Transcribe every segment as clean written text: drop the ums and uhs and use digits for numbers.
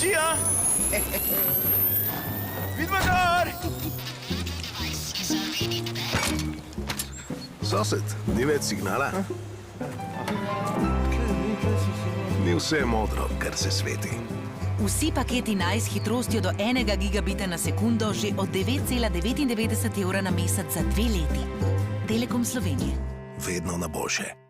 Lucia! Vidimo gor! Sosed, ni več signala? Ni vse modro, kar se sveti. Vsi paketi Nice s hitrostjo do 1 gigabita na sekundo že od 9,99 evra na mesec za 2 leti. Telekom Slovenije. Vedno na boljše.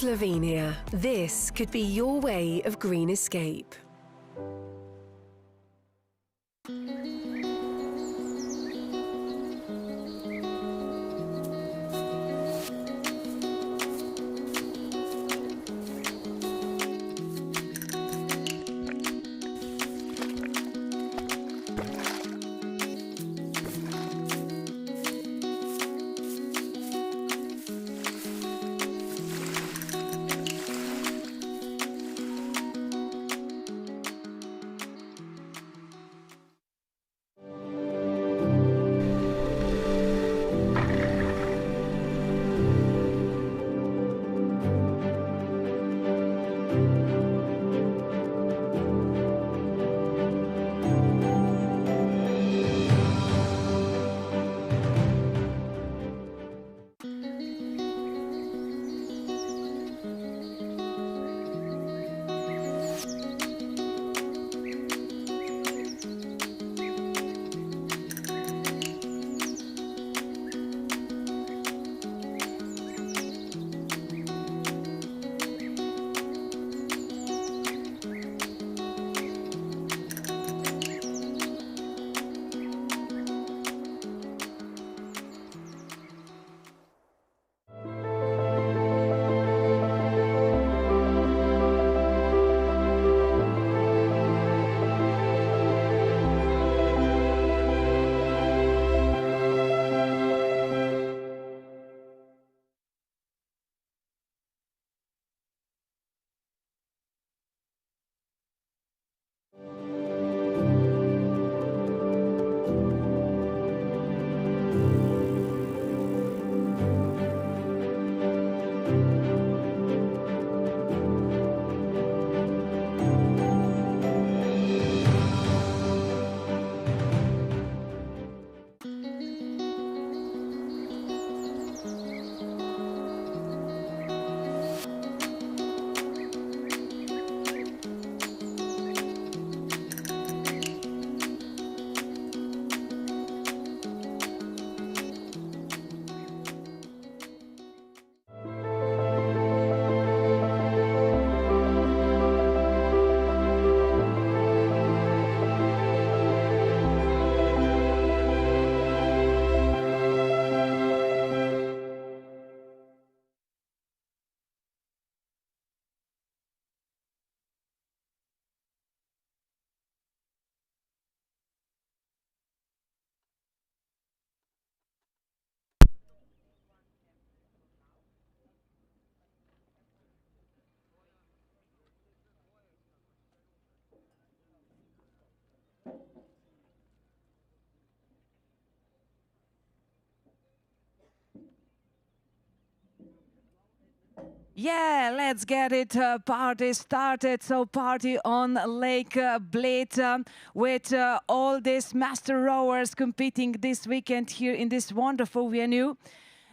Slovenia. This could be your way of green escape. Yeah, let's get it party started. So party on Lake Bled with all these master rowers competing this weekend here in this wonderful venue.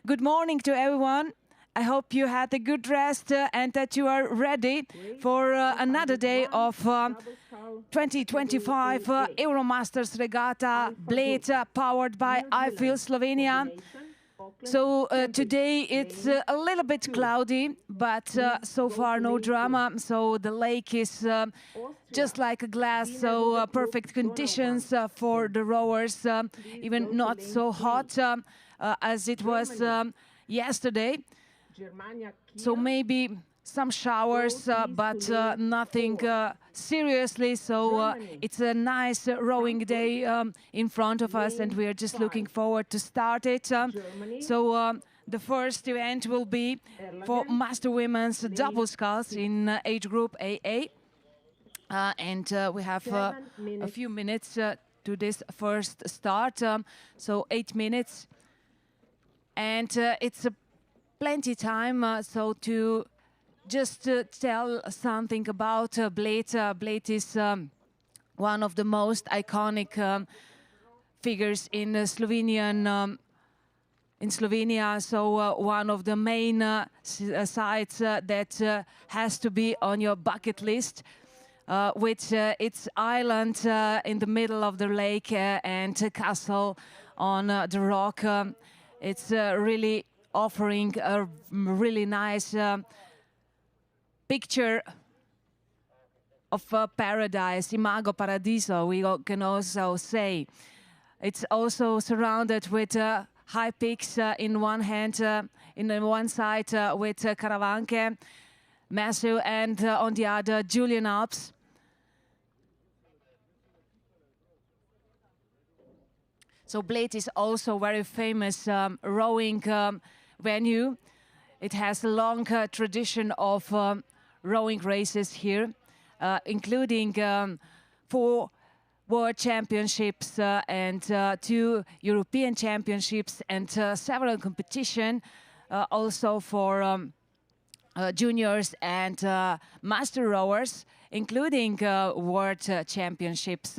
Good morning to everyone. I hope you had a good rest and that you are ready for another day of 2025 Euromasters Regatta Bled powered by Slovenia. So today it's a little bit cloudy, but so far no drama. So the lake is just like a glass, so perfect conditions for the rowers, even not so hot as it was yesterday. So maybe some showers, but nothing seriously. So it's a nice rowing day in front of us, and we are just looking forward to start it. So the first event will be for Master Women's double sculls in age group AA. And we have a few minutes to this first start, so 8 minutes. And it's plenty time, so to just tell something about Bled. Bled is one of the most iconic figures in Slovenia. So one of the main sites that has to be on your bucket list, with its island in the middle of the lake and a castle on the rock. It's really offering a really nice picture of paradise, imago paradiso, we can also say. It's also surrounded with high peaks in one hand, in one side with Karavanke, massive, and on the other Julian Alps. So Bled is also very famous rowing venue. It has a long tradition of rowing races here, including 4 World Championships and 2 European Championships and several competitions, also for juniors and master rowers, including World Championships.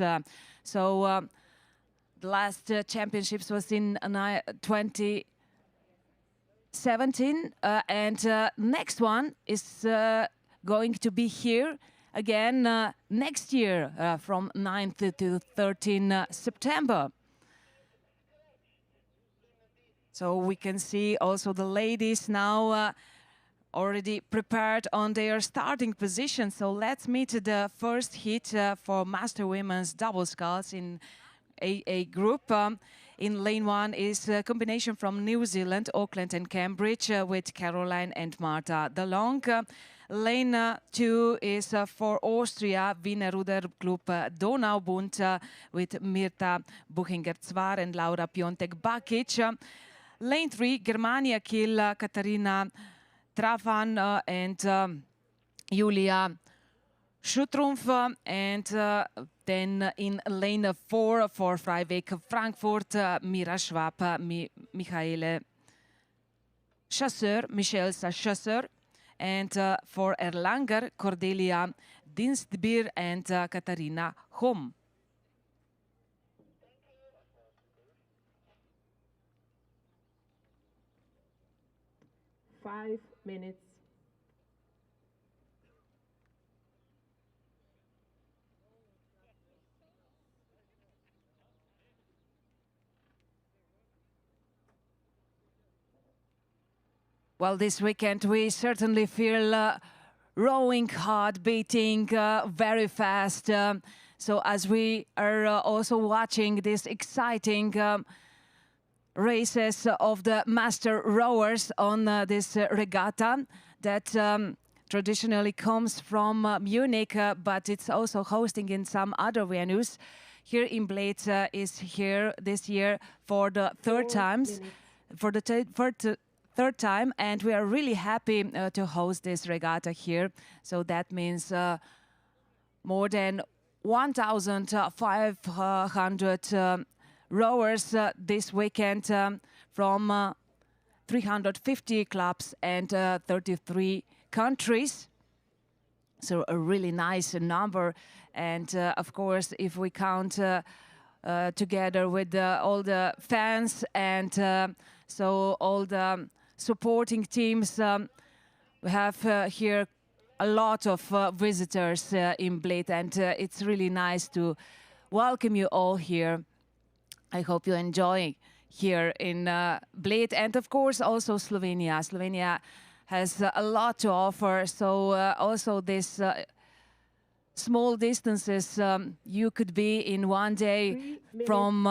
So the last championships was in 2017, and next one is going to be here again next year from 9th to 13 September. So we can see also the ladies now already prepared on their starting position. So let's meet the first heat for Master Women's double sculls in AA group. In lane 1 is a combination from New Zealand, Auckland and Cambridge with Caroline and Marta DeLong. Lane 2 is for Austria, Wiener Ruder Club Donaubund with Mirta Buchinger-Zwar and Laura Piontek-Bakic. Lane 3, Germania Kiel, Katarina Trafan and Julia Schuttrumpf, and then in lane 4 for Freiweg Frankfurt, Mira Schwab, Michele Chasseur, Michel Chasseur, and for Erlanger, Cordelia Dienstbier and Katharina Hom. Five minutes. Well, this weekend we certainly feel rowing hard, beating very fast. So as we are also watching these exciting races of the master rowers on this regatta that traditionally comes from Munich, but it's also hosting in some other venues. Here in Bled is here this year for the third time, and we are really happy to host this regatta here. So that means more than 1,500 rowers this weekend from 350 clubs and 33 countries. So a really nice number. And of course, if we count together with all the fans and so all the supporting teams, we have here a lot of visitors in Bled, and it's really nice to welcome you all here. I hope you enjoy here in Bled, and of course also Slovenia. Slovenia has a lot to offer, so also this small distances you could be in one day from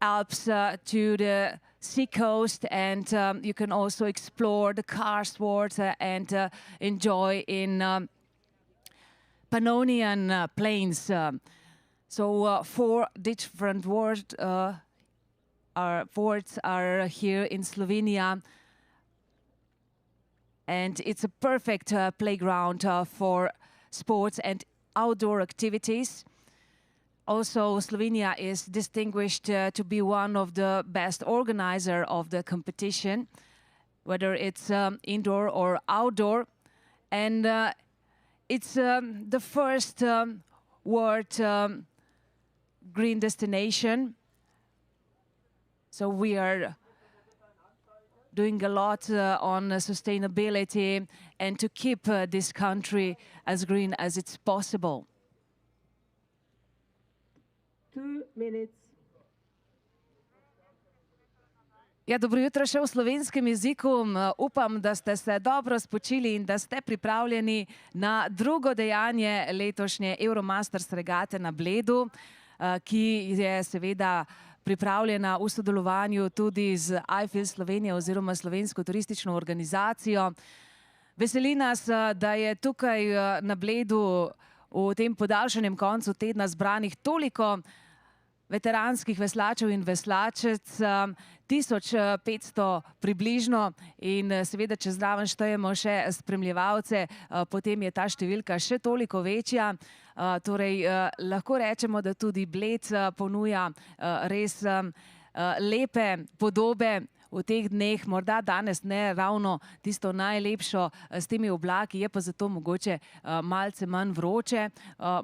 Alps to the sea coast, and you can also explore the car sports and enjoy in Pannonian plains. So 4 different words are here in Slovenia, and it's a perfect playground for sports and outdoor activities. Also, Slovenia is distinguished to be one of the best organizer of the competition, whether it's indoor or outdoor. And it's the first world green destination. So we are doing a lot on sustainability and to keep this country as green as it's possible. 2 minutes. Ja, dobro jutro še v slovenskem jeziku. Upam, da ste se dobro spočili in da ste pripravljeni na drugo dejanje letošnje Euromasters regate na Bledu, ki je seveda pripravljena v sodelovanju tudi z I Feel Slovenija oziroma Slovensko turistično organizacijo. Veseli nas, da je tukaj na Bledu v tem podaljšanem koncu tedna zbranih toliko veteranskih veslačev in veslačec, 1500 približno, in seveda, če zraven štejemo še spremljevalce, potem je ta številka še toliko večja. Torej, lahko rečemo, da tudi Bled ponuja res lepe podobe v teh dneh, morda danes ne ravno tisto najlepšo s temi oblaki, je pa zato mogoče malce manj vroče,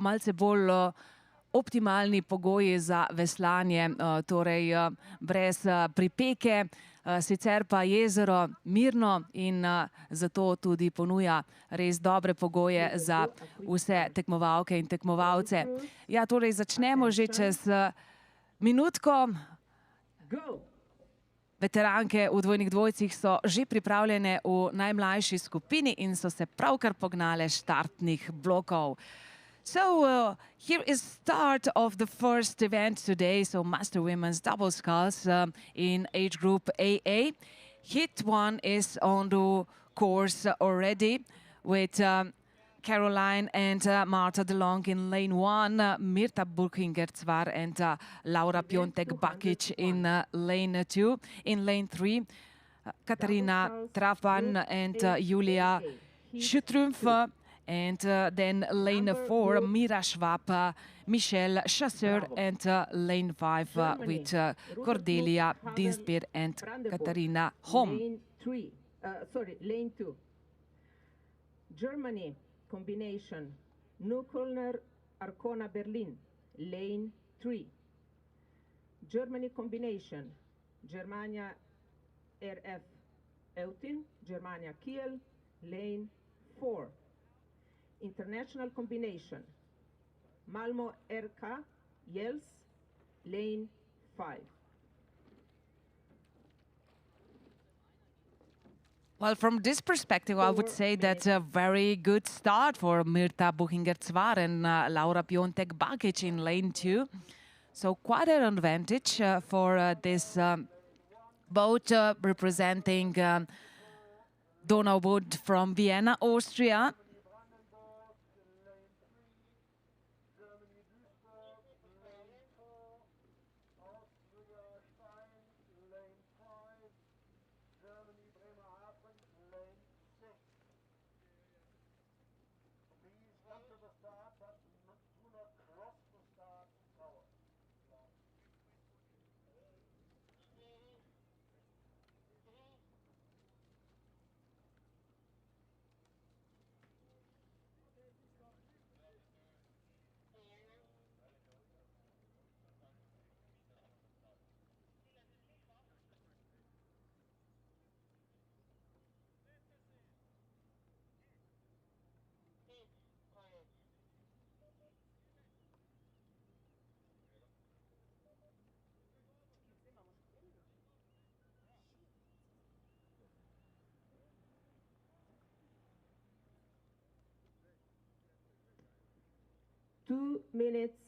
malce bolj optimalni pogoji za veslanje, torej brez pripeke, sicer pa jezero mirno in zato tudi ponuja res dobre pogoje za vse tekmovalke in tekmovalce. Ja, torej začnemo že čez minutko. Veteranke v dvojnih dvojcih so že pripravljene v najmlajši skupini in so se pravkar pognale štartnih blokov. So here is start of the first event today, so Master Women's Double Sculls in age group AA. Hit 1 is on the course already with Caroline and Marta DeLong in lane 1, Mirta Burkinger-Zvar and Laura Piontek-Bakic in lane 2. In lane 3, Katarina Trapan and Julia Schüttrumpf. And then lane 4, Mira Schwab, Michelle Chasseur, and lane 5 with Cordelia Dinspeer and Katharina Hom. Lane 2. Germany combination, Neuköllner Arkona Berlin, lane 3. Germany combination, Germania RF Eutin, Germania Kiel, lane 4. International combination, Malmo RK Yels, lane 5. Well, from this perspective, I would say that's a very good start for Mirta Buchinger-Zvar and Laura Piontek-Bakic in lane 2. So quite an advantage for this boat representing Donauwood from Vienna, Austria. minutes.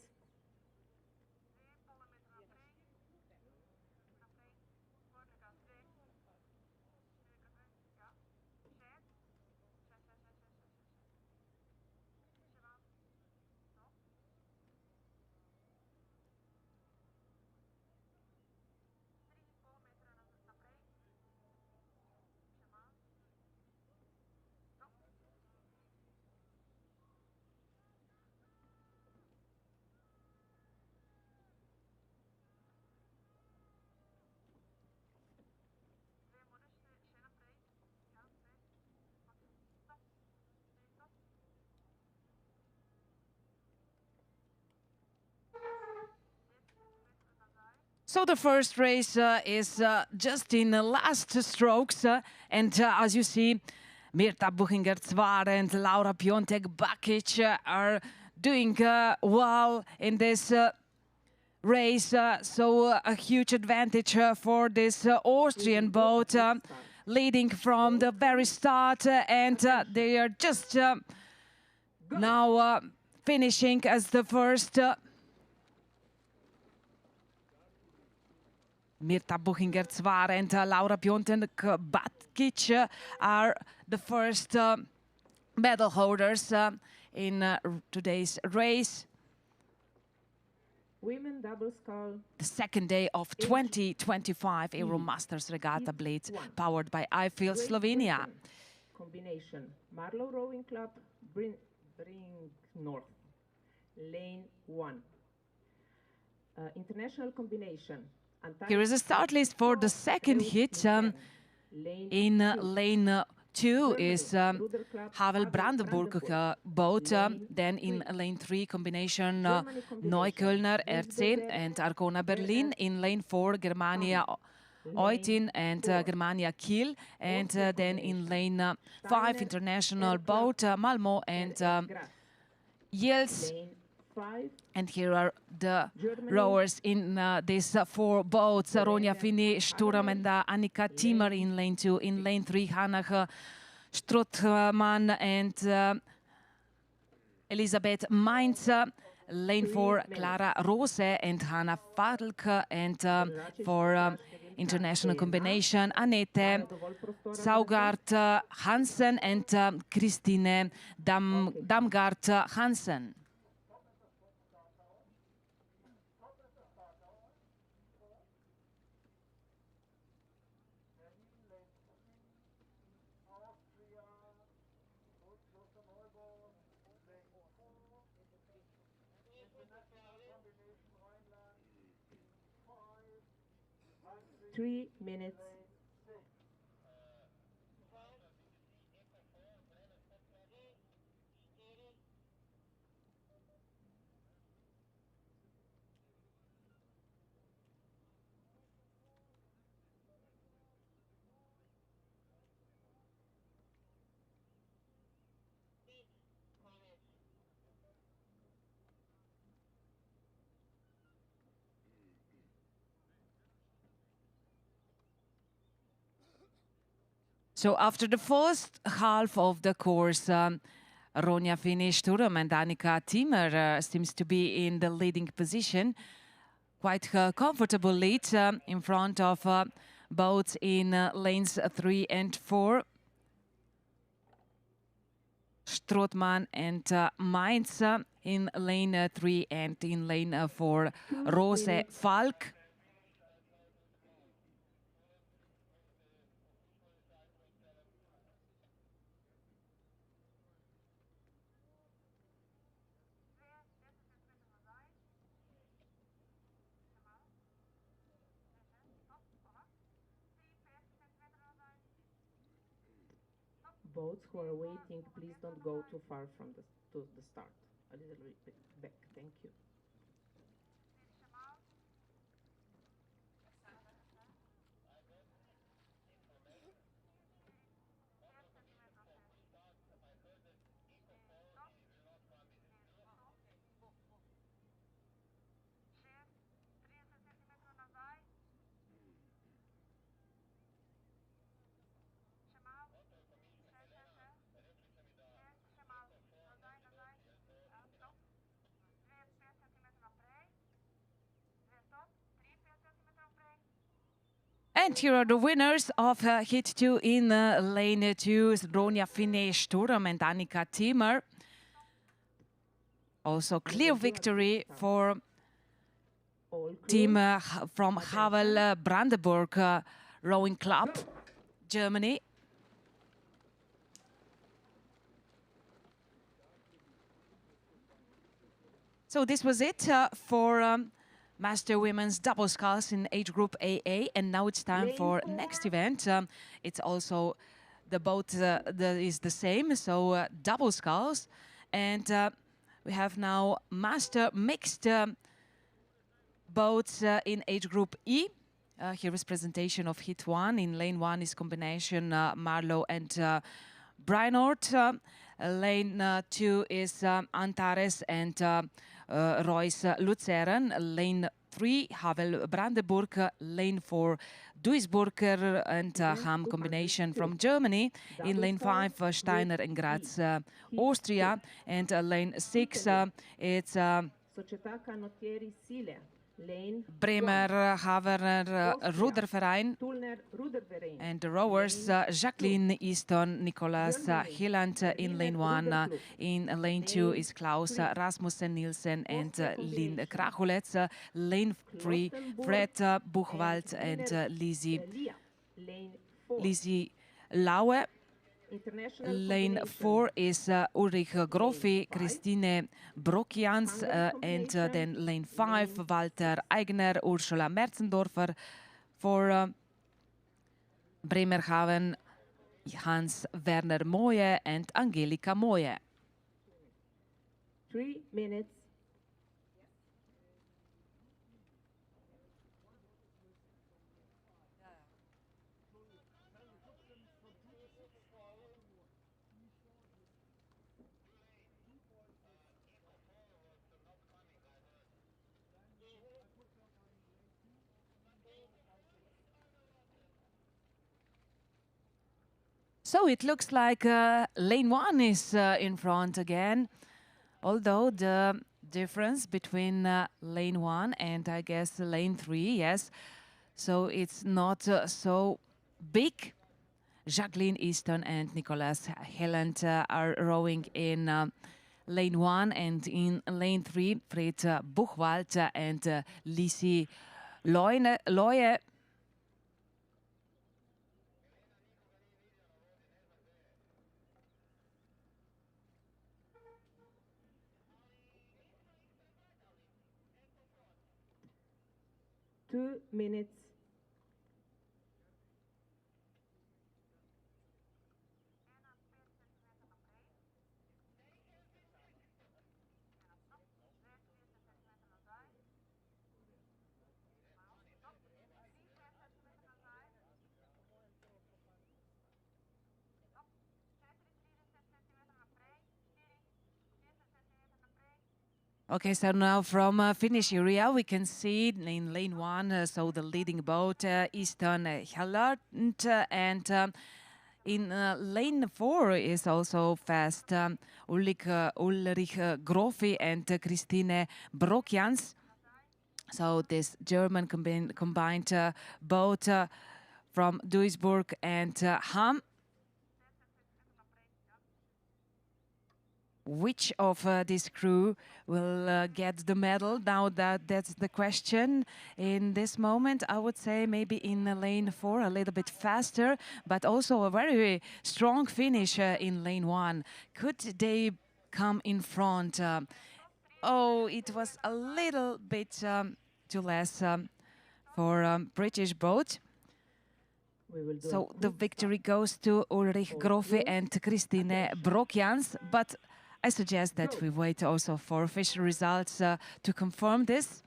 So the first race is just in the last strokes, and as you see, Mirta Buchinger-Zwar and Laura Piontek-Bakic are doing well in this race, so a huge advantage for this Austrian boat, leading from the very start, and they are just now finishing as the first. Mirta Buchinger-Zwar and Laura Piontek-Bakic are the first medal holders in today's race. Women double scull. The second day of 2025 Euromasters Regatta Bled, powered by I Feel Great Slovenia. Britain. Combination. Marlow Rowing Club, Bring North. Lane 1. International combination. Here is a start list for the second hit. In lane 2 is Havel Brandenburg boat. Then in lane 3 combination Neuköllner RC and Arcona Berlin. In lane 4 Germania Eutin and Germania Kiel. And then in lane 5 international boat Malmö and Yels. And here are the rowers in these 4 boats. Ronja Fini, Sturm and Annika Timmer in lane 2. In lane 3, Hannah Strothmann and Elisabeth Mainz. Lane 4, Clara Rose and Hanna Falk. And for international combination, Annette Saugard Hansen and Christine Damgaard Hansen. Three minutes. So after the first half of the course, Ronja Fini, Sturm and Annika Timmer seems to be in the leading position. Quite a comfortable lead in front of boats in lanes 3 and 4. Strothmann and Mainz in lane 3 and in lane 4, Rose Falk. Boats who are waiting, please don't go too far from the start. A little bit back. Thank you. And here are the winners of Hit 2 in Lane 2, Ronja Finney-Sturm and Annika Timmer. Also clear victory for team from Havel Brandenburg Rowing Club, Germany. So this was it for Master Women's Double Sculls in age group AA, and now it's time for next event. It's also the boat that is the same, so double sculls, and we have now Master Mixed boats in age group E. Here is presentation of Hit 1. In lane 1 is combination Marlow and Brynord. Lane 2 is Antares and Royce Luzern. Lane 3 Havel Brandenburg. Lane 4 Duisburger and Ham combination from Germany. In lane 5 Steiner and Graz, Austria. And lane 6 it's Società Canottieri Sile. Lane Bremer Havener Ruderverein. Tullner Ruderverein. And the rowers Jacqueline Easton, Nicolas Hilland in lane 1. In lane 2 is Klaus Rasmussen Nielsen and Lynn Krachulets. Lane 3 Fred Buchwald and Lizzie Laue. Lane 4 is Ulrich Grofi, Christine Brokians, and then lane 5 Walter Eigner, Ursula Merzendorfer. For Bremerhaven, Hans Werner Moje and Angelika Moje. 3 minutes. So it looks like lane 1 is in front again, although the difference between lane 1 and I guess lane 3, yes, so it's not so big. Jacqueline Easton and Nicolas Hilland are rowing in lane 1, and in lane 3 Fred Buchwald and Lizzie Loye. Two minutes. Okay, so now from finish area we can see in lane 1, so the leading boat, Easton Hellert, and in lane 4 is also fast Ulrich Grofi and Christine Brokians. So this German combined boat from Duisburg and Ham. Which of this crew will get the medal? Now that's the question. In this moment, I would say maybe in lane 4 a little bit faster, but also a very strong finish in lane 1. Could they come in front? Oh, it was a little bit too less for British boat. So the victory goes to Ulrich Grofi and Christine Brokians, but I suggest that we wait also for official results to confirm this.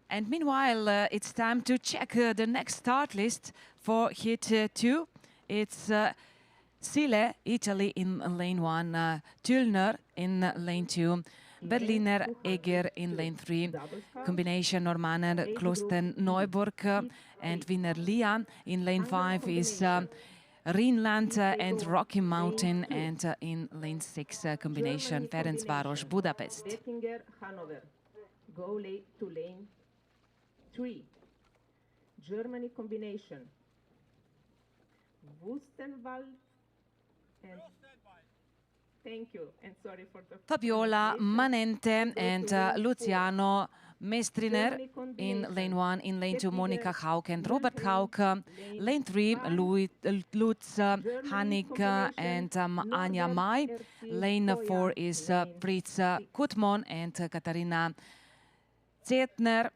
And meanwhile, it's time to check the next start list for Hit 2. It's Sile, Italy in lane 1, Tüllner in lane 2, Berliner Eger in lane 3, combination Normanner, Klosten Neuburg and Wiener Lia. In lane 5 is Rhineland and Rocky Mountain, and in lane 6 combination Ferencváros Budapest. Hanover. Go to lane 3. Germany combination. Wustenwald and thank you, and sorry for the Fabiola pronunciation. Manente and Lane 4. Luciano Mestriner Germany in lane combination. 1, in lane 2 Get Monika bigger. Hauk and Mulheim, Robert Hauk, lane 3 5. Lutz Germany Hanik combination. and Anja Norbert Mai. RC Lane 4 Koya. is Lane Fritz 6. Kutmon and Katarina Zetner.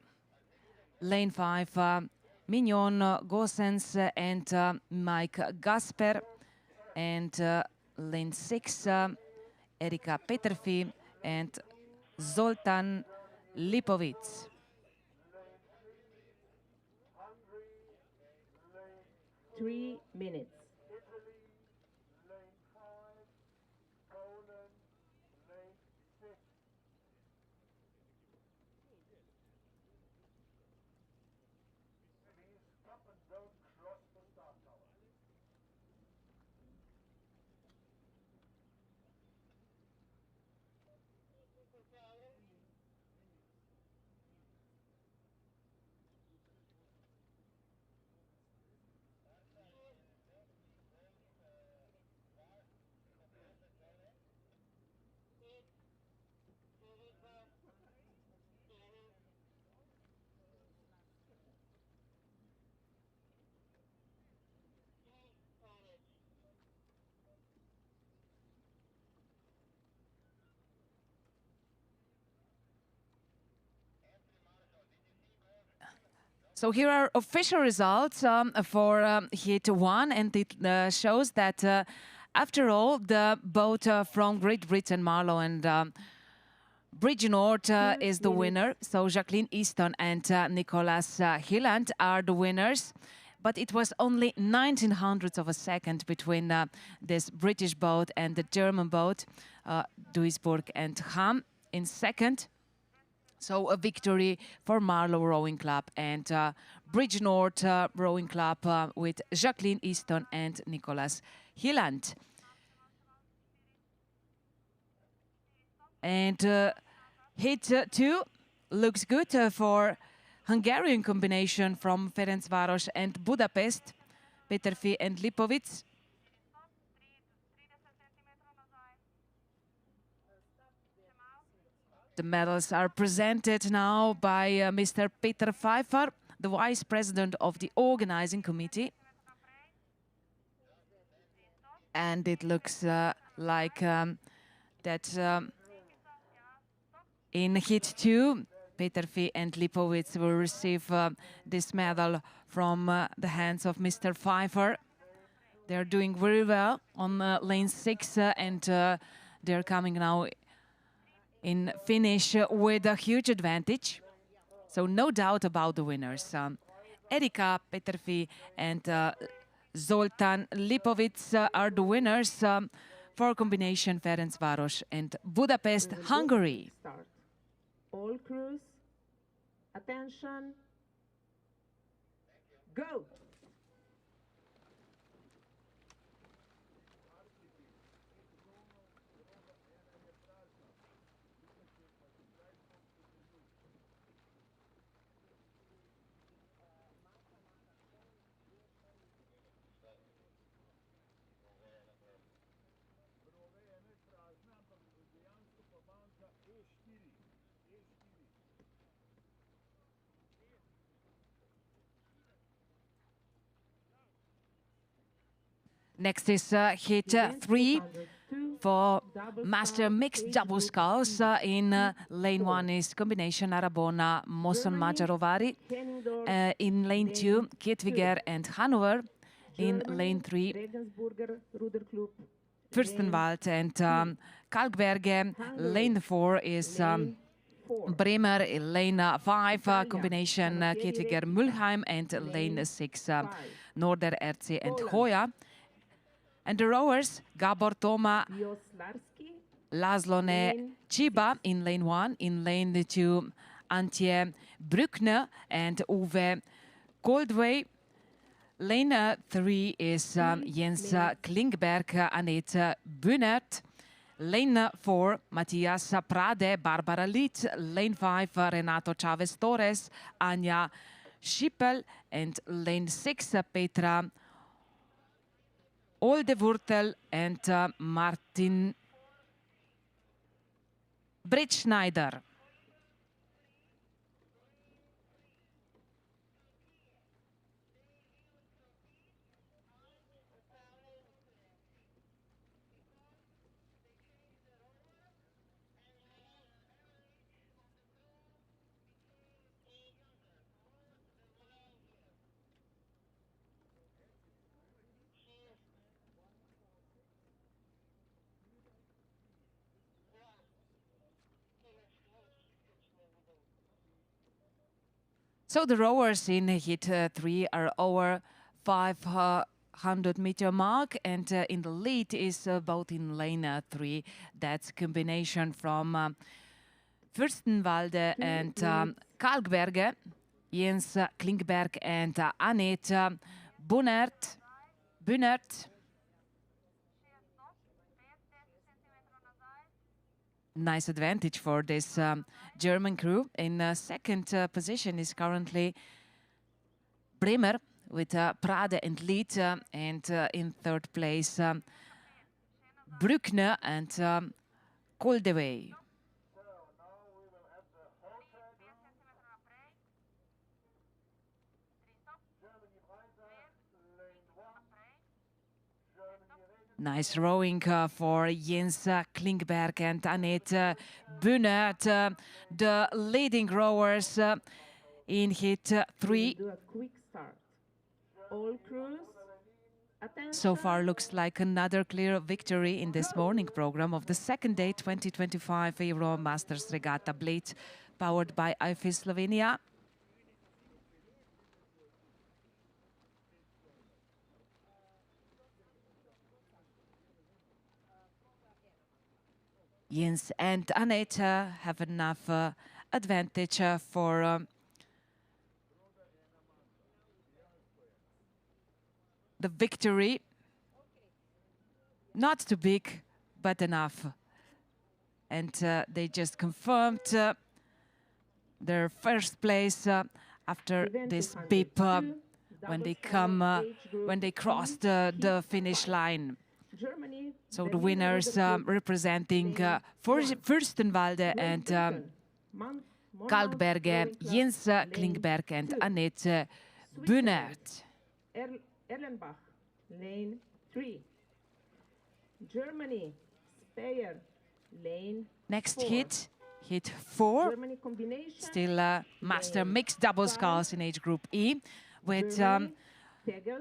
Lane 5 Mignon Gossens and Mike Gasper. And lane 6 Erika Peterfi and Zoltan Lipovic. 3 minutes. So here are official results for heat 1, and it shows that after all, the boat from Great Britain, Marlow and Bridgenoord is the winner. So Jacqueline Easton and Nicholas Hilland are the winners. But it was only 1900ths of a second between this British boat and the German boat, Duisburg and Ham in second. So a victory for Marlow Rowing Club and Bridgenoord Rowing Club with Jacqueline Easton and Nicholas Hilland. And heat 2 looks good for Hungarian combination from Ferencváros and Budapest, Peterfi and Lipovic. The medals are presented now by Mr. Peter Pfeiffer, the Vice President of the Organizing Committee. And it looks like that in heat 2, Peterfi and Lipovic will receive this medal from the hands of Mr. Pfeiffer. They're doing very well on lane 6 and they're coming now in finish with a huge advantage. So no doubt about the winners. Erika Peterfi and Zoltan Lipovic are the winners for combination Ferencváros and Budapest, Hungary. Start. All crews, attention, go! Next is heat 3 for master mixed double sculls. In lane 1 is combination Arabona, Mosson Magyarovari. In lane 2, Kietwiger and Hanover. In lane 3, Fürstenwald and Kalkberge. Lane 4 is Bremer. In lane 5, combination Kietwiger Mulheim. And lane 6, Norder RC and Hoya. And the rowers, Gabor Toma, Laszlone Chiba in lane 1, in lane 2, Antje Brückner and Uwe Goldway. Lane 3 is Jens Klingberg, Annette Bühnert. Lane 4, Matthias Prade, Barbara Litt. Lane 5, Renato Chavez Torres, Anja Schippel. And lane 6, Petra Oldewurtel and Martin Britschneider. So the rowers in heat 3 are over 500-meter mark, and in the lead is both in lane 3. That's combination from Fürstenwalde and Kalkberge, Jens Klinkberg and Annette Bühnert. Nice advantage for this German crew. In second position is currently Bremer with Prade and Lied, and in third place Brückner and Koldewey. Nice rowing for Jens Klinkberg and Annette Bühnert, the leading rowers in heat 3. Do a quick start. All crews, attention. So far looks like another clear victory in this morning program of the second day 2025 Euro Masters Regatta Bled, powered by IFE Slovenia. Jens and Annette have enough advantage for the victory. Not too big, but enough. And they just confirmed their first place after this beep when they crossed the finish line. Germany, So the winners representing Fürstenwalde and Kalkberge, Jens Klinkberg and Annette Bühnert. Erlenbach, lane 3. Germany, Speyer, lane Next 4. heat 4. Germany combination. Still master mixed double sculls in age group E with Germany, Tegel,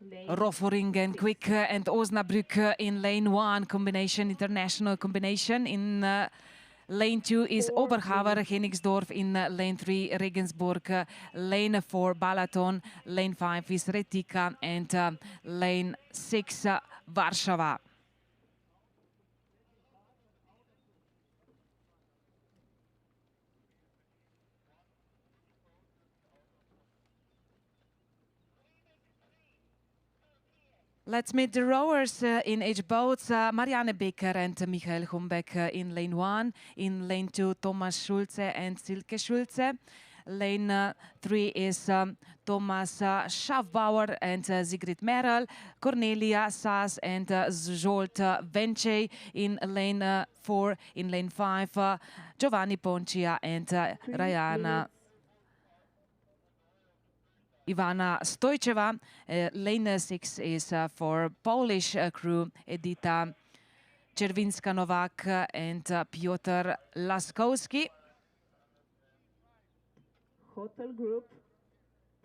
lane Rofferingen, Quick and Osnabrück in lane 1, combination, international combination. In lane 2 is Oberhauer, Hennigsdorf. In lane 3, Regensburg. Lane 4, Balaton. Lane 5 is Retica. And lane 6, Warsaw. Let's meet the rowers in each boats. Marianne Becker and Michael Humbeck in lane 1. In lane 2, Thomas Schulze and Silke Schulze. Lane 3 is Thomas Schaffbauer and Sigrid Merel. Cornelia Saas and Zsolt Vence in lane 4. In lane 5, Giovanni Poncia and Rajana Ivana Stojčeva. Lane 6 is for Polish crew, Edita Czerwinska-Nowak and Piotr Laskowski. Hotel group,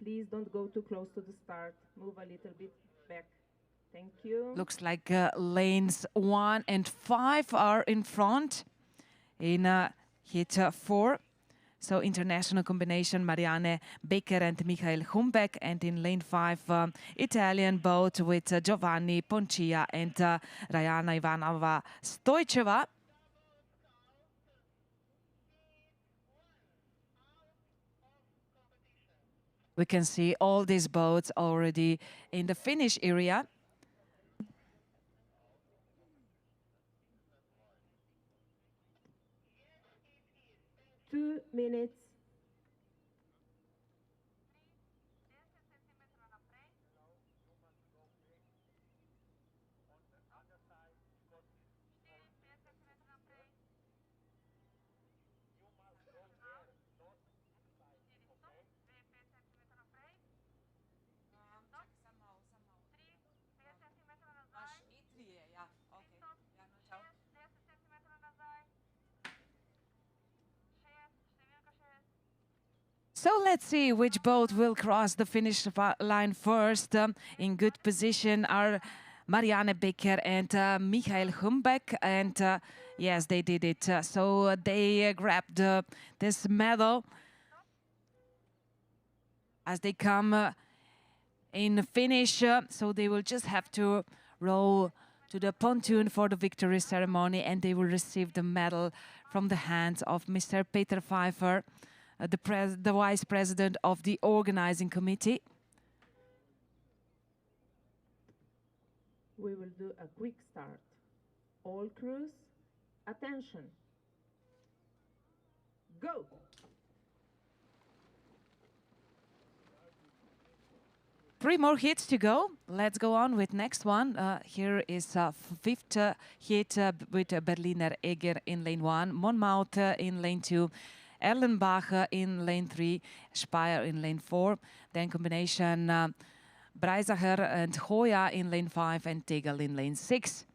please don't go too close to the start. Move a little bit back. Thank you. Looks like lanes 1 and 5 are in front in heat 4. So international combination, Marianne Becker and Michael Humbeck. And in lane 5, Italian boat with Giovanni Poncia and Rajana Ivanova Stojčeva. We can see all these boats already in the finish area. 2 minutes. So let's see which boat will cross the finish line first. In good position are Marianne Becker and Michael Humbeck, and yes, they did it. So they grabbed this medal as they come in finish. So they will just have to row to the pontoon for the victory ceremony, and they will receive the medal from the hands of Mr. Peter Pfeiffer, the Vice President of the Organizing Committee. We will do a quick start. All crews, attention. Go! Three more hits to go. Let's go on with next one. Here is fifth hit with Berliner Egger in lane 1, Monmouth in lane 2, Erlenbach in lane 3, Speyer in lane 4. Then combination Breisacher and Hoya in lane 5 and Tegel in lane 6.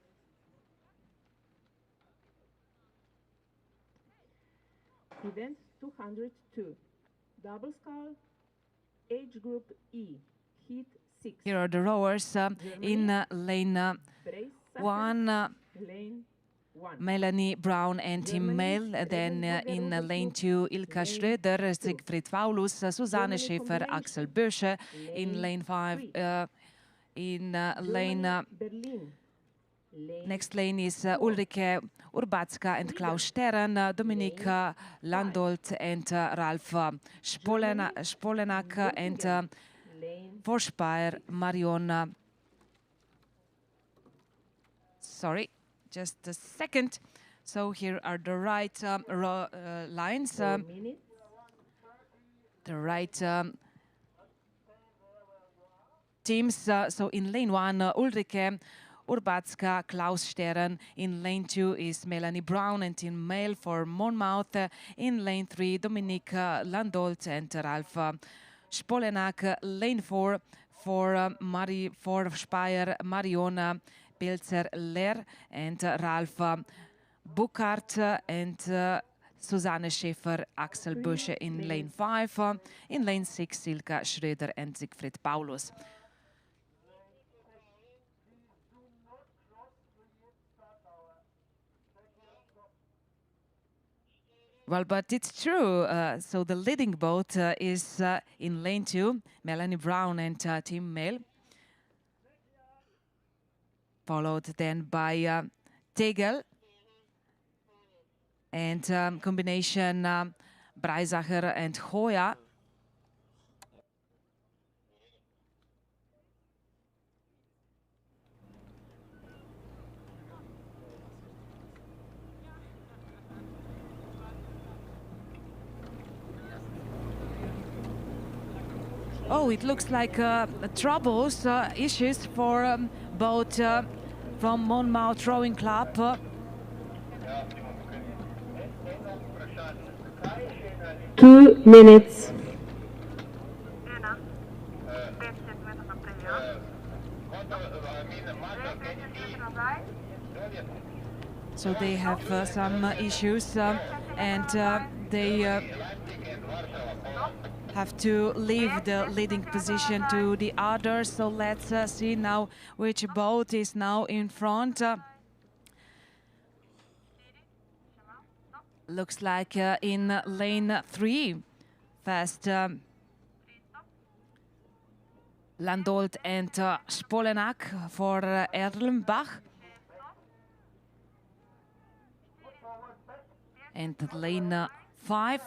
Event 202. Double scull, age group E, heat 6. Here are the rowers in lane 1. Lane 1. Melanie Brown and Tim Mail, then in lane 2 Ilka Schröder, Siegfried Paulus, Susanne Schäfer, Axel Bösche, in lane 5, in lane, next lane is Ulrike Urbacka and Klaus Stern, Dominik Landolt and Ralf Spolenak, and for Speyer, Marion, sorry, just a second. So here are the right lines. The right teams. So in lane 1, Ulrike Urbacka, Klaus Stern. In lane 2 is Melanie Brown and Tim Mail for Monmouth. In lane 3, Dominik Landolt and Ralf Spolenak. Lane 4 for Speyer, Marion Pilzer-Lehr and Ralf Buchart, and Susanne Schäfer, Axel Bösche in lane 5. In lane 6, Ilka Schröder and Siegfried Paulus. Well, but it's true. So the leading boat is in lane 2, Melanie Brown and Tim Mail, followed then by Tegel and combination Breisacher and Hoya. Oh, it looks like troubles, issues for boat from Monmouth Rowing Club. 2 minutes. So they have some issues and they have to leave the leading position to the others. So let's see now which boat is now in front. Looks like in lane 3, fast Landolt and Spolenak for Erlenbach. And lane 5,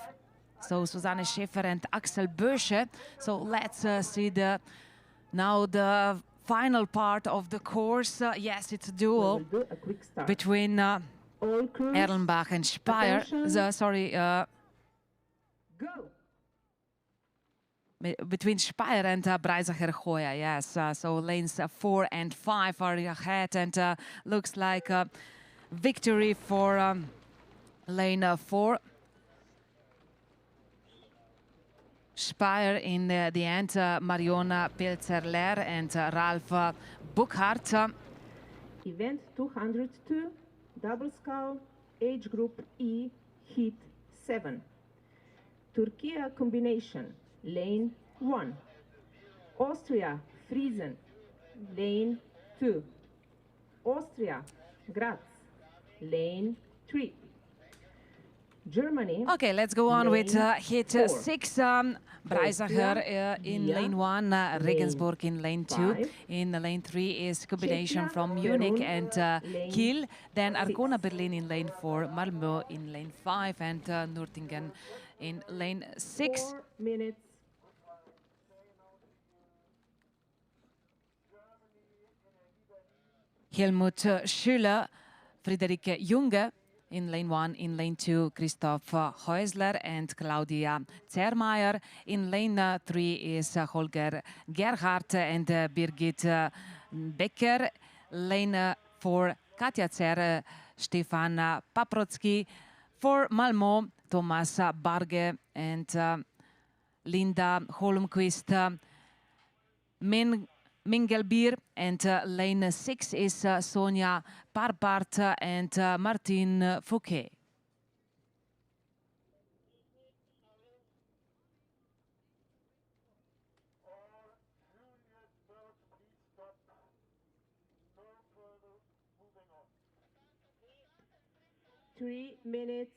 so Susanne Schäfer and Axel Bösche. So let's see now the final part of the course. Yes, it's a duel between Erlenbach and Speyer. between Speyer and Breisacher-Goya, yes. So lanes 4 and 5 are ahead, and looks like a victory for lane 4. Speyer in the end, Mariona Pilzer-Ler and Ralf Buchhardt. Event 202, double scull, age group E, heat 7. Turkey combination, lane 1. Austria, Friesen, lane 2. Austria, Graz, lane 3. Germany. Okay, let's go on with hit 4. 6. Breisacher in lane 1, Regensburg in lane 2. 5. In lane 3 is combination Czechia, from Munich Perun, and lane Kiel. Then 6. Argona Berlin in lane 4, Malmö in lane 5, and Nürtingen in lane 6. 4 minutes. Helmut Schüller, Friederike Junge in lane 1, in lane 2, Christoph Häusler and Claudia Zermayer. In lane 3 is Holger Gerhardt and Birgit Becker. Lane 4, Katja Zer, Stefan Paprocki. For Malmö, Thomas Barge and Linda Holmqvist. Mingelbier, and lane 6 is Sonja Parpart and Martin Fouquet. Three minutes.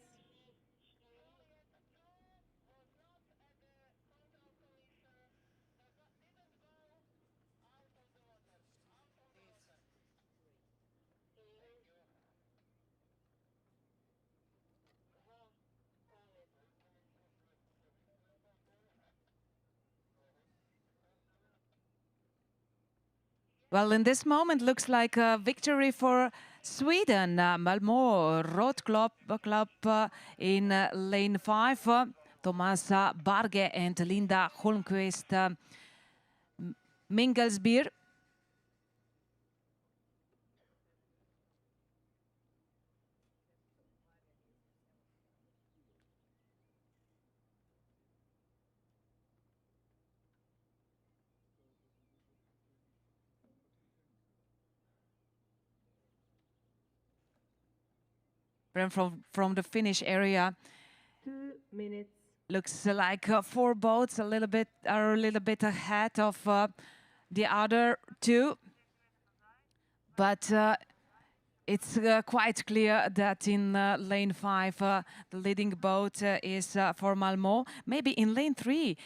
Well, in this moment, looks like a victory for Sweden. Malmö Road Club in lane 5. Thomas Barge and Linda Holmqvist. Mingelsbier. From the finish area, 2 minutes. looks like 4 boats are a little bit ahead of the other 2, but it's quite clear that in lane 5 the leading boat is for Malmö. Maybe in lane 3,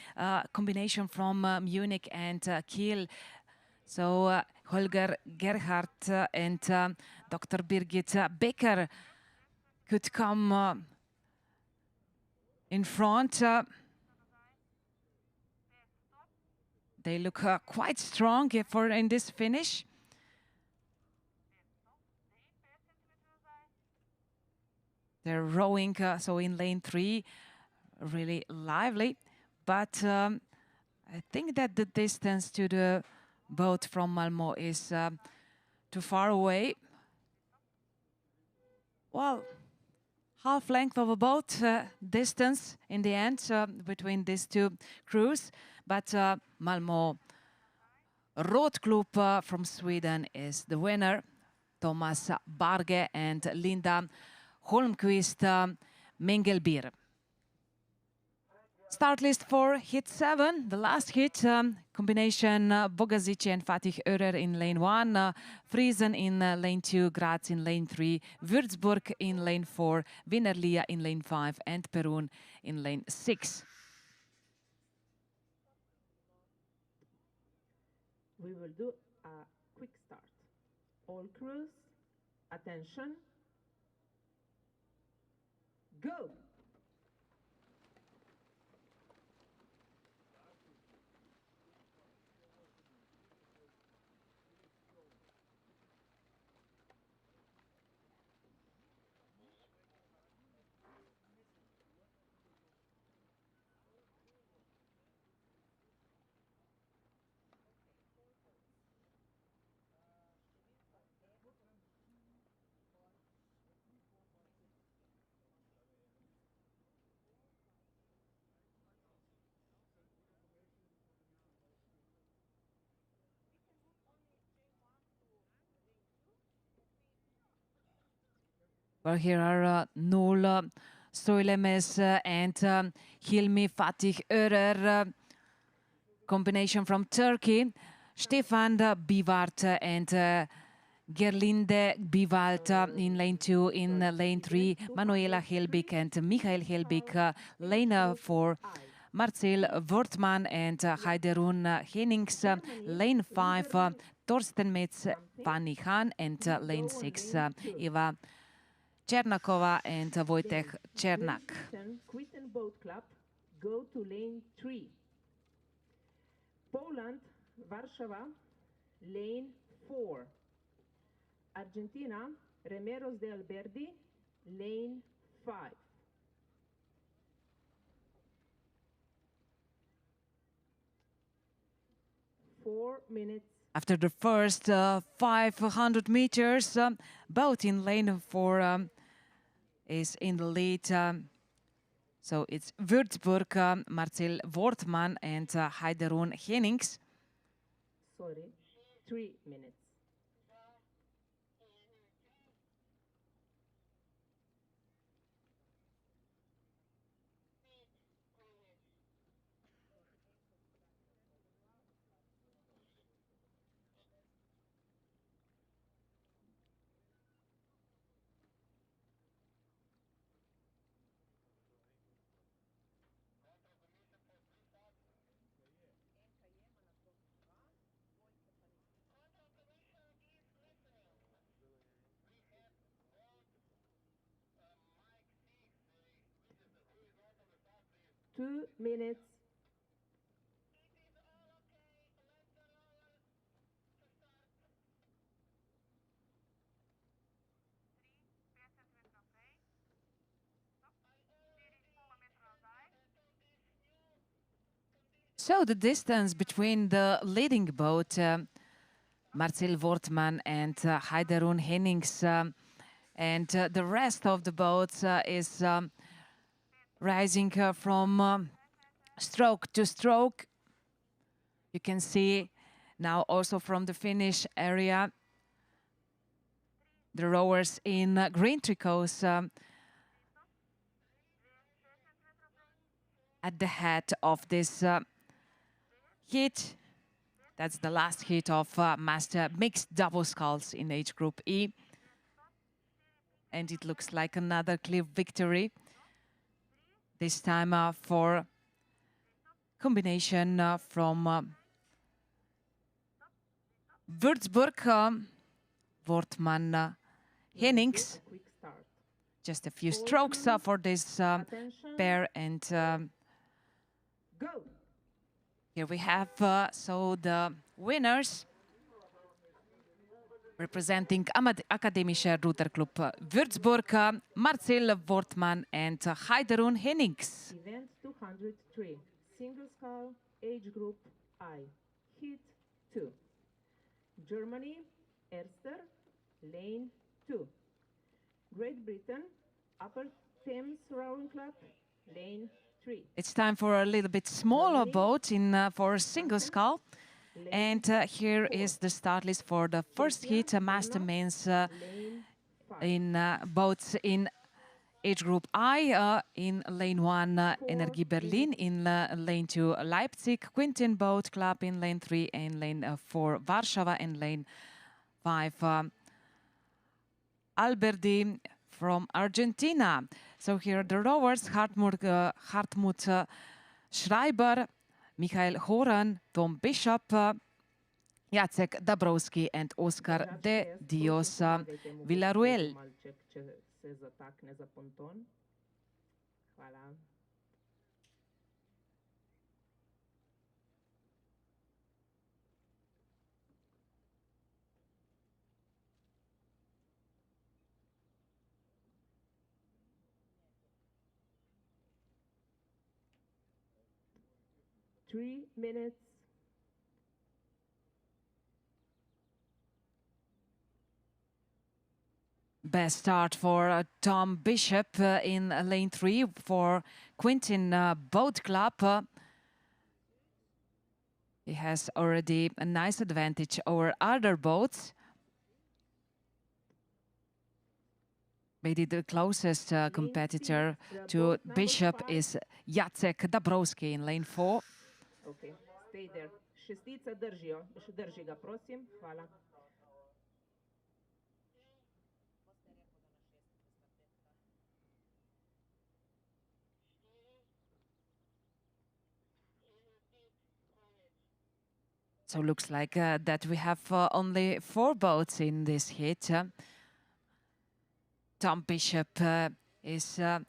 combination from Munich and Kiel. So Holger Gerhardt and Dr. Birgit Becker could come in front. They look quite strong in this finish. They're rowing, so in lane 3, really lively. But I think that the distance to the boat from Malmö is too far away. Well, half length of a boat distance in the end between these 2 crews. But Malmö Road Club from Sweden is the winner. Thomas Barge and Linda Holmqvist Mengelbier. Start list for hit 7, the last hit, combination Bogazici and Fatih Örer in lane 1, Friesen in lane 2, Graz in lane 3, Würzburg in lane 4, Wienerlia in lane 5 and Perun in lane 6. We will do a quick start. All crews, attention. Go! Well, here are Nul Soilemes and Hilmi Fatih Örer, combination from Turkey. Stefan Bivart and Gerlinde Bivalt in lane 2. In lane 3, Manuela Helbig and Michael Helbig. Lane 4, Marcel Wortmann and Heiderun Hennings. Lane 5, Torsten Metz, Fanny Hahn, and lane 6, Eva Chernakova and Wojtek Černak. Quitten Boat Club, go to lane 3. Poland, Warsaw, lane 4. Argentina, Remeros de Alberdi, lane 5. Four minutes. After the first 500 meters, boat in lane 4 is in the lead. So it's Würzburg, Marcel Wortmann and Heiderun Hennings. Sorry, 3 minutes. Two minutes. So the distance between the leading boat, Marcel Wortmann and Heiderun Hennings, and the rest of the boats is rising from stroke to stroke. You can see now also from the finish area the rowers in green tricots at the head of this heat. That's the last heat of master mixed double sculls in age group E. And it looks like another clear victory. This time for combination from Würzburg, Wortmann, Hennings. Just a few strokes for this pair, and here we have so the winners representing Akademischer Ruderclub Würzburg, Marcel Wortmann and Heiderun Hennings. Event 203, single scull, age group I, heat 2. Germany, Erster, lane 2. Great Britain, Upper Thames Rowing Club, lane 3. It's time for a little bit smaller boat in for a single scull. And here is the start list for the first heat, master mains in boats in age group I, in lane 1, Energie Berlin, in lane 2, Leipzig, Quintin Boat Club in lane 3, and lane 4, Warsaw, and lane 5, Alberdi from Argentina. So here are the rowers: Hartmut Schreiber, Michael Horan, Tom Bishop, Jacek Dabrowski and Oscar de Dios Villaruel. Three minutes. Best start for Tom Bishop in lane 3 for Quintin Boat Club. He has already a nice advantage over other boats. maybe the closest competitor to Bishop is Jacek Dabrowski in lane 4. Okay, stay there. Šestica drži ga, prosim. Hvala. So looks like that we have only 4 boats in this heat. Tom Bishop is at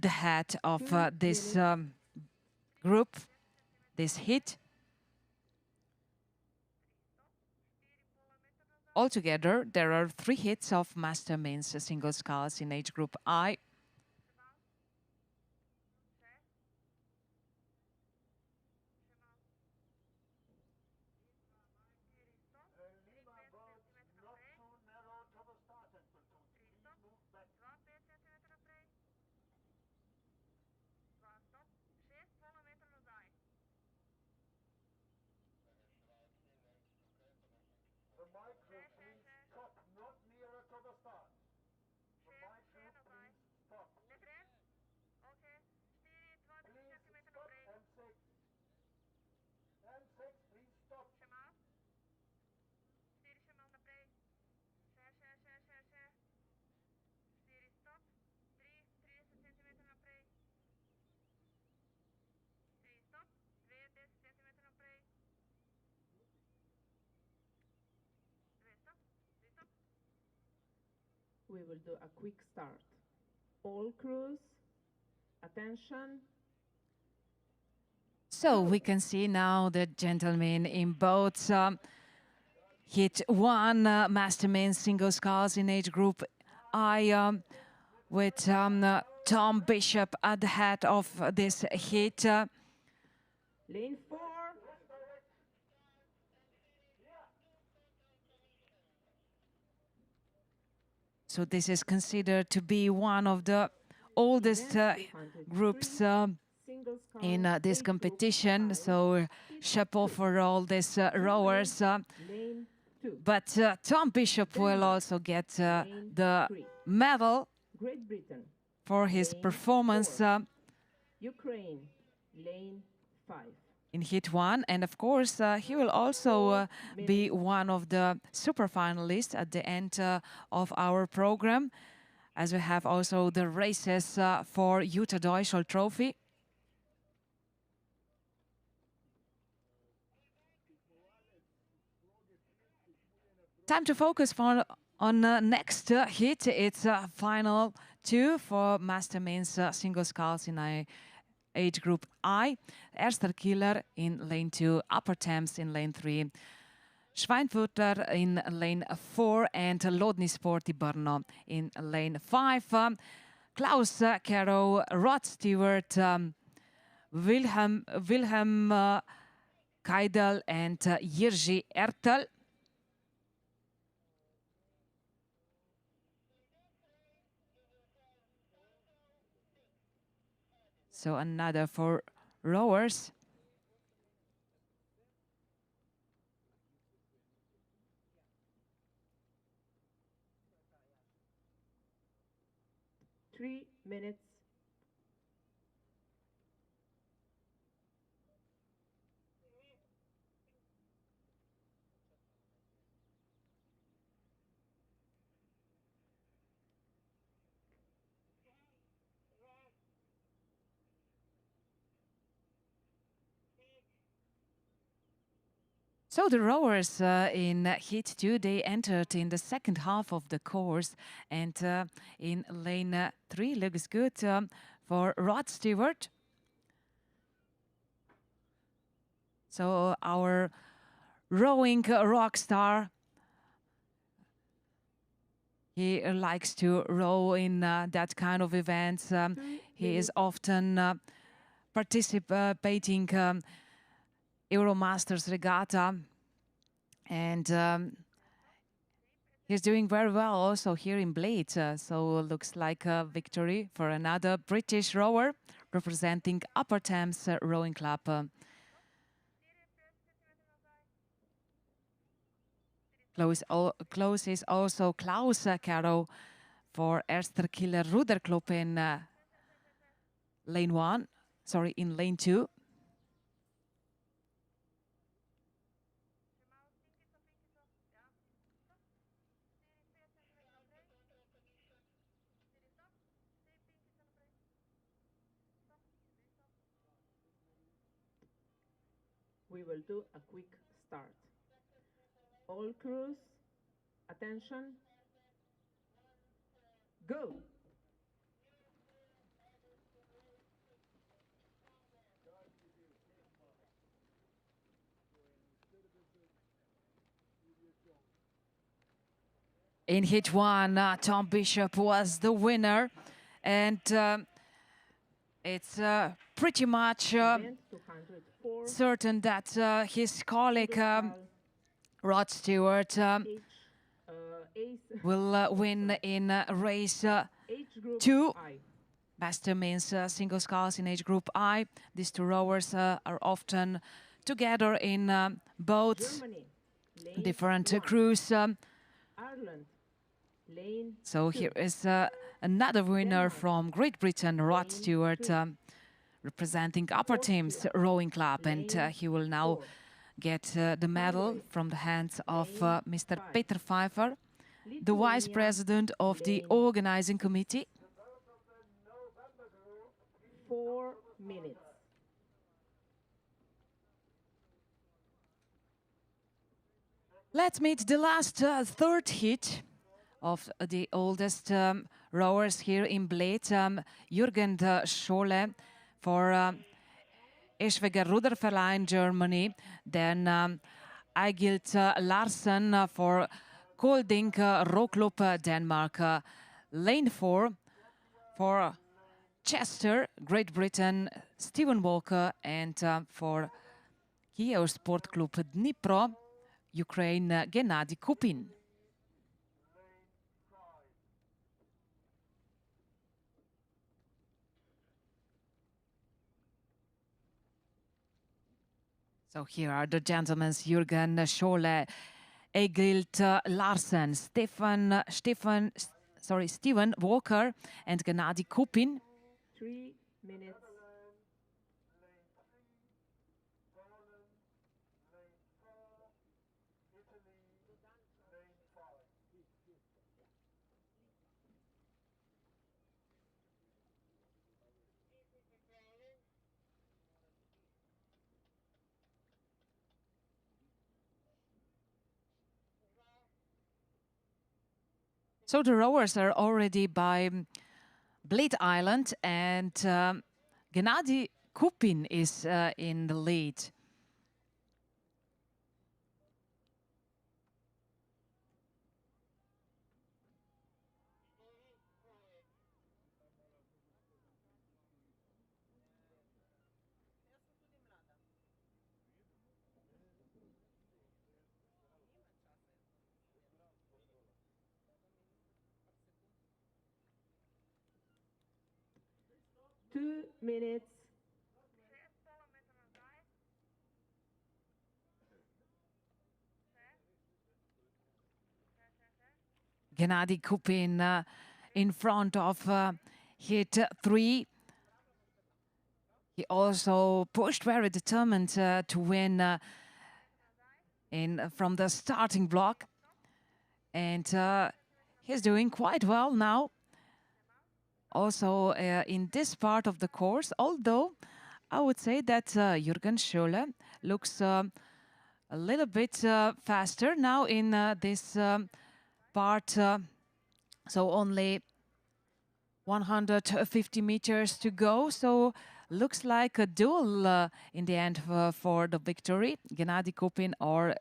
the head of this group, this heat. Altogether, there are 3 hits of master men's single sculls in age group I. We will do a quick start. All crews, attention. So we can see now the gentlemen in boats hit 1 master men's single sculls in age group I with Tom Bishop at the head of this hit. Lane 4. So this is considered to be one of the oldest groups in this competition. So chapeau for all these rowers. But Tom Bishop will also get the medal for his performance Ukraine, lane 5. in Heat 1. And of course, he will also be one of the super finalists at the end of our program, as we have also the races for Jutta Deutschel Trophy. Time to focus on next hit. It's final 2 for master men's single sculls in age group I. Erster Killer in lane 2, Upper Thames in lane 3, Schweinfurter in lane 4, and Lodny Sporty Brno in lane 5. Klaus Caro, Rod Stewart, Wilhelm Kaidel, and Jiří Ertel. So another 4 rowers. Three minutes. So the rowers in Heat 2, they entered in the second half of the course, and in lane 3 looks good for Rod Stewart. So our rowing rock star, he likes to row in that kind of events. He is often participating Euromasters Regatta, and he's doing very well also here in Bled. So looks like a victory for another British rower representing Upper Thames Rowing Club. Close is also Klaus Caro for Erster Killer Ruderclub in lane 1, sorry, in lane 2. We will do a quick start. All crews, attention, go! In hit 1, Tom Bishop was the winner, and it's pretty much certain that his colleague Rod Stewart will win in race 2. Bester means single sculls in age group I. These two rowers are often together in boats, different crews. Ireland, lane So 2. here is another winner from Great Britain, Rod Stewart, representing Upper Thames Rowing Club, and he will now get the medal from the hands of Mr. Peter Pfeiffer, the Vice President of the organizing committee. 4 minutes. Let's meet the last third hit of the oldest rowers here in Bled, Jürgen Scholle for Eschweger Ruderverein Germany, then Eigild Larsen for Kolding Rowclub Denmark, lane 4 for Chester, Great Britain, Stephen Walker, and for Kiev Sport Club Dnipro, Ukraine, Gennady Kupin. So here are the gentlemen: Jürgen Scholle, Eigild Larsen, Stephen Walker, and Gennady Kupin. 3 minutes. So the rowers are already by Bled Island, and Gennady Kupin is in the lead. Two minutes. Gennady Kupin in front of hit 3. He also pushed very determined to win from the starting block, and he's doing quite well now. Also in this part of the course, although I would say that Jürgen Scholle looks a little bit faster now in this part. So only 150 meters to go. So looks like a duel in the end for the victory. Gennady Kupin or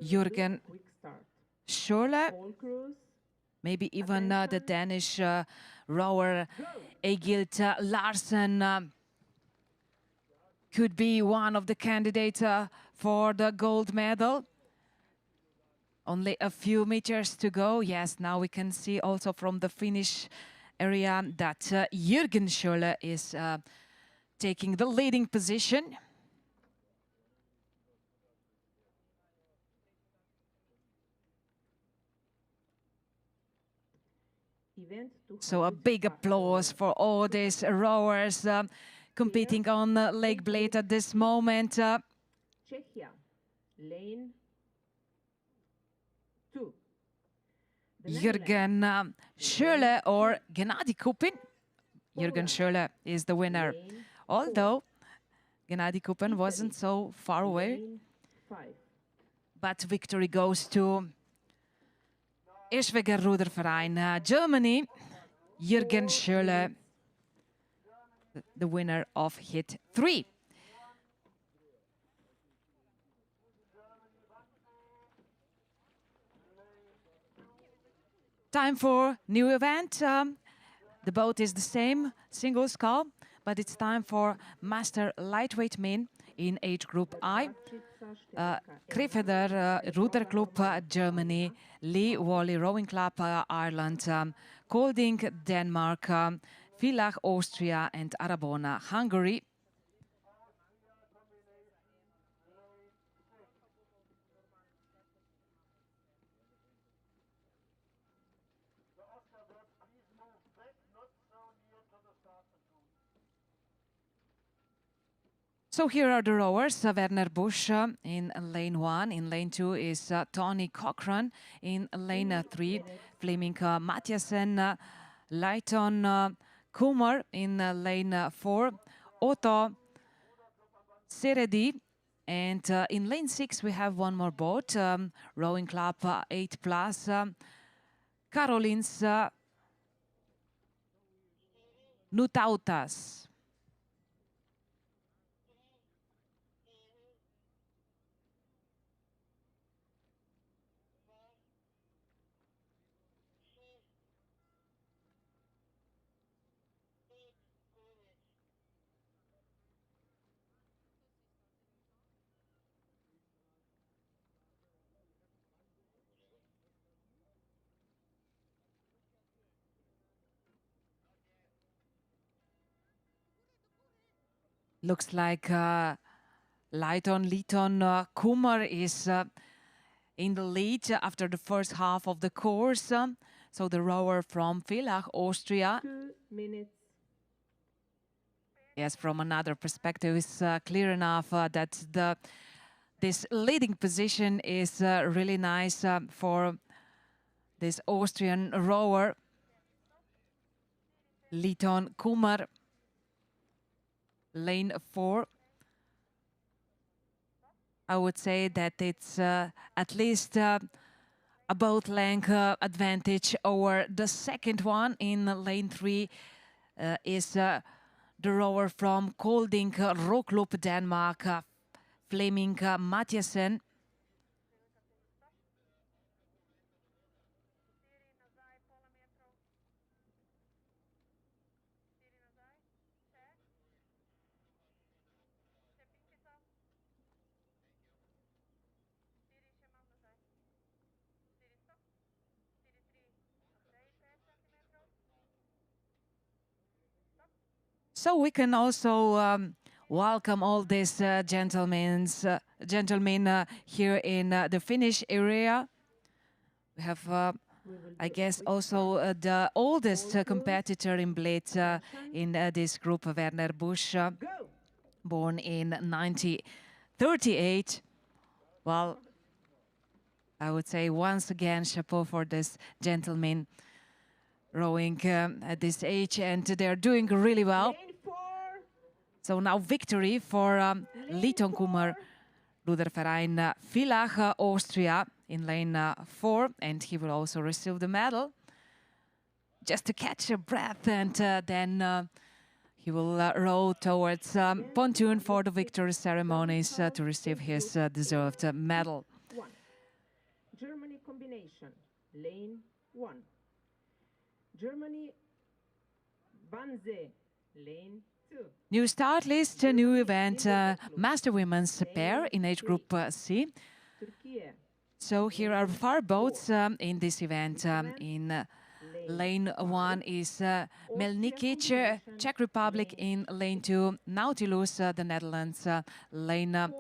Jürgen Scholle. Maybe even the Danish rower Eigild Larsen could be one of the candidates for the gold medal. Only a few meters to go. Yes, now we can see also from the finish area that Jürgen Scholle is taking the leading position. Event So a big applause for all these rowers competing on Lake Bled at this moment. Czechia, lane 2. Jürgen Schöle or Gennady Kupin. Jürgen Schöle is the winner. Although Gennady Kupin wasn't so far away. But victory goes to Eschweiger Ruderverein, Germany. Jürgen Schöle, the winner of hit 3. Time for new event. The boat is the same, single scull, but it's time for Master Lightweight Men in age group I. Krefeder Ruder Club, Germany, Lee Wally Rowing Club, Ireland, Kolding, Denmark, Villach, Austria, and Arabona, Hungary. So here are the rowers, Werner Busch in lane 1, in lane 2 is Tony Cochran, in lane 3 Fleming Mathiasen, Leighton Kumar in lane 4, Otto Seredi, and in lane 6 we have one more boat, Rowing Club 8 Plus, Karolins Nutautas. Looks like Leighton Kumar is in the lead after the first half of the course. So the rower from Villach, Austria. 2 minutes. Yes, from another perspective, it's clear enough that this leading position is really nice for this Austrian rower, Leighton Kumar. Lane 4. I would say that it's at least a boat length advantage over the second one. In lane 3 is the rower from Kolding Row Club, Denmark, Fleming Mathiasen. So we can also welcome all these gentlemen here in the Finnish area. We have, I guess, also the oldest competitor in Bled in this group, Werner Busch, born in 1938. Well, I would say once again, chapeau for this gentleman rowing at this age, and they're doing really well. So now victory for Leighton Kumar, Ruderverein Villach, Austria, in lane 4, and he will also receive the medal. Just to catch a breath, and then he will row towards pontoon for the victory ceremonies to receive his deserved medal. Germany combination, lane 1. Germany, Banze, lane 2. New start list, a new event, Master Women's pair in age group C. So here are 4 boats in this event. In lane 1 is Melnikic, Czech Republic. In lane 2, Nautilus, the Netherlands. Lane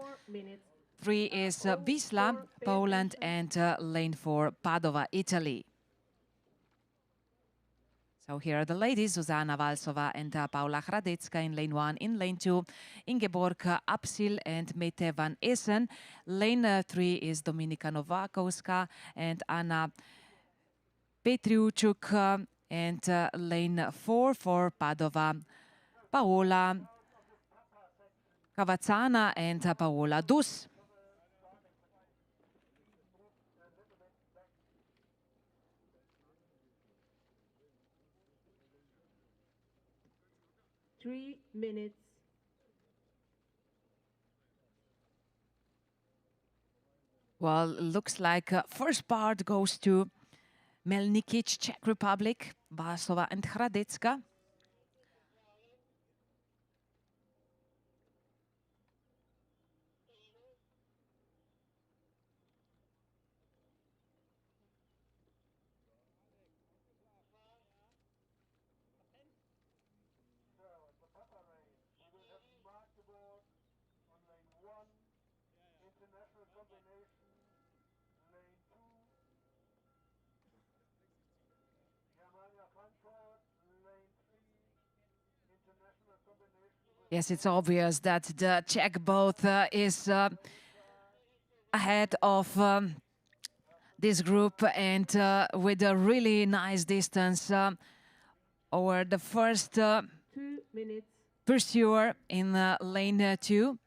3 is Wisla, Poland, and lane 4, Padova, Italy. So here are the ladies, Zuzana Valsova and Paula Hradecka in lane 1. In lane 2, Ingeborg Apsil and Mette van Essen. Lane 3 is Dominika Nowakowska and Anna Petriuchuk. And lane 4 for Padova, Paola Cavazzana and Paola Dus. Three minutes. Well, looks like first part goes to Melnikic, Czech Republic, Valsova and Hradecka. Yes, it's obvious that the Czech boat is ahead of this group and with a really nice distance over the first 2 minutes. pursuer in lane 2.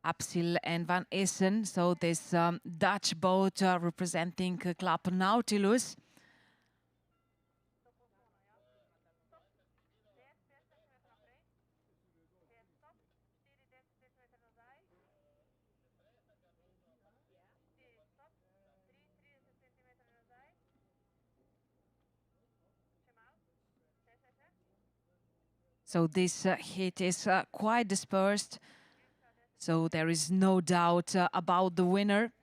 Apsil and Van Essen, so this Dutch boat representing Club Nautilus. So this heat is quite dispersed, so there is no doubt about the winner.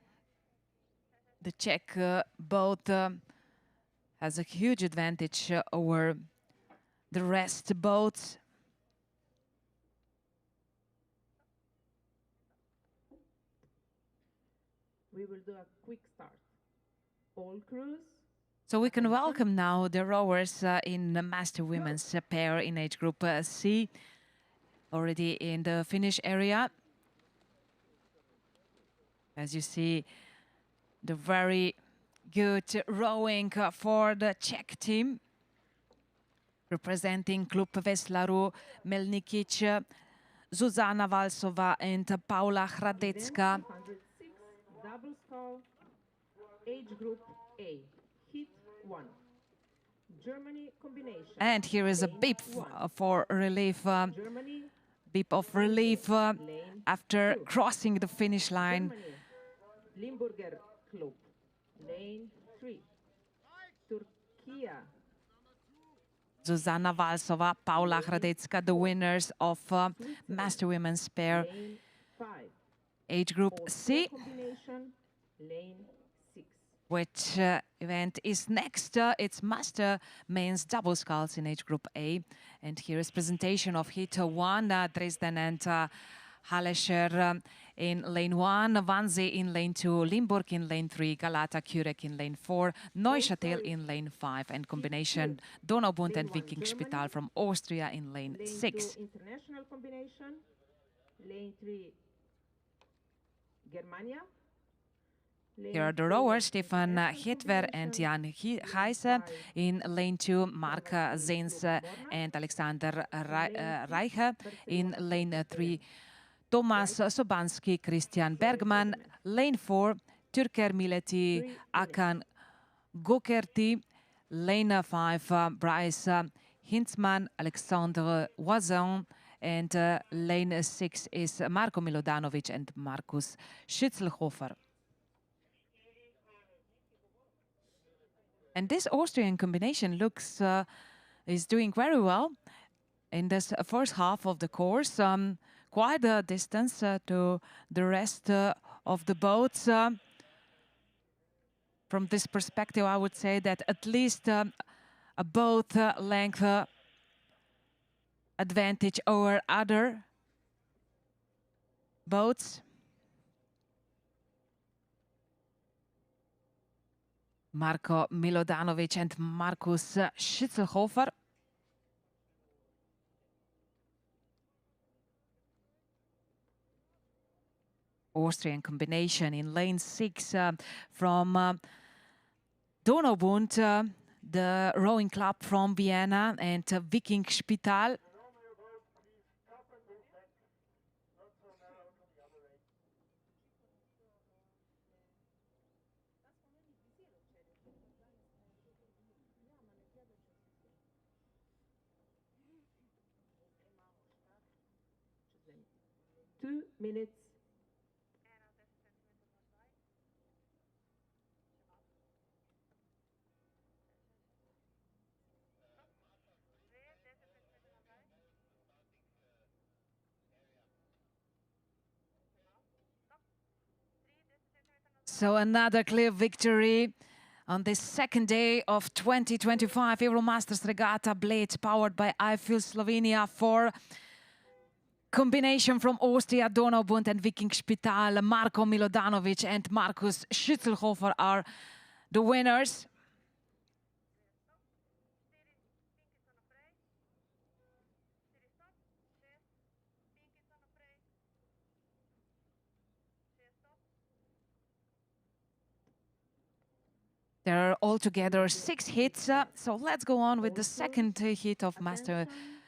The Czech boat has a huge advantage over the rest boats. We will do a quick start. All crews. So we can welcome now the rowers in the Master Women's pair in age group C, already in the finish area. As you see, the very good rowing for the Czech team, representing Klub Veslaru, Melnikic, Zuzana Valsova and Paula Hradecka. 106, double scull, age group A, hit 1. Germany combination. And here is a beep for relief. Germany, Beep of relief lane after 2. crossing the finish line. Germany, Limburger Club, lane 3. Turkey, Zuzana Valsova, Paula Hradecka, the winners of Master Women's pair, lane 5. age group C. Combination, lane 6. Which event is next? It's Master Men's double sculls in age group A. And here is presentation of hit 1, Dresden and Halescher in lane 1, Wannsee in lane 2, Limburg in lane 3, Galata Kurek in lane 4, Neuchâtel in lane 5, and combination Donaubund and Viking Spital from Austria in lane 6. 2 international combination, lane 3 Germania. Here are the rowers, Stefan Hetver and Jan Heise. In lane 2, Mark Zens and Alexander Reiche. In lane 3, Thomas Sobanski, Christian Bergman. Lane 4, Türker Mileti, Akan Gokerti. Lane 5, Bryce Hintzman, Alexandre Wazon. And lane 6 is Marko Milodanovic and Markus Schützelhofer. And this Austrian combination looks is doing very well in this first half of the course. Quite a distance to the rest of the boats. From this perspective, I would say that at least a boat length advantage over other boats. Marko Milodanovic and Markus Schützelhofer. Austrian combination in lane 6 from Donaubund, the rowing club from Vienna, and Viking Spital. Two minutes. So another clear victory on this second day of 2025 Euromasters Regatta Bled, powered by I Feel Slovenia, for combination from Austria, Donaubund and Viking Spital. Marko Milodanovic and Markus Schützelhofer are the winners. There are altogether 6 hits, so let's go on with the second hit of Master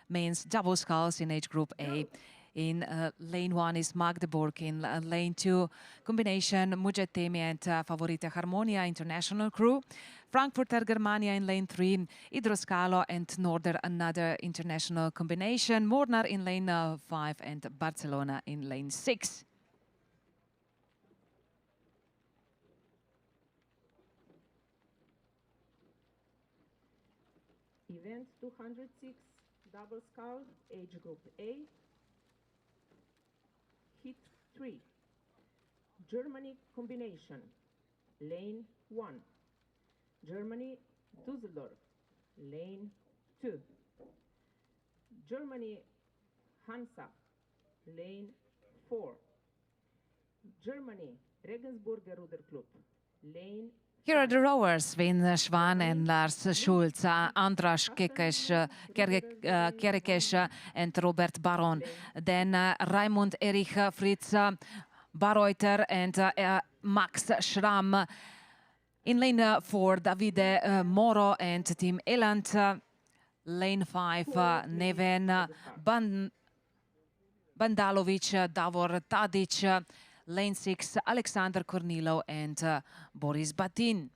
Men's double sculls in age group A. In lane 1 is Magdeburg. In lane 2, combination Mugetemi and Favorite Harmonia International crew. Frankfurter Germania in lane 3, Idroscalo and Norder, another international combination. Mornar in lane 5 and Barcelona in lane 6. Event 206, double scull, age group A. Hit 3. Germany combination, lane 1. Germany, Düsseldorf, lane 2. Germany, Hansa, lane 4. GermGermany, Regensburger Ruder Club, lane. Here are the rowers, Sven Schwan and Lars Schulz, Andras Kerkes and Robert Baron. Then Raimund Erich Fritz Barreuter and Max Schramm. In lane 4, Davide Moro and Tim Eland. Lane 5, Neven Bandalovic, Davor Tadic. Lane 6, Alexander Kornilov and Boris Batin.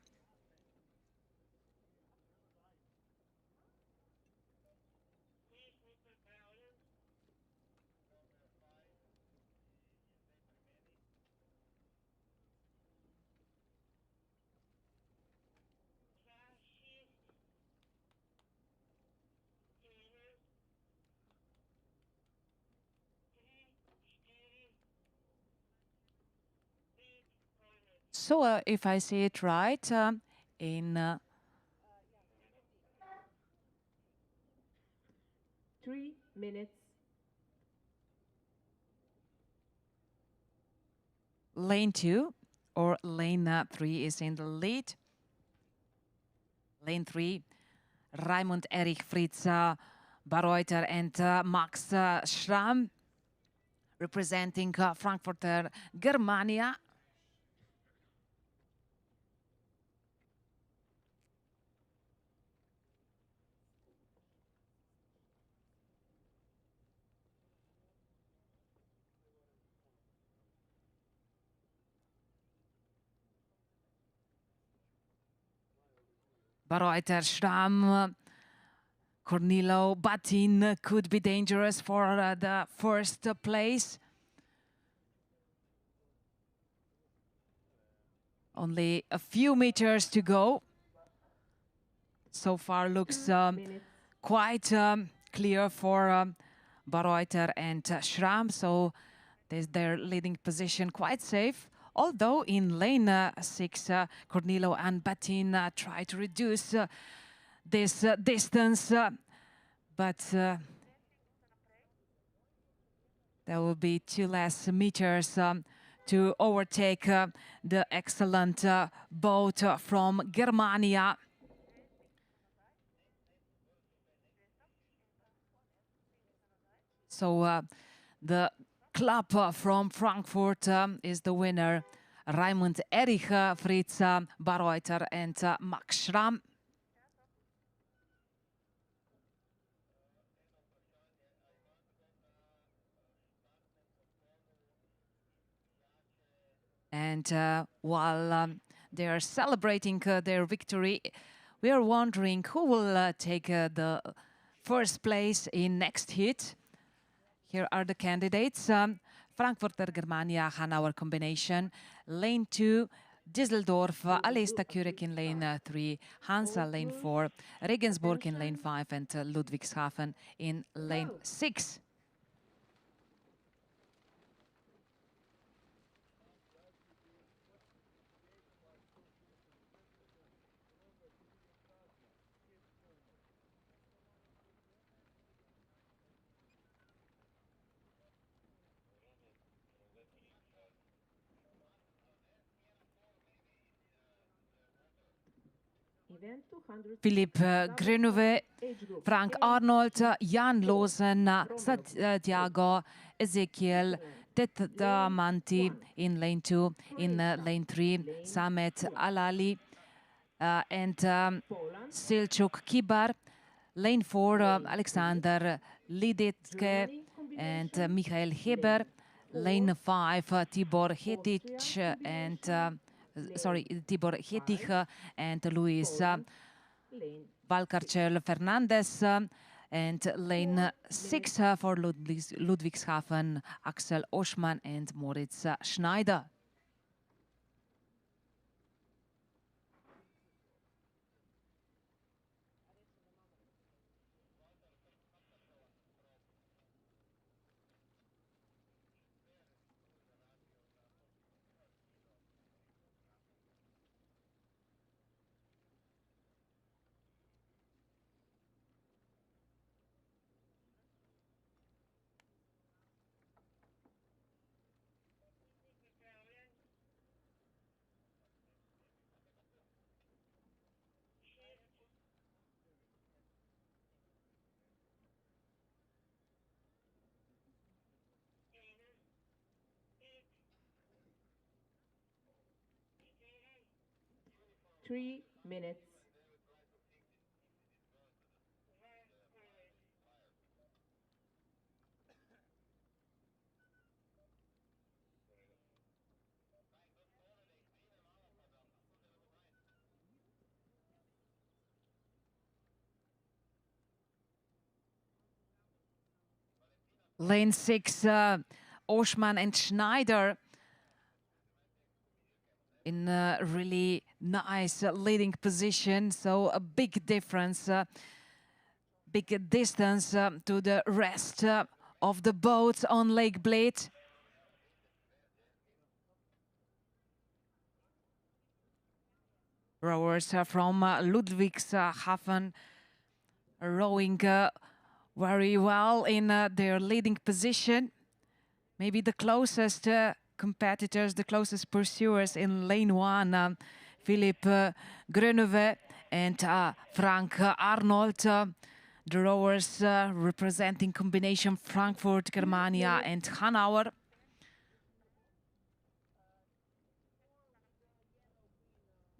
So if I say it right, in 3 minutes. lane 2 or lane 3 is in the lead. Lane 3, Raimund Erich Fritz Barreuter and Max Schramm, representing Frankfurter Germania. Barreuter, Schramm, Kornilov, Batin could be dangerous for the first place. Only a few meters to go. So far looks quite clear for Barreuter and Schramm, so their leading position quite safe. Although in lane 6, Kornilov and Batin try to reduce this distance, but there will be 2 less meters to overtake the excellent boat from Germania. So the club from Frankfurt is the winner. Raimund Erich, Fritz Barreuter and Max Schramm. And while they are celebrating their victory, we are wondering who will take the first place in next heat. Here are the candidates. Frankfurter Germania, Hanauer combination. Lane 2, Düsseldorf, Alesta Kurek in lane 3, Hansa lane 4, Regensburg in lane 5, and Ludwigshafen in lane 6. Philippe Grenouvet, Frank Arnold, Jan Lozen, Santiago Ezekiel, Tetamanti in lane 2, in lane 3, Samet Alali and Selçuk Kibar, lane 4, Alexander Lidetke and Michael Heber, lane 5, Tibor Hetic and Tibor Hettich and Luis Valcarcel Fernandez, and lane 6 for Ludwigshafen, Axel Oschmann and Moritz Schneider. Three minutes. Lane 6, Oschmann and Schneider in a really nice leading position. So a big difference, big distance to the rest of the boats on Lake Bled. Rowers from Ludwigshafen rowing very well in their leading position. Maybe the closest competitors, the closest pursuers in lane 1, Philippe Grenouvet and Frank Arnold. The rowers representing combination Frankfurt, Germania and Hanauer.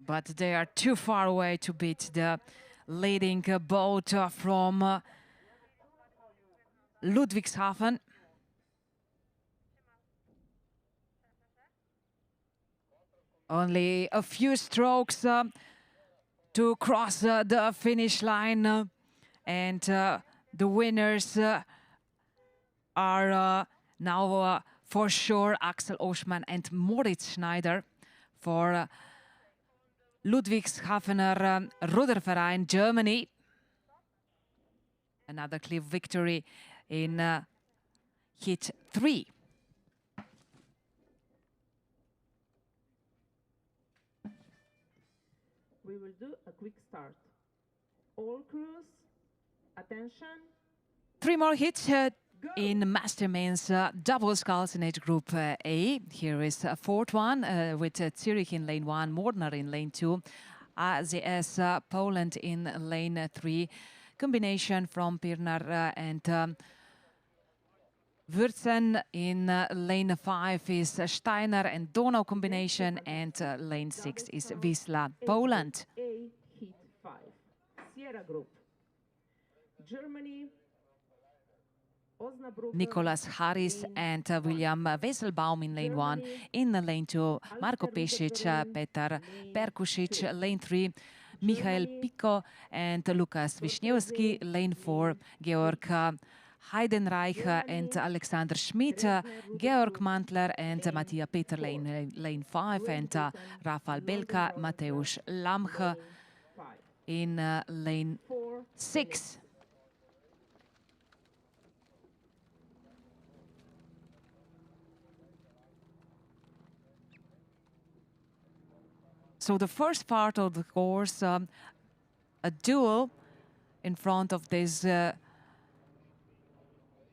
But they are too far away to beat the leading boat from Ludwigshafen. Only a few strokes to cross the finish line, and the winners are now for sure Axel Oschmann and Moritz Schneider for Ludwigshafener Ruderverein Germany. Another clear victory in heat 3. We will do a quick start. All crews, attention. 3 more hits In master men's double sculls in age group A. Here is a fourth one with Zurich in lane 1, Mordner in lane 2, AZS Poland in lane 3. Combination from Pirner and Wurzen. In lane 5 is Steiner and Donau combination, and lane 6 is Wisla, Poland. A heat 5. Sierra Group. Germany. Nicolas Harris and William Wesselbaum in lane 1. In lane 2, Marko Pesic, Petar Perkusic. Lane 3, Michael Pico and Lukas Wiśniewski. Lane 4, Georg Heidenreich and Alexander Schmidt. Georg Mantler and Mattia Peterle in lane 5. And Rafael Belka, Mateusz Lamch in lane 6. So the first part of the course, a duel in front of this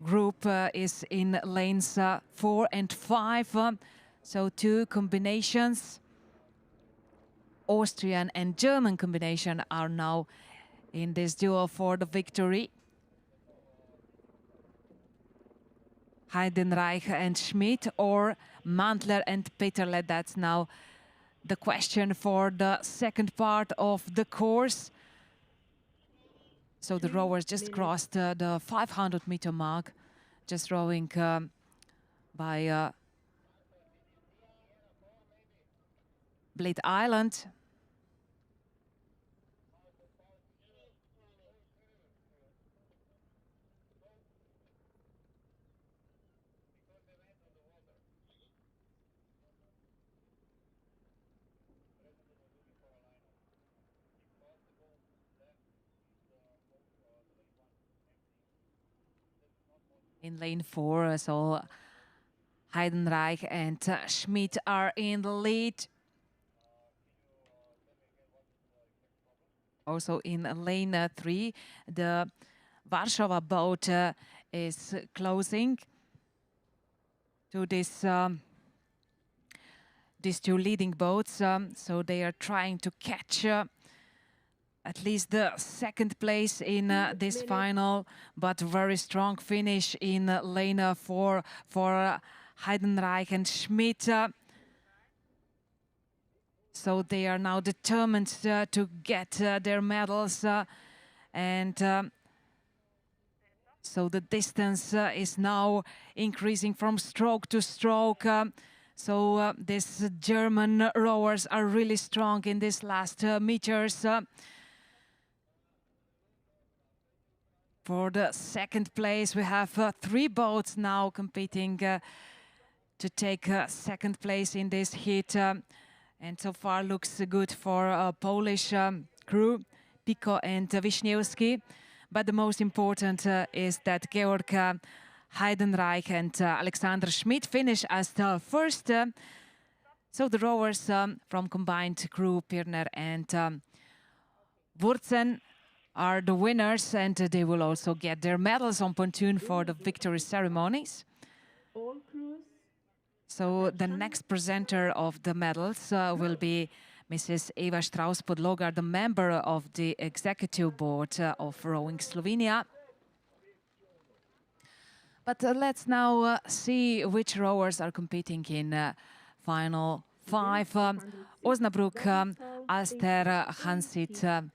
group is in lanes 4 and 5. So two combinations, Austrian and German combination, are now in this duel for the victory. Heidenreich and Schmidt, or Mantler and Peterle. That's now the question for the second part of the course. So the rowers just crossed the 500-meter mark, just rowing by Bled Island. In lane 4, so Heidenreich and Schmidt are in the lead. Also in lane 3, the Warsaw boat is closing to this these two leading boats. So they are trying to catch at least the second place in this final, but very strong finish in lane 4 for Heidenreich and Schmidt. So they are now determined to get their medals, and so the distance is now increasing from stroke to stroke. So these German rowers are really strong in these last meters. For the second place, we have 3 boats now competing to take second place in this heat. And so far looks good for Polish crew, Pico and Wiśniewski. But the most important is that Georg Heidenreich and Alexander Schmidt finish as the first. So the rowers from combined crew, Pirner and Wurzen, are the winners, and they will also get their medals on pontoon for the victory ceremonies. All crews. So the next presenter of the medals will be Mrs. Eva Strauss-Podlogar, the member of the executive board of Rowing Slovenia. But let's now see which rowers are competing in final 5. Osnabrück, Alster, Hansit,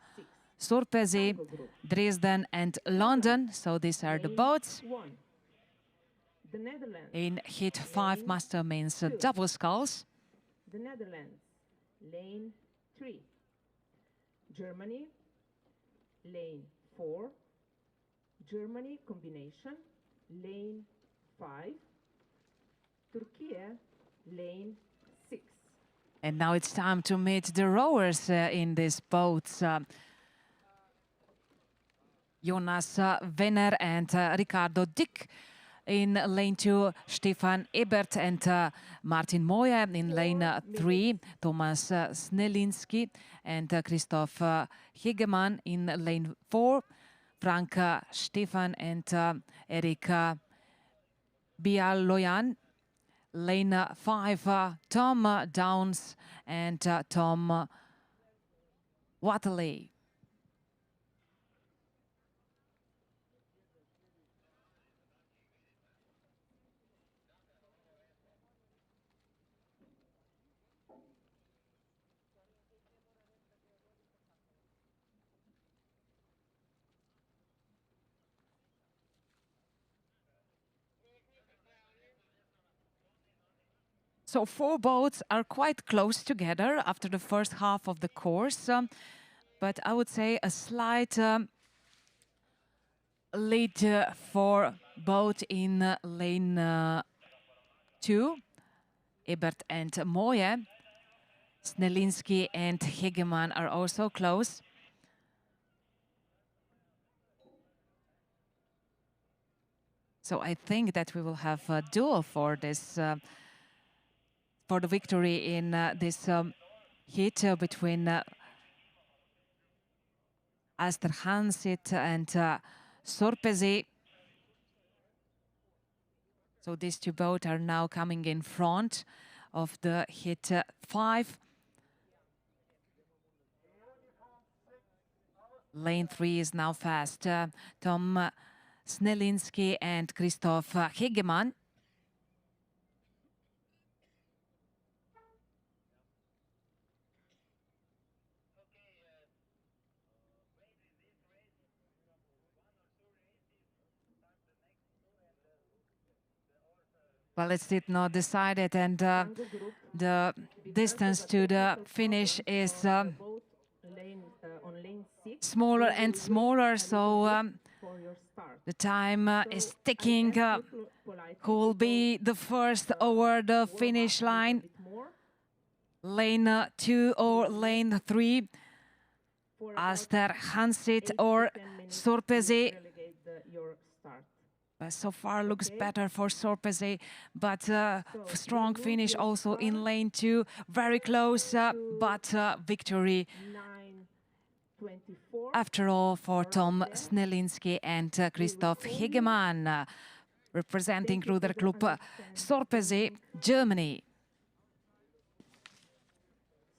Sorpesi, Dresden and London. So these are the boats. The Netherlands. In heat 5 master men's double sculls. The Netherlands, lane 3. Germany, lane 4. Germany combination, lane 5. Turkey, lane 6. And now it's time to meet the rowers in these boats. Jonas Wenner and Ricardo Dick. In lane 2, Stefan Ebert and Martin Moje. In lane 3, Thomas Snelinski and Christoph Hegemann. In lane 4, Frank Stefan and Erik Bial Loyan. Lane 5, Tom Downs and Tom Watley. So 4 boats are quite close together after the first half of the course, but I would say a slight lead for boat in lane 2, Ebert and Moje. Snelinski and Hegeman are also close. So I think that we will have a duel for this for the victory in this heat between Asterhansit and Sorpesi. So these 2 boats are now coming in front of the heat 5. Lane 3 is now fast. Tom Snelinski and Christoph Hegeman. Well, it's still not decided, and the distance to the finish is smaller and smaller, so the time is ticking. Who will be the first over the finish line? Lane 2 or lane 3? Asterhansit or Sorpesi? So far looks better for Sorpesi, but strong finish also in lane 2. Very close, but victory after all for Tom Snelinski and Christoph Hegeman, representing Ruderclub Sorpesi, Germany.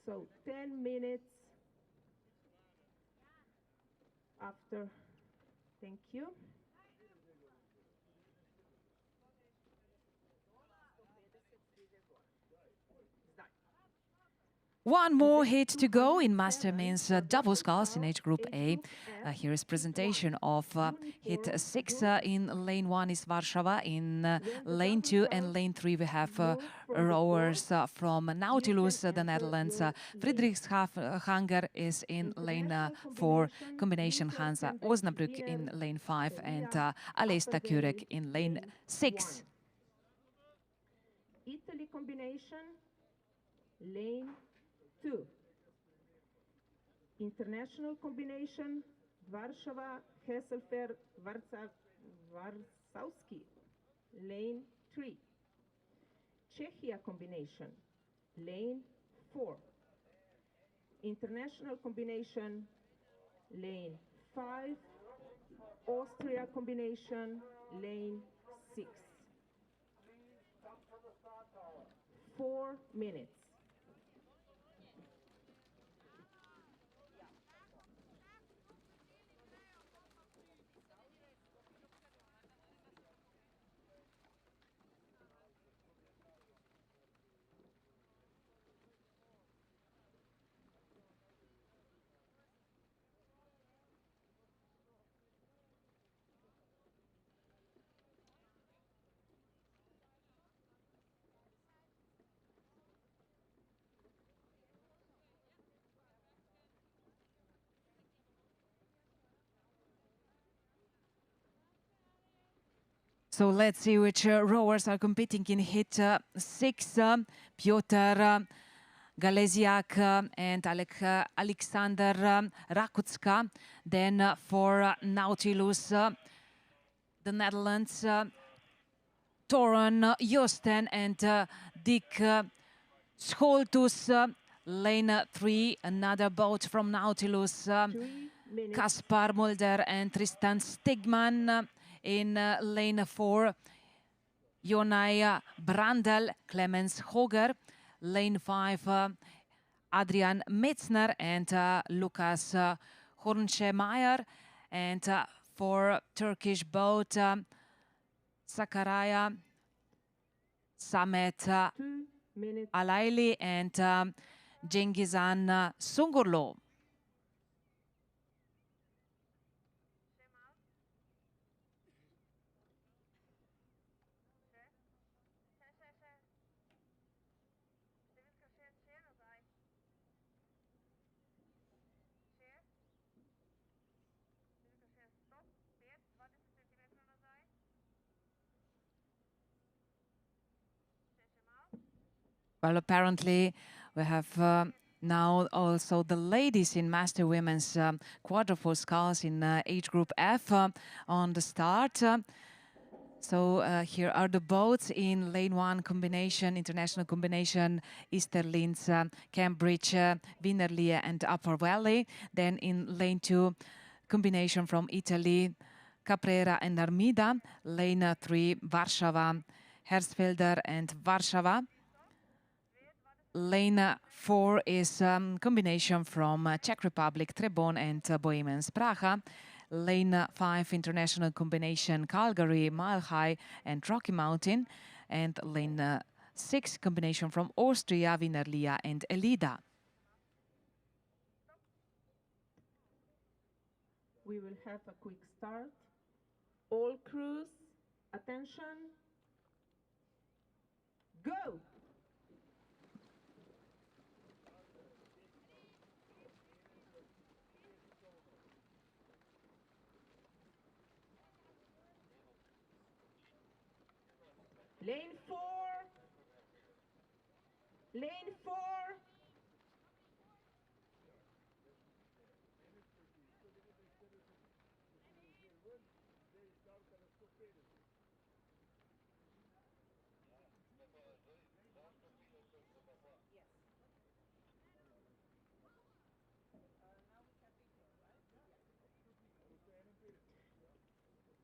So 10 minutes after. Thank you. One more hit to go in master men's double sculls in age group A. Here is presentation of hit 6 in lane 1 is Warsaw. In lane 2 and lane 3 we have rowers from Nautilus, the Netherlands. Friedrichshanger is in lane 4, combination Hansa Osnabrück in lane 5 and Alesta Kurek in lane 6. Italy combination, lane 2. International combination, Warsaw, Hesselfer, Warszawski, lane 3. Czechia combination, lane 4. International combination, lane 5. Austria combination, lane 6. 4 minutes. So let's see which rowers are competing in hit 6. Piotr Galeziak and Alexander Rakutska. Then for Nautilus, the Netherlands, Toren Josten and Dick Scholtus. Lane 3, another boat from Nautilus, Kaspar Mulder and Tristan Stigman. In lane 4, Jonai Brandel, Clemens Hoger. Lane 5, Adrian Metzner and Lukas Hornschemeyer. And for Turkish boat, Sakaraya, Samet 2 minutes. Alayli and Cengizhan Sungurlu. Well, apparently we have now also the ladies in Master Women's quadruple sculls in age group F on the start. So here are the boats in lane 1 combination, international combination, Easterlinz, Cambridge, Wienerlie and Upper Valley. Then in lane 2 combination from Italy, Caprera and Armida. Lane 3, Warsaw, Hersfelder and Warsaw. Lane 4 is combination from Czech Republic, Trebon and Bohemians Praha. Lane 5 international combination Calgary, Mile High and Rocky Mountain. And lane 6 combination from Austria, Wienerlia and Elida. We will have a quick start. All crews, attention. Go! Lane 4. Lane 4.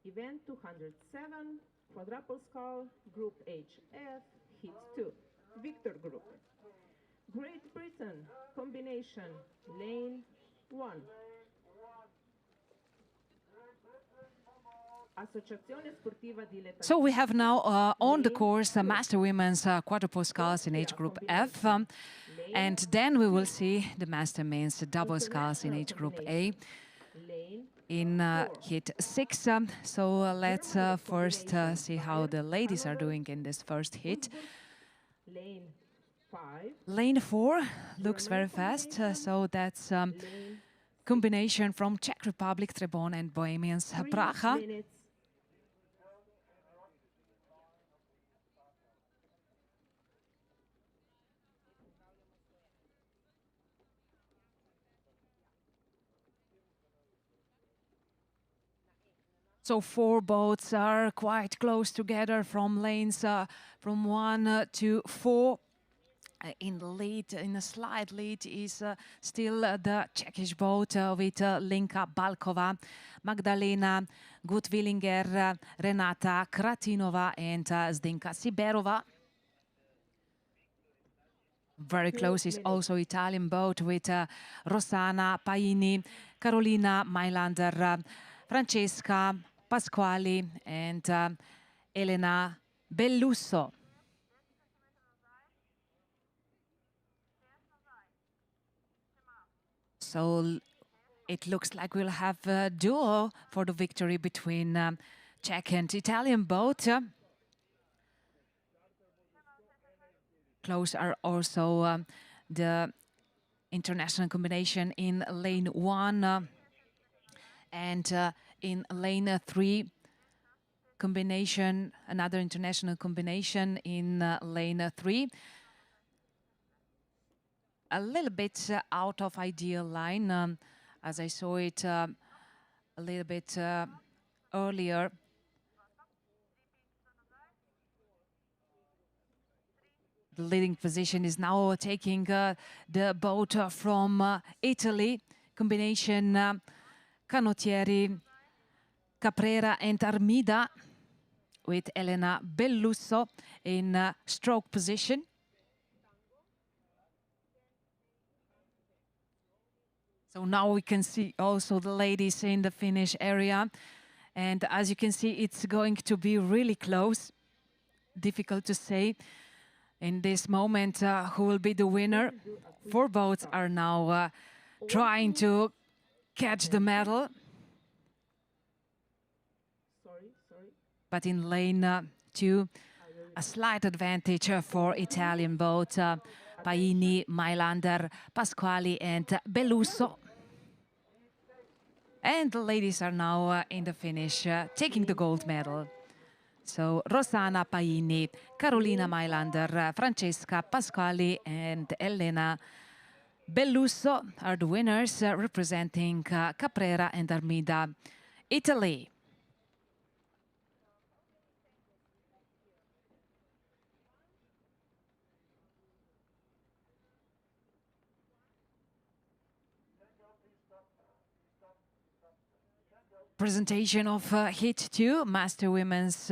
Event 207, quadruple scull, group HF, hit 2, Victor Group. Great Britain, combination, lane 1. So we have now on the course Master Women's quadruple sculls in age group F. And then we will see the Master Men's double sculls in age group A in hit 6. So let's first see how the ladies are doing in this first hit. Lane 4 looks very fast, so that's combination from Czech Republic, Trebon and Bohemians Praha. So 4 boats are quite close together from lanes from 1 to 4. In the lead, in a slight lead, is still the Czechish boat with Linka Balkova, Magdalena Gutwillinger, Renata Kratinova and Zdenka Siberova. Very close is also Italian boat with Rossana Paini, Carolina Mailander, Francesca Pasquali and Elena Bellusso. So it looks like we'll have a duo for the victory between Czech and Italian boat. Close are also the international combination in lane 1 and in lane 3 combination, another international combination in lane 3. A little bit out of ideal line, as I saw it a little bit earlier. The leading position is now taking the boat from Italy, combination Canottieri, Caprera and Armida. with Elena Bellusso in stroke position. So now we can see also the ladies in the finish area. And as you can see, it's going to be really close. Difficult to say in this moment who will be the winner. Four boats are now trying to catch the medal. But in lane 2, a slight advantage for Italian boat. Paini, Mailander, Pasquali and Bellusso. And the ladies are now in the finish, taking the gold medal. So Rossana Paini, Carolina Mailander, Francesca Pasquali and Elena Bellusso are the winners, representing Caprera and Armida, Italy. Presentation of Heat 2, Master Women's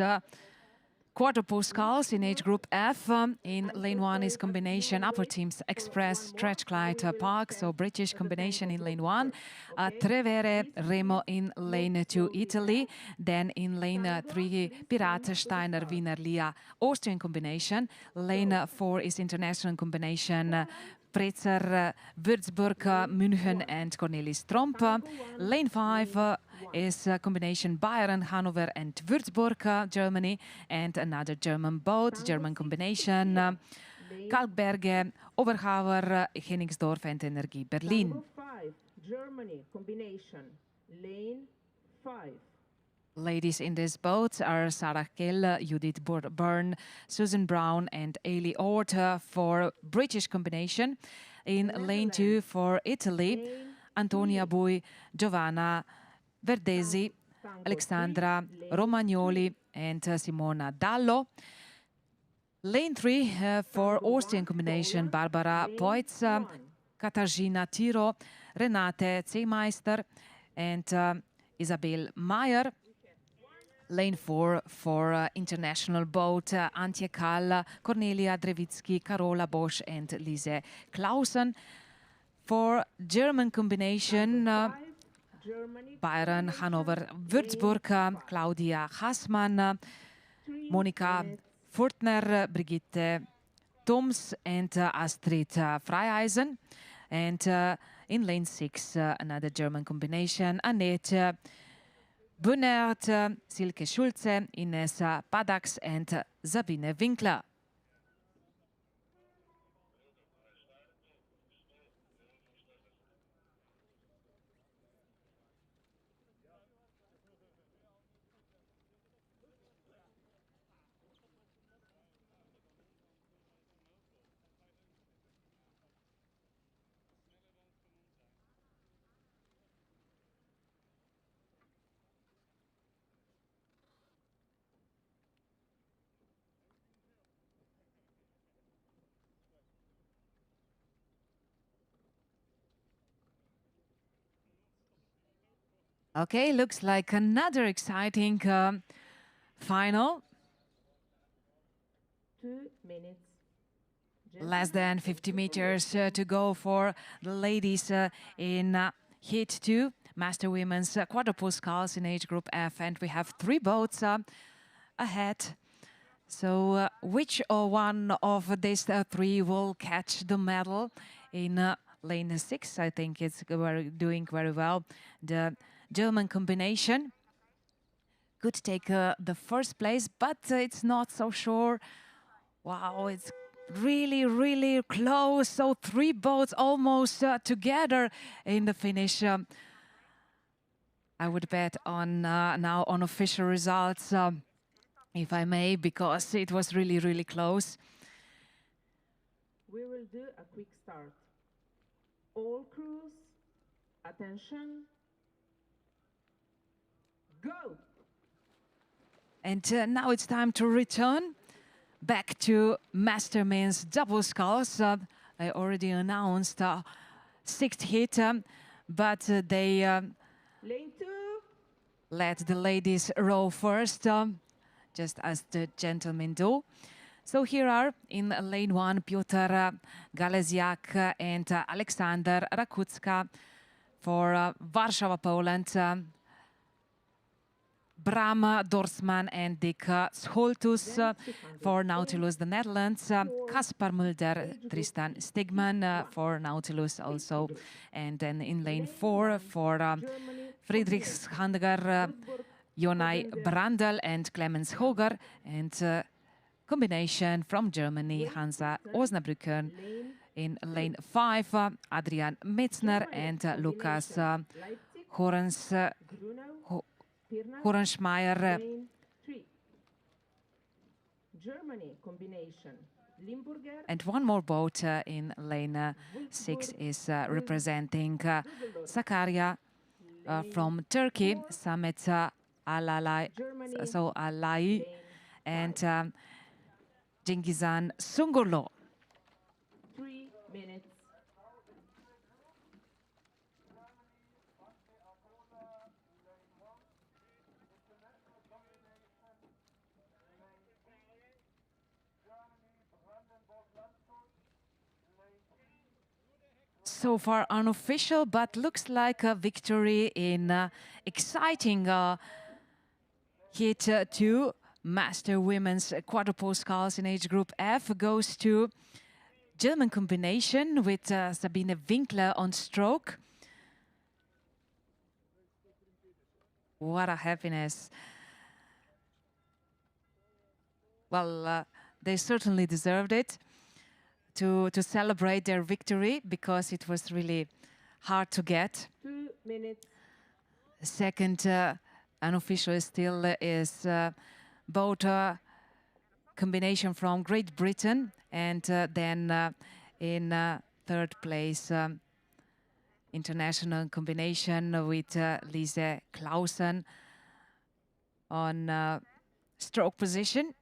quarter post sculls in age group F. In lane 1 is combination upper teams Express, Stretch Clyde, Park, so British combination in lane 1. Trevere, Remo in lane 2, Italy. Then in lane 3, Pirate, Steiner, Wiener, Lia, Austrian combination. Lane 4 is international combination Pretzer, Würzburg, München and Cornelis Tromp. Lane 5 is a combination Bayern, Hanover and Würzburg, Germany, and another German boat, German combination Kalkberge, Oberhauer, Hennigsdorf and Energie Berlin. Number 5, Germany combination, lane 5. Ladies in this boat are Sarah Kell, Judith Byrne, Susan Brown and Ailey Ort for British combination. In lane 2 for Italy, Antonia Bui, Giovanna Verdesi, Alexandra Romagnoli and Simona Dallo. Lane 3 for Austrian combination, Barbara Poitz, Katarzyna Tiro, Renate Zeemeister and Isabel Meyer. Lane 4 for international boat, Antje Kall, Cornelia Drewitsky, Carola Bosch and Lise Clausen. For German combination, Bayern, Hanover, Würzburg, Claudia Hassmann, Monika Furtner, Brigitte Toms and Astrid Freieisen. And in lane 6, another German combination, Annette Böhnert, Silke Schulze, Ines Padax and Sabine Winkler. Okay, looks like another exciting final. 2 minutes. Less than 50 meters to go for the ladies in Heat 2, Master Women's quarter post sculls in age group F, and we have 3 boats ahead. So which one of these 3 will catch the medal in lane 6? I think it's doing very well. The German combination could take the first place, but it's not so sure. Wow, it's really, really close. So 3 boats almost together in the finish. I would bet on now on official results, if I may, because it was really, really close. We will do a quick start. All crews, attention. Go! And now it's time to return back to Master Men's double sculls. I already announced 6th hit, but they Lane 2. let the ladies row first. just as the gentlemen do. So here are in lane 1, Piotr Galeziak and Alexander Rakutska for Warsaw, Poland. Bram Dorsman and Dick Scholtus for Nautilus, the Netherlands. Kaspar Mulder, Tristan Stigman for Nautilus also. And then in lane 4 for Friedrichshander, Jonai Brandl and Clemens Hoger. And combination from Germany, Hansa Osnabrücken. In lane 5, Adrian Metzner and Lukas Horenschmeier. Germany combination. Limburger. And one more boat in lane 6 is representing Sakarya from Turkey, Samet Alalay, so Alai, and Cengizhan Sungurlu. 3 minutes. So far unofficial, but looks like a victory in exciting hit 2. Master Women's Quadruple Sculls in age group F goes to German combination with Sabine Winkler on stroke. What a happiness. Well, they certainly deserved it to celebrate their victory, because it was really hard to get. 2 minutes. Second unofficial still is boat combination from Great Britain, and then in third place international combination with Lise Clausen on stroke position.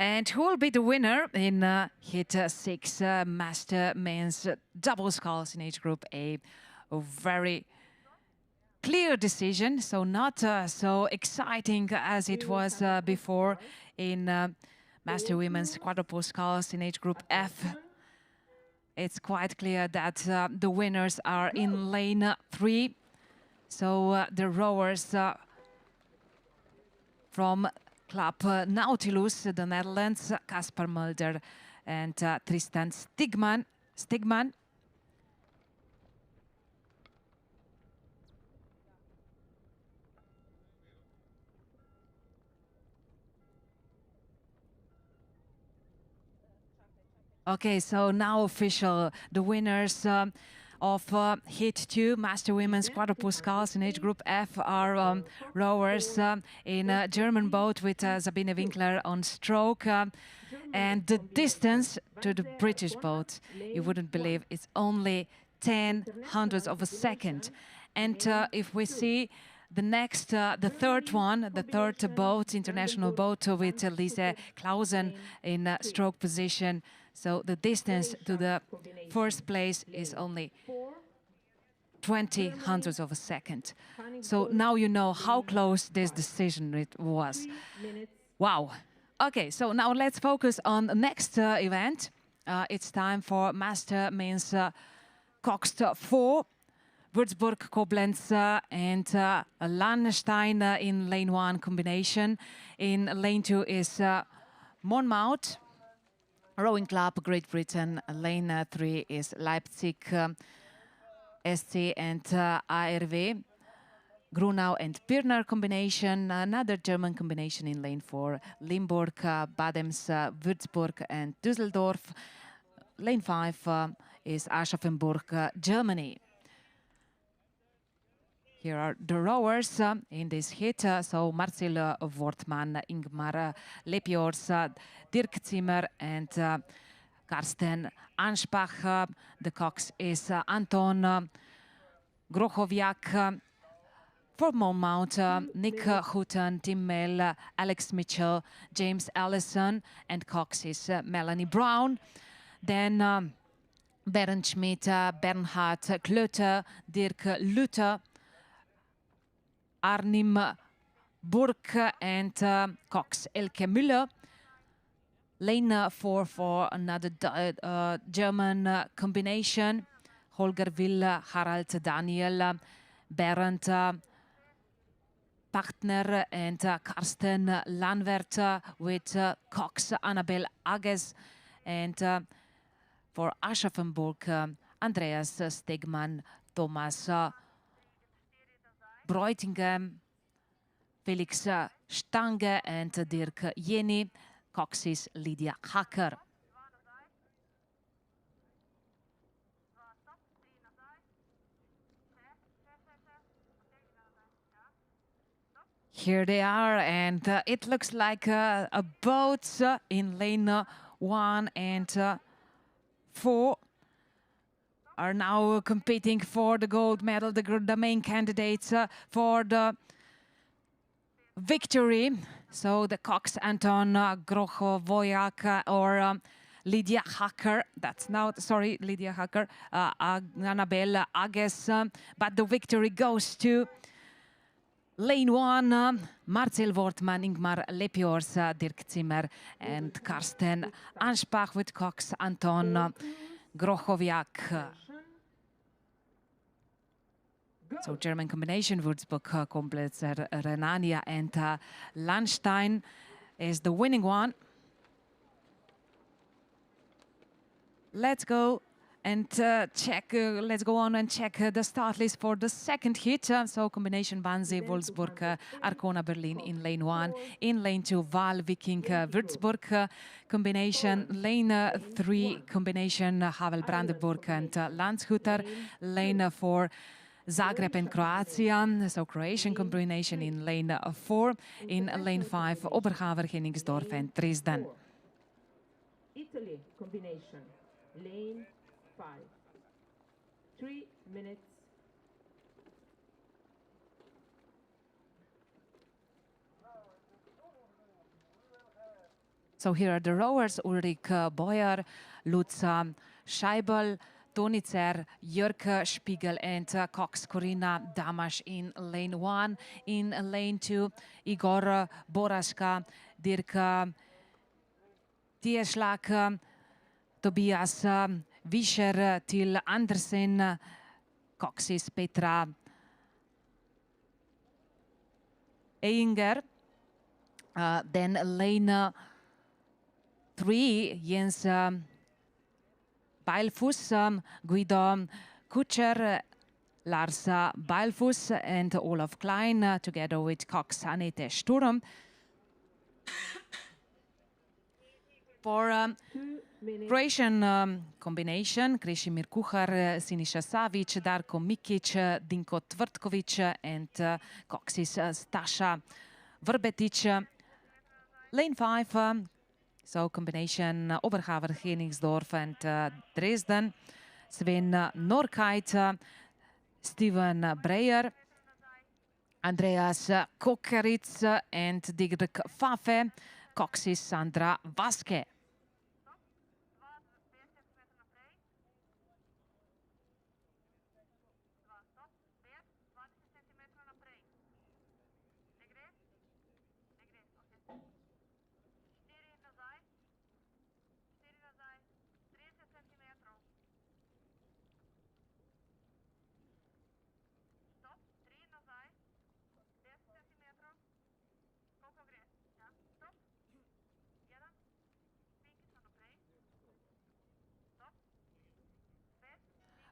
And who will be the winner in hit 6 Master Men's Double Sculls in age group A? A very clear decision, so not so exciting as it was before in Master Women's Quadruple Sculls in age group F. It's quite clear that the winners are in lane 3. So the rowers from Club Nautilus, the Netherlands, Kaspar Mulder and Tristan Stigman. Okay, so now official, the winners of hit 2 Master Women's Quadruple Sculls in age group F are rowers in a German boat with Sabine Winkler on stroke, and the distance to the British boat, you wouldn't believe, it's only 0.10 of a second. And if we see the next, the third one, the third boat, international boat with Lise Clausen in stroke position, so the distance to the first place is only 0.20 of a second. So now you know how close this decision it was. Wow. Okay, so now let's focus on the next event. It's time for Master Men's Coxed 4. Würzburg, Koblenz and Lahnstein in lane 1 combination. In lane 2 is Monmouth Rowing Club, Great Britain. Lane 3 is Leipzig SC and ARW. Grunau and Pirna combination. Another German combination in lane 4. Limburg, Badems, Würzburg and Düsseldorf. Lane 5 is Aschaffenburg, Germany. Here are the rowers in this heat. So Marcel Wortmann, Ingmar Lepiors, Dirk Zimmer and Karsten Anspach. The cox is Anton Grochowiak. For Monmouth, Nick Houghton, Tim Mell, Alex Mitchell, James Allison, and cox is Melanie Brown. Then Bernd Schmidt, Bernhard Klöter, Dirk Luther, Arnim Burk and cox Elke Müller. Lane 4 for another German combination. Holger Will, Harald Daniel, Bernd Partner and Karsten Lanwert with cox Annabel Ages. And for Aschaffenburg, Andreas Stegmann, Thomas Breutingem, Felix Stange and Dirk Jeni. Cox is Lydia Hacker. Here they are, and it looks like a boat in lane 1 and 4 are now competing for the gold medal, the main candidates for the victory. So the cox Anton Grochowiak or Lydia Hacker, that's now, sorry, Lydia Hacker, Annabelle Ages, but the victory goes to lane 1, Marcel Wortmann, Ingmar Lepiors, Dirk Zimmer and Karsten Anspach with cox Anton Grochowiak. So German combination, Würzburg completes Renania and Landstein is the winning one. Let's go and check, let's go on and check the start list for the second hit. So combination Wannsee, Wolfsburg, Arkona, Berlin in lane 1. In lane 2, Wahl, Viking, Würzburg combination. Lane 3, combination Havel, Brandenburg and Landshuter. Lane 4, Zagreb and Croatia, so Croatian combination in lane 4. In lane 5, Oberhaver, Hennigsdorf and Dresden. Italy combination, lane 5. 3 minutes. So here are the rowers, Ulrich Boyer, Lutz Scheibel, Tonitzer, Jörg Spiegel and cox Corina Damasch in lane 1. In lane 2, Igor Boraska, Dirk Tieschlak, Tobias Wischer, Till Andersen, cox is Petra Einger. Then lane 3, Jens Beilfuss, Guido Kutscher, Lars Beilfuss and Olaf Klein, together with cox Annette Sturm. For Croatian combination, Krešimir Kuhar, Siniša Savic, Darko Mikic, Dinko Tvrtkovic and cox is Stasha Vrbetic. Lane 5, so combination Oberhaver, Hennigsdorf and Dresden. Sven Norkeit, Steven Breyer, Andreas Kokeritz and Dirk Pfafe. Cox is Sandra Vaske.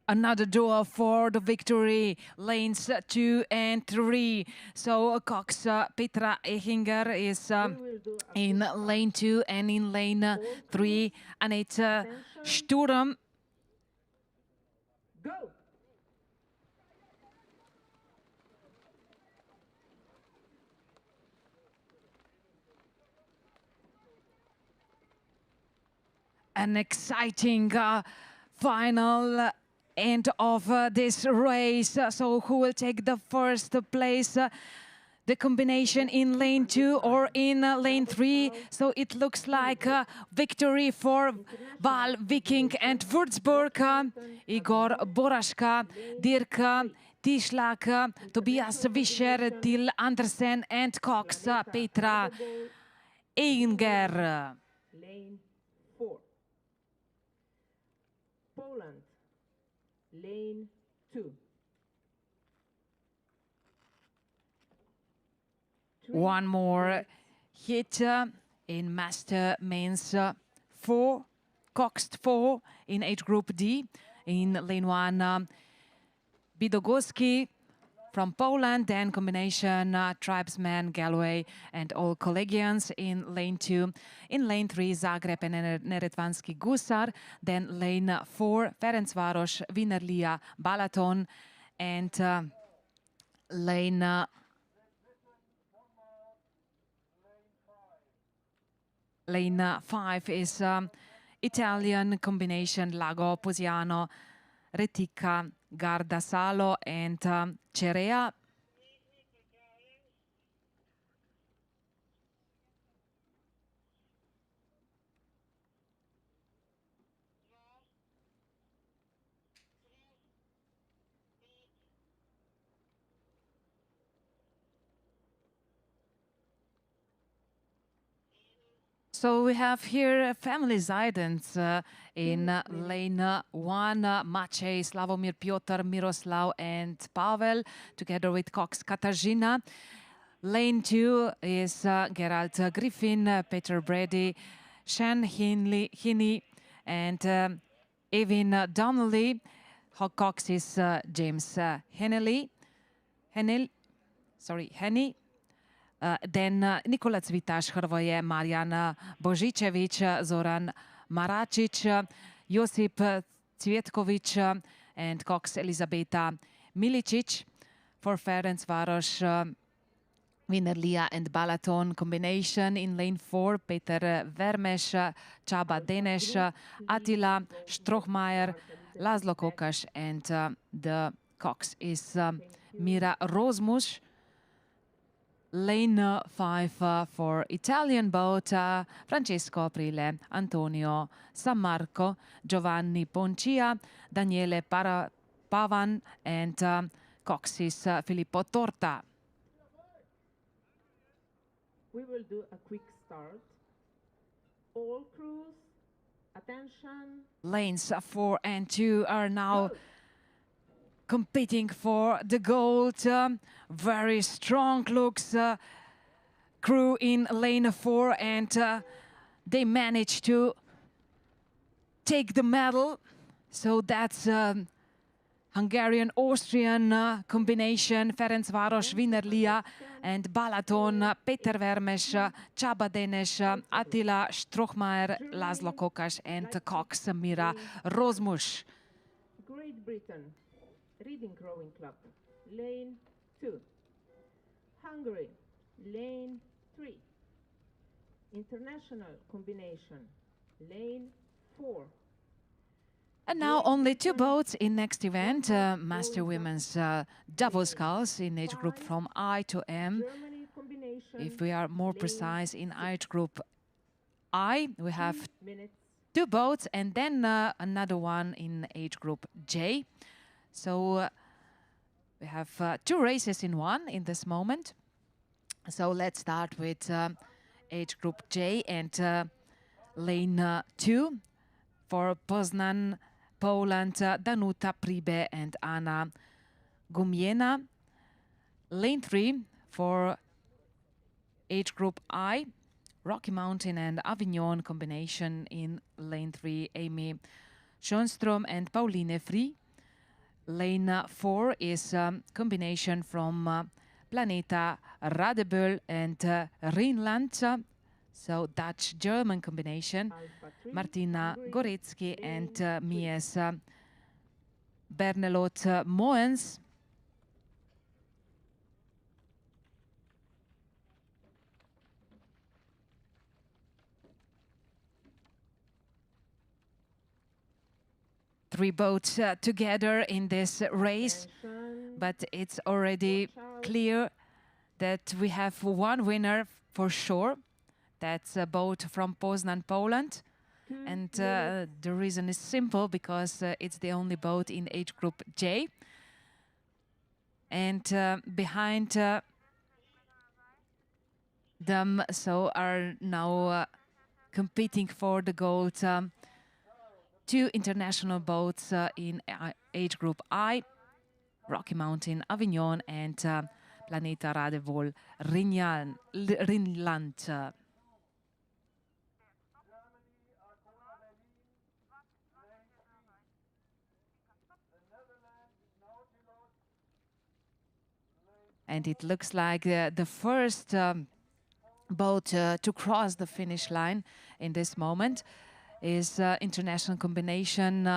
Another duel for the victory, lanes 2 and 3. So cox Petra Echinger is in lane 2 and in lane 3, Annette Sturm. Go! an exciting final end of this race. So who will take the first place? The combination in lane 2 or in lane 3. So it looks like a victory for Val, Viking and Würzburg. Igor Borashka, Dirk Tischlak, Tobias Vischer, Till Andersen and Cox, Petra Einger. Lane 4. Poland, lane 2. One more hit in Master Men's 4, Cox 4 in age group D. In lane 1, Bidogowski from Poland, then combination Tribesman, Galway and all Collegians in lane 2. In lane 3, Zagreb and Neretvanski Gusar. Then lane 4, Ferencváros, Wienerlia, Balaton. And lane Lane 5 is Italian combination Lago, Posiano, Retica, Gardasalo and Cerea. So we have here family Zaidens in lane 1, Maciej, Slavomir, Piotr, Miroslav and Pavel, together with Cox Katarzyna. Lane 2 is Gerald Griffin, Peter Brady, Shan Heaney and Evan Donnelly. Cox is James Henney. Then Nikola Cvitaš, Hrvoje, Marijan Božičević, Zoran Maračić, Josip Cvjetković and Cox Elizabeta Milicic. For Ferencváros, Wienerlia and Balaton combination in lane 4, Peter Vermes, Csaba Denes, Attila Strohmayer, Laszlo Kokas and the Cox is Mira Rozmus. Lane 5 for Italian boat, Francesco Aprile, Antonio Sammarco, Giovanni Poncia, Daniele Pavan and Cox is Filippo Torta. We will do a quick start. All crews, attention. Lanes 4 and 2 are now competing for the gold. Very strong looks crew in lane 4 and they managed to take the medal. So that's Hungarian-Austrian combination, Ferencváros, Wienerlia and Balaton, Peter Vermes, Csaba Denes, Attila Strohmayer, Laszlo Kokas and Cox Mira Rozmus. Great Britain, Reading Rowing Club, lane 2. Hungary, lane 3. International combination, lane 4. And now only 2 boats in next event, Master Women's double sculls in age group from I to M. If we are more precise, in age group I, we have 2 boats and then another one in age group J. So we have 2 races in one in this moment. So let's start with age group J and lane 2 for Poznan, Poland, Danuta Pribe and Anna Gumiena. Lane 3 for age group I, Rocky Mountain and Avignon combination in lane 3, Amy Schönström and Pauline Free. Lane 4 is combination from Planeta Radeböll and Rhineland. So Dutch-German combination, Martina Goretzky and Mies Bernelot Moens. three boats together in this race, but it's already clear that we have one winner for sure. That's a boat from Poznan, Poland. And the reason is simple, because it's the only boat in age group J. And behind them are now competing for the gold two international boats in age group I, Rocky Mountain Avignon and Planeta Radevol Rhineland. And it looks like the first boat to cross the finish line in this moment is international combination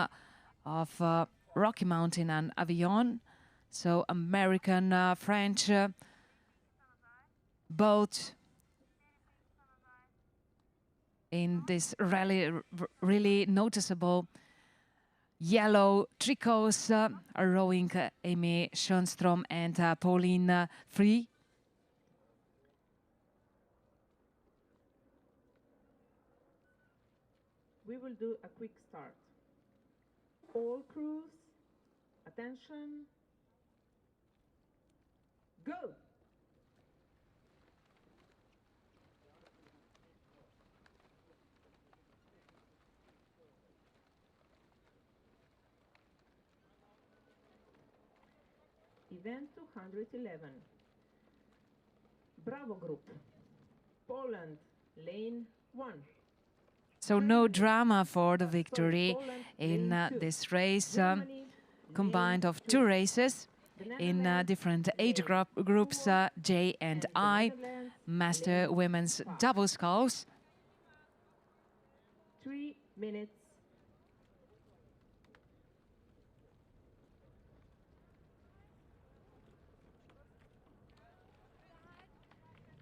of Rocky Mountain and Avignon. So American, French boat in this really noticeable yellow tricots are rowing Amy Schönström and Pauline Free. We will do a quick start. All crews, attention, go! Event 211. Bravo Group. Poland, lane 1. So no drama for the victory in this race, combined of two races in different age groups, J and I, Master Women's Double Sculls. 3 minutes.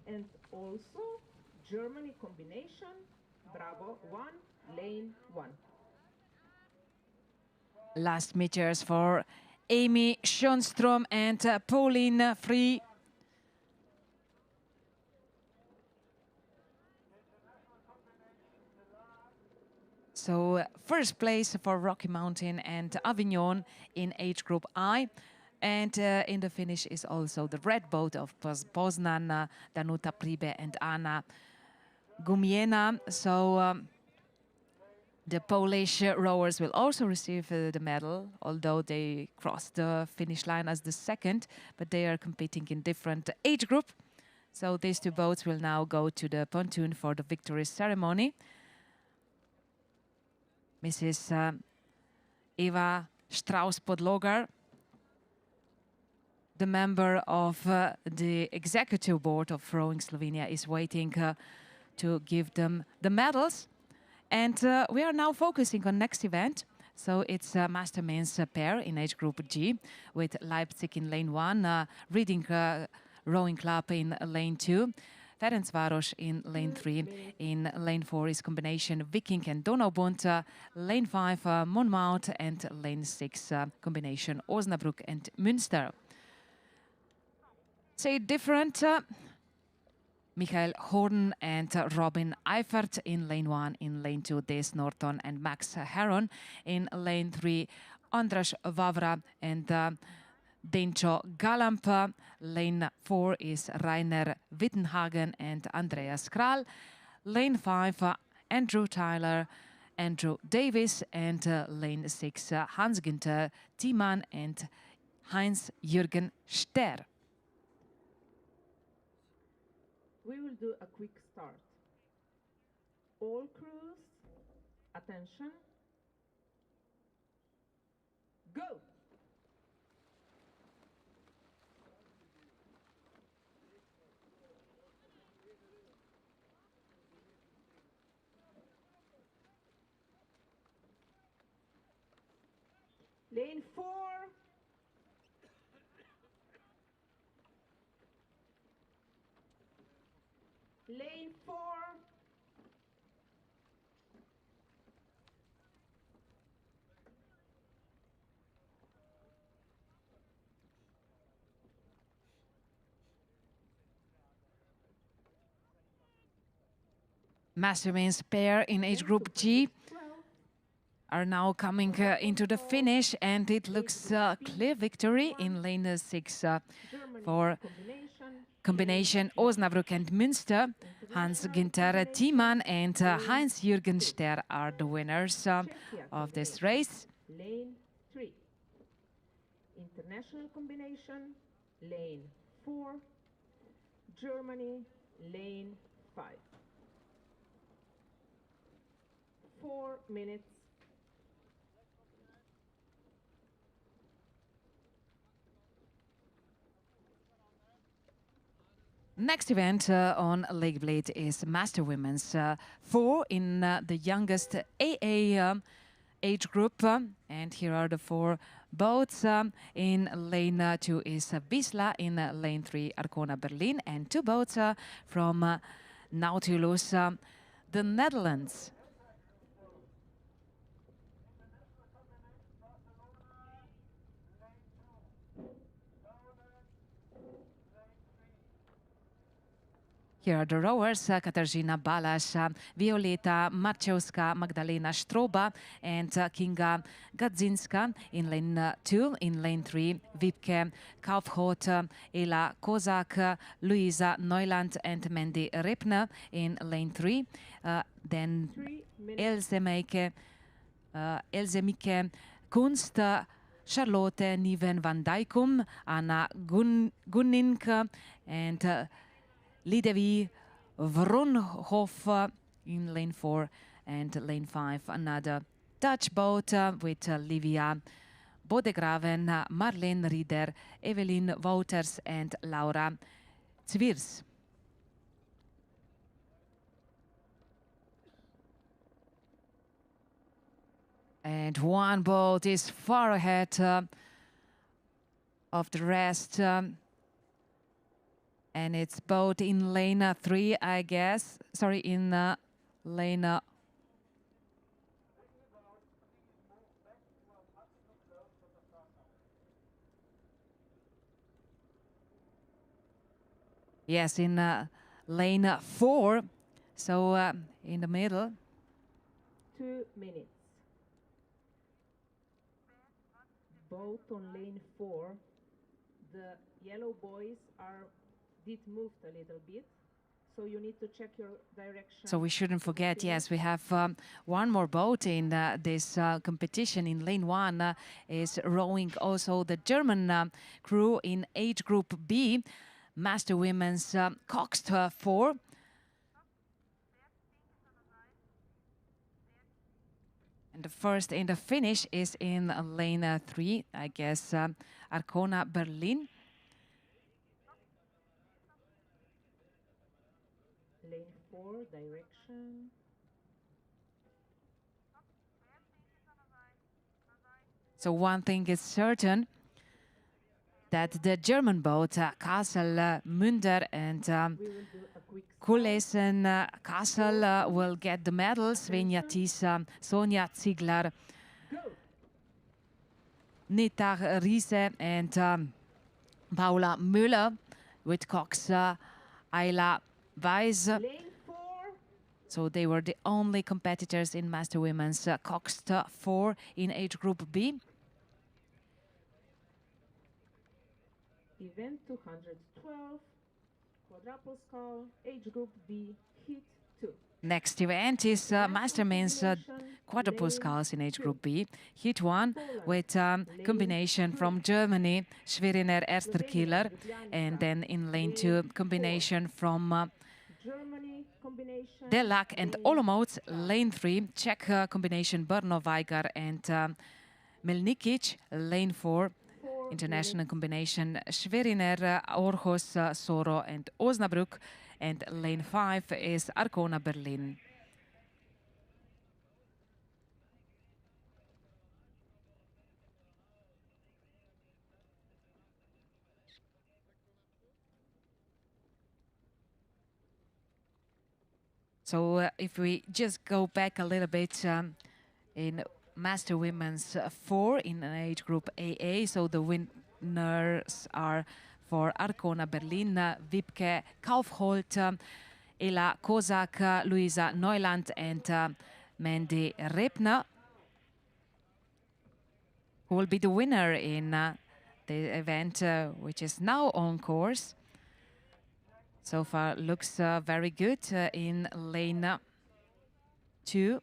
And also Germany combination, Bravo 1, lane 1. Last meters for Amy Schönström and Pauline Free. So first place for Rocky Mountain and Avignon in age group I. And in the finish is also the red boat of Poznan, Danuta Pribe and Anna Gumiena. So the Polish rowers will also receive the medal, although they crossed the finish line as the second, but they are competing in different age group. So these two boats will now go to the pontoon for the victory ceremony. Mrs. Eva Strauss-Podlogar, the member of the executive board of Rowing Slovenia, is waiting to give them the medals. And we are now focusing on next event. So it's Master Men's pair in age group G with Leipzig in lane 1, Reading Rowing Club in lane 2, Ferencváros in lane 3. In lane 4 is combination Viking and Donaubund, lane 5 Monmouth, and lane 6 combination Osnabrück and Münster. Say different, Michael Horn and Robin Eifert in lane 1, in lane 2 Des Norton and Max Heron, in lane 3 Andras Vavra and Dencho Galamp, lane 4 is Rainer Wittenhagen and Andreas Kral, lane 5 Andrew Tyler, Andrew Davis, and lane 6 Hans-Günther Thiemann and Heinz-Jürgen Ster. We will do a quick start. All crews, attention, go! Lane 4. Lane 4. master men's pair in age group G are now coming into the finish, and it looks clear victory in lane 6 for combination Osnabrück and Münster. Hans-Günther Thiemann and Heinz-Jürgen Ster are the winners of this race. Lane 3. International combination, lane 4. Germany, lane 5. 4 minutes. Next event on Lake Bled is Master Women's 4 in the youngest AA age group. And here are the 4 boats. In lane 2 is Wisla, in lane 3 Arcona Berlin, and 2 boats from Nautilus, the Netherlands. Here are the rowers, Katarzyna Balas, Violeta Marczewska, Magdalena Stroba and Kinga Gadzinska in lane 2. In lane 3, Wipke Kaufhout, Ela Kozak, Luisa Neuland and Mandy Repner in lane 3. Then Elzemike Kunst, Charlotte Niven van Dijkum, Anna Gunnink and Lidevi Vronhoff in lane 4, and lane 5 another Dutch boat with Livia Bodegraven, Marlene Rieder, Evelyn Wouters and Laura Zwiers. And one boat is far ahead of the rest. And it's boat in lane 3, I guess. Sorry, in lane... Yes, in lane 4. So in the middle. 2 minutes. Boat on lane 4. The yellow boys did moved a little bit, so you need to check your direction. So we shouldn't forget, yes, we have one more boat in this competition. In lane 1 is rowing also the German crew in age group B, Master Women's Coxed 4. And the first in the finish is in lane 3, I guess, Arcona Berlin. Lane 4, direction. So one thing is certain, that the German boat, Kassel, Münder and Kulesen Kassel will get the medals. Svenja Tisa, Sonja Ziegler, Nita Riese and Paula Müller with Cox, Ayla Weiss. So they were the only competitors in Master Women's Coxed 4 in age group B. Event 212, quadruple scull, age group B, heat 2. Next event is Master Men's quadruple sculls in age group B, heat 1 with combination from Germany, Schweriner Ersterkiller, and then in lane 2 combination from Delac and Olomouc, lane 3 Czech combination Brno Weiger and Melnikic, lane 4 international combination Schweriner, Orhus, Soro and Osnabrück, and lane 5 is Arcona Berlin. So if we just go back a little bit in Master Women's 4 in age group AA, so the winners are for Arcona Berlin, Wipke Kaufholt, Ela Kozak, Luisa Neuland, and Mandy Repner, who will be the winner in the event, which is now on course. So far looks very good in lane 2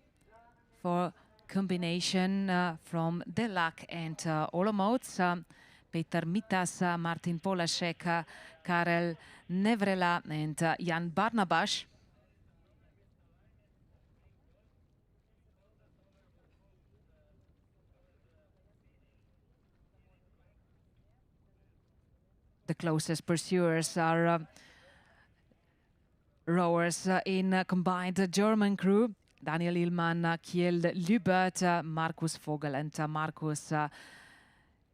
for combination from Delac and Olomouc. Peter Mitas, Martin Polasek, Karel Nevrela, and Jan Barnabas. The closest pursuers are rowers in combined German crew. Daniel Illmann, Kjeld Lübert, Markus Vogel, and Markus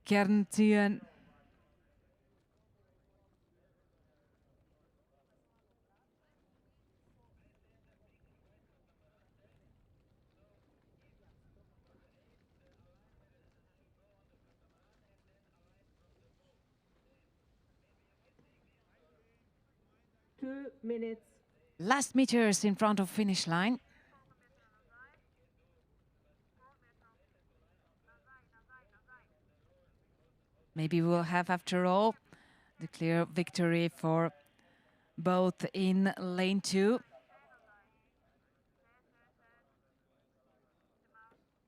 Kerntian. Last meters in front of finish line. Maybe we'll have, after all, the clear victory for both in lane 2.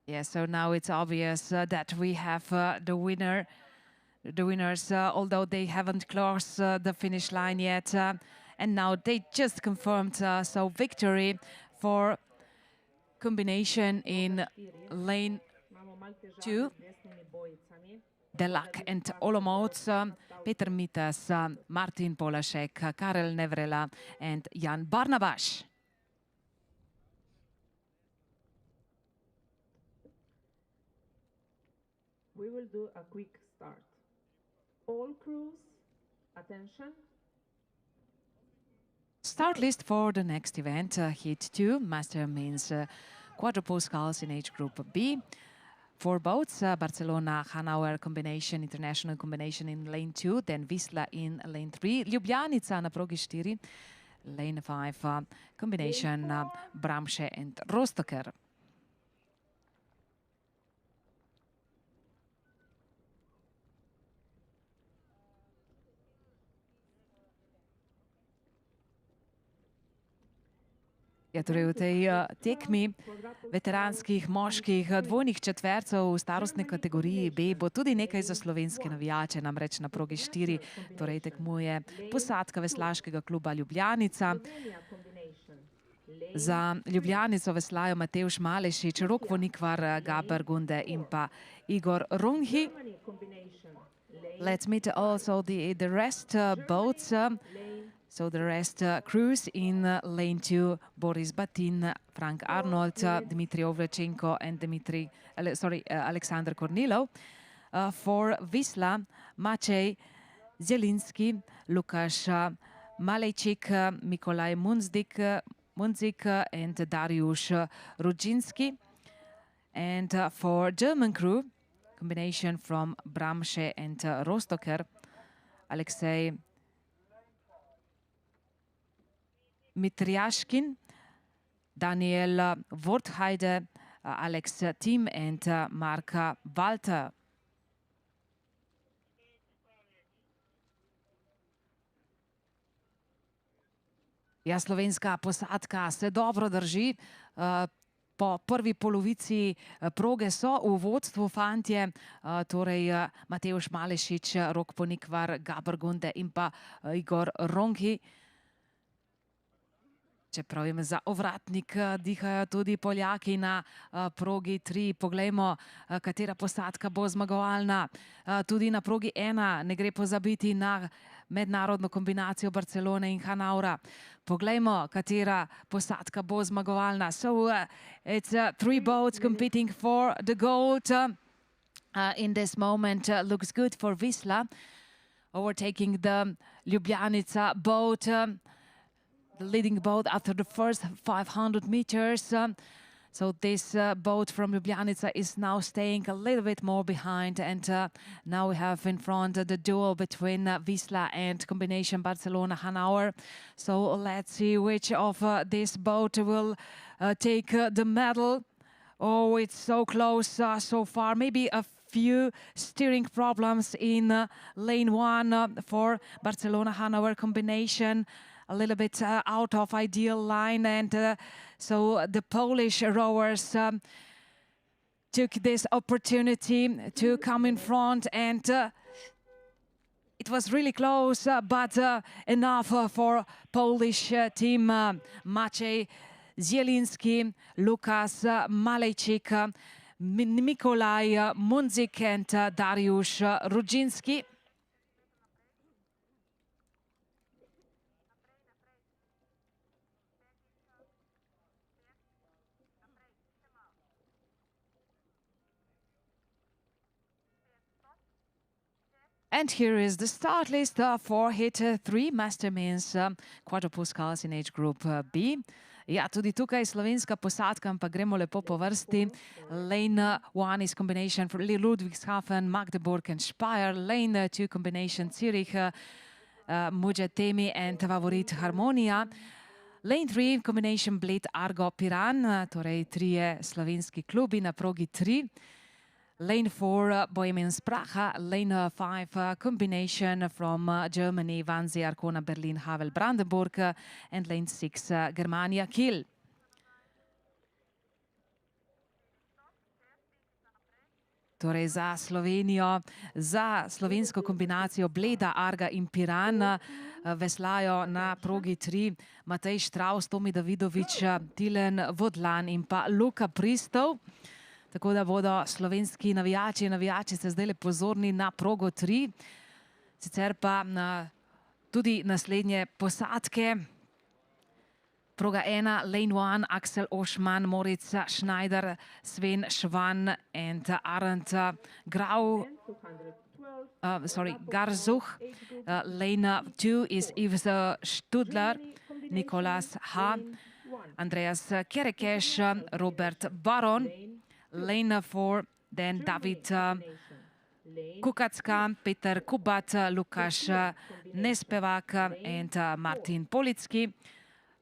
Yeah, so now it's obvious that we have the winner. The winners, although they haven't crossed the finish line yet, and now they just confirmed, so victory for combination in lane 2. Delac and Olomouc, Peter Mitas, Martin Polasek, Karel Nevrela, and Jan Barnabas. We will do a quick start. All crews, attention. Start list for the next event, Heat 2, Master means quadruple sculls in age group B. 4 boats, Barcelona, Hanauer combination, international combination in lane 2, then Wisla in lane 3, Ljubljanica na progi 4, lane 5, combination Bramsche and Rostocker. Ja, torej v tej tekmi veteranskih moških dvojnih četvercev v starostni kategoriji B bo tudi nekaj za slovenske navijače, namreč na progi 4, torej tekmuje posadka veslaškega kluba Ljubljanica. Za Ljubljanico veslajo Matevž Malešič, Rok Vonikvar, Gaber Gunde in pa Igor Runhi. Let's meet also the rest boats. So the rest crews in lane 2, Boris Batin, Frank Arnold, Dmitry Ovlechenko, and Alexander Kornilov. For Wisla, Maciej Zielinski, Lukasz Malejčik, Mikolaj Mundzik, and Dariusz Rudzinski. And for German crew, combination from Bramsche and Rostocker, Alexei Mitriashkin, Daniel Wortheide, Alex Thiem, and Mark Walter. Ja, slovenska posadka se dobro drži. Po prvi polovici proge so v vodstvu fantje, torej Matevž Malešič, Rok Ponikvar, Gaber Gunde in pa Igor Ronki. Čeprav jim za ovratnik dihajo tudi Poljaki na progi 3. Poglejmo, katera posadka bo zmagovalna. Tudi na progi 1 ne gre pozabiti na mednarodno kombinacijo Barcelone in Hanaura. Poglejmo, katera posadka bo zmagovalna. So it's 3 boats competing for the gold. In this moment looks good for Wisla, overtaking the Ljubljanica boat. The leading boat after the first 500 meters. So this boat from Ljubljanica is now staying a little bit more behind, and now we have in front the duel between Wisla and combination Barcelona-Hanauer. So let's see which of this boat will take the medal. Oh, it's so close so far. Maybe a few steering problems in lane 1 for Barcelona-Hanauer combination. A little bit out of ideal line, and so the Polish rowers took this opportunity to come in front, and it was really close, but enough for Polish team. Maciej Zielinski, Lukas Malejczyk, Mikolaj Mundzik and Dariusz Rudzinski. And here is the start list for Hit 3 Mastermin's quadrupole in age group B. Ja, tudi tukaj slovenska posadka, ampak gremo lepo po vrsti. Lane 1 is combination for Ludwigshafen, Magdeburg and Speyer. Lane 2 combination Zurich, Mujatemi and Favorit Harmonia. Lane 3 combination Bled, Argo, Piran, torej trije slovenski klubi na progi 3. Lane 4, Bohemian Sprache. Lane 5, combination from Germany, Wannsee, Arkona, Berlin, Havel, Brandenburg. And lane 6, Germania, Kiel. Torej za Slovenijo, za slovensko kombinacijo Bleda, Arga in Piran veslajo na progi 3 Matej Štravs, Tomi Davidovič, Tilen Vodlan in pa Luka Pristov. Tako da bodo slovenski navijači in navijačice zdaj pozorni na progo 3. Sicer pa tudi naslednje posadke. Proga 1, Lane 1, Axel Ošman, Moritz Schneider, Sven Schwan and Arend Grau. Garzuch. Lane 2 is Yves Studler, Nicolas H., Andreas Kerekes, Robert Baron. Lane 4, then David Kukacka, Peter Kubat, Lukas Nespevak and Martin Politsky.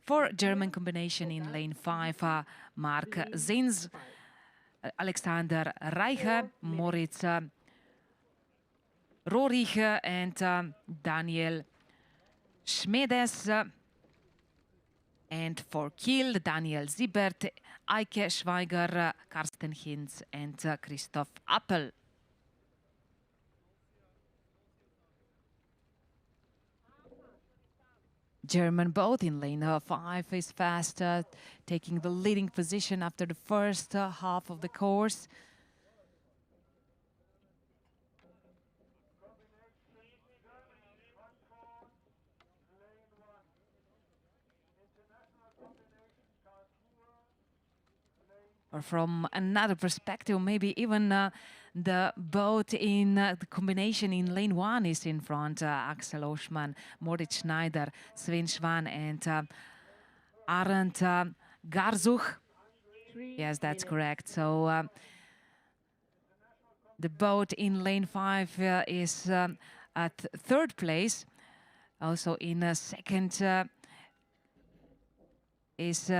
For German combination in lane 5, Mark Zinz, Alexander Reiche, Moritz Rorich and Daniel Schmedes. And for Kiel, Daniel Siebert, Eike Schweiger, Karsten Hinz and Christoph Appel. German boat in lane 5 is fast, taking the leading position after the first half of the course. Or from another perspective, maybe even the boat in the combination in lane 1 is in front. Axel Oschmann, Moritz Schneider, Sven Schwan and Arend Garzuch. Yes, that's correct. So the boat in lane 5 is at 3rd place. Also in second is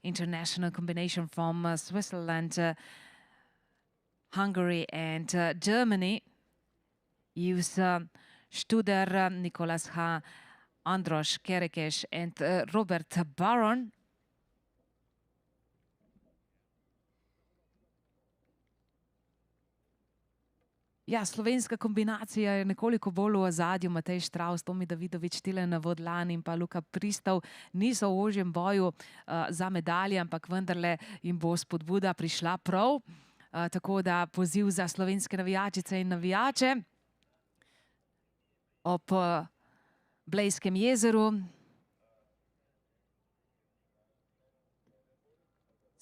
international combination from Switzerland, Hungary and Germany. Yves Studer, Nicolas H., Andros Kerekes and Robert Baron. Ja, slovenska kombinacija je nekoliko bolj v ozadju. Matej Štravs, Tomi Davidovič, Tilen Vodlan in pa Luka Pristov niso v ožjem boju za medalje, ampak vendarle jim bo spodbuda prišla prav. Tako da poziv za slovenske navijačice in navijače ob Blejskem jezeru.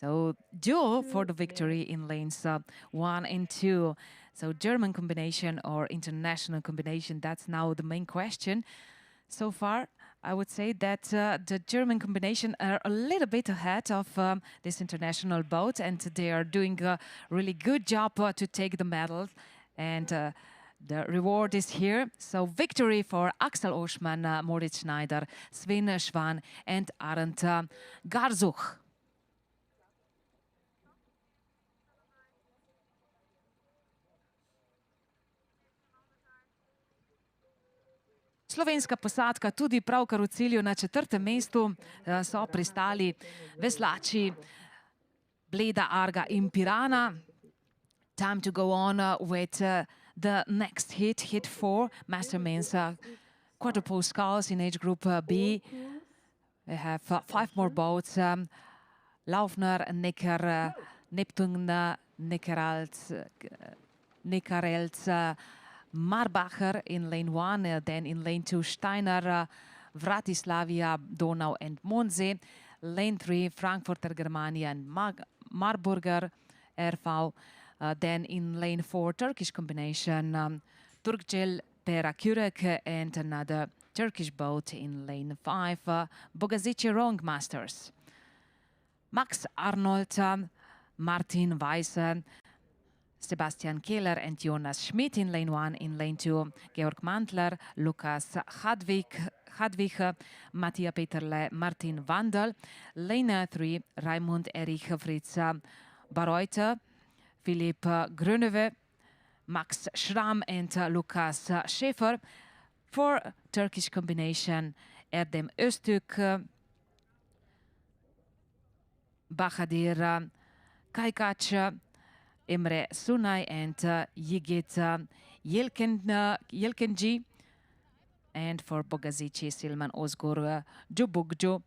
So, duel for the victory in lanes 1 and 2. So, German combination or international combination, that's now the main question so far. I would say that the German combination are a little bit ahead of this international boat, and they are doing a really good job to take the medal. And the reward is here. So victory for Axel Oschmann, Moritz Schneider, Sven Schwan, and Arndt Garzuch. Slovenska posadka tudi pravkar v cilju na 4. mestu so pristali veslači Bleda, Arga in Pirana. Time to go on with the next hit, hit 4, Master Men's quadruple sculls in age group B. We have 5 more boats, Laufner, Necker, Neptun, Neckarelz, Marbacher in lane 1, then in lane 2, Steiner, Vratislavia, Donau and Monze. Lane 3, Frankfurter Germania and Marburger RV. Then in lane 4, Turkish combination, Turkcell, Pera Kürek, and another Turkish boat in lane 5, Bogazici Rowing Masters. Max Arnold, Martin Weiss, Sebastian Keller and Jonas Schmidt in lane 1. In lane 2, Georg Mantler, Lukas Hadwig, Mattia Peterle, Martin Wandel. Lane 3, Raimund Erich Fritz Barreuter, Philipp Gröneve, Max Schramm and Lukas Schäfer. For Turkish combination, Erdem Öztürk, Bahadir Kaykaç, Emre Sunay and Yigit Yelkenci. And for Bogazici, Silman Ozgur Jubugju,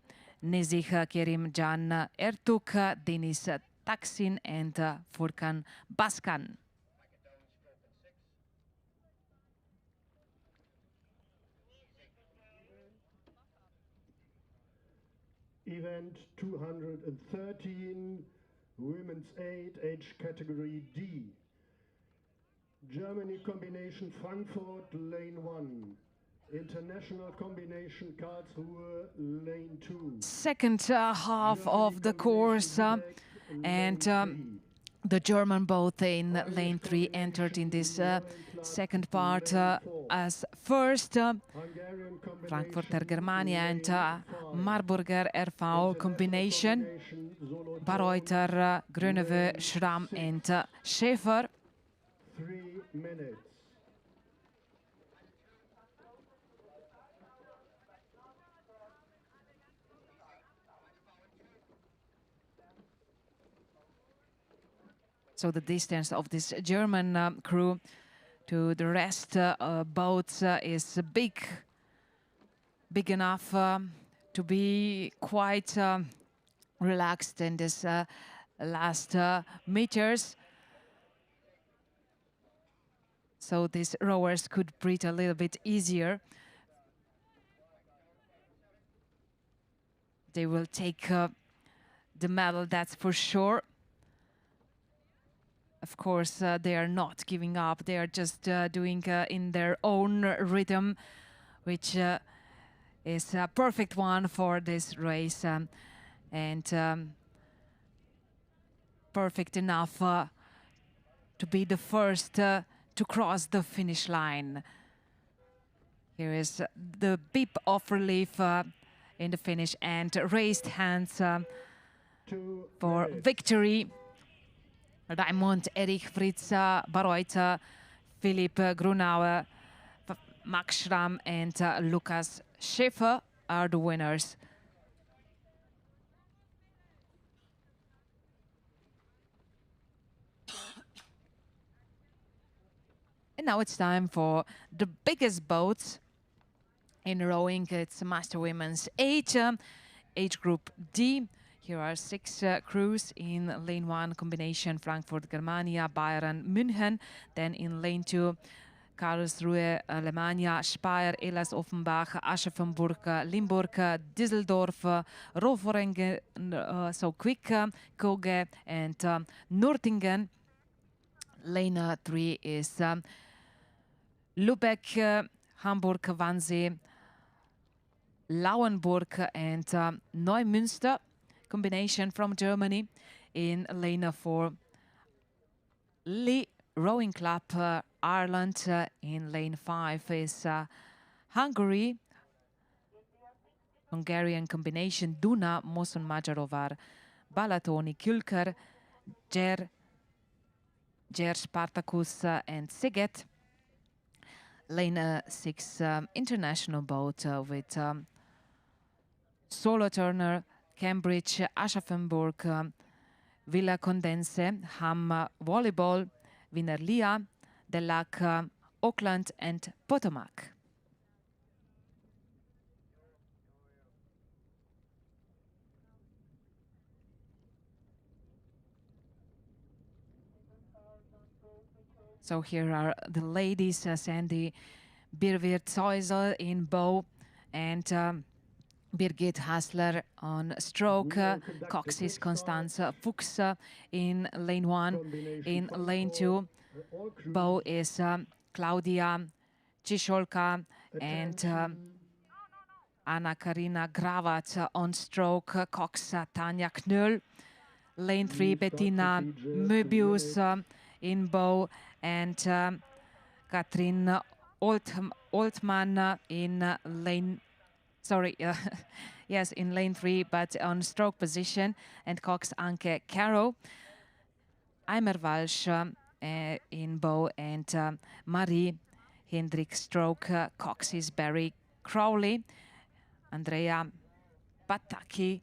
Nezih Kerim Can Ertuk, Denis Taksin and Furkan Baskan. Event 213, Women's 8, age category D. Germany combination Frankfurt, lane 1. International combination Karlsruhe, lane 2. Second half of the course, and the German boat in lane 3 entered in this second part as first. Frankfurter Germania and Marburger RV combination, Barreuter, Gröneve, Schramm and Schäfer. 3 minutes. So the distance of this German crew to the rest boats is big enough to be quite relaxed in this last meters. So these rowers could breathe a little bit easier. They will take the medal, that's for sure. Of course, they are not giving up. They are just doing in their own rhythm, which is a perfect one for this race, and perfect enough to be the first to cross the finish line. Here is the beep of relief in the finish and raised hands for victory. Raimund Erich Fritz Barreuter, Philipp Grunauer, Max Schramm and Lukas Schäfer are the winners. And now it's time for the biggest boats in rowing. It's Master Women's 8, age group D. Here are 6 crews in lane 1 combination, Frankfurt, Germania, Bayern, München. Then in lane 2, Karlsruhe, Alemannia, Speyer, Elas, Offenbach, Aschaffenburg, Limburg, Düsseldorf, Roveringen, so Quick, Koge and Nürtingen. Lane 3 is Lübeck, Hamburg, Wannsee, Lauenburg and Neumünster combination from Germany. In lane 4, Lee Rowing Club Ireland. In lane 5 is Hungary. Hungarian combination Duna, Moson Magyarovar, Balatoni, Külker, Ger Spartacus and Sziget. Lane 6 international boat with Solo Turner, Cambridge, Aschaffenburg, Villa Condense, Ham Volleyball, Wienerlia, Delac, Auckland and Potomac. So here are the ladies, Sandy Birwirth-Zeusel in bow and Birgit Hassler on stroke, Coxis Constance Fuchs in lane 1. In lane 2, bow is Claudia Chisholka and Anna Karina Gravat on stroke, Cox Tanja Knöll. Lane 3, Bettina Möbius in bow and Katrin Oltmann in lane, yes, in lane 3, but on stroke position, and Cox Anke Caro. Eimer Walsh in bow and Marie Hendrik stroke, Cox is Barry Crowley, Andrea Pataki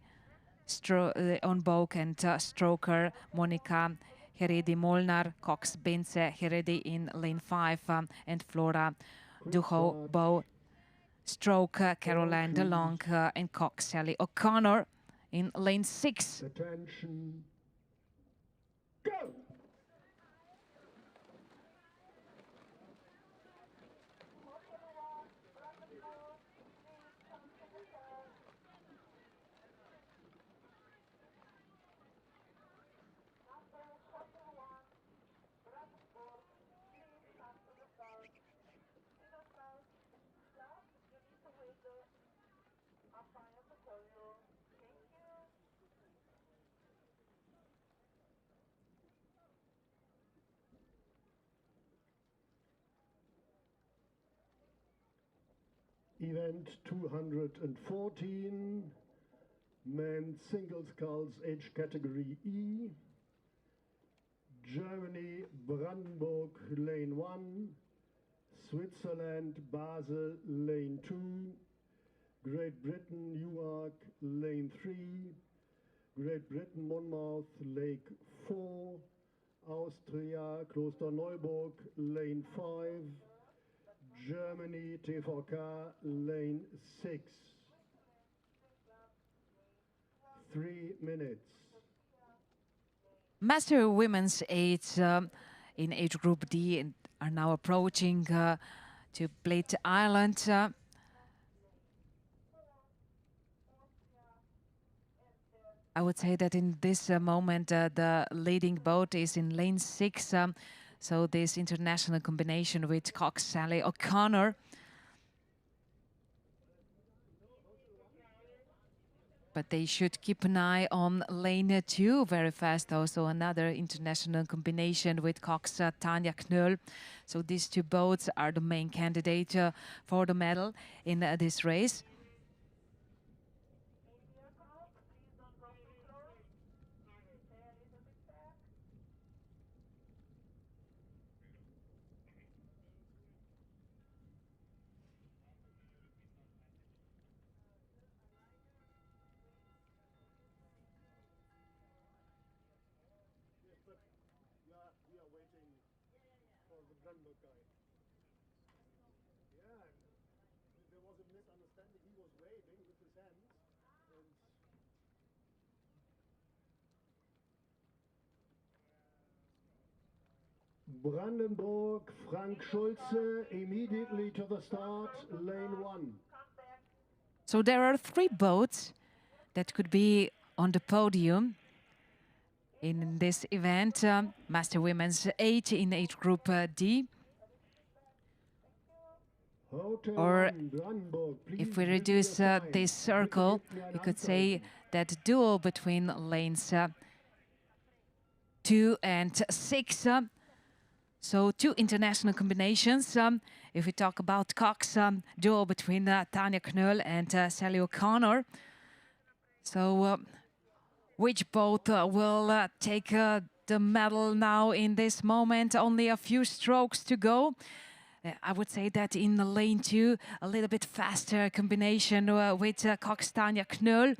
on bow and stroker, Monica Heredi Molnar, Cox Benze Heredi in lane 5 and Flora Duho bow, stroke, Caroline DeLong and Cox Sally O'Connor in lane 6. Attention. Go! Event 214, men's single sculls age category E. Germany, Brandenburg, lane 1. Switzerland, Basel, lane 2. Great Britain, Newark, lane 3. Great Britain, Monmouth, Lake 4. Austria, Klosterneuburg, lane 5. Germany, TVK, lane 6. 3 minutes. Master Women's 8 in age group D are now approaching to Bled Island. I would say that in this moment the leading boat is in lane 6. So this international combination with Cox Sally O'Connor. But they should keep an eye on lane 2 very fast. Also another international combination with Cox Tanja Knöll. So these two boats are the main candidate for the medal in this race. Brandenburg, Frank Schulze, immediately to the start, lane 1. So there are 3 boats that could be on the podium in this event. Master Women's 8 in age group D. Or if we reduce this circle, we could say that duel between lanes 2 and 6. So 2 international combinations. If we talk about Cox, duel between Tanja Knöll and Sally O'Connor. So which both will take the medal now in this moment? Only a few strokes to go. I would say that in the lane 2, a little bit faster combination with Cox Tanja Knöll.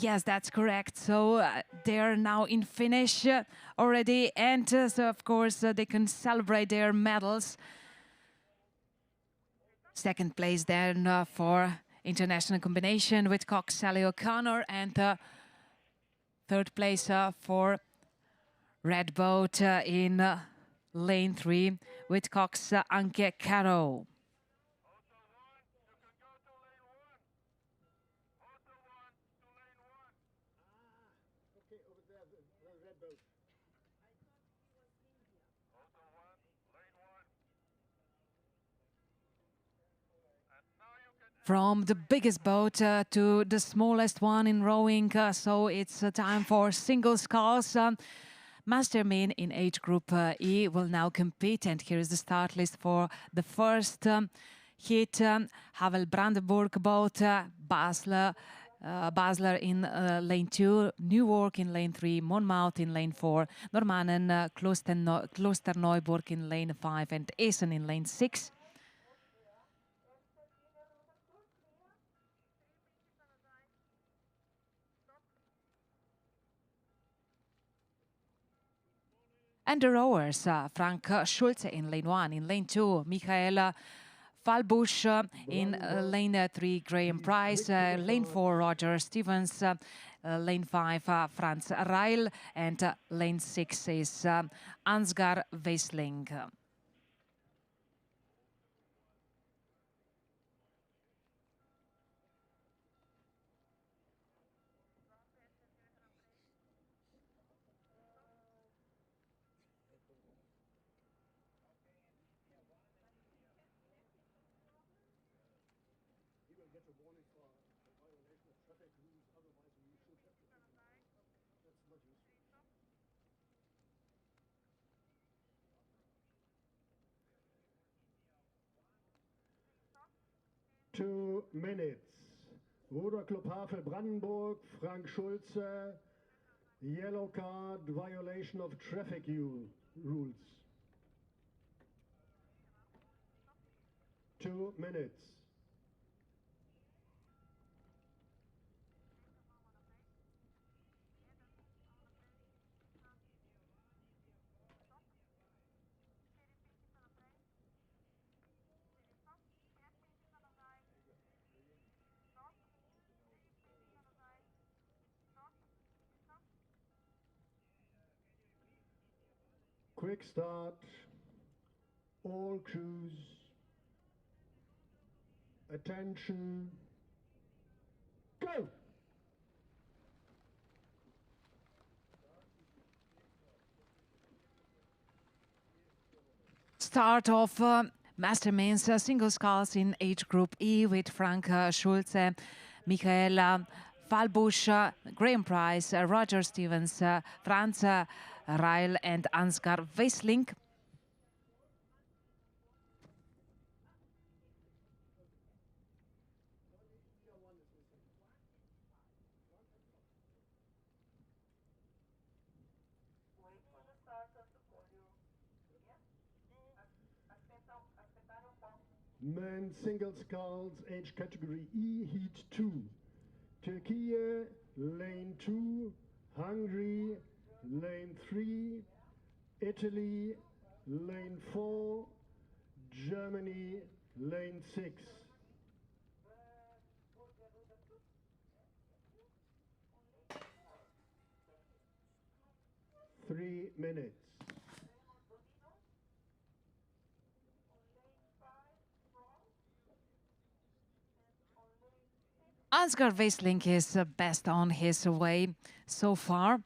Yes, that's correct. So they're now in finish already, and so of course they can celebrate their medals. Second place then for international combination with Cox Sally O'Connor, and third place for Red Boat in lane 3 with Cox Anke Caro. From the biggest boat to the smallest one in rowing, so it's time for single sculls. Mastermen in age group E will now compete, and here is the start list for the first hit. Havel Brandenburg boat, Basler in lane 2, Newark in lane 3, Monmouth in lane 4, Normannen, Klosterneuburg in lane 5, and Essen in lane 6. And the rowers, Frank Schulze in lane 1, in lane 2, Michael Falbusch, in lane 3, Graham Price, lane 4, Roger Stevens, lane 5, Franz Reil, and lane 6 is Ansgar Weisling. Two minutes. Ruderclub Havel Brandenburg, Frank Schulze, yellow card, violation of traffic rules. 2 minutes. Quick start, all crews, attention, go! Start of Mastermen's single sculls in age group E with Frank Schulze, Michael Falbusch, Graham Price, Roger Stevens, Franz Reil, and Ansgar Weisling. Men single sculls, age category E, heat 2. Turkey, lane 2, Hungary, lane 3, Italy, lane 4, Germany, lane 6. Three minutes. Ansgar Weisling is best on his way so far.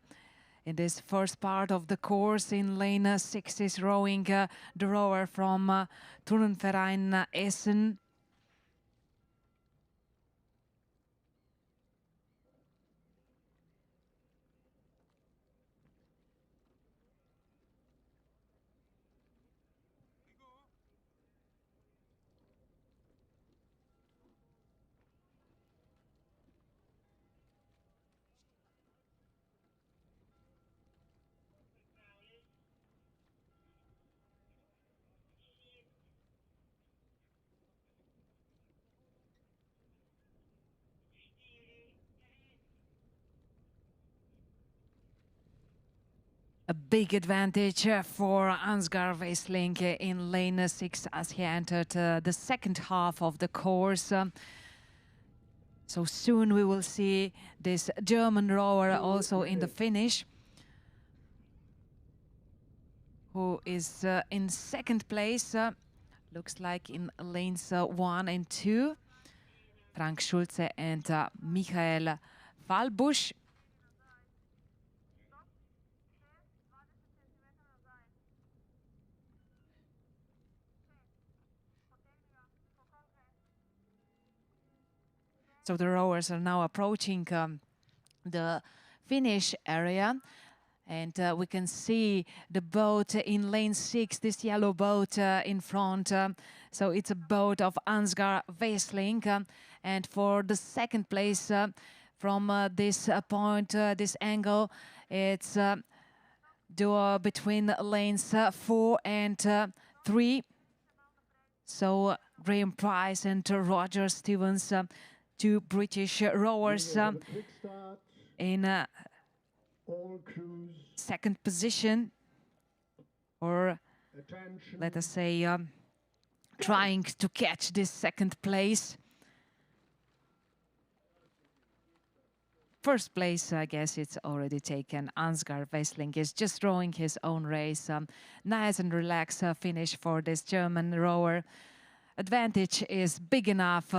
In this first part of the course in lane 6 is rowing the rower from Turnverein Essen. a big advantage for Ansgar Weisling in lane 6 as he entered the second half of the course. So soon we will see this German rower also in the finish, who is in second place, looks like in lanes 1 and 2. Frank Schulze and Michael Falbusch. So the rowers are now approaching the finish area, and we can see the boat in lane 6, this yellow boat in front. So it's a boat of Ansgar Weisling, and for the second place from this point, this angle, it's duo between lanes 4 and 3. So Graham Price and Roger Stevens, two British rowers in second position, or let us say trying to catch this second place. First place, I guess it's already taken. Ansgar Weisling is just rowing his own race. Nice and relaxed finish for this German rower. Advantage is big enough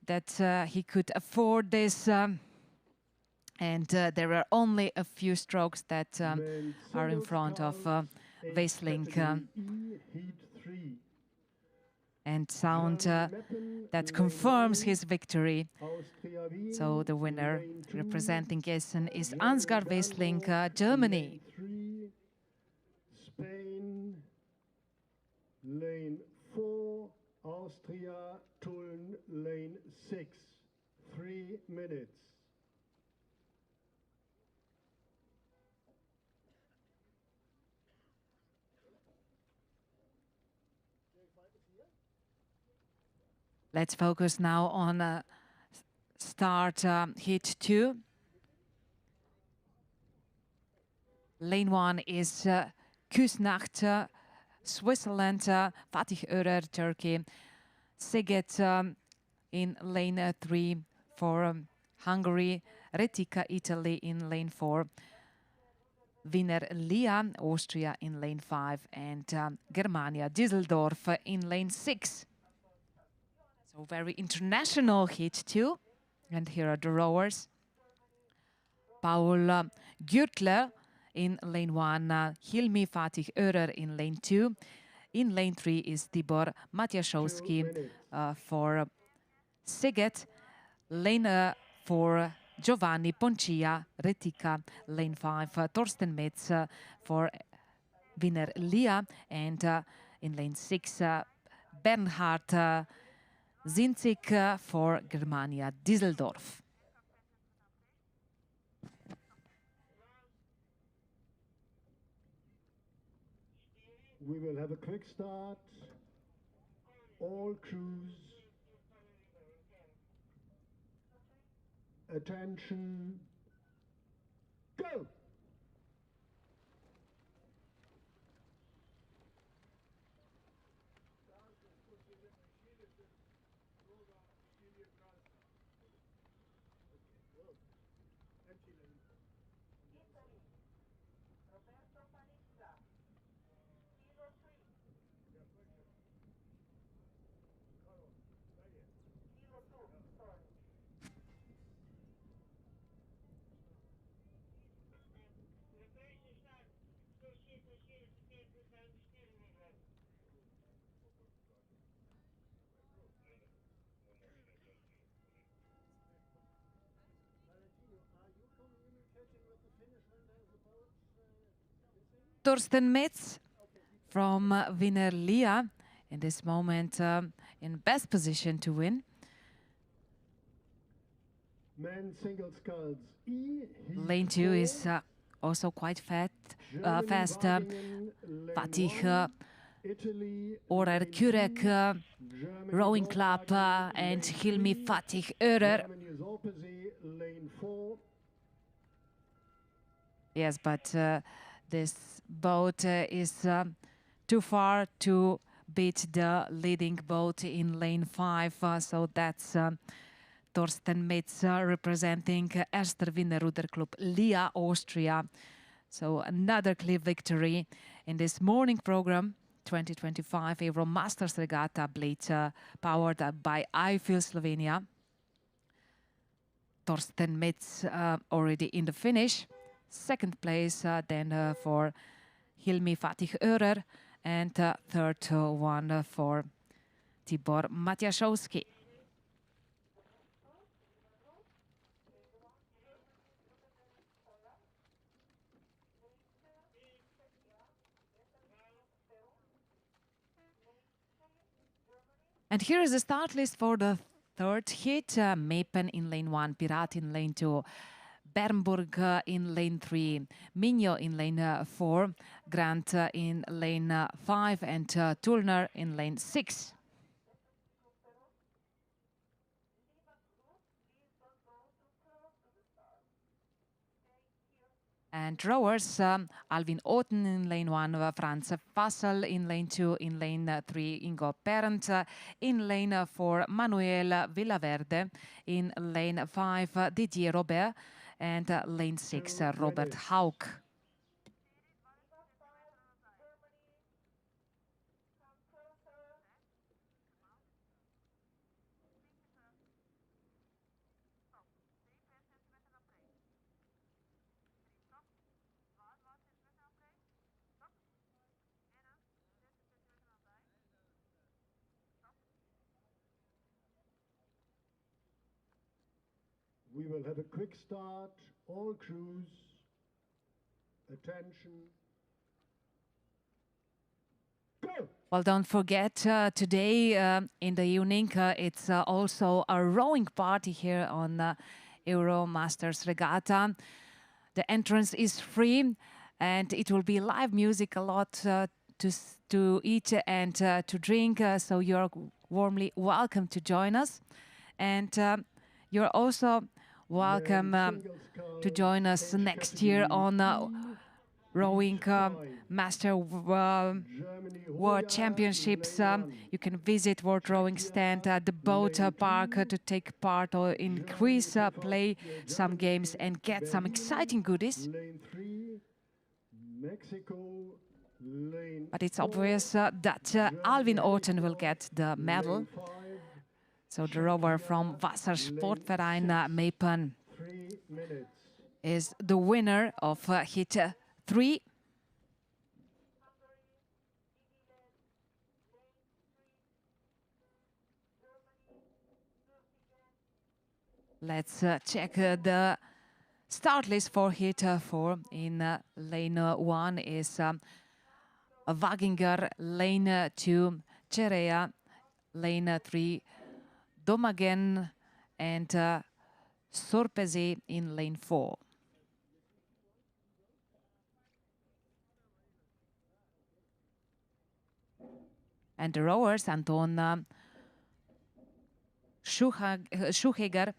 that he could afford this. And there are only a few strokes that are in front of Weisling. And sound that confirms his victory. So the winner representing Essen is Ansgar Weisling, Germany. Spain, lane 4, Austria, Tulln, lane 6. 3 minutes. Let's focus now on start heat 2. Lane 1 is Küsnacht, Switzerland, Fatih Örer, Turkey. Szeged in lane 3 for Hungary, Retica, Italy in lane 4. Wiener Lia, Austria in lane 5, and Germania, Düsseldorf in lane 6. So very international heat 2. And here are the rowers. Paul Gürtler in lane 1, Hilmi Fatih Örer in lane 2. In lane 3 is Tibor Matiaszewski for Szeged. Lane 4, Giovanni Poncia, Retica. Lane 5, Torsten Metz for Wiener Lia. And in lane 6, Bernhard Zinzig for Germania, Düsseldorf. We will have a quick start. All crews, attention, go! Torsten Metz from Wiener Lia in this moment in best position to win. Men single sculls E. Lane 2 is also quite fast. Fatih Örer Kürek Rowing Club and Hilmi Fatih Örer. Yes, but This boat is too far to beat the leading boat in lane 5, so that's Thorsten Metz representing Erster Wiener Ruderclub Lia, Austria. So another clear victory in this morning program, 2025 Euro Masters Regatta Bled, powered by I Feel Slovenia. Thorsten Metz already in the finish. Second place then for Hilmi Fatih Örer, and third one for Tibor Matiaszewski. And here is the start list for the third hit. Mepen in lane 1, Pirat in lane 2, Bernburg in lane 3, Minho in lane 4, Grant in lane 5, and Tullner in lane 6. And rowers, Alvin Oten in lane 1, Franz Fassel in lane 2, in lane 3, Ingo Parent, in lane 4, Manuel Villaverde, in lane 5, Didier Robert, and lane 6, Robert Haug. We will have a quick start. All crews, attention. Go! Well, don't forget, today in the evening, it's also a rowing party here on Euro Masters Regatta. The entrance is free, and it will be live music, a lot to eat and to drink, so you're warmly welcome to join us. And you're also welcome to join us next year on rowing Master World Championships. You can visit World Rowing Stand at the boat park to take part in quiz, play some games and get some exciting goodies. Lane 3, Mexico. Lane But it's obvious that Alvin Oten will get the medal. 5, So the rower from Wassersportverein Mepen 3 minutes. is the winner of hit 3. Let's check the start list for hit 4. In lane 1 is Waginger, lane 2 Cherea, lane 3 Domagen, and Sorpesi in lane 4. And the rowers, Anton Schucheger,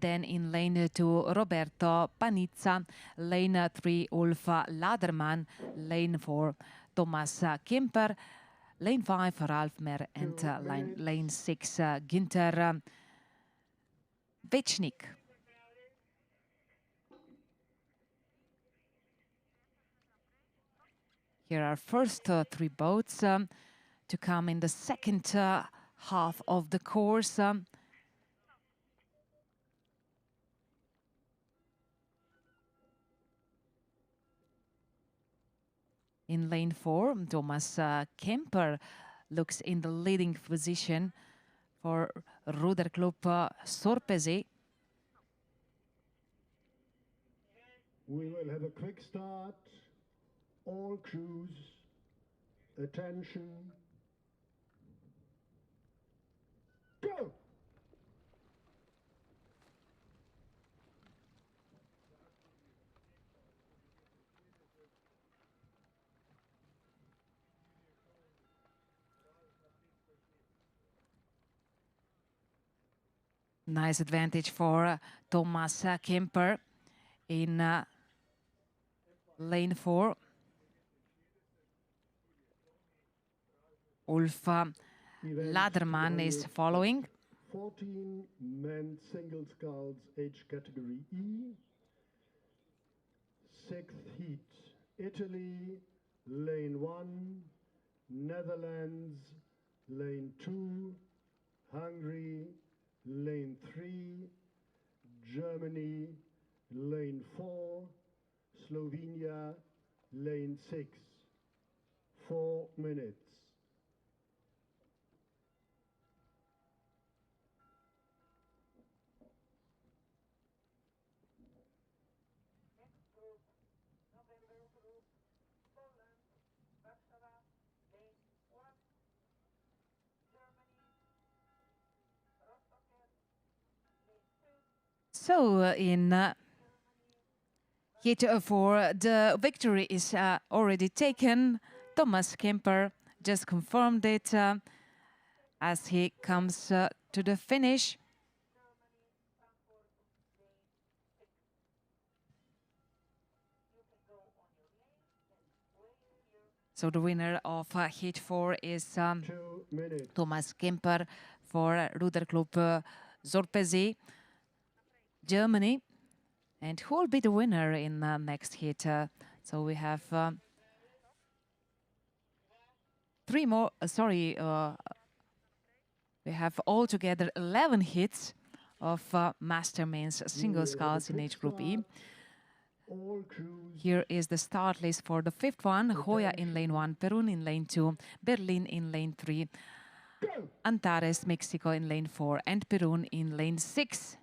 then in lane 2 Roberto Panizza, lane 3 Ulf Laderman, lane 4 Thomas Kemper, lane 5 Ralf Mer, and lane 6 Günther Vechnik. Here are first 3 boats to come in the second half of the course. In lane 4, Thomas Kemper looks in the leading position for Ruderclub Sorpesi. We will have a quick start. All crews, attention. Go! Nice advantage for Thomas Kemper in lane 4. Ulf Laderman is following. 14 men's single sculls, age category E. Sixth heat, Italy, lane 1, Netherlands, lane 2, Hungary, lane 3, Germany, lane 4, Slovenia, lane 6. 4 minutes. So in heat 4, the victory is already taken. Thomas Kemper just confirmed it as he comes to the finish. So the winner of heat 4 is Thomas Kemper for Ruderclub Zorpezi, Germany. And who will be the winner in next heat? So we have three more, we have altogether 11 hits of master men's single sculls in age group E. Here is the start list for the fifth one: Hoya in lane 1, Perun in lane 2, Berlin in lane 3, Antares, Mexico in lane 4, and Perun in lane 6.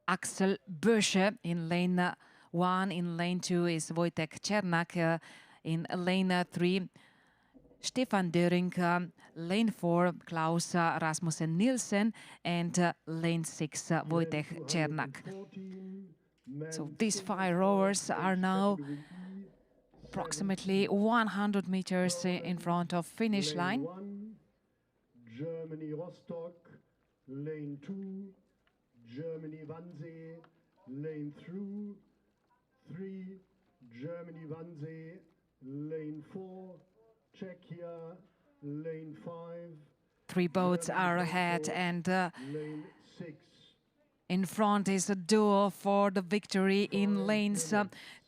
Axel Bösche in lane 1, in lane 2 is Wojtek Czernak, in lane 3 Stefan Döring, lane 4 Klaus Rasmussen Nielsen, and lane 6 Wojtek Czernak. So these 5 rowers are now approximately 100 meters in front of finish line. Germany Rostock, lane 2, Germany Wannsee, lane 3, Germany Wannsee, lane 4, Czechia, lane 5. 3 boats are ahead, and lane 6. in front is a duel for the victory in lanes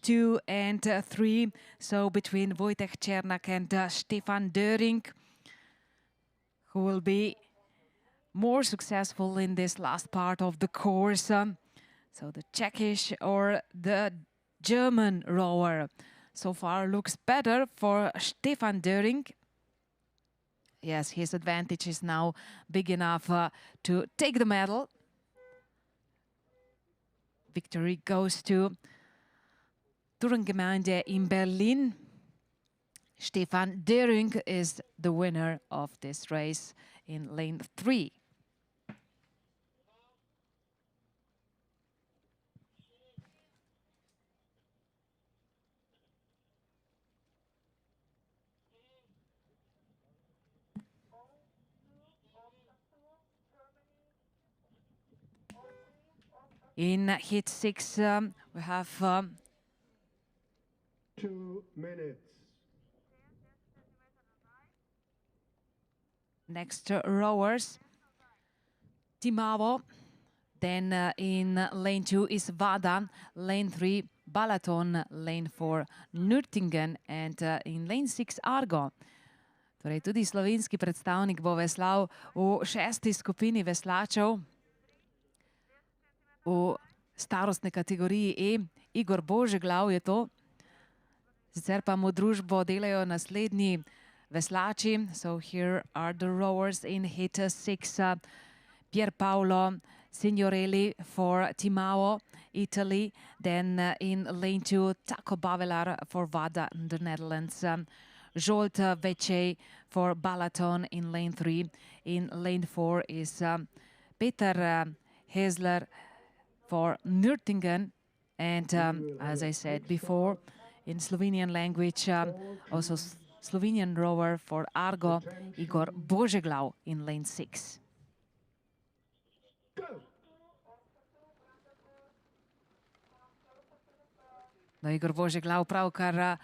2 and 3. So between Wojtek Czernak and Stefan Döring, who will be more successful in this last part of the course. So the Czechish or the German rower so far looks better for Stefan Döring. Yes, his advantage is now big enough to take the medal. Victory goes to Tourengemeinde in Berlin. Stefan Döring is the winner of this race in lane 3. In heat 6, we have 2 minutes. next rowers. Timavo. Then in lane 2 is Vada, lane 3 Balaton, lane 4 Nürtingen, and in lane 6 Argo. Torej tudi slovenski predstavnik bo veslal v 6. skupini veslačev v starostni kategoriji E. Igor Božeglav je to. Sicer pa mu družbo delajo naslednji veslači. So here are the rowers in heat 6. Pier Paolo Signorelli for Timavo, Italy. Then in lane 2, Taco Bavelar for Vada, the Netherlands. Zsolt Vecei for Balaton in lane 3. In lane 4 is Peter Hesler for Nürtingen. And as I said before, in Slovenian language, also Slovenian rower for Argo, Igor Božeglav in lane 6. No, Igor Božeglav pravkar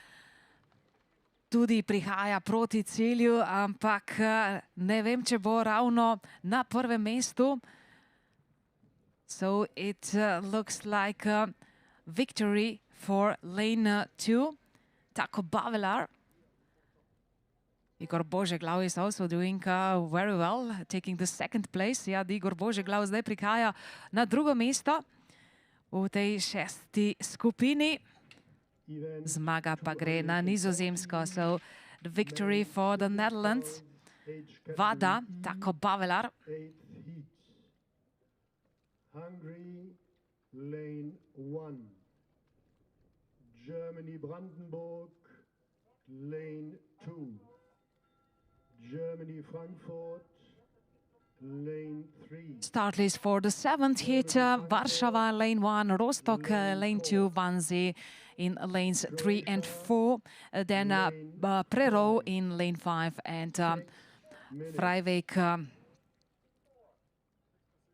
tudi prihaja proti cilju, ampak ne vem, če bo ravno na prvem mestu. So it looks like a victory for lane 2, Tako Bavelar. Igor Božeglav is also doing very well, taking the second place. Ja, Igor Božeglav zdaj prihaja na drugo mesto v tej 6. skupini. Zmaga pa gre na Nizozemsko. So the victory for the Netherlands. Vada, Tako Bavelar. Hungary, lane 1. Germany, Brandenburg, lane 2. Germany, Frankfurt, lane 3. Start list for the 7th heat, Warsaw, lane 1, Rostock, lane 2, Wannsee in lanes 3 and 4, then Prerov in lane 5 and Freiweg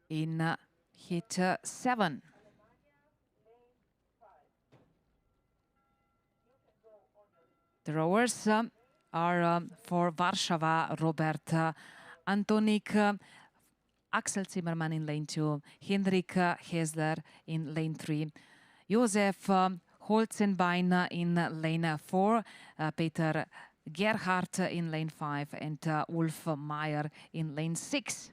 in heat 7. The rowers are for Warsaw, Robert Antonik, Axel Zimmermann in lane 2, Henrik Hesler in lane 3, Josef Holzenbein in lane 4, Peter Gerhardt in lane 5 and Ulf Meyer in lane 6.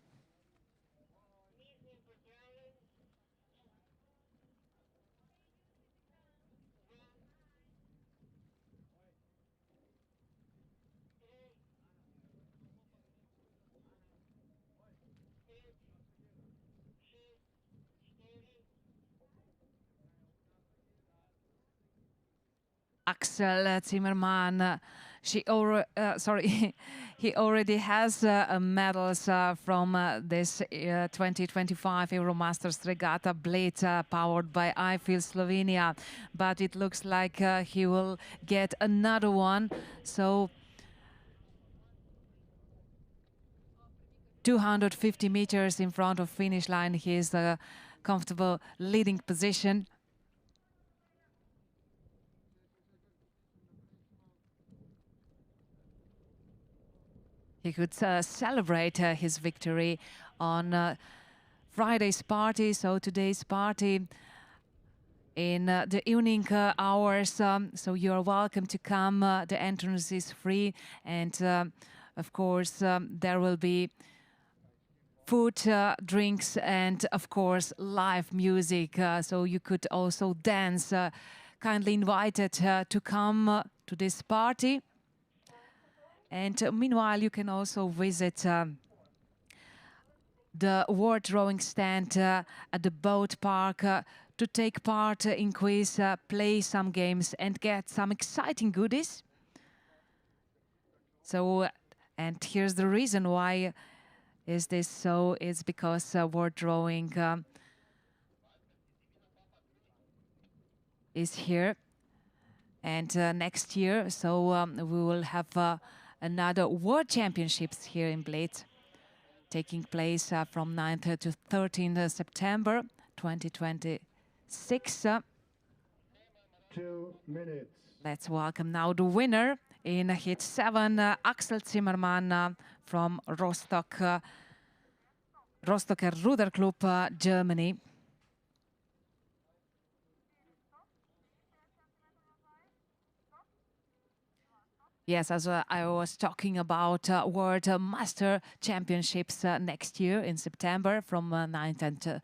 Axel Zimmermann, he already has medals from this 2025 Euromasters Regatta Bled, powered by I Feel Slovenia, but it looks like he will get another one. So 250 meters in front of finish line, he is a comfortable leading position. He could celebrate his victory on Friday's party, so today's party in the evening hours. So you're welcome to come. The entrance is free, and of course there will be food, drinks, and of course live music. So you could also dance. Kindly invited to come to this party. And meanwhile, you can also visit the World Rowing stand at the boat park to take part in quiz, play some games and get some exciting goodies. So, and here's the reason why is this so. It's because World Rowing is here. And next year, so we will have another World Championships here in Bled, taking place from 9th to 13th September 2026. 2 minutes. Let's welcome now the winner in heat 7, Axel Zimmermann from Rostocker Ruder Club, Germany. Yes, as I was talking about World Master Championships next year in September from 9th and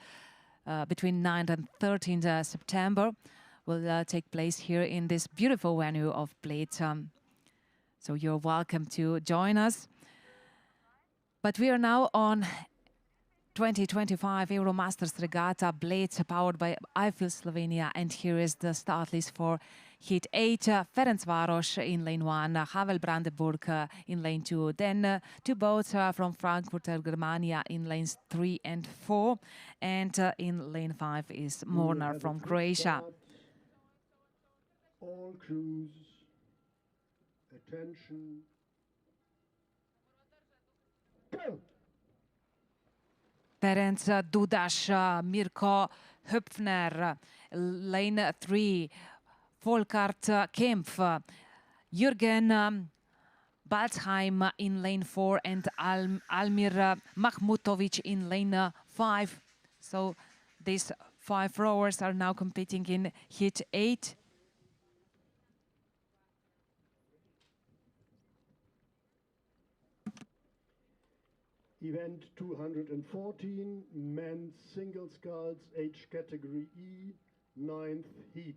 between 9th and 13th September will take place here in this beautiful venue of Bled. So you're welcome to join us. But we are now on 2025 Euromasters Regatta Bled, powered by I Feel Slovenia, and here is the start list for Heat 8, Ferencváros in lane 1, Havel Brandenburg in lane 2, then 2 boats from Frankfurt, Germania in lanes 3 and 4, and in lane 5 is Mornar from Croatia. All crews, attention. Go! Ferenc Dudas, Mirko Höpfner, lane 3, Volkart Kempf, Jürgen Balzheim in lane 4 and Almir Mahmutovic in lane 5. So these 5 rowers are now competing in heat 8. Event 214, men's single sculls, age category E, 9th heat.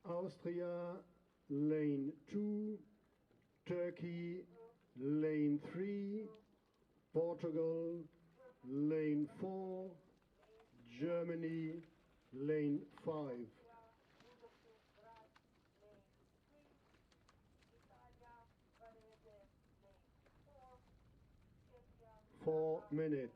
Austria, lane 2, Turkey, lane 3, Portugal, lane 4, Germany, lane 5. 4 minutes.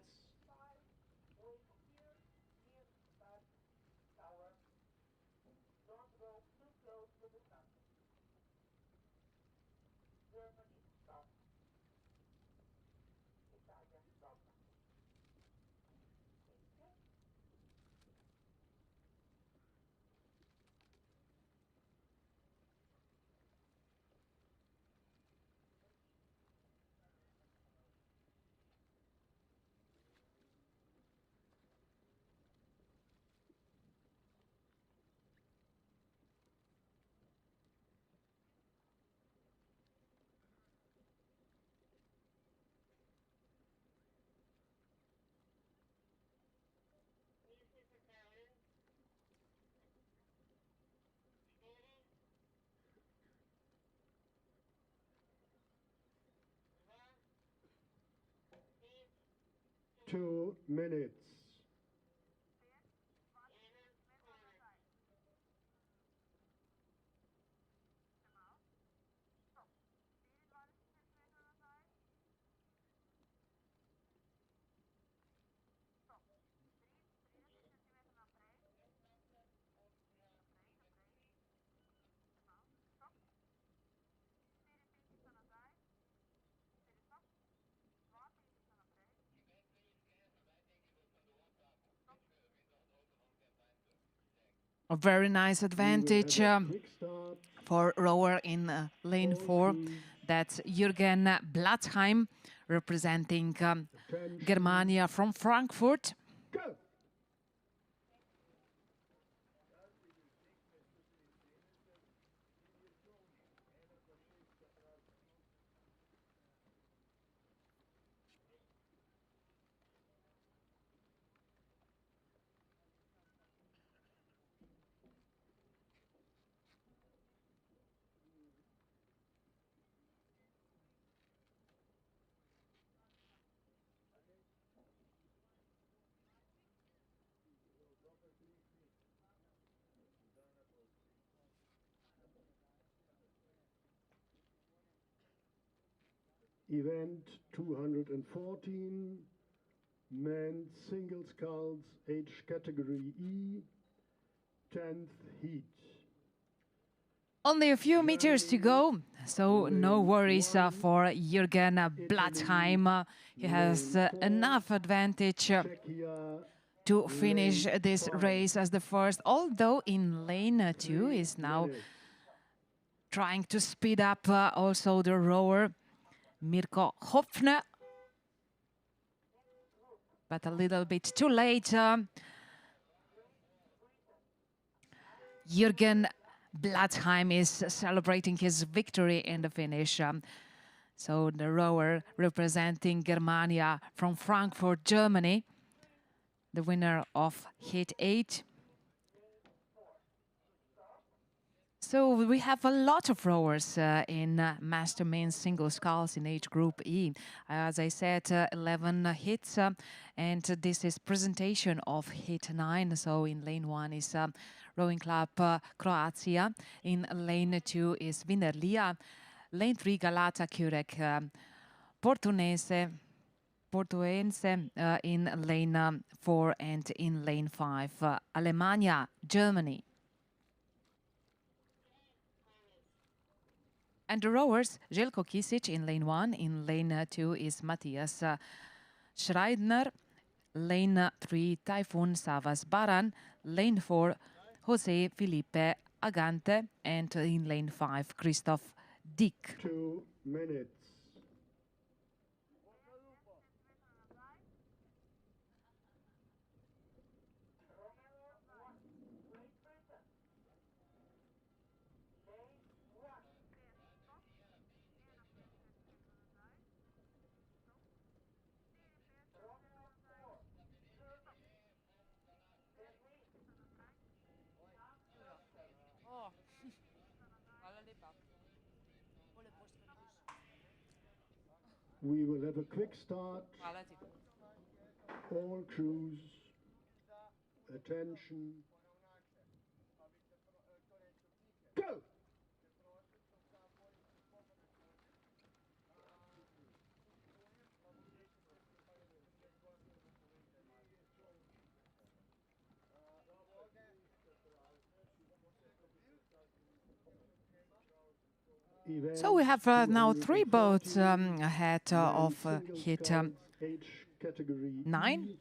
Two minutes. A very nice advantage for rower in lane 4. That's Jürgen Blatzheim, representing Germania from Frankfurt. Go! Event 214, men's single sculls, age category E, 10th heat. Only a few meters to go, so no worries for Jürgen Blatzheim. He has enough advantage to finish this race as the first, although in lane 2 is now trying to speed up also the rower Mirko Höpfner, but a little bit too late. Jürgen Blatzheim is celebrating his victory in the finish. So the rower representing Germania from Frankfurt, Germany, the winner of heat 8. So we have a lot of rowers in master men's single sculls in age group E. As I said, 11 hits, and this is presentation of hit 9. So in lane 1 is Rowing Club Croatia. In lane 2 is Vinerlia. Lane 3 Galata Curek Portunese. Portuense in lane 4 and in lane 5. Alemania, Germany. And the rowers, Željko Kisic in lane 1. In lane 2 is Matthias Schreidner. Lane 3, Typhoon Savas Baran. Lane 4, Jose Felipe Agante. And in lane 5, Christoph Dick. 2 minutes. We will have a quick start. All crews, attention. Go! So we have now 3 boats ahead of hit 9.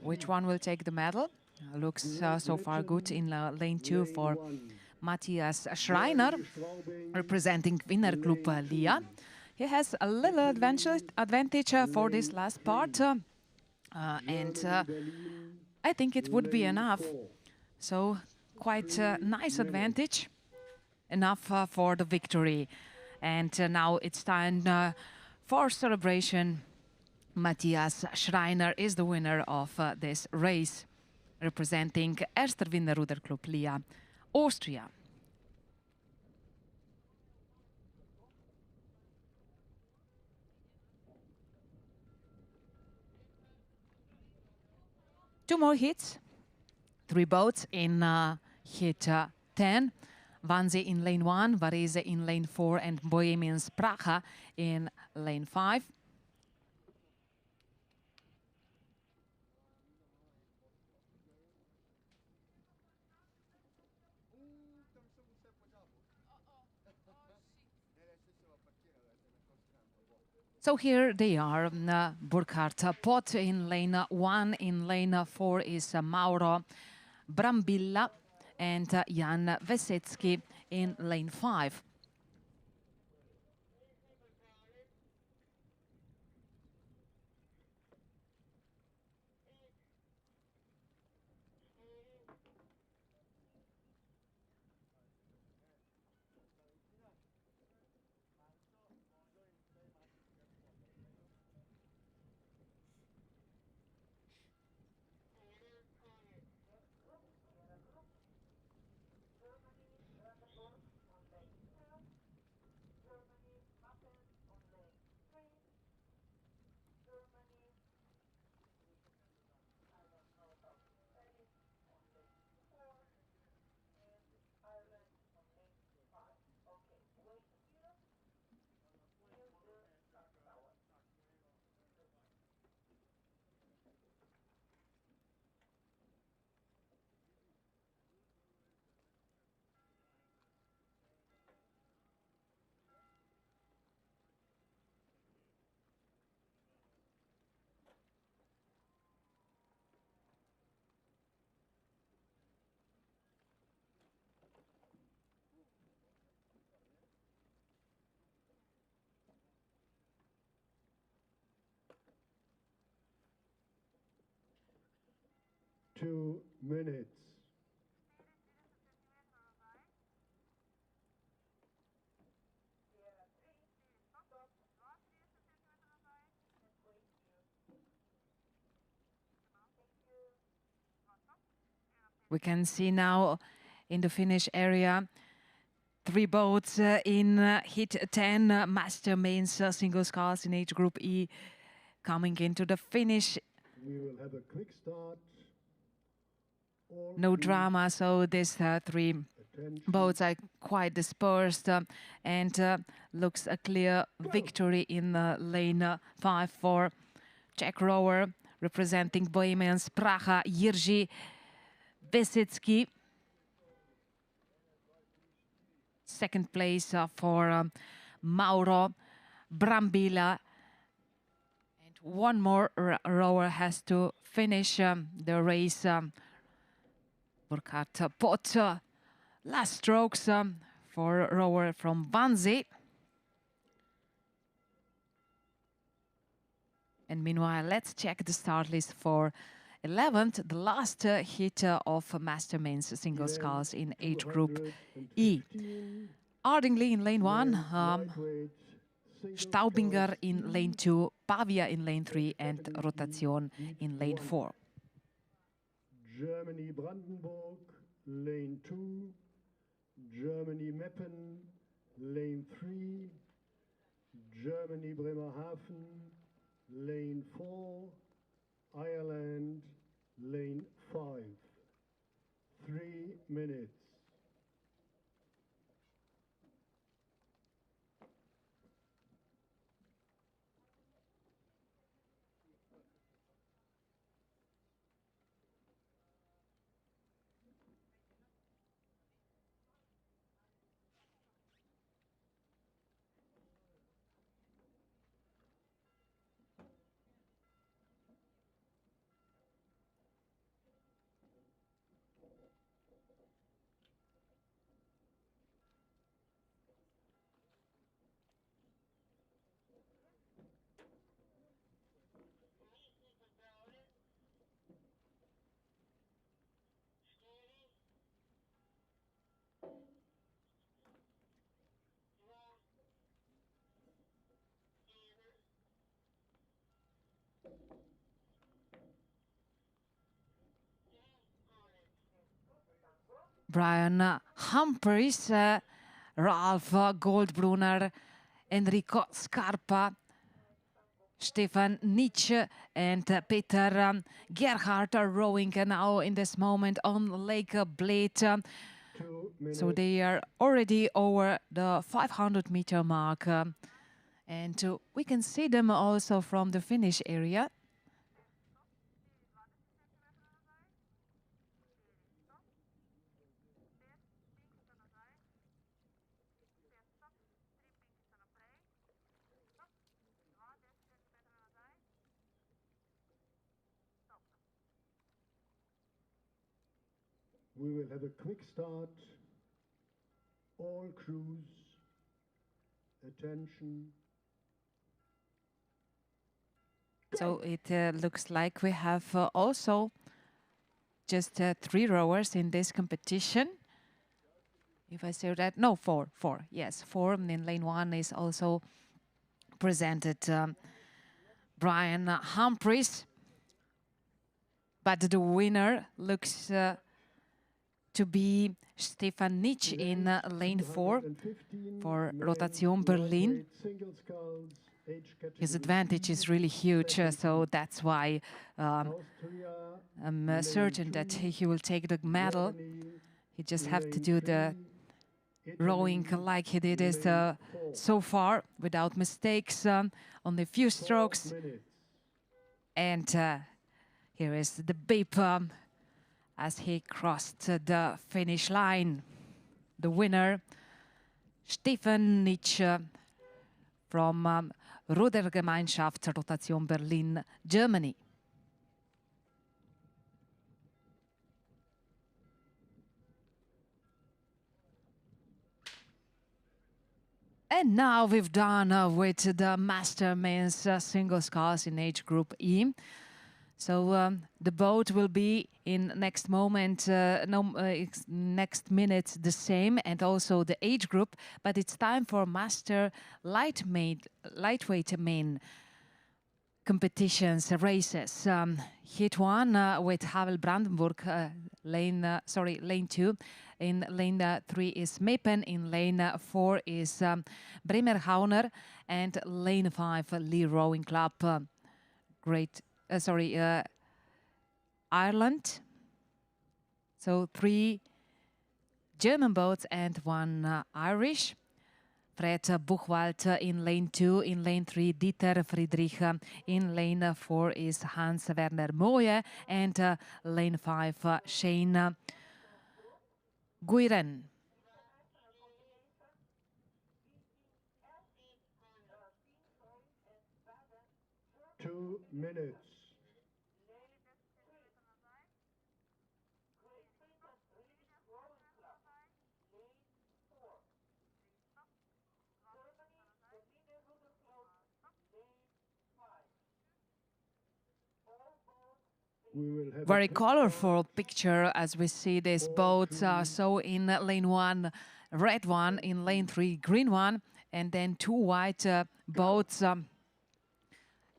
Which one will take the medal? Looks so far good in lane 2 for Matthias Schreiner, representing Winner Club Lia. He has a little advantage for this last part, and I think it would be enough. So quite a nice advantage, enough for the victory. And now it's time for celebration. Matthias Schreiner is the winner of this race, representing Erster Wiener Ruderclub Lia, Austria. Two more hits, 3 boats in hit 10. Vanzi in lane 1, Varese in lane 4, and Bohemians Praha in lane 5. So here they are, Burkhard Pot in lane 1, in lane 4 is Mauro Brambilla, and Jan Vesetsky in lane 5. Two minutes. We can see now in the finish area 3 boats in hit 10, master mains single sculls in age group E coming into the finish. We will have a quick start. No drama, so these 3 boats are quite dispersed, and looks a clear victory in lane 5 for Czech rower representing Bohemians, Praha, Jiří Vesicki. Second place for Mauro Brambilla. And one more rower has to finish the race. Burkhard Pot. Last strokes for rower from Wannsee. And meanwhile, let's check the start list for 11th, the last hit of Master Men's single sculls in age group E. Ardingly in lane 1, Staubinger in lane 2, Pavia in lane 3, and Rotation in lane 4. Germany Brandenburg, lane 2, Germany Meppen, lane 3, Germany Bremerhaven, lane 4, Ireland, lane 5. 3 minutes. Brian Humphries, Ralph Goldbrunner, Enrico Scarpa, Stefan Nitsch and Peter Gerhardt are rowing now in this moment on Lake Bled. So they are already over the 500-meter mark. And we can see them also from the finish area. We will have a quick start. All crews, attention. So it looks like we have also just 3 rowers in this competition. If I say that, no, 4, yes, 4. And in lane 1 is also presented Brian Humphries. But the winner looks to be Stefan Nitsch in lane 4 for Rotation Berlin. His advantage is really huge, so that's why I'm certain that he will take the medal. He just have to do the rowing like he did it so far, without mistakes, only a few strokes. And here is the beep as he crossed the finish line. The winner, Stefan Nitsch from Rudergemeinschaft Rotation Berlin, Germany. And now we've done with the Master Men's single sculls in age group E. So the boat will be in next moment, next minute the same, and also the age group. But it's time for Master Lightweight main competitions, races. Hit 1 with Havel Brandenburg, lane 2. In lane 3 is Meppen. In lane 4 is Bremerhavener, and lane 5 Lee Rowing Club. Ireland. So 3 German boats and 1 Irish. Fred Buchwald in lane 2. In lane 3, Dieter Friedrich. In lane 4 is Hans Werner Moye. And lane 5, Shane Guiren. Two minutes. Very colorful picture as we see these boats. So in lane 1, red one, in lane 3, green one, and then 2 white boats.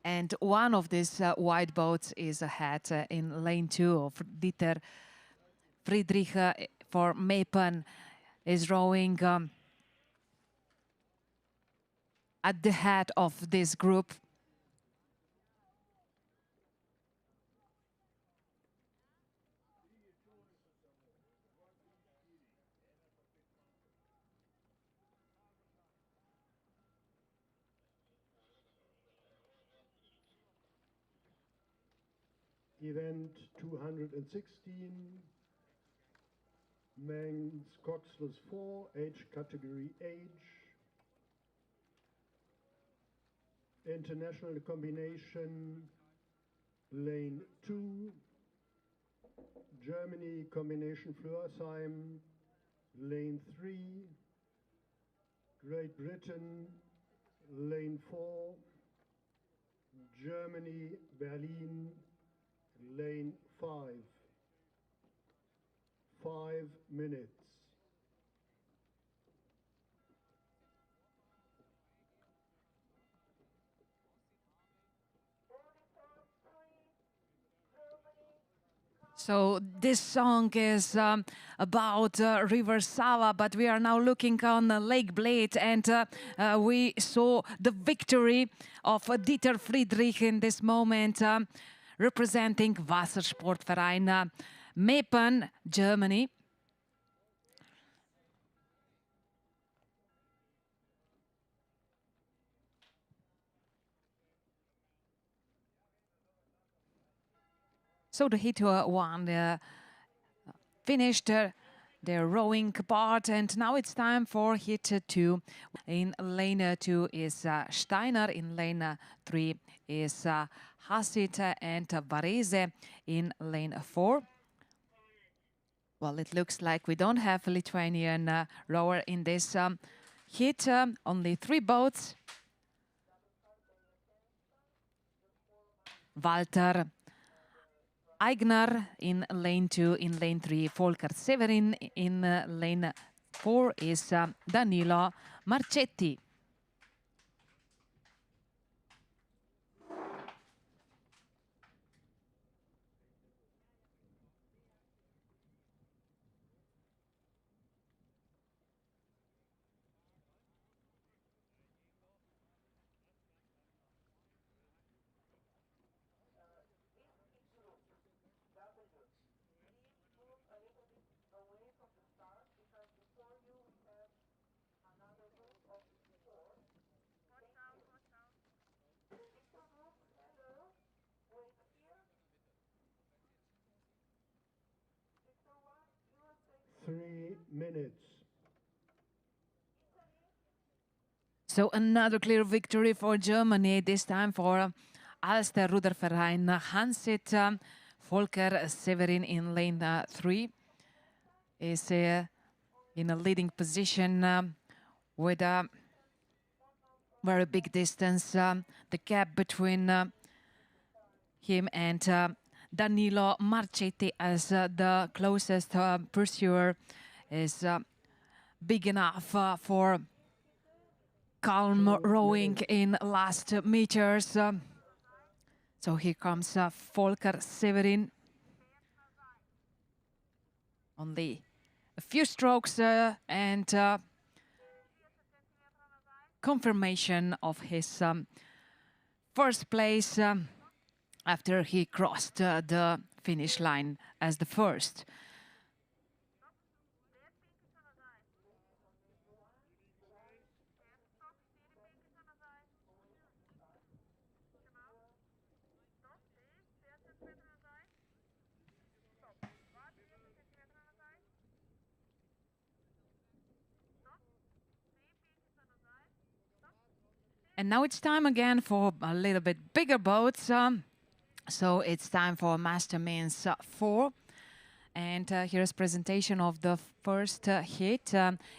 And one of these white boats is ahead in lane 2 of Dieter Friedrich for Meppen is rowing at the head of this group. Event 216, men's coxless 4, age category age. International combination, lane 2. Germany combination Flörsheim, lane 3. Great Britain, lane 4. Germany, Berlin, lane 5. 5 minutes. So this song is about River Sava, but we are now looking on Lake Bled, and we saw the victory of Dieter Friedrich in this moment, representing Wassersportverein Meppen, Germany. So the hit one finished their rowing part, and now it's time for hit 2. In lane 2 is Steiner, in lane 3 is Hasit and Varese in lane 4. Well, it looks like we don't have a Lithuanian rower in this hit, only 3 boats. Walter Aigner in lane 2, in lane 3, Volker Severin, in lane 4 is Danilo Marchetti. Minutes. So another clear victory for Germany, this time for Alster Ruderverein Hansit. Volker Severin in lane 3 is in a leading position with a very big distance. The gap between him and Danilo Marchetti as the closest pursuer is big enough for calm rowing in last meters. So here comes Volker Severin. Only a few strokes and confirmation of his first place after he crossed the finish line as the first. And now it's time again for a little bit bigger boats. So it's time for Master Men's 4. And here's presentation of the first hit.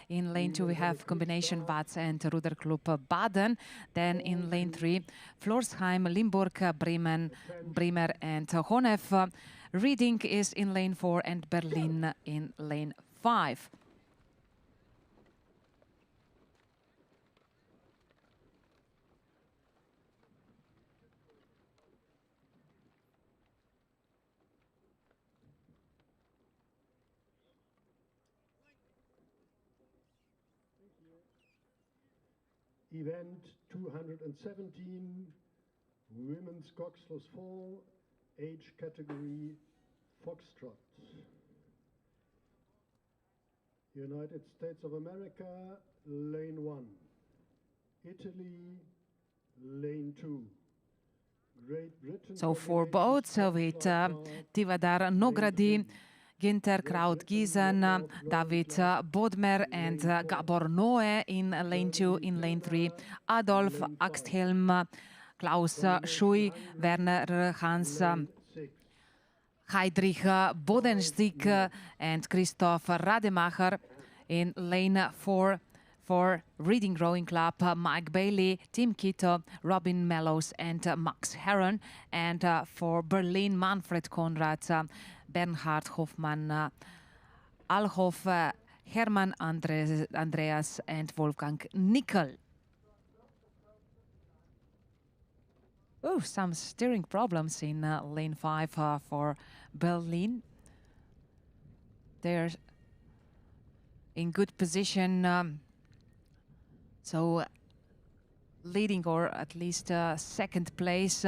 In lane 2 we have combination Watz and Ruderklub Baden. Then in lane 3, Florsheim, Limburg, Bremer and Honef. Reading is in lane 4 and Berlin in lane 5. Event 217, women's coxless fall, age category Foxtrot. United States of America, lane 1. Italy, lane 2. Great Britain. So 4 boats with Tivadar Nogradi, Ginter Kraut-Giesen, David Bodmer and Gabor Noe in lane 2. In lane 3, Adolf Axthelm, Klaus Schui, Werner Hans, Heidrich Bodenstieg and Christoph Rademacher. In lane 4 for Reading Rowing Club, Mike Bailey, Tim Kito, Robin Mellows and Max Heron. And for Berlin, Manfred Konrad, Bernhard Hoffmann, Alhoff, Hermann Andreas and Wolfgang Nickel. Oh, some steering problems in lane 5 for Berlin. They're in good position, so leading or at least second place.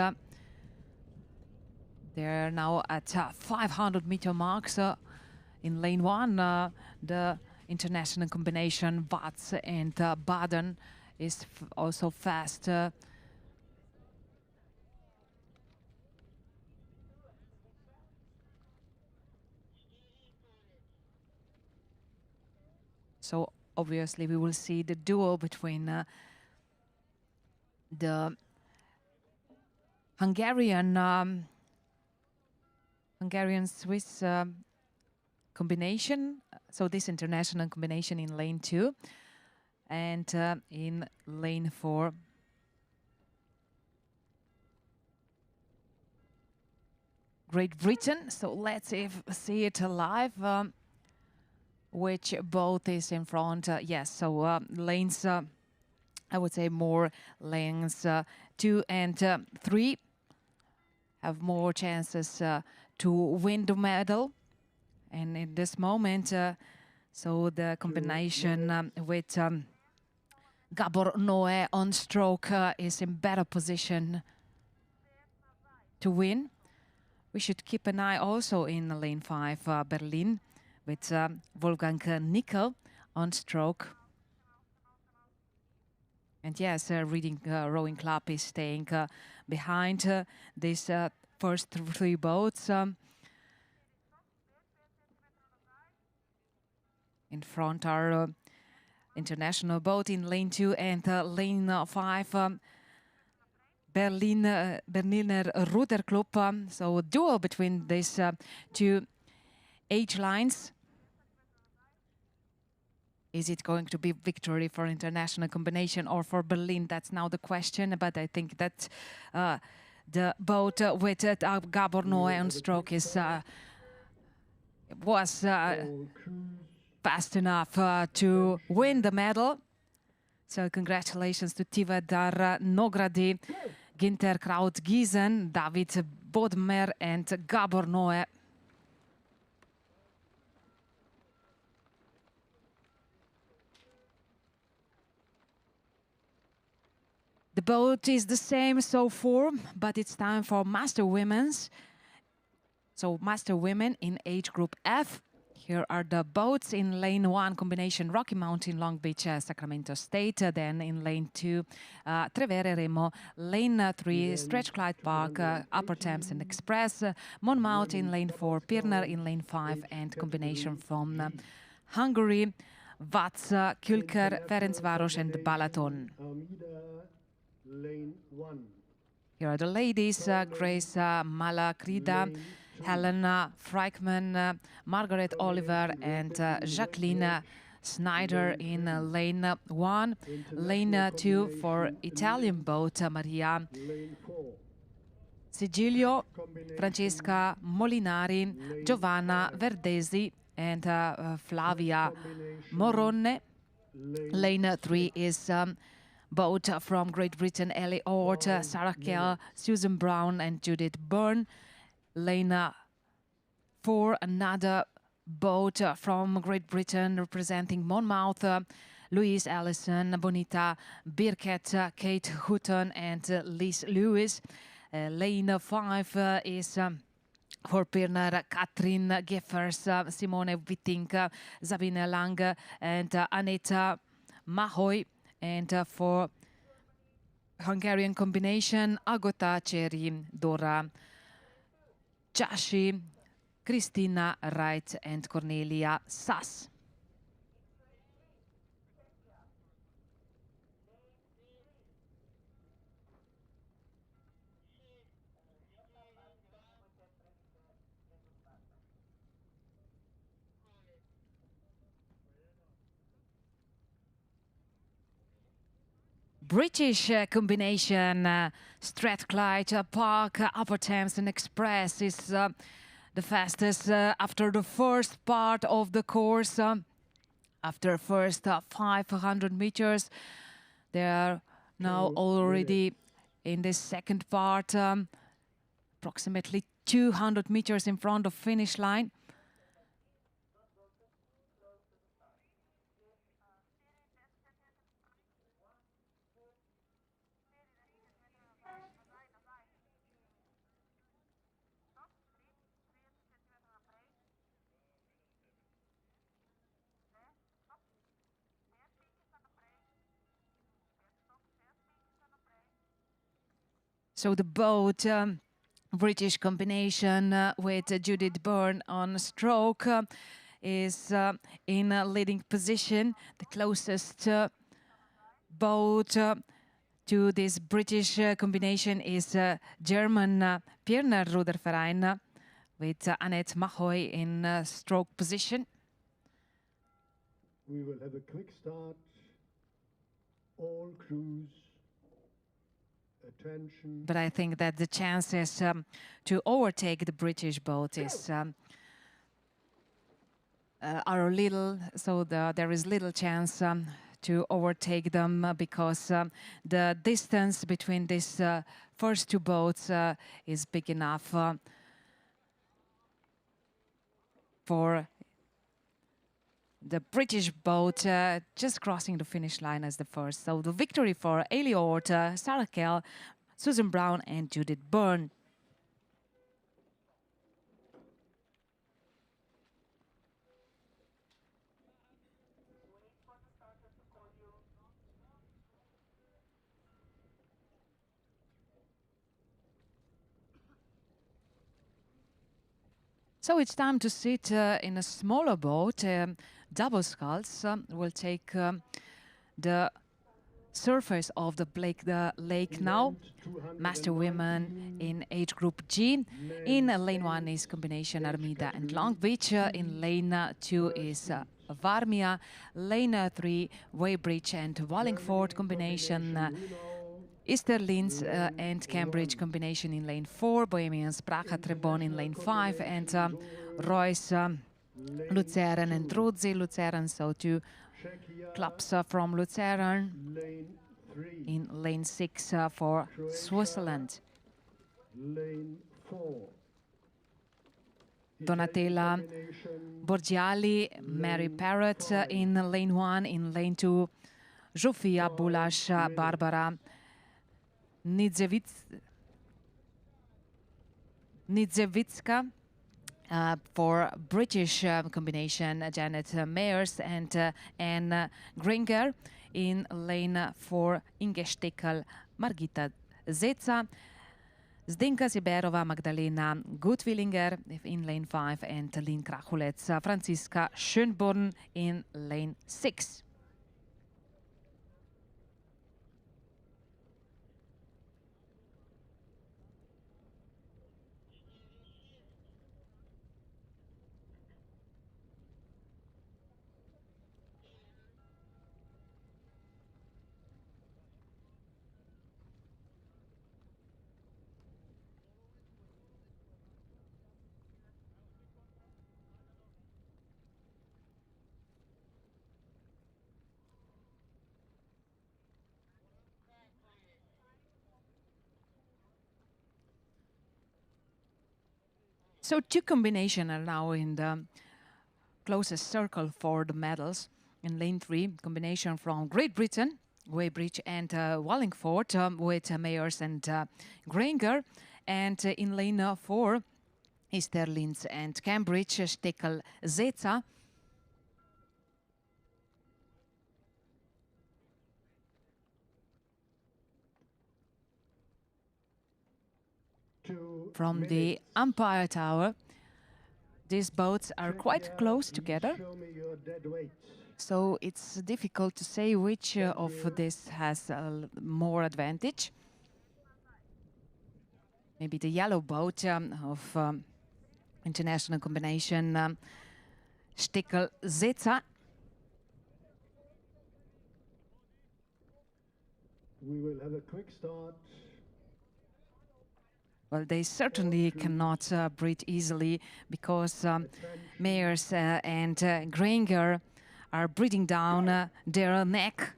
They're now at 500-meter marks in lane 1. The international combination Watz and Baden is also fast. So obviously we will see the duel between the Hungarian-Swiss combination. So this international combination in lane 2 and in lane 4. Great Britain. So let's see it live. Which boat is in front? Yes, so lanes, I would say more lanes 2 and 3 have more chances to win the medal. And in this moment, so the combination with Gabor Noe on stroke is in better position to win. We should keep an eye also in lane 5, Berlin, with Wolfgang Nickel on stroke. And yes, Reading Rowing Club is staying behind these first 3 boats. In front are international boat in lane 2 and lane 5. Berliner Ruderklub. So a duel between these 2 age lines. Is it going to be victory for international combination or for Berlin? That's now the question. But I think that the boat with Gabor Noe on stroke is was fast enough to win the medal. So congratulations to Tivadar Nogradi, Ginter Kraut-Giesen, David Bodmer and Gabor Noe. The boat is the same so far, but it's time for Master Women's. So Master Women in age group F. Here are the boats in lane 1, combination Rocky Mountain, Long Beach, Sacramento State. Then in lane 2, Trevere Remo. Lane 3, Stretch Clyde Park, Upper Thames and Express. Monmouth in lane 4, Pirna in lane 5, and combination from Hungary, Watz, Külker, Ferencváros and Balaton. lane 1. Here are the ladies, Grace Malakrida, Lane 2. Helena Freichmann, Margaret Oliver, and Jacqueline Snyder in lane 1. Lane 2 for Italian boat, Maria Lane 4. Sigilio, Francesca Molinari, Giovanna Verdesi, and Flavia Moronne. Lane 3 is boat from Great Britain, Ellie Ort, Sarah Kell, Susan Brown, and Judith Byrne. Lane 4, another boat from Great Britain representing Monmouth, Louise Allison, Bonita Birkett, Kate Hutton, and Liz Lewis. Lane 5 is for Pirner, Katrin Geffers, Simone Wittink, Sabine Lange, and Aneta Mahoy. And for Hungarian combination, Agota Ceri, Dora Chashi, Christina Wright, and Cornelia Sass. British combination, Strathclyde Park, Upper Thames and Express is the fastest after the first part of the course. After first 500 meters, they are now already in the second part, approximately 200 meters in front of finish line. So the boat, British combination with Judith Byrne on stroke is in a leading position. The closest boat to this British combination is German Pirner Ruderverein with Annette Mahoy in stroke position. We will have a quick start. All crews, attention. But I think that the chances to overtake the British boat is are little, so there is little chance to overtake them because the distance between these first two boats is big enough for the British boat just crossing the finish line as the first. So the victory for Ellie Ort, Sarah Kell, Susan Brown, and Judith Byrne. So it's time to sit in a smaller boat. Double sculls will take the surface of the lake now. Master women in age group G. In lane 1 is combination Armida and Long Beach. In lane 2 is Varmia. Lane 3 Weybridge and Wallingford combination. Easterlins and Cambridge combination in lane 4. Bohemians Praha Trebon in lane 5. And Royce Luzern and Rudzi Luzern, so two clubs from Luzern in lane 6 for Switzerland. Lane 4. Donatella Borgiali, Mary Parrott in lane 1. In lane 2, Zsofia Bulash, Barbara Nidzewicka. For British combination, Janet Mayers and Anne Gringer. In lane 4, Inge Stickel, Margita Zeca. Zdenka Ziberova, Magdalena Gutwillinger in lane 5, and Lynn Krachulec, Franziska Schönborn in lane 6. So two combinations are now in the closest circle for the medals. In lane 3, combination from Great Britain, Weybridge and Wallingford with Mayers and Granger. And in lane 4, Easterlins and Cambridge, Steckel, Zeza. From the umpire tower, these boats are quite close together, so it's difficult to say which of this has more advantage. Maybe the yellow boat of international combination Steckel Zeza. We will have a quick start. Well, they certainly cannot breathe easily because Mayers and Granger are breathing down their neck.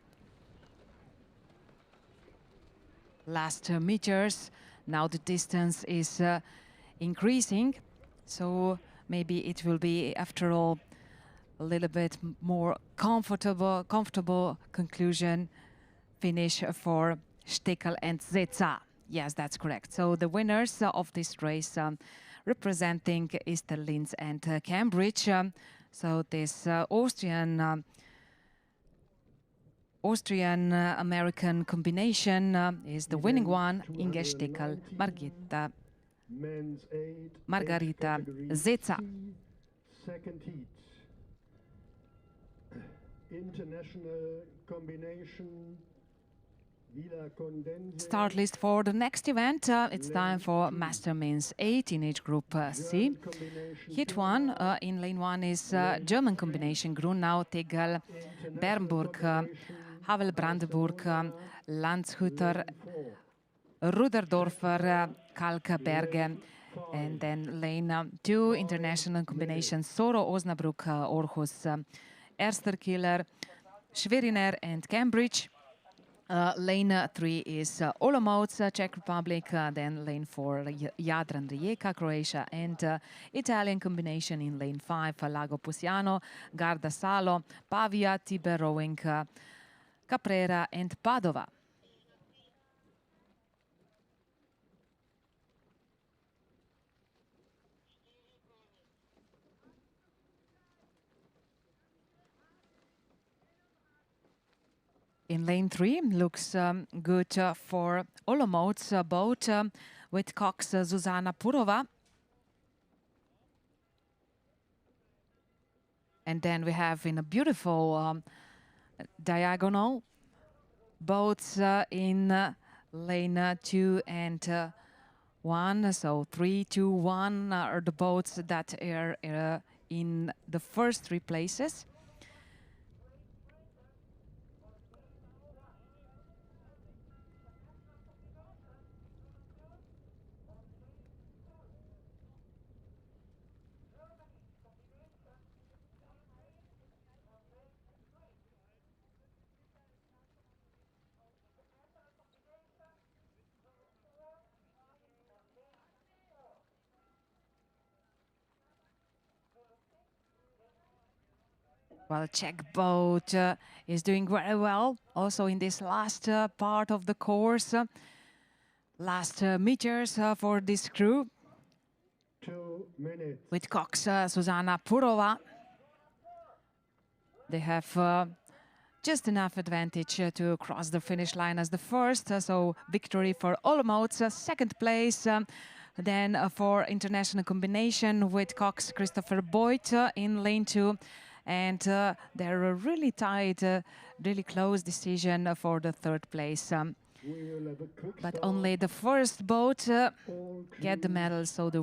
Last meters, now the distance is increasing, so maybe it will be, after all, a little bit more comfortable conclusion finish for Steckel and Zeza. Yes, that's correct. So the winners of this race representing Easterlins and Cambridge. So this Austrian-American combination is the winning one. Inge Steckel, Margarita Zeza. Second heat. International combination. Start list for the next event. It's time for Master Men's 8 in age group C. Heat 1 in lane 1 is German combination Grunau, Tegel, Bernburg, Havel, Brandenburg, Landshütter, Ruderdorfer, Kalkberge. And then lane 2 international combination Soro, Osnabrück, Aarhus, Ersterkiller, Schweriner and Cambridge. Lane 3 is Olomouc, Czech Republic, then lane 4 Jadran, Rijeka, Croatia, and Italian combination in lane 5 Lago Pusiano, Garda Salo, Pavia, Tiber Rowing, Caprera and Padova. In lane 3 looks good for Olomouc's boat with Cox Zuzana Purova. And then we have in a beautiful diagonal boats in lane 2 and 1. So 3, 2, 1 are the boats that are in the first 3 places. Well, Czech boat is doing very well, also in this last part of the course. Last meters for this crew. 2 minutes. With Cox Zuzana Purova. They have just enough advantage to cross the finish line as the first. So victory for Olomouc, second place. Then for international combination with Cox Christopher Boyd in lane 2. And they're a really tight, really close decision for the third place. But only the first boat get the medal, so the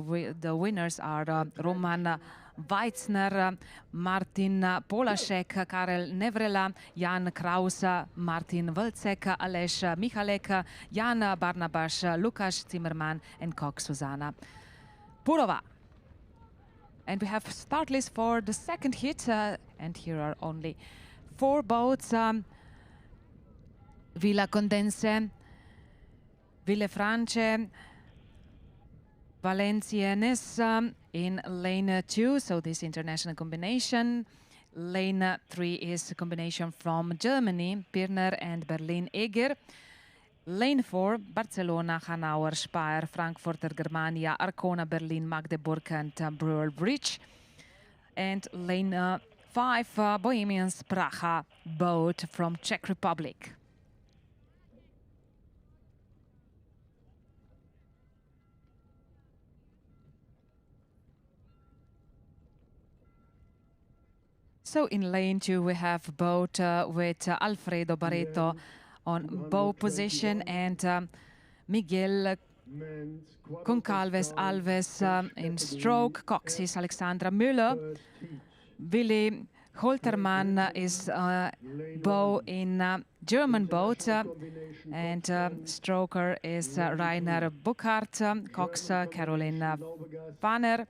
winners are Roman Weitzner, Martin Polasek, Karel Nevrela, Jan Kraus, Martin Vlcek, Aleš Michalek, Jan Barnabas, Lukáš Zimmermann and Cox Zuzana Purova. And we have start list for the second hit, and here are only 4 boats. Villa Condense, Villefranche, Valenciennes in lane 2, so this international combination. Lane 3 is a combination from Germany, Pirner and Berlin-Eger. Lane 4, Barcelona, Hanauer, Speyer, Frankfurter, Germania, Arcona, Berlin, Magdeburg and Brewer Bridge. And lane 5, Bohemians, Praha, both from Czech Republic. So in lane 2 we have boat with Alfredo Barreto on bow position and Miguel Goncalves Alves in stroke, Coxis Alexandra Müller. Willy Holtermann is bow in German boat and stroker is Rainer Buchart, Cox Caroline Panner.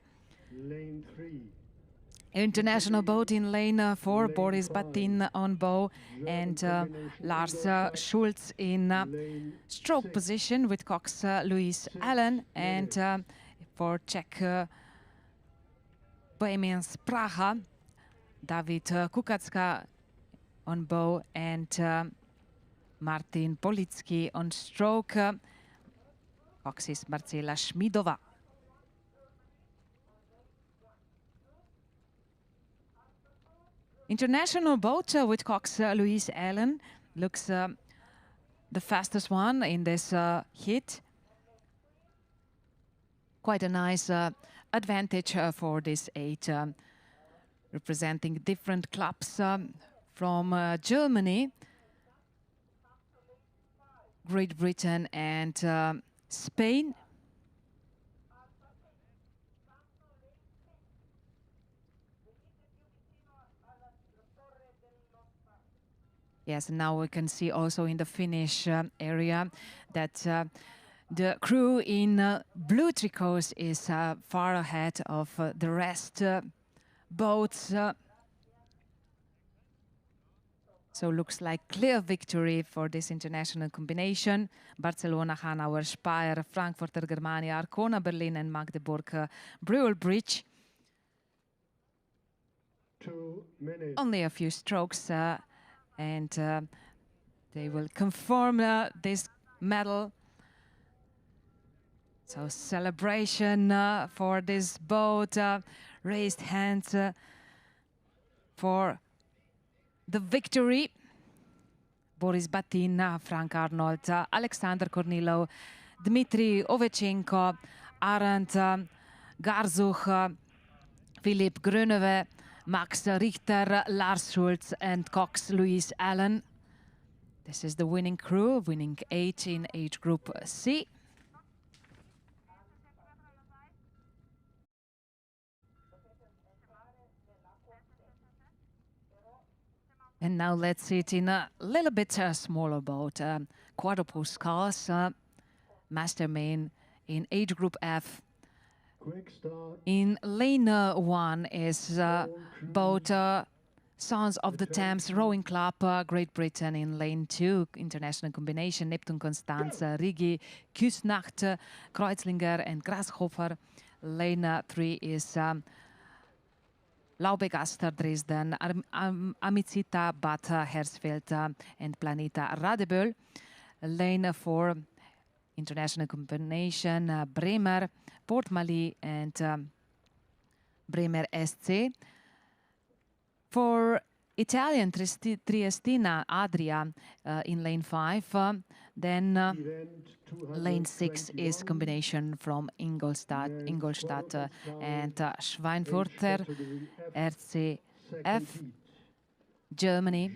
International boat in lane 4, Boris Batin on bow and Lars Schulz in stroke position with Cox Louis Allen, and for Czech Bohemians Praha, David Kukacka on bow and Martin Policki on stroke, Coxis Marcela Schmidova. International boat with Cox Louis Allen looks the fastest one in this hit. Quite a nice advantage for this 8, representing different clubs from Germany, Great Britain and Spain. Yes, now we can see also in the finish area that the crew in blue tricots is far ahead of the rest boats. So looks like clear victory for this international combination. Barcelona, Hanauer, Speyer, Frankfurter, Germania, Arcona, Berlin and Magdeburg, Brewer Bridge. Only a few strokes and they will confirm this medal. So celebration for this boat, raised hands for the victory. Boris Batin, Frank Arnold, Alexander Kornilov, Dmitry Ovechenko, Arendt, Garzuch, Philipp Gröneve, Max Richter, Lars Schulz and Cox Louis Allen. This is the winning crew, winning 8 in age group C. And now let's see it in a little bit smaller boat, quadruple sculls, master main in age group F. In lane 1 is boat Sons of the Thames Rowing Club, Great Britain. In lane 2, international combination, Neptun Constanz, Rigi, Küsnacht, Kreuzlinger and Grashofer. Lane 3 is Laubegaster, Dresden, Amicita, Bad Hersfeld and Planeta Radeböll. Lane 4, international combination, Bremer, Portmali and Bremer SC. For Italian, Triestina, Adria in lane 5. Then lane 6 is combination from Ingolstadt and Schweinfurter, RCF, Germany.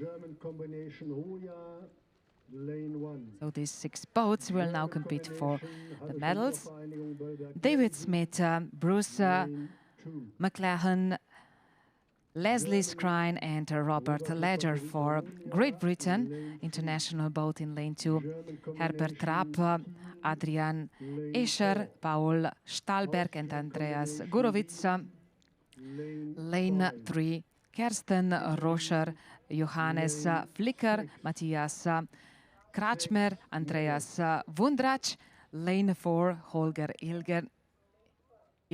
So these 6 boats will now compete for the medals. David Smith, Bruce McLaren, Leslie Skrine and Robert Ledger for Great Britain. International boat in lane 2, Herbert Rapp, Adrian Escher, Paul Stahlberg and Andreas Gurowitz. Lane 3, Kersten Roscher, Johannes Flicker, Matthias Kratschmer, Andreas Wundrach. Lane 4, Holger Ilger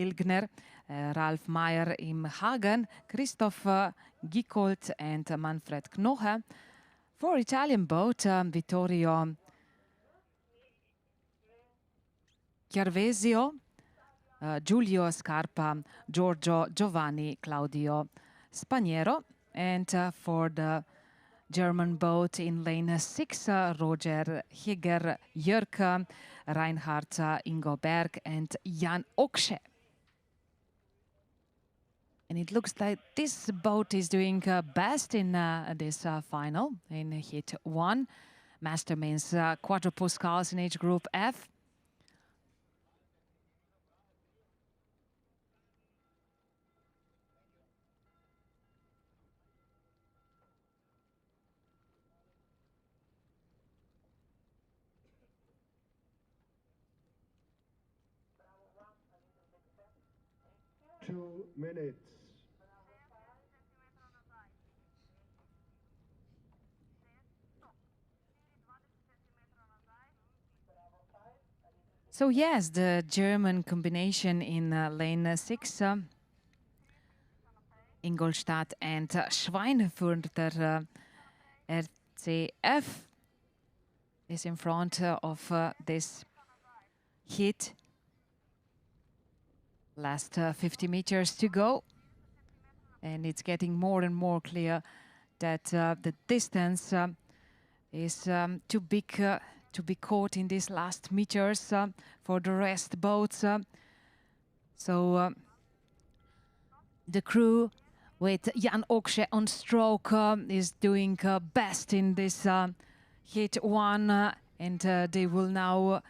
Ilgner, Ralf Meyer im Hagen, Christoph Gickold and Manfred Knoche. For Italian boat, Vittorio Chiarvesio, Giulio Scarpa, Giorgio Giovanni, Claudio Spaniero. And for the German boat in lane 6, Roger Heger, Jörg Reinhard, Ingo Berg and Jan Oksche. And it looks like this boat is doing best in this final in heat 1. Masterman's quadrupuscals in age group F. Two minutes. So yes, the German combination in lane 6, Ingolstadt and Schweinfurter RCF is in front of this heat. Last 50 meters to go, and it's getting more and more clear that the distance is too big to be caught in these last meters for the rest boats. So the crew with Jan Oksche on stroke is doing best in this heat 1, and they will now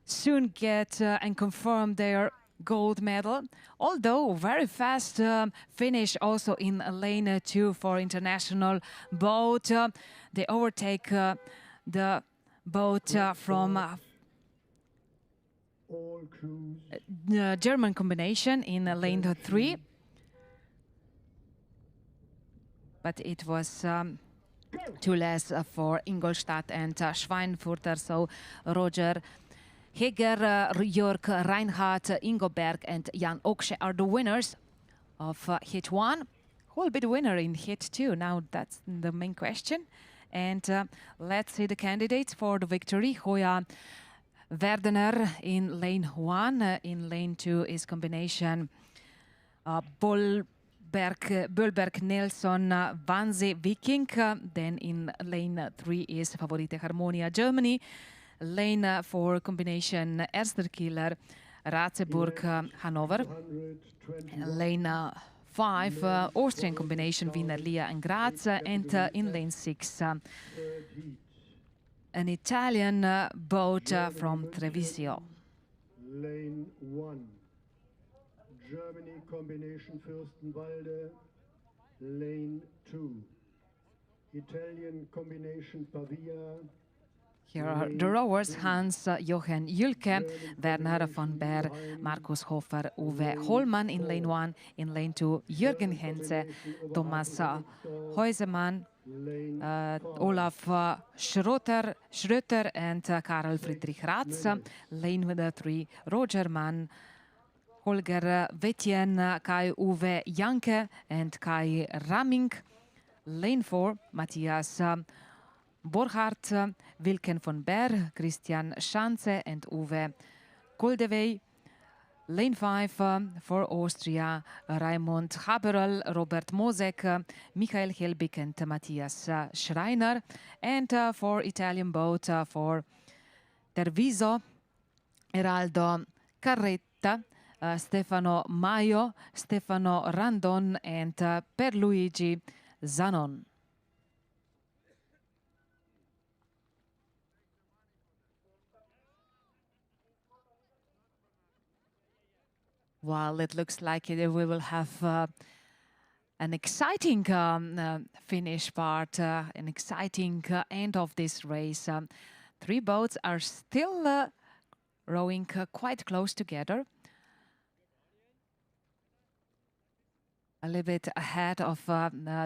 soon get and confirm their gold medal, although very fast finish also in lane 2 for international boat. They overtake the boat from the German combination in lane 3. But it was too less for Ingolstadt and Schweinfurter, so Roger Heger, Jörg Reinhardt, Ingo Berg and Jan Oksche are the winners of heat 1. Who will be the winner in heat 2? Now that's the main question. And let's see the candidates for the victory. Hoya Werdener in lane 1. In lane 2 is combination Böllberg, Nelson, Vanze, Viking. Then in lane 3 is Favorite Harmonia, Germany. Lane 4 combination Ersterkiller, Ratzeburg, Hanover. Lane 5 Austrian combination Wiener Lia and Graz. And in lane 6 an Italian boat from Treviso. Lane 1 Germany combination Fürstenwalde. Lane 2 Italian combination Pavia. Here are the rowers: Hans Jochen Jülke, Werner von Beer, Markus Hofer, Uwe Hollmann in lane 1. In lane 2, Jürgen Henze, Thomas Heusemann, Olaf Schröter and Karl Friedrich Ratz. Lane 3, Roger Mann, Holger Wetjen, Kai-Uwe Janke and Kai Ramming. Lane 4, Matthias Borchardt, Wilken von Beer, Christian Schanze and Uwe Goldewey. Lane 5 for Austria, Raimund Haberl, Robert Mosek, Michael Helbig and Matthias Schreiner. And for Italian boat, for Treviso, Eraldo Carretta, Stefano Maio, Stefano Randon and Pierluigi Zanon. Well, it looks like we will have an exciting finish part, an exciting end of this race. 3 boats are still rowing quite close together. A little bit ahead of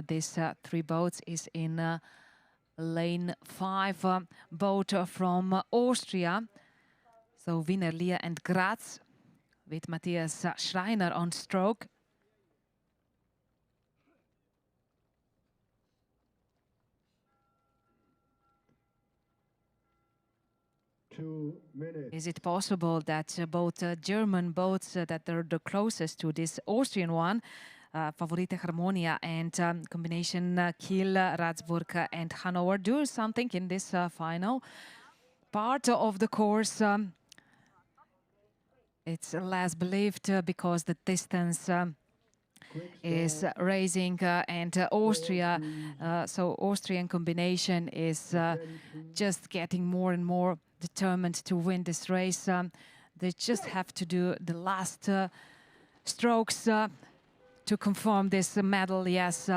these 3 boats is in lane 5 boat from Austria. So Wiener Lia and Graz with Matthias Schreiner on stroke. 2 minutes. Is it possible that both German boats that are the closest to this Austrian one, Favorite Harmonia and combination Kiel, Ratsburg and Hanover, do something in this final part of the course? It's less believed because the distance is raising and Austria, so Austrian combination is just getting more and more determined to win this race. They just have to do the last strokes to confirm this medal. Yes,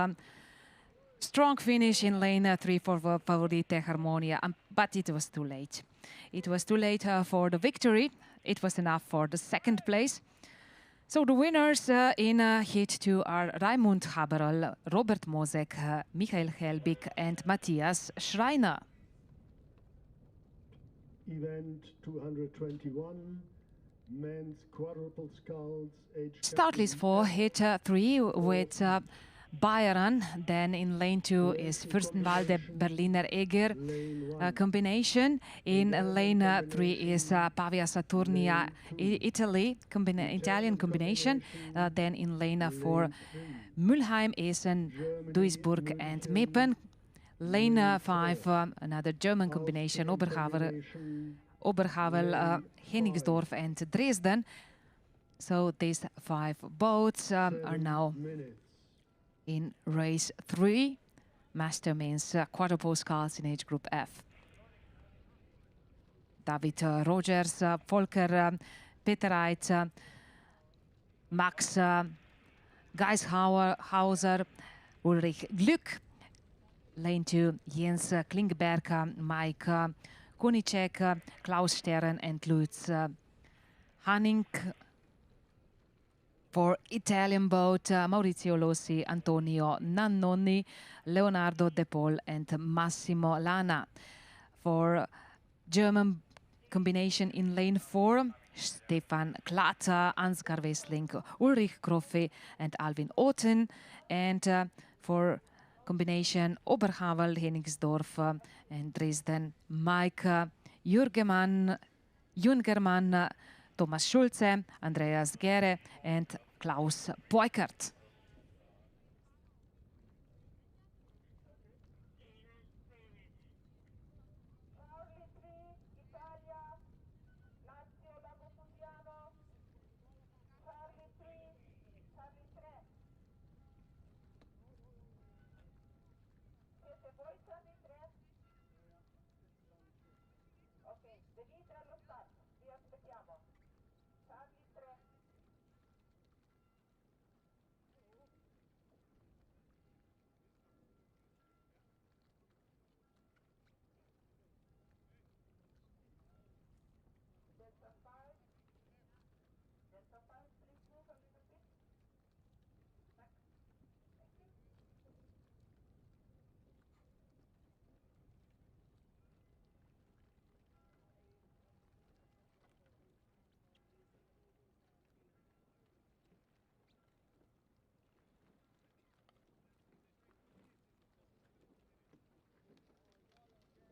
strong finish in lane 3 for Favorite Harmonia, but it was too late. It was too late for the victory. It was enough for the second place. So the winners in Heat 2 are Raimund Haberl, Robert Mosek, Michael Helbig and Matthias Schreiner. Event 221, men's quadruple sculls, age Start list for Heat 3 with Bayern. Then in lane 2 is Fürstenwalde Berliner Eger combination. In lane 3 is Pavia Saturnia Italian combination. Then in lane 4 Mülheim, Essen, Duisburg and Meppen. Lane 5 another German combination, Oberhavel, Hennigsdorf and Dresden. So these 5 boats are now in race 3, master means quadruple sculls in age group F. David Rogers, Volker Petereit, Max Geishauser, Ulrich Glück. Lane 2, Jens Klingberg, Mike Kunicek, Klaus Stern and Lutz Hanning. For Italian boat, Maurizio Lossi, Antonio Nannoni, Leonardo De Paul and Massimo Lana. For German combination in lane 4, Stefan Klatter, Ansgar Wessling, Ulrich Groffi and Alvin Otten. And for combination Oberhavel, Hennigsdorf and Dresden, Mike Jungermann, Thomas Schulze, Andreas Gere and Klaus Peukert.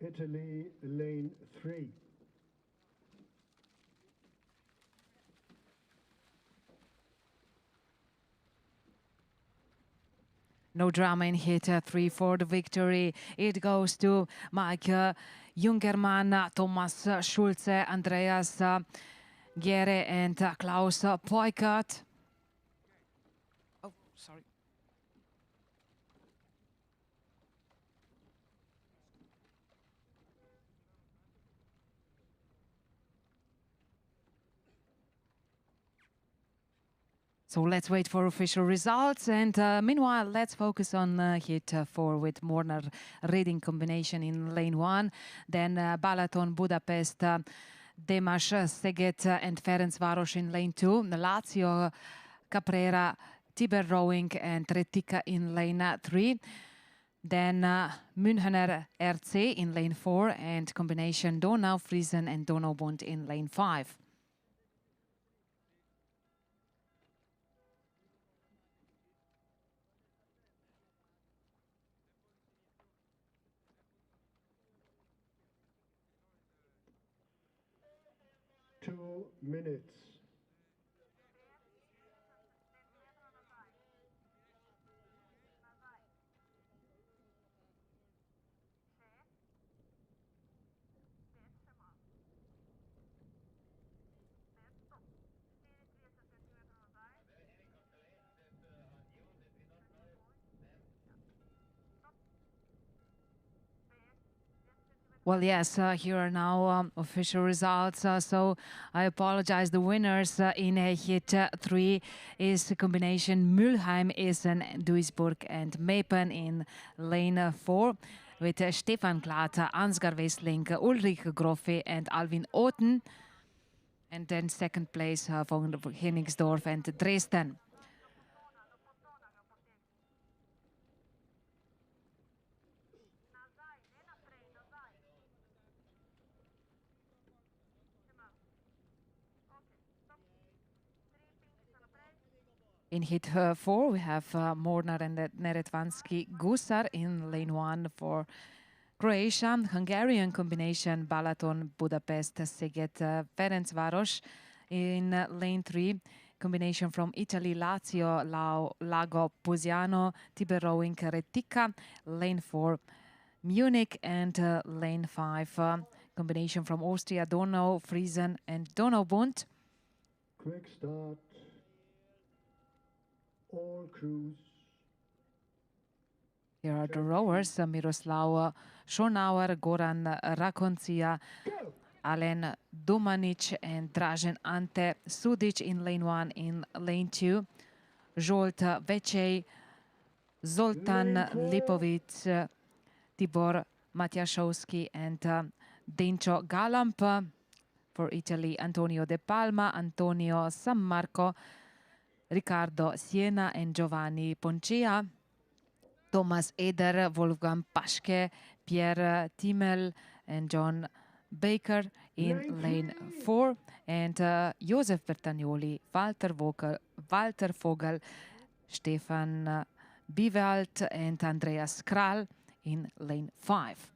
Italy, lane 3. No drama in Heat 3 for the victory. It goes to Mike Jungermann, Thomas Schulze, Andreas Gere and Klaus Peukert. Oh, sorry. So let's wait for official results, and meanwhile let's focus on Heat 4 with Mornar Reading combination in lane 1, then Balaton, Budapest, Demas, Szeged and Ferencváros in lane 2, Lazio, Caprera, Tiber Rowing and Retica in lane 3, then Münchener RC in lane 4 and combination Donau, Friesen and Donaubund in lane 5. 2 minutes. Well, yes, here are now official results. So I apologize. The winners in hit 3 is the combination Mülheim, Essen, Duisburg and Meppen in lane 4 with Stefan Glatter, Ansgar Wessling, Ulrich Groffi and Alvin Oten. And then second place von Hennigsdorf and Dresden. In hit 4, we have Mornar and Neretvansky Gusar in lane 1 for Croatia. Hungarian combination Balaton, Budapest, Szeged, Ferencváros in lane 3. Combination from Italy, Lazio, Lago Posiano, Tiber Rowing, Retica. Lane 4, Munich and lane 5. Combination from Austria, Donau, Friesen and Donaubund. Quick start. All crews. Here are the rowers, Miroslav Schonauer, Goran Rakoncia, Alen Domanic and Dražen Ante Sudic in lane 1. In lane 2, Zsolt Vecei, Zoltan Lipovic, Tibor Matiaszowski and Dencho Galamp. For Italy, Antonio De Palma, Antonio Sammarco, Riccardo Siena and Giovanni Poncia. Thomas Eder, Wolfgang Paschke, Pierre Timmel and John Baker in lane 4. And Josef Bertagnoli, Walter Vogel, Stefan Bivald and Andreas Kral in lane 5.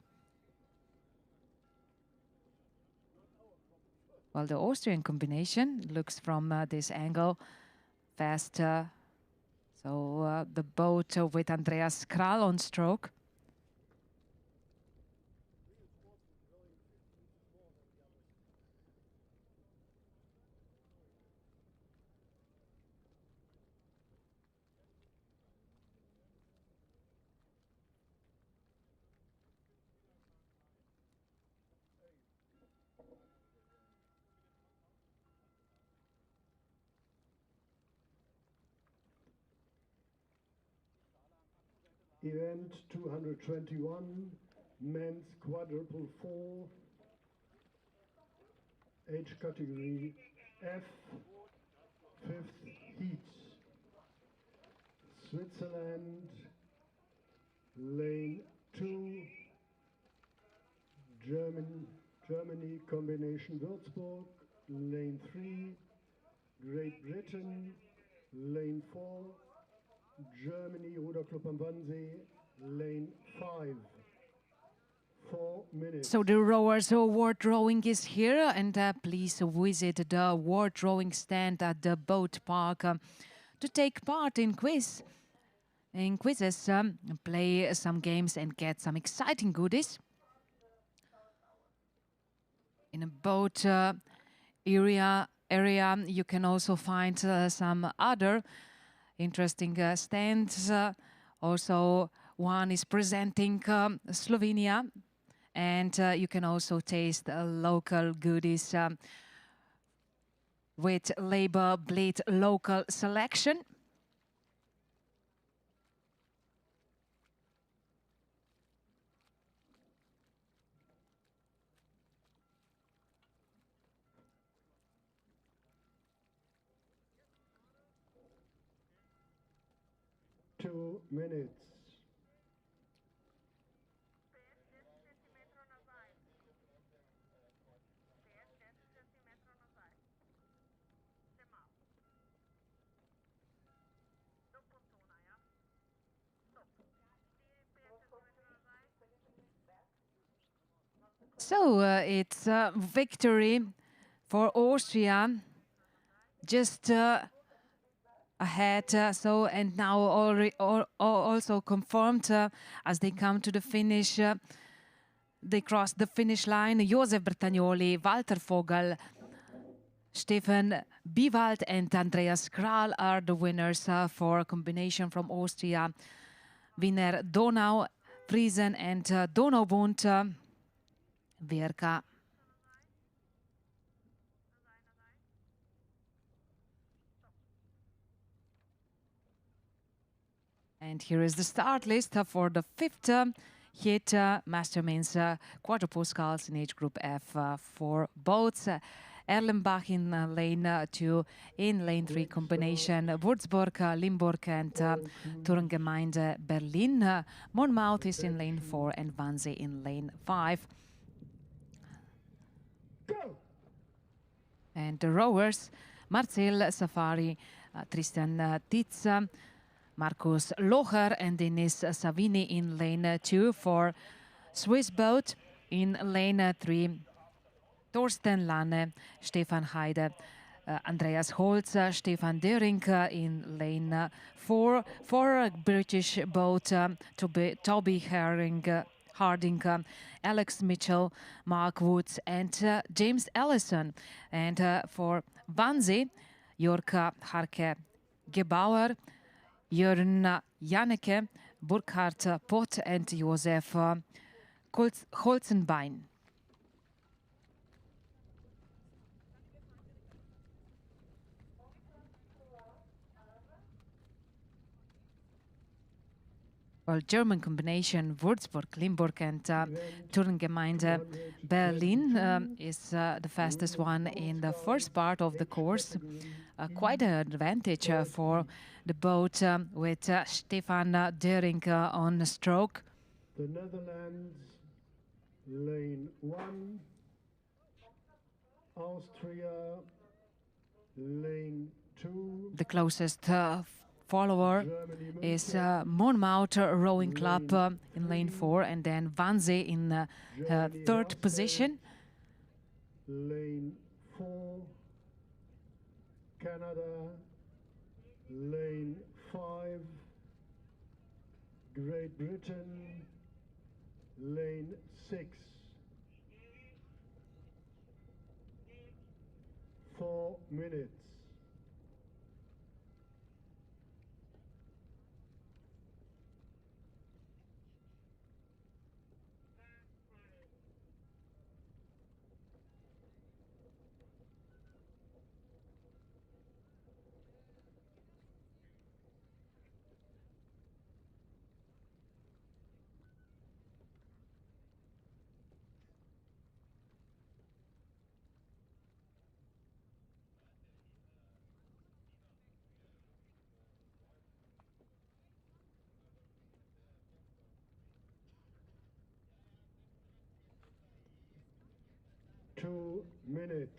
Well, the Austrian combination looks from this angle fast. So the boat with Andreas Kral on stroke. Event 221, men's quadruple 4, age category F, 5th heat. Switzerland, lane 2, Germany combination Würzburg, lane 3, Great Britain, lane 4, Germany, Ruderclub am Wannsee, lane 5. 4 minutes. So the rowers award rowing is here, and please visit the award rowing stand at the boat park to take part in quizzes, play some games and get some exciting goodies. In a boat area, you can also find some other interesting stands. Also, one is presenting Slovenia, and you can also taste local goodies with label Bled local selection. Two minutes. So it's victory for Austria, just ahead. And now already also confirmed as they come to the finish. They cross the finish line. Josef Bertagnoli, Walter Vogel, Stefan Biwald and Andreas Kral are the winners for a combination from Austria. Winner Donau, Friesen and Donaubund, Verka. And here is the start list for the fifth hit Master Men's quadruple sculls in age group F for boats. Erlenbach in lane 2, in lane 3 combination, Würzburg, Limburg and Turngemeinde Berlin. Monmouth is in lane 4 and Wannsee in lane 5. And the rowers, Marcel Safari, Tristan Titz, Markus Locher and Denis Savini in lane 2 for Swiss boat. In lane 3, Thorsten Lanne, Stefan Heide, Andreas Holz, Stefan Dering in lane 4 for a British boat, Toby Harding, Alex Mitchell, Mark Woods and James Ellison. And for Wannsee, Jörg Harke Gebauer, Jörn Janneke, Burkhard Pott and Josef Holzenbein. Well, German combination Würzburg, Limburg and Turngemeinde Berlin is the fastest one in the first part of the course. Quite an advantage for the boat with Stefan Dering on stroke. The Netherlands, lane 1. Austria, lane 2. The closest follower is Monmouth Rowing Club in lane 4 and then Wannsee in third position. Lane 4, Canada, lane 5, Great Britain, lane 6. 4 minutes. Two minutes.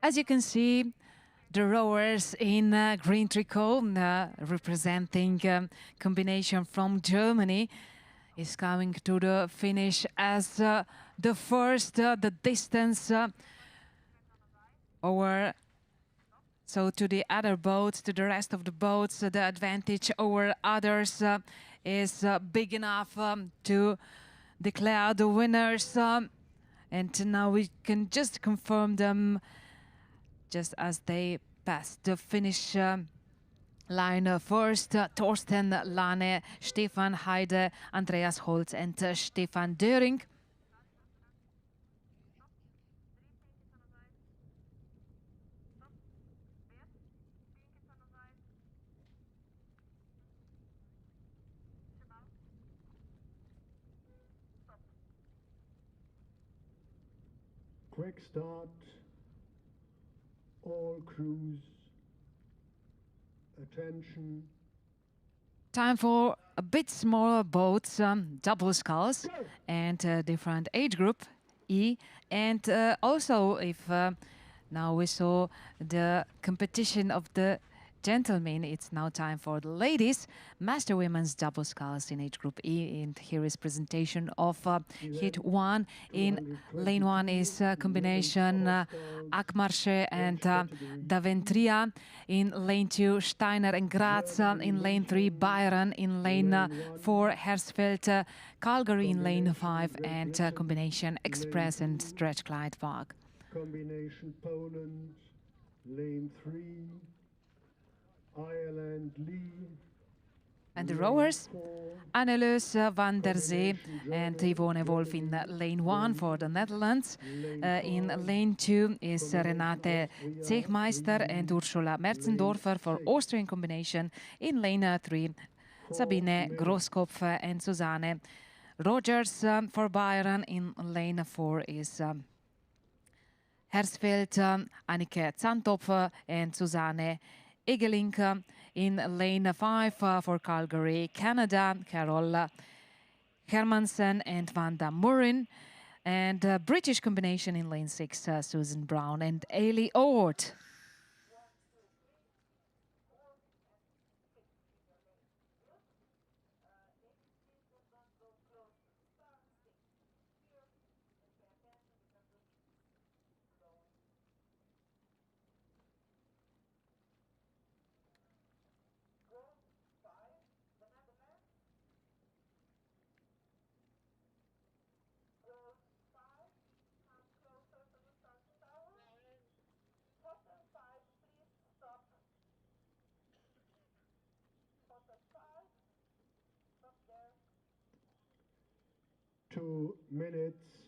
As you can see, the rowers in green tricot representing combination from Germany is coming to the finish as the first, the distance over, so to the other boats, to the rest of the boats, the advantage over others is big enough to declare the winners. And now we can just confirm them just as they pass the finish line. First, Thorsten Lanne, Stefan Heide, Andreas Holz and Stefan Döring. Quick start. All crews Attention. Time for a bit smaller boats, double sculls, and different age group, E. And also, if now we saw the competition of the gentlemen, it's now time for the ladies. Master women's double sculls in age group E. And here is presentation of hit 1. In lane 1 is combination Akmarsche and Daventria. In lane 2, Steiner and Graz. In lane 3, Byron. In lane 4, Hersfeld, Calgary in lane 5. And combination Express and Stretch Clyde Park. Combination Poland, lane 3, Ireland Lee. And the rowers, Annelies van der Zee and Yvonne Wolf in lane 1 for the Netherlands. In lane 2 is Renate Zechmeister and Ursula Merzendorfer for Austrian combination. In lane 3, Sabine Grosskopf and Susanne Rogers for Bayern. In lane 4 is Hersfeld, Annike Zantopf and Susanne Egelink. In lane 5 for Calgary, Canada, Carol Hermansen and Vanda Murin. And British combination in lane 6, Susan Brown and Ailey Ord. Two minutes.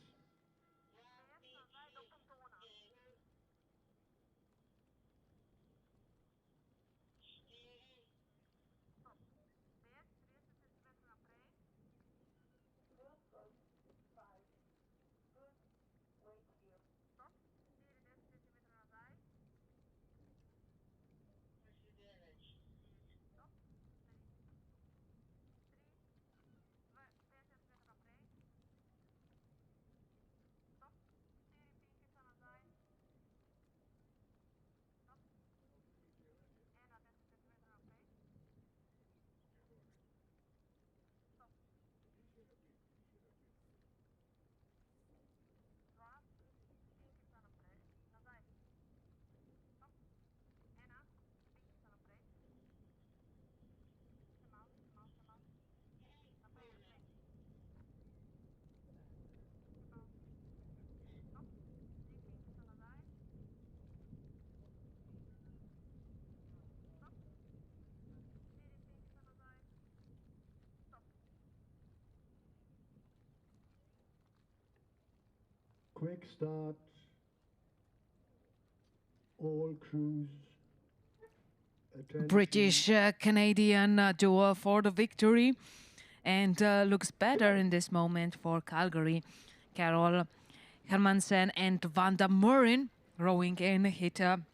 Quick start. All crews. Attention. British-Canadian duo for the victory. And looks better in this moment for Calgary. Carol Hermansen and Vanda Murin rowing in hit, in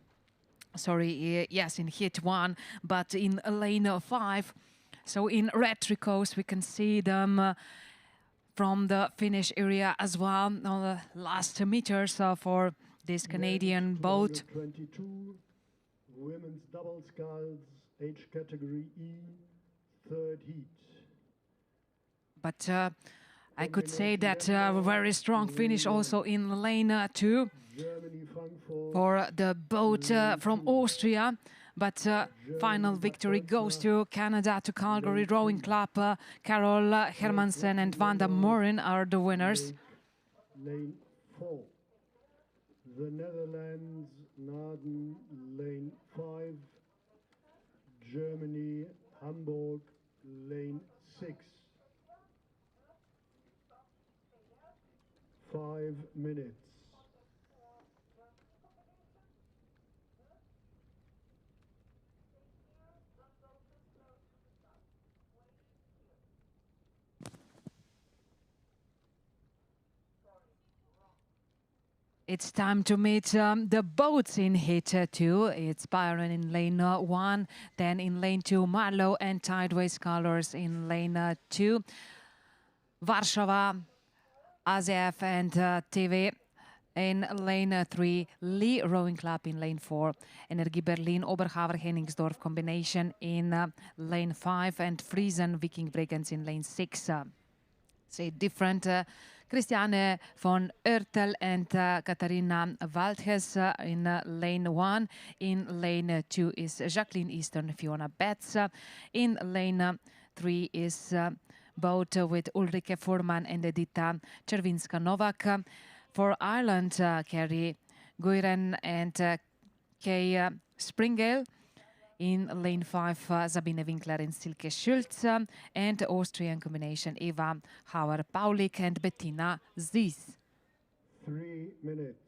hit 1, but in lane 5. So in red tricots, we can see them from the finish area as well on the last meters for this Canadian boat. 22, women's double sculls, age category E, third heat. But I could say that a very strong finish also in lane 2 for the boat from Austria. But final victory goes to Canada, to Calgary Rowing Club. Carol Hermansen and Vanda Murin are the winners. Lane 4. The Netherlands, Naden, lane 5. Germany, Hamburg, lane 6. 5 minutes. It's time to meet the boats in hit 2. It's Byron in lane 1, then in lane 2, Marlow and Tideways Colors in lane 2. Warsaw, AZF and TV in lane 3, Lee Rowing Club in lane 4, Energie Berlin, Oberhaver, Henningsdorf combination in lane 5, and Friesen, Viking Bregenz in lane 6. Say different. Christiane von Oertel and Katharina Waldhes in lane 1. In lane 2 is Jacqueline Easton, Fiona Betts. In lane 3 is boat with Ulrike Furman and Edita Czerwinska-Nowak. For Ireland, Kerry Guiren and Kay Springale. In lane 5, Sabine Winkler and Silke Schulz, and Austrian combination Eva Hauer-Paulik and Bettina Zies. 3 minutes.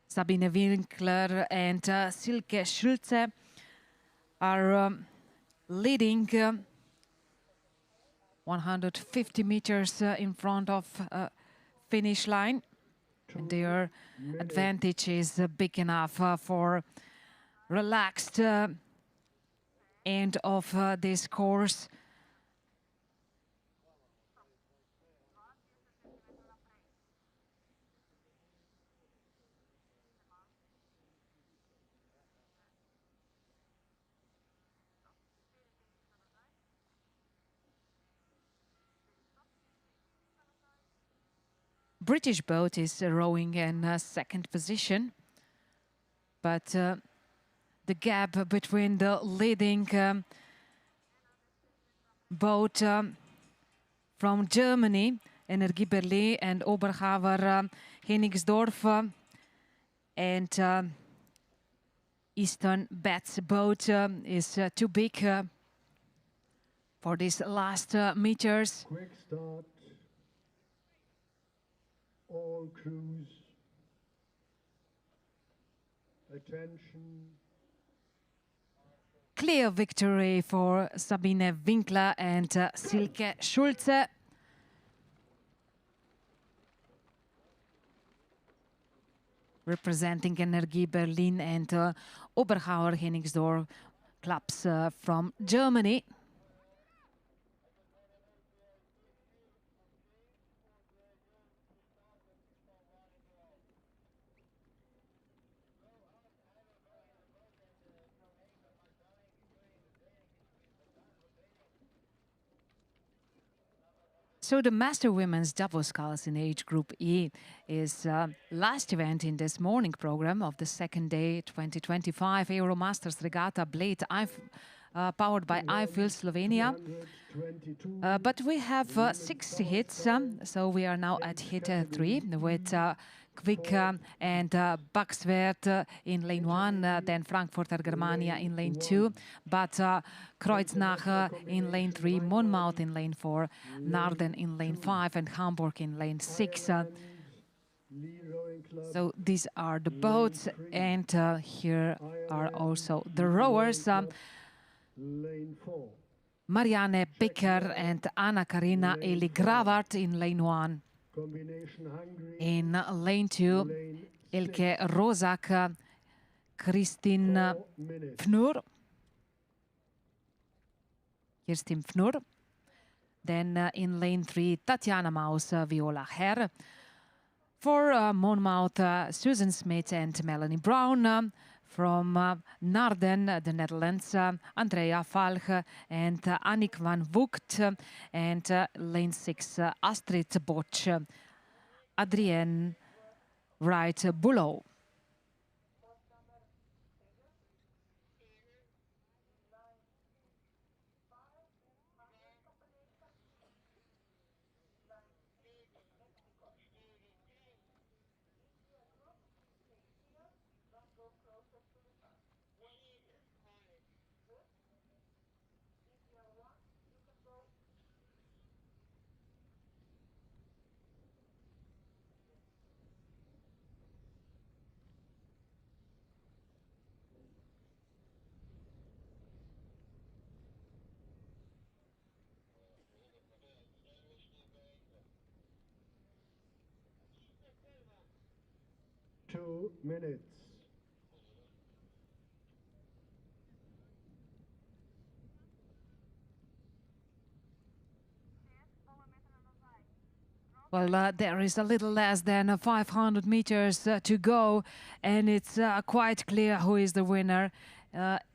Sabine Winkler and Silke Schulze are leading 150 meters in front of finish line. And their advantage is big enough for relaxed end of this course. British boat is rowing in second position, but the gap between the leading boat from Germany, Energie Berlin and Oberhaver Henningsdorf, and Eastern Betts boat is too big for these last meters. Quick start. All crews. Attention. Clear victory for Sabine Winkler and Silke Schulze. Representing Energie Berlin and Oberhauer Henningsdorf clubs from Germany. So the Master Women's Double Sculls in age group E is last event in this morning program of the second day 2025 Euromasters Regatta Bled powered by iFeel Slovenia. But we have 6 hits, so we are now at hit 3 with Quick and Buxwert in lane 1, then Frankfurter Germania in lane 2, but Kreuznach in lane 3, Monmouth in lane 4, Naarden in lane 5, and Hamburg in lane 6. So these are the boats, and here are also the rowers. Lane 4. Marianne Picker and Anna-Karina Eli Gravart in lane 1. In lane 2, Elke Rozak, Kristin Pfnur. Kirstin Pfnur. Then in lane 3, Tatjana Maus, Viola Herr. For Monmouth, Susan Smith and Melanie Brown. From Naarden, the Netherlands, Andrea Falch and Annick van Vogt. And lane 6, Astrid Boch, Adrienne Wright-Bullow. 2 minutes. Well, there is a little less than 500 meters to go, and it's quite clear who is the winner.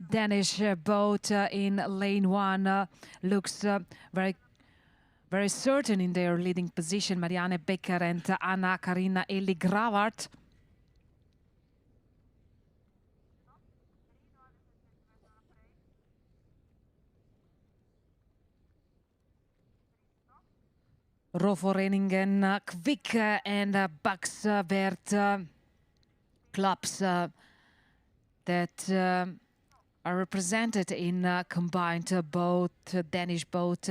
Danish boat in lane 1 looks very certain in their leading position. Marianne Becker and Anna Karina Eli Gravart. Roforeningen, Kvik and Baxvert clubs that are represented in combined boat, Danish boat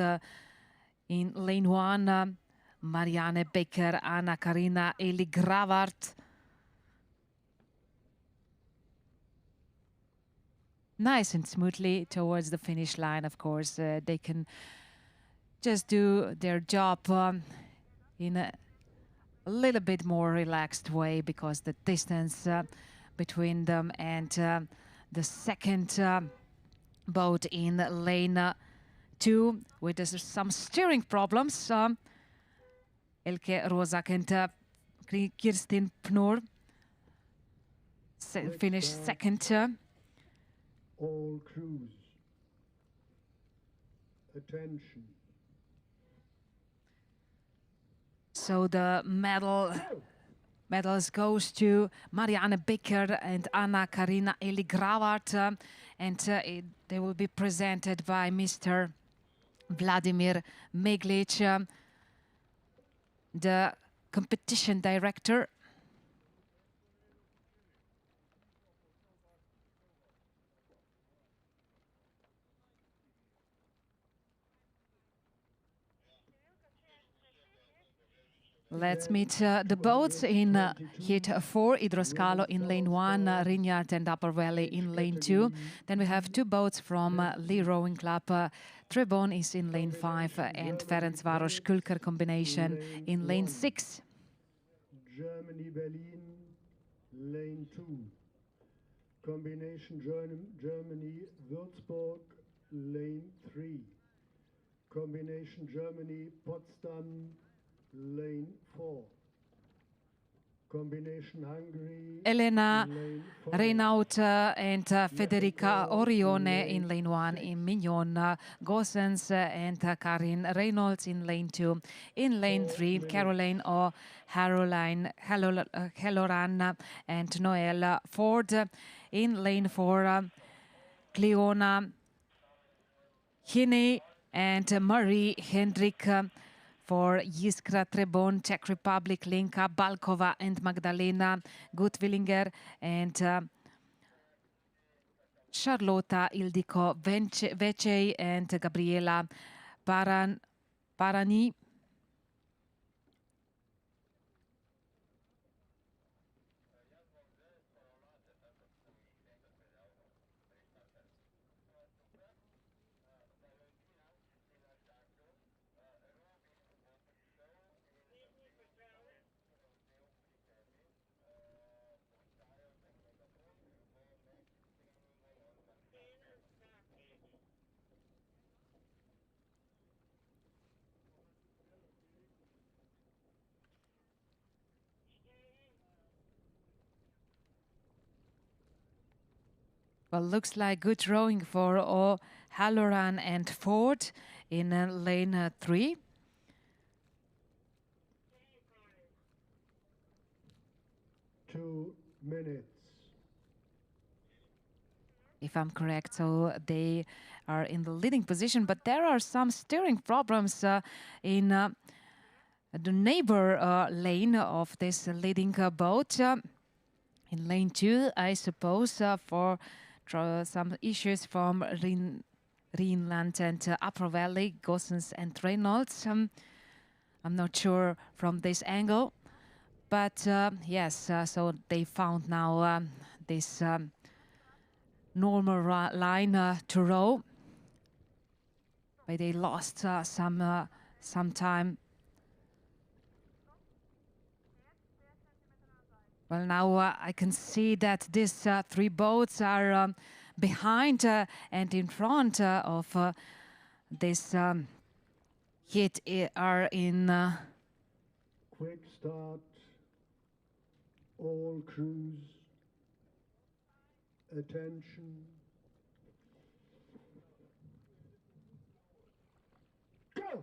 in lane 1. Marianne Becker, Anna Karina Eli Gravart. Nice and smoothly towards the finish line, of course. They can just do their job in a little bit more relaxed way, because the distance between them and the second boat in lane 2 with some steering problems. Elke Rozak and Kirstin Pnor finished second. All crews, attention. So the medals goes to Marianne Becker and Anna Karina Eli Gravart, and they will be presented by Mr. Vladimir Meglic, the competition director. Let's meet the boats in heat 4, Idroscalo in lane 1, Rignart and Upper Valley in lane 2. Then we have 2 boats from Lee Rowing Club. Trebon is in lane 5 and Ferencváros Külker combination in lane 6. Germany, Berlin, lane 2. Combination Germany, Würzburg, lane 3. Combination Germany, Potsdam, lane 4. Combination Hungary, Elena lane 5. Renaud and Federica Orione in lane 1, in Mignon Gossens and Karin Reynolds in lane 2. In lane 3, Caroline Halloran and Noelle Ford. In lane 4, Cleona Hine and Marie Hendrik. For Jiskra Trebon, Czech Republic, Lenka Balkova and Magdalena Gutwillinger, and Charlotta Ildiko Vece and Gabriela Parani. Well, looks like good rowing for Halloran and Ford in lane 3. Two minutes. If I'm correct, so they are in the leading position, but there are some steering problems in the neighbor lane of this leading boat. In lane 2, I suppose, for some issues from Rhineland and Upper Valley, Gossens and Reynolds. I'm not sure from this angle, but yes, so they found now this normal line to row, but they lost some time. Well, now I can see that these three boats are behind and in front of this hit are in... Quick start. All crews. Attention. Go!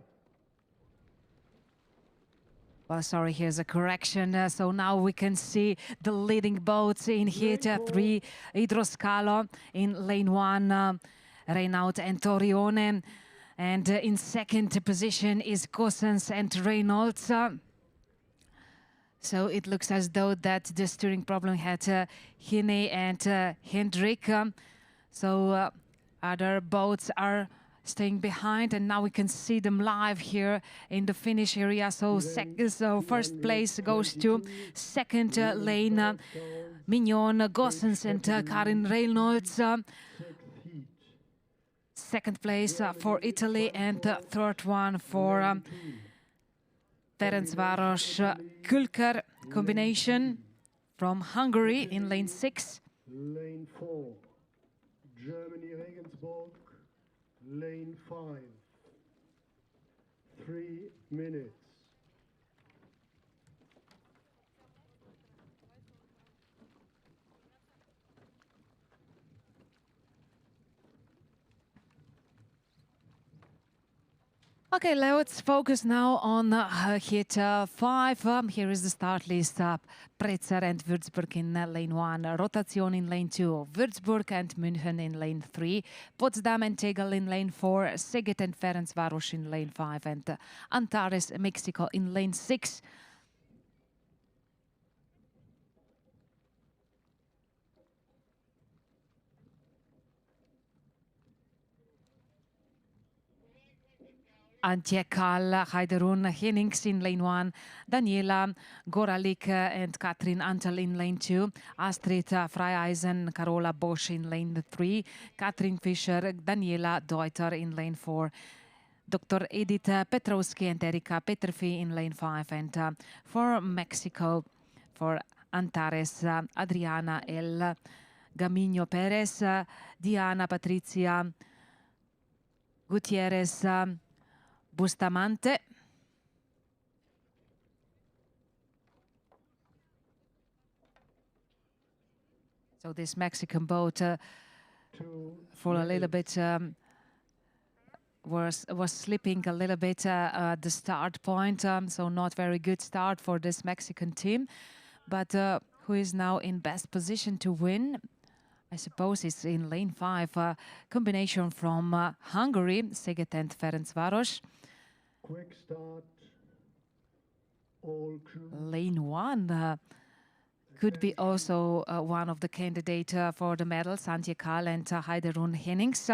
Well, sorry, here's a correction. So now we can see the leading boats in hit 3, Idroscalo, in lane 1, Renault and Torione. And in second position is Gossens and Reynolds. So it looks as though that the steering problem had Hine and Hendrik. So other boats are staying behind, and now we can see them live here in the finish area. So, first place goes to second lane, Mignon, Gossens and Karin Reynolds. Second place for Italy, and third one for Ferencváros Külker combination from Hungary in lane 6. Lane 4, Germany Regensburg. Lane 5. 3 minutes. Okay, let's focus now on hit 5. Here is the start list. Pretzer and Würzburg in lane 1. Rotation in lane 2. Würzburg and München in lane 3. Potsdam and Tegel in lane 4. Szeged and Ferencváros in lane 5. And Antares, Mexico in lane 6. Antje Kall, Heiderun, Hennings in lane 1, Daniela Goralik and Katrin Antel in lane 2, Astrid Freieisen, Carola Bosch in lane 3, Katrin Fischer, Daniela Deuter in lane 4, Dr. Edith Petrowski and Erika Peterfi in lane 5, and for Mexico, for Antares, Adriana El Gamino Perez, Diana Patricia Gutierrez Bustamante. So this Mexican boat for a little bit was slipping a little bit at the start point, so not very good start for this Mexican team, but who is now in best position to win? I suppose it's in lane 5, combination from Hungary, Szeged and Ferencváros. Quick start. All crew. Lane 1 could be also one of the candidates for the medals, Antje Kall and Heiderun Hennings.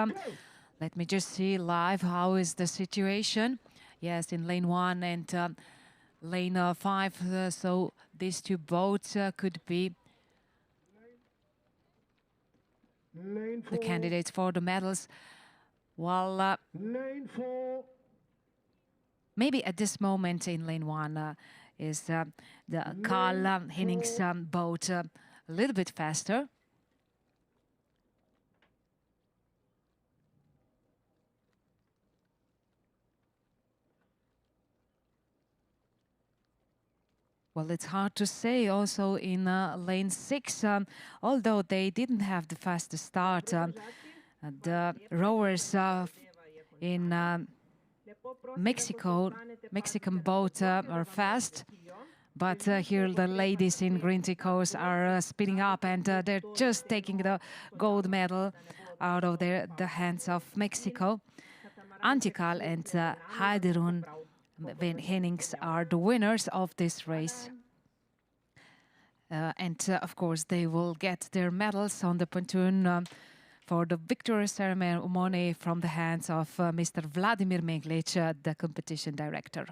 Let me just see live how is the situation. Yes, in lane 1 and lane 5, so these two boats could be the candidates for the medals. While Lane 4. maybe at this moment in lane 1 is the Kall Hennings boat a little bit faster. Well, it's hard to say also in lane 6, although they didn't have the fastest start. The rowers in Mexican boat are fast, but here the ladies in green tricot are speeding up, and they're just taking the gold medal out of the hands of Mexico. Antje Kall and Heiderun Hennings are the winners of this race. And of course they will get their medals on the pontoon for the victory ceremony from the hands of Mr. Vladimir Meglic, the competition director.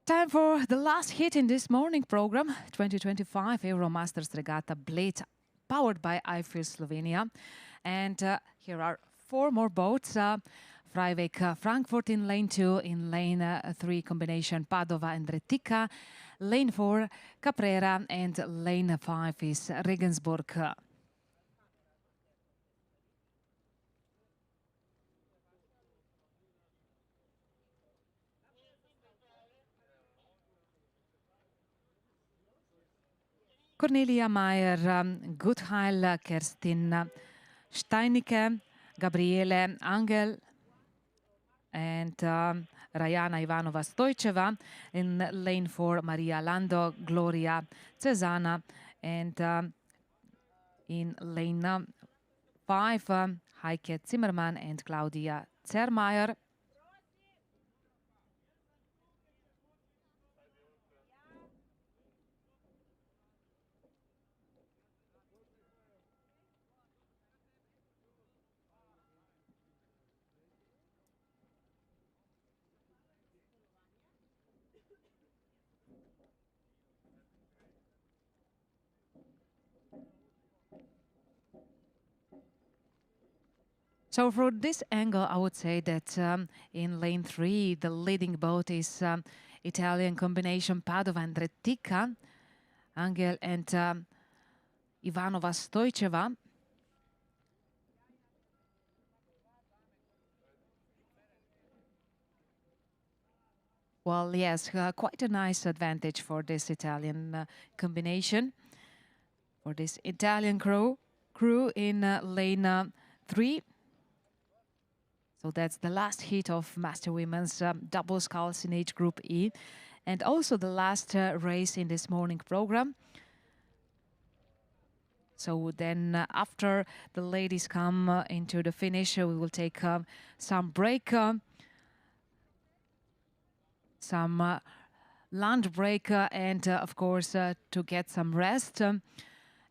Time for the last hit in this morning program, 2025 Euromasters Regatta Bled, powered by I Feel Slovenia. And here are 4 more boats. Freiweg Frankfurt in lane 2, in lane 3 combination Padova and Retica, lane 4 Caprera, and lane 5 is Regensburg. Cornelia Meyer, Gutheil, Kerstin Steinicke, Gabriele Angel, and Rajana Ivanova Stojčeva. In lane 4, Maria Lando, Gloria Cesana, and in lane 5, Heike Zimmermann and Claudia Zermayer. So for this angle, I would say that in lane 3, the leading boat is Italian combination Padova and Retica, Angel and Ivanova Stojčeva. Well, yes, quite a nice advantage for this Italian combination, for this Italian crew in lane 3. So that's the last heat of Master Women's double sculls in age group E, and also the last race in this morning program. So then after the ladies come into the finish, we will take some break, some lunch break, and of course to get some rest.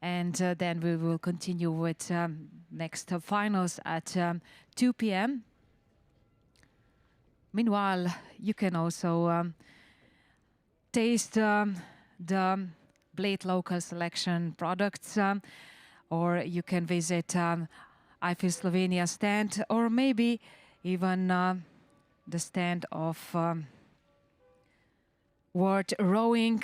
And then we will continue with next finals at 2 p.m. Meanwhile, you can also taste the Bled local selection products, or you can visit I Feel Slovenia stand, or maybe even the stand of World Rowing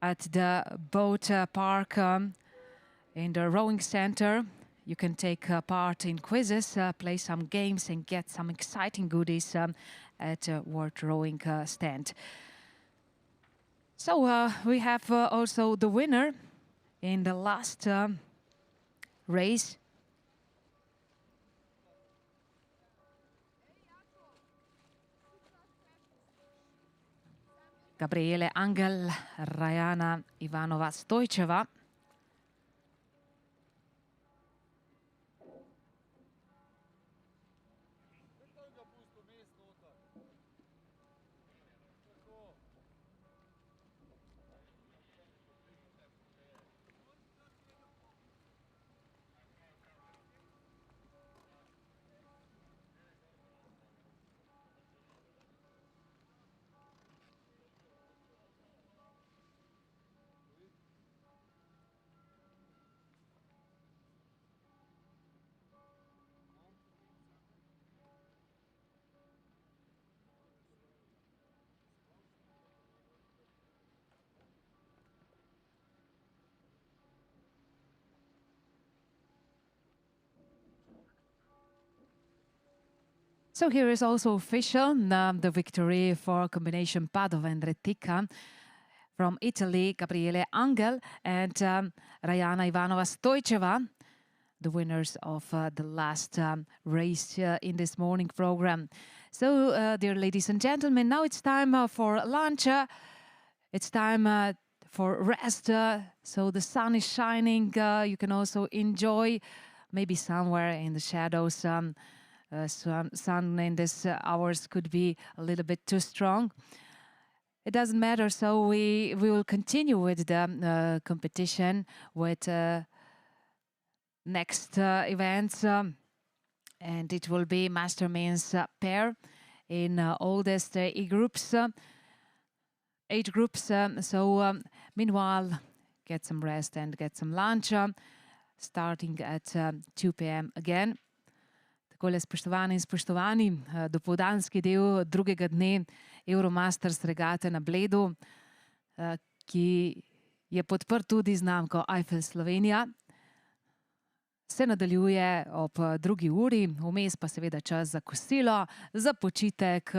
at the boat park in the rowing center. You can take part in quizzes, play some games, and get some exciting goodies at World Rowing stand. So we have also the winner in the last race. Gabriele Angel, Rajana Ivanova Stojčeva. So here is also official the victory for combination Padova and Retica from Italy, Gabriele Angel and Rajana Ivanova Stojčeva, the winners of the last race in this morning program. So, dear ladies and gentlemen, now it's time for lunch. It's time for rest. So the sun is shining. You can also enjoy maybe somewhere in the shadows. Sun in these hours could be a little bit too strong. It doesn't matter, so we will continue with the competition with next events, and it will be Master Men's pair in oldest age groups. So meanwhile, get some rest and get some lunch, starting at 2 p.m. again. The Takole, spoštovani in spoštovani, dopoldanski del drugega dne Euromasters regate na Bledu, ki je podprt tudi znamko Alps Slovenija, se nadaljuje ob 2. uri, vmes pa seveda čas za kosilo, za počitek,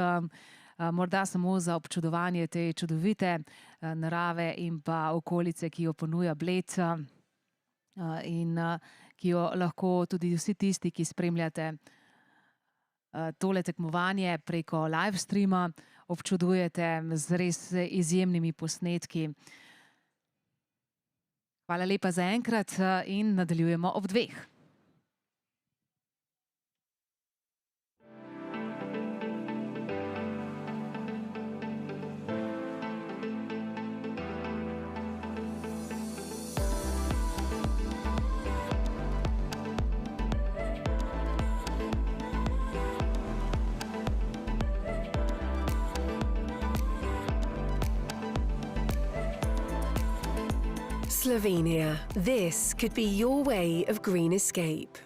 morda samo za občudovanje te čudovite narave in pa okolice, ki jo ponuja Bled in ki jo lahko tudi vsi tisti, ki spremljate tole tekmovanje preko live streama, občudujete z res izjemnimi posnetki. Hvala lepa za enkrat in nadaljujemo ob 2. Slovenia. This could be your way of green escape.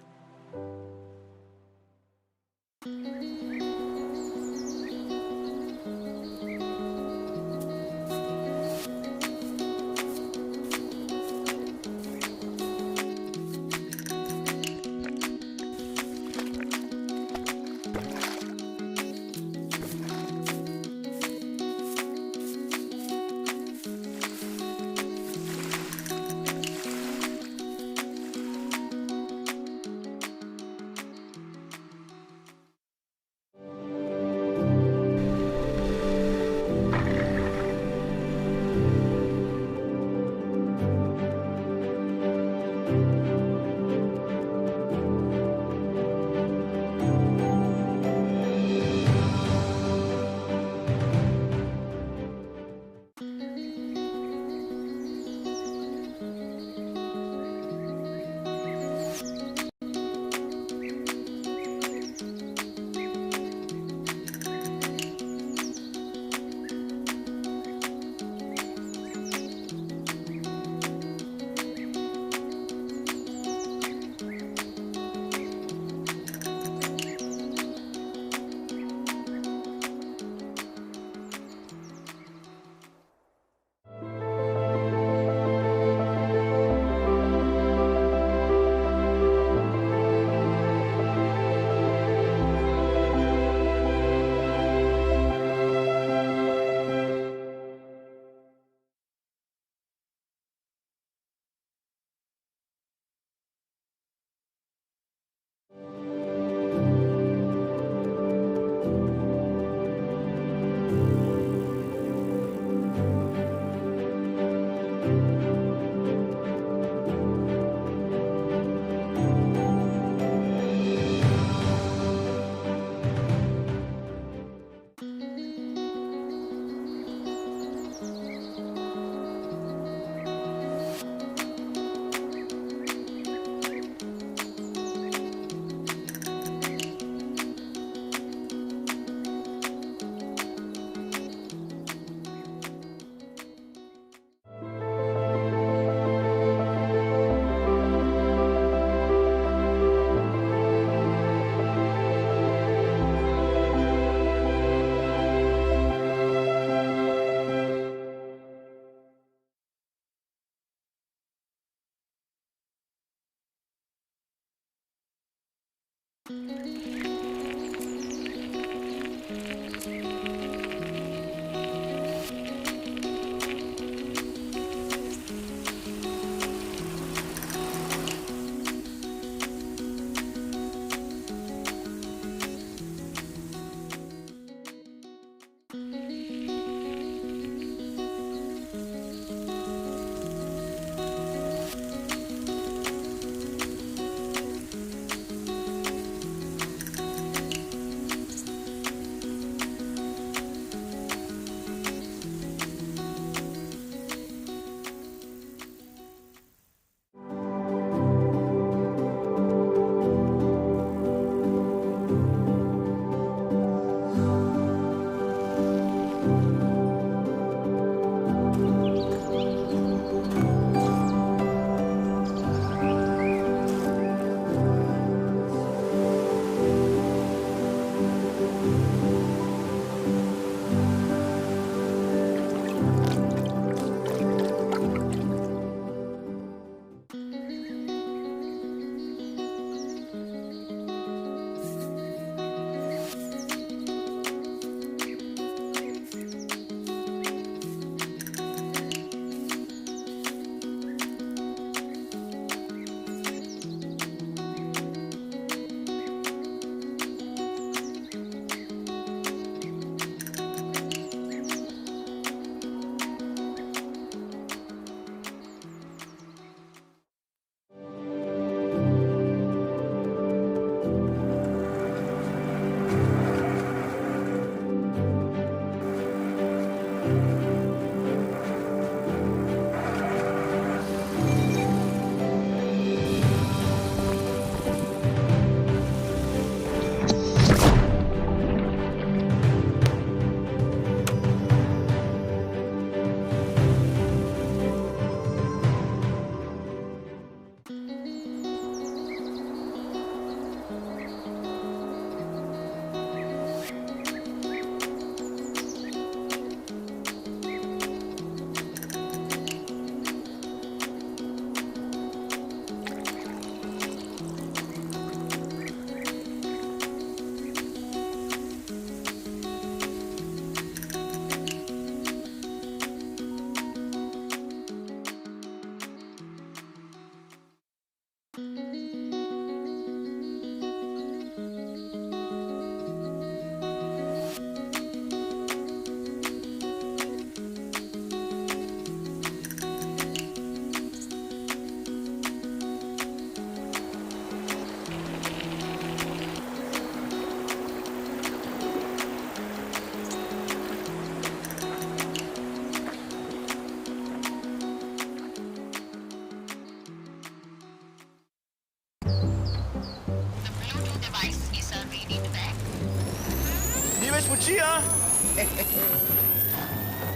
smučija!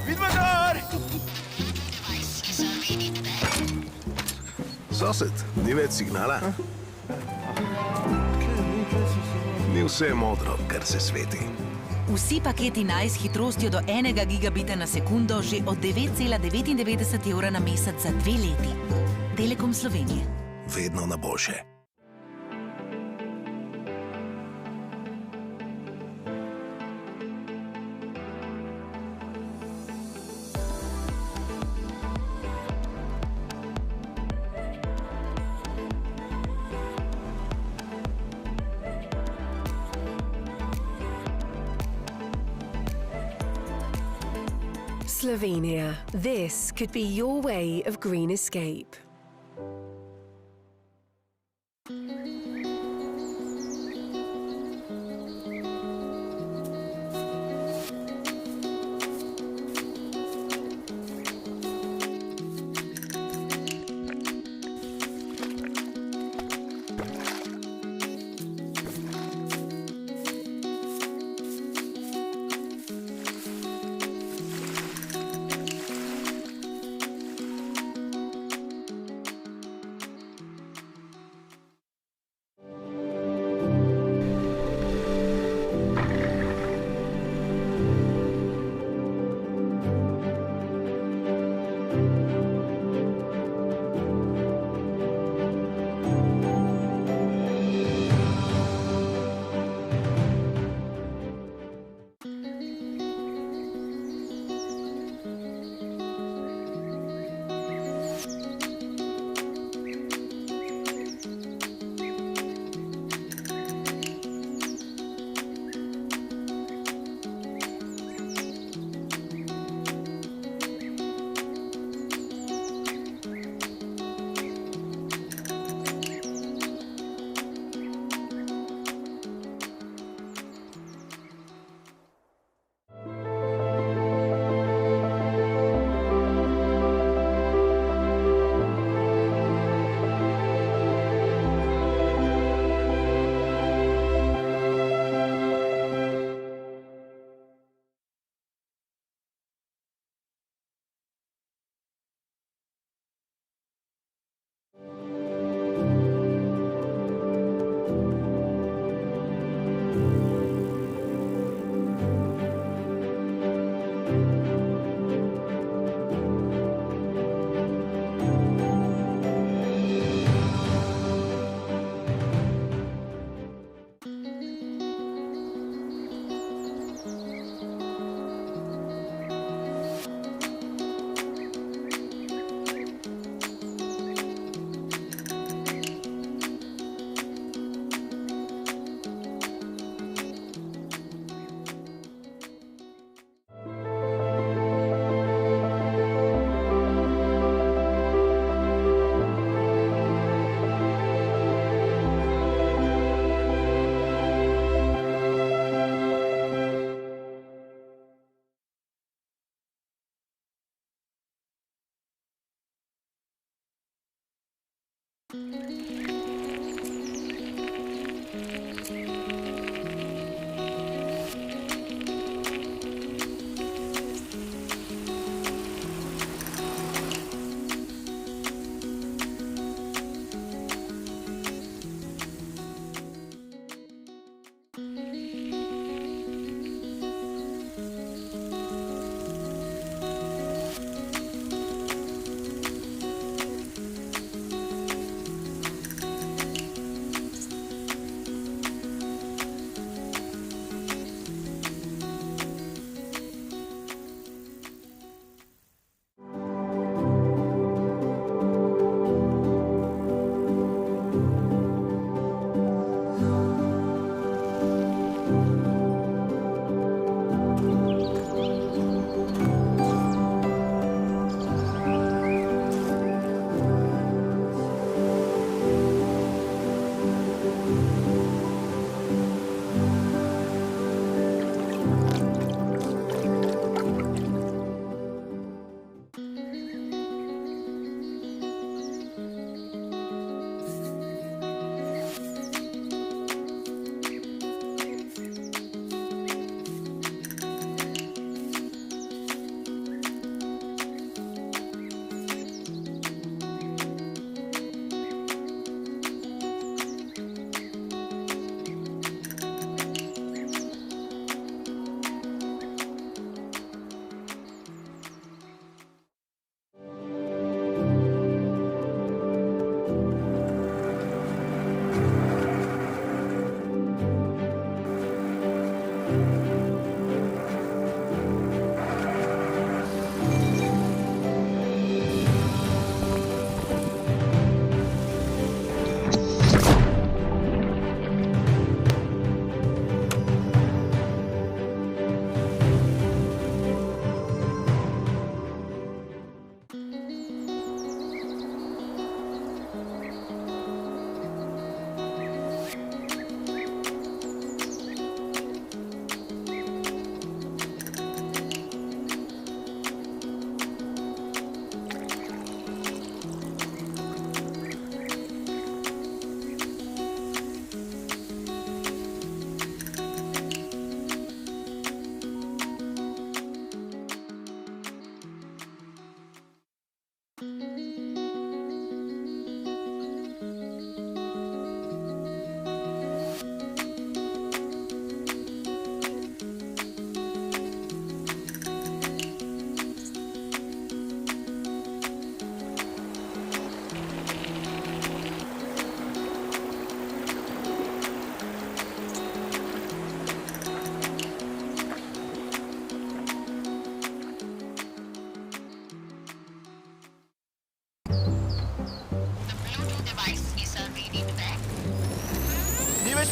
Vidva gor! Sosed, ni več signala? Ni vse modro, kar se sveti. Vsi paketi naj s hitrostjo do 1 gigabita na sekundo že od 9,99 evra na mesec za 2 leti. Telekom Slovenije. Vedno na boljše. Slovenia. This could be your way of green escape.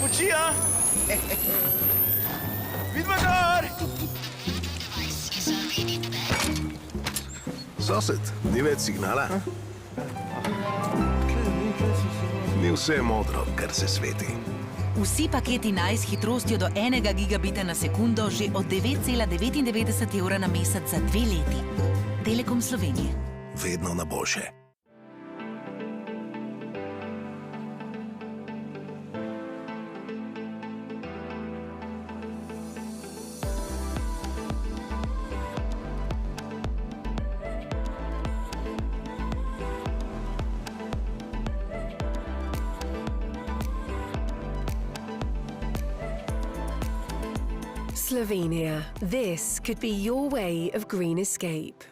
smučija! Vidva gor! Sosed, ni več signala? Ni vse modro, kar se sveti. Vsi paketi Nice s hitrostjo do 1 gigabita na sekundo že od 9,99 evra na mesec za 2 leti. Telekom Slovenije. Vedno na boljše. Slovenia. This could be your way of green escape.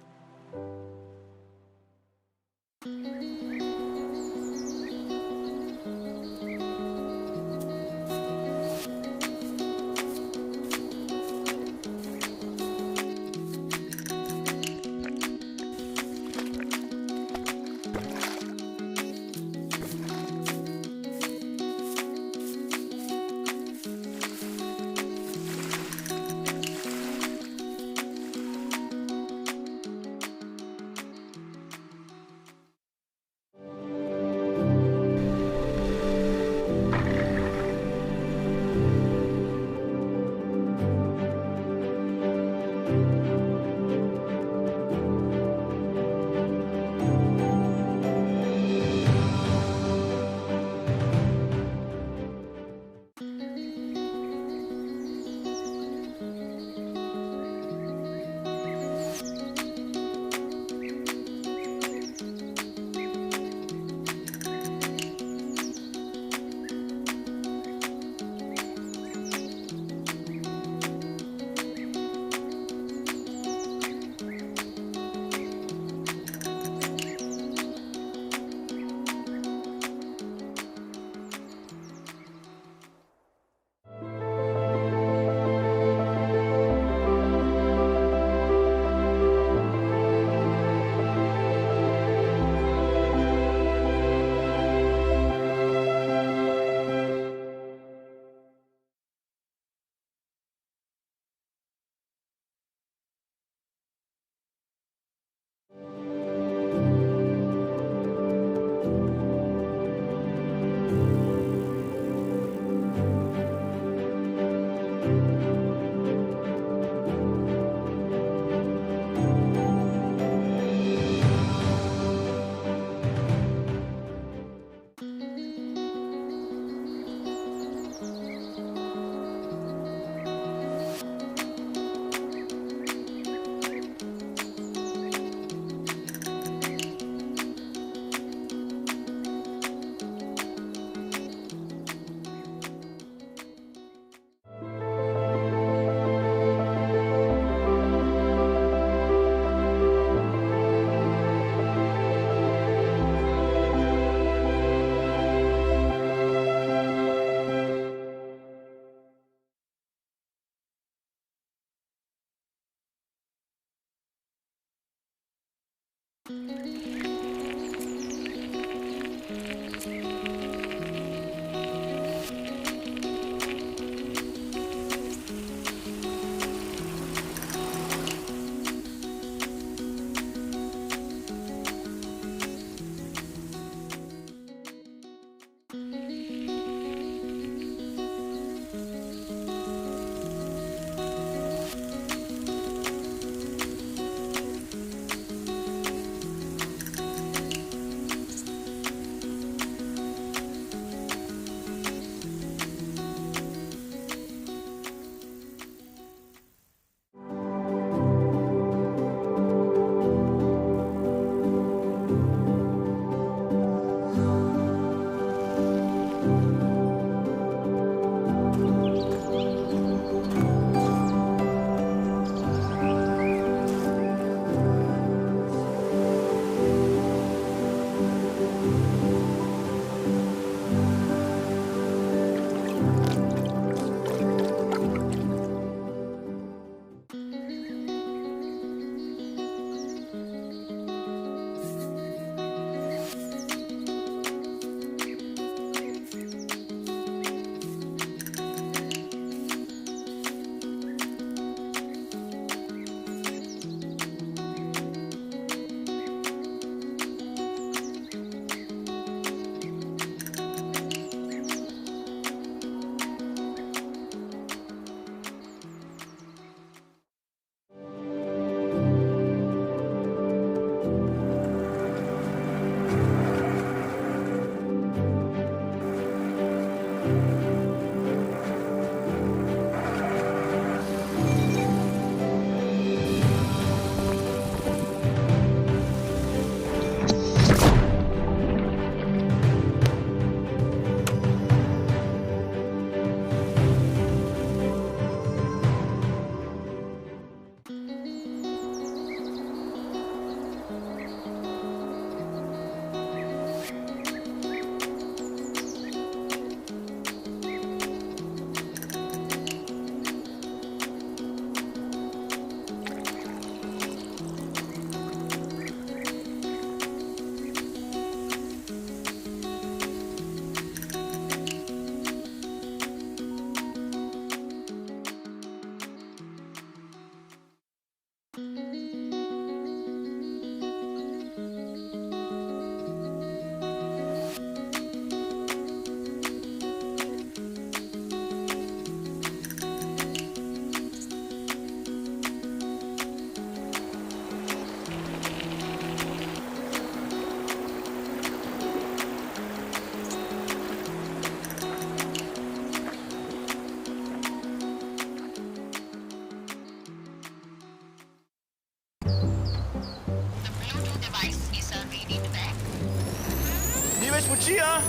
več moči, ja?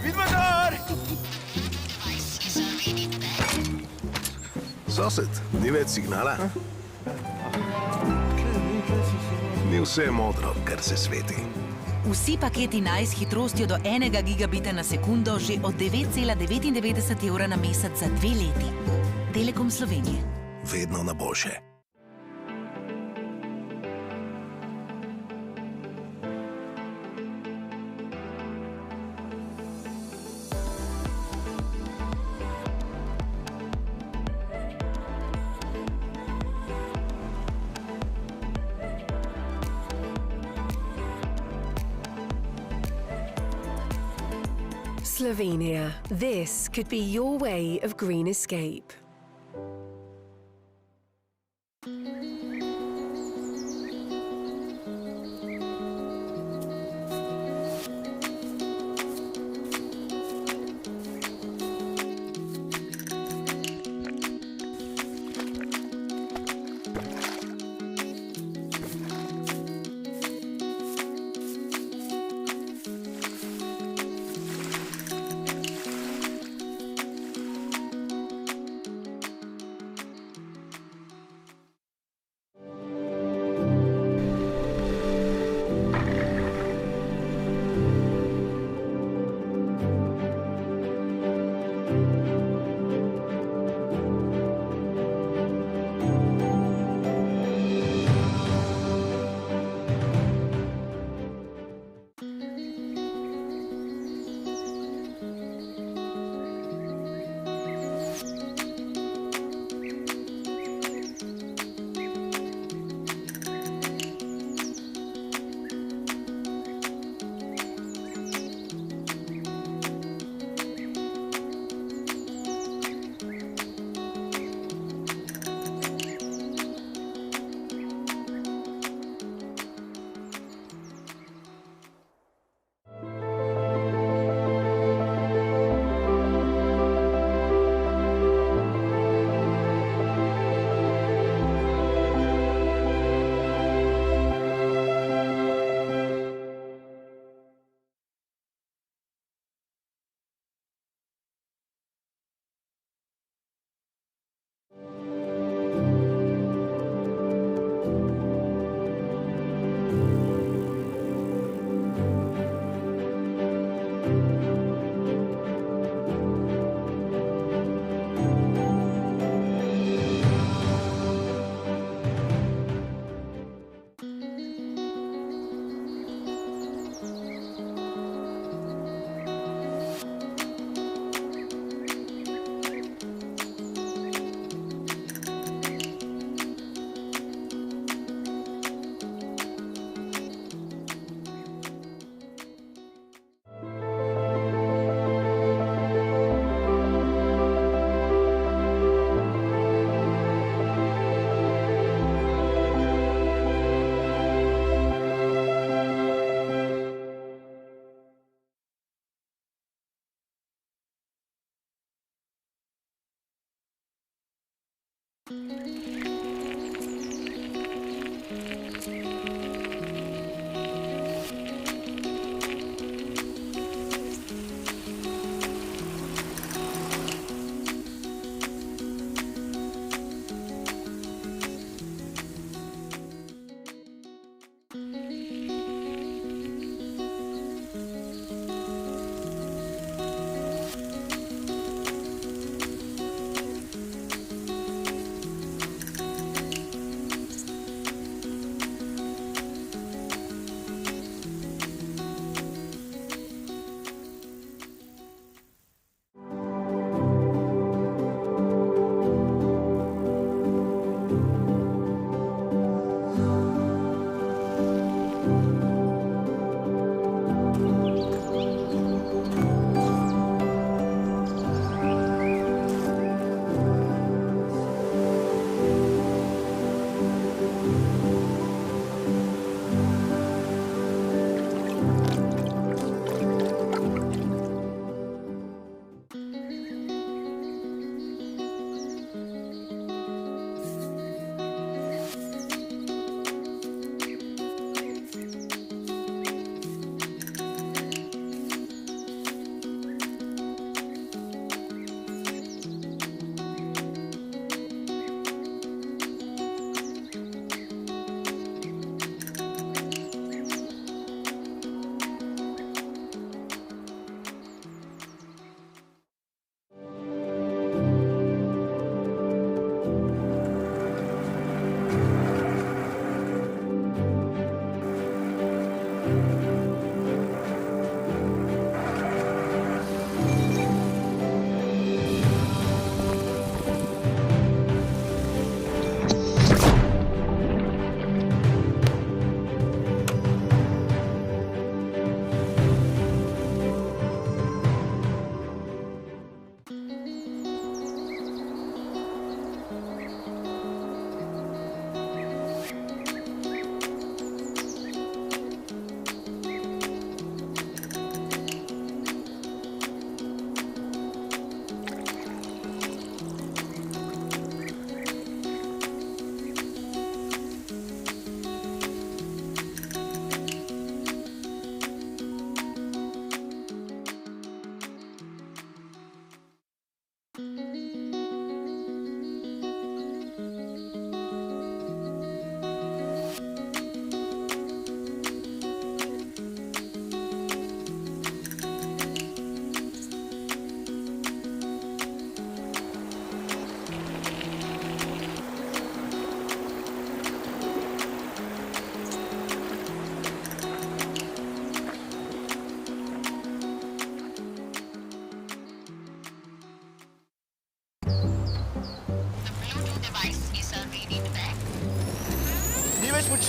Vidva gor! Sosed, ni več signala? Ni vse modro, kar se sveti. Vsi paketi Nice s hitrostjo do 1 gigabita na sekundo že od 9,99 evra na mesec za 2 leti. Telekom Slovenije. Vedno na boljše. Slovenia. This could be your way of green escape.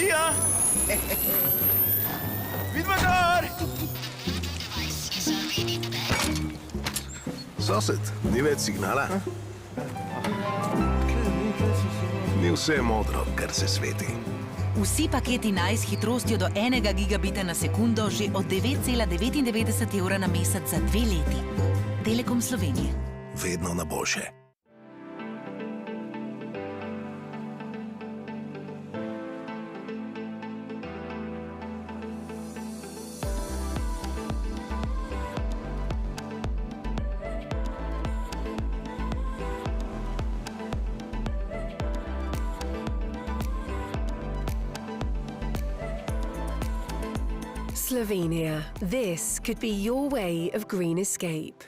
smučija! Vidva gor! Sosed, ni več signala? Ni vse modro, kar se sveti. Vsi paketi naj s hitrostjo do 1 gigabita na sekundo že od 9,99 evra na mesec za 2 leti. Telekom Slovenije. Vedno na boljše. Slovenia. This could be your way of green escape.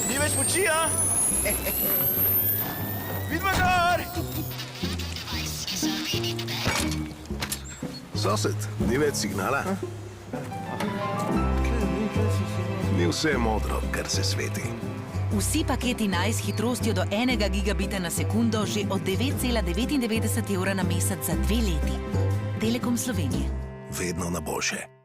Ni več moči, a? Vidva gor! Sosed, ni več signala? Ni vse modro, kar se sveti. Vsi paketi naj s hitrostjo do 1 gigabita na sekundo že od 9,99 evra na mesec za 2 leti. Telekom Slovenije. Vedno na boljše.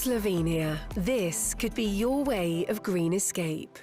Slovenia. This could be your way of green escape.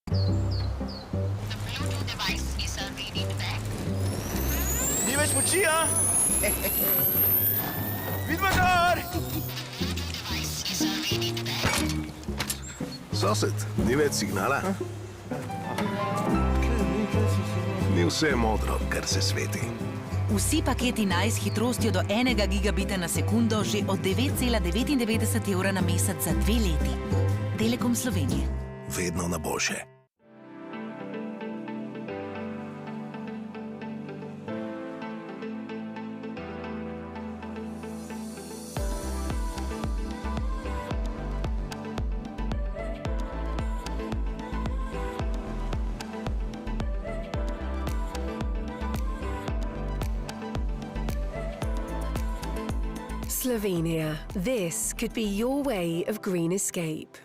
Ni več moči, a? Vidva gor! Sosed, ni več signala? Ni vse modro, kar se sveti. Vsi paketi Nice s hitrostjo do 1 gigabita na sekundo že od 9,99 evra na mesec za 2 leti. Telekom Slovenije. Vedno na boljše. Slovenia. This could be your way of green escape.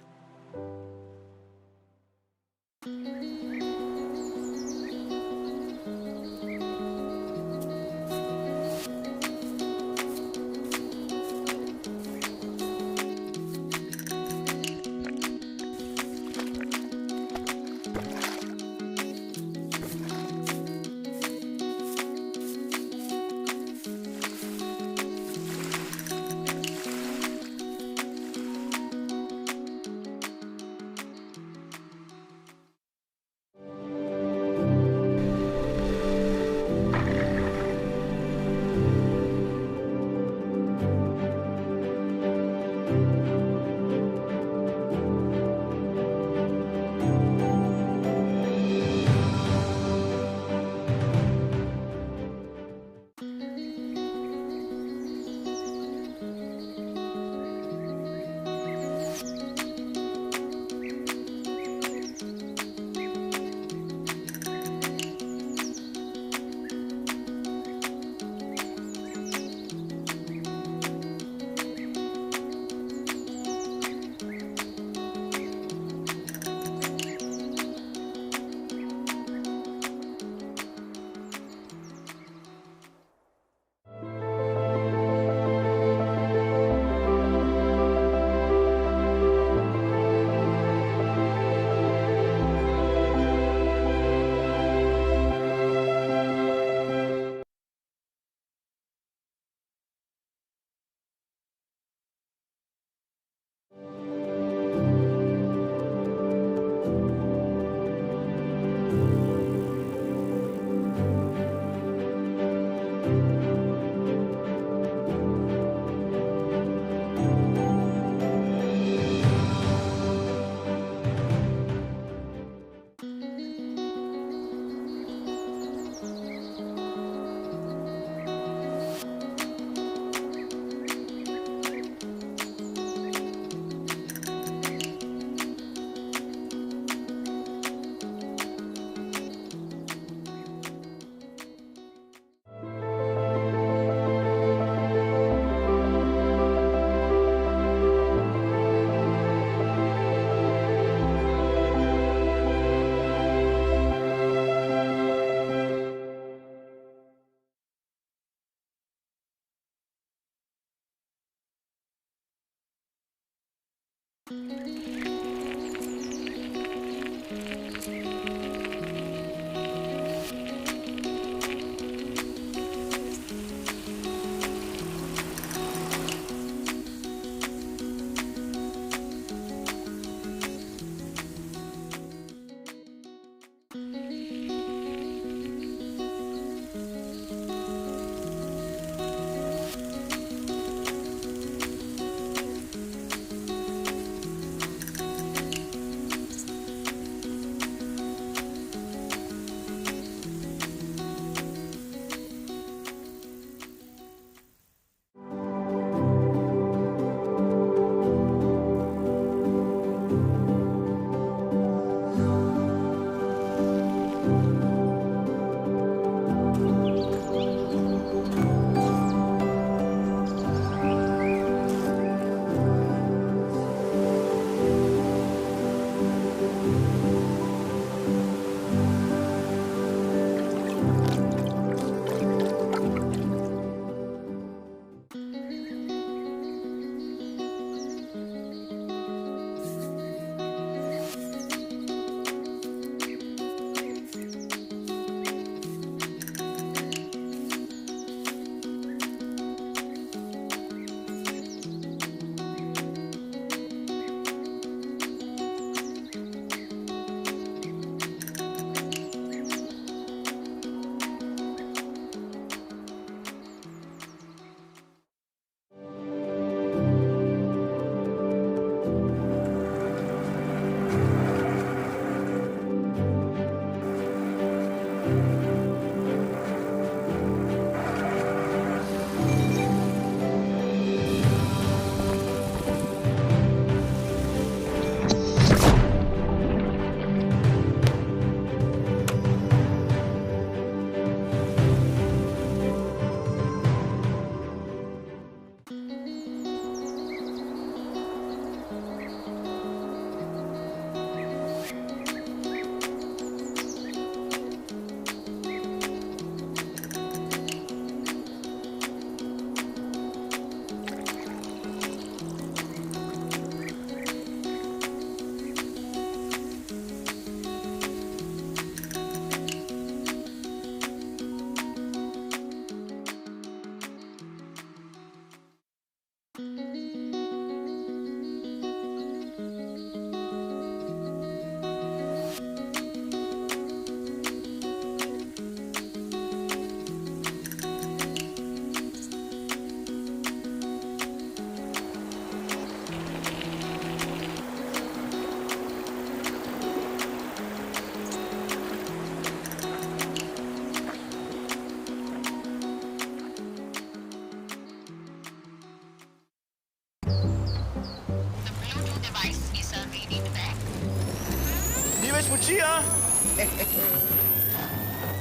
Ni več močija!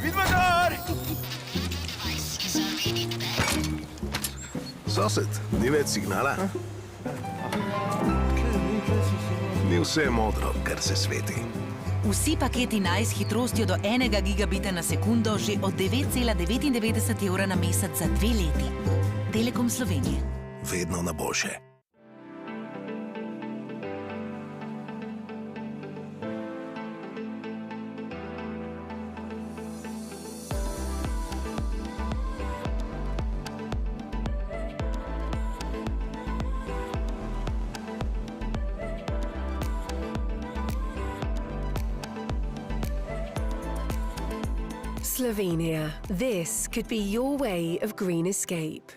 Vidva gor! Sosed, ni več signala? Ni vse modro, kar se sveti. Vsi paketi Nice s hitrostjo do 1 gigabita na sekundo že od 9,99 evra na mesec za 2 leti. Telekom Slovenije. Vedno na boljše. Slovenia. This could be your way of green escape.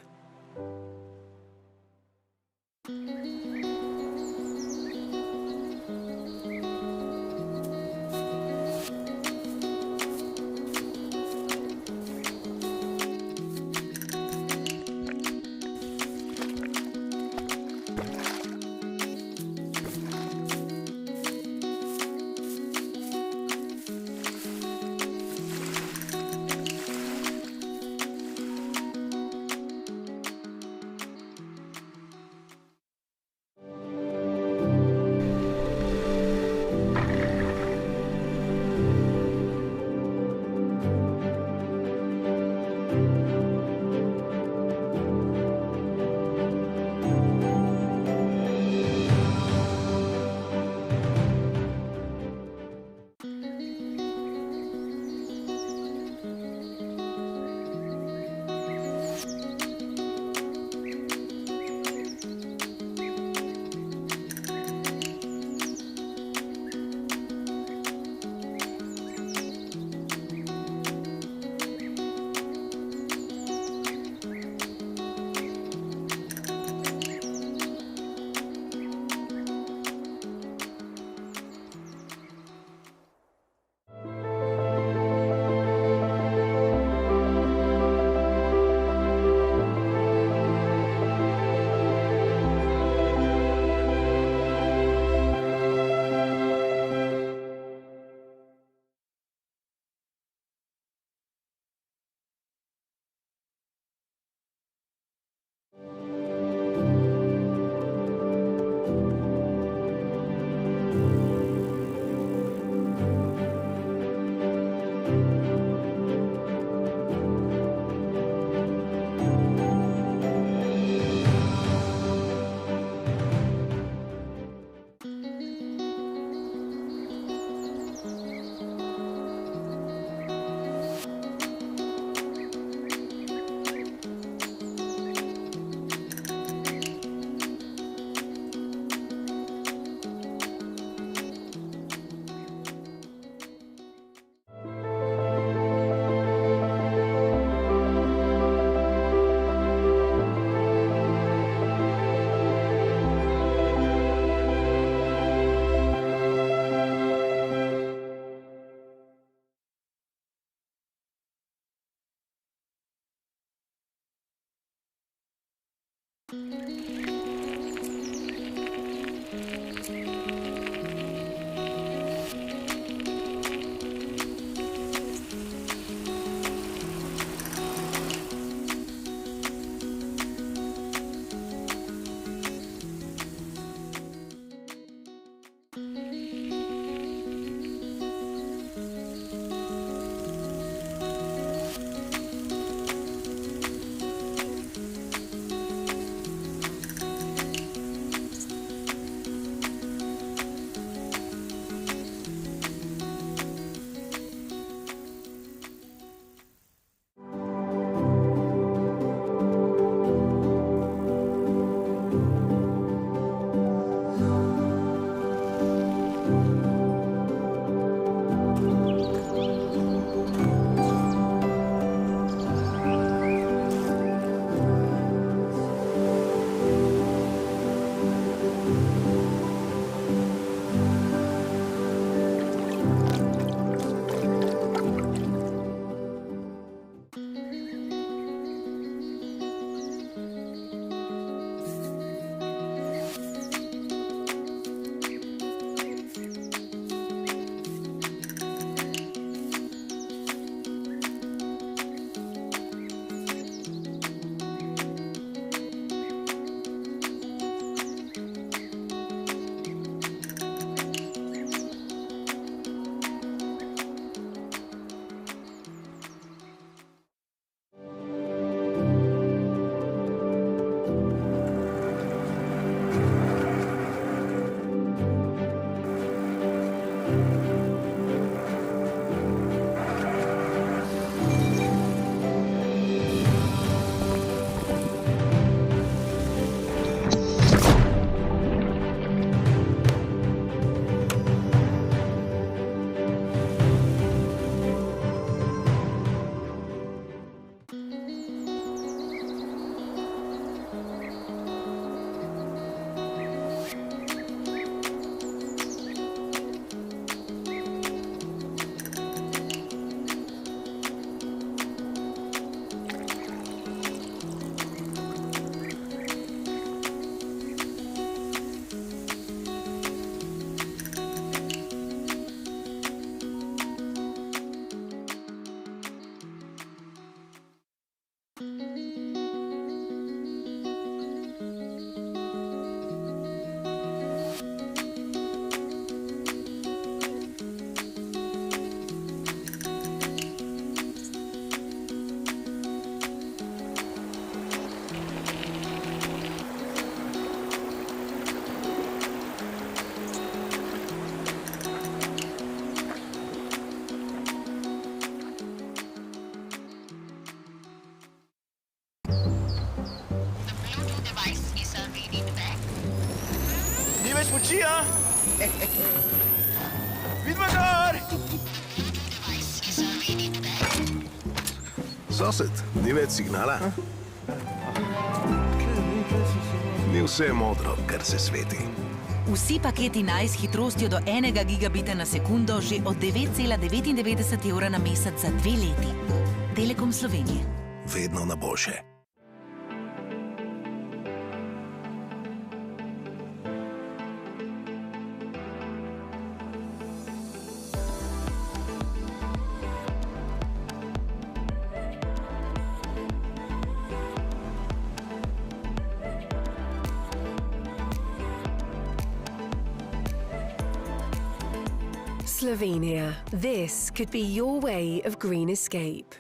Lucia! Vidi magari! Sosed, ni več signala? Ni vse modro, kar se sveti. Vsi paketi Nice s hitrostjo do 1 gigabita na sekundo že od 9,99 evra na mesec za 2 leti. Telekom Slovenije. Vedno na boljše. Slovenia. This could be your way of green escape.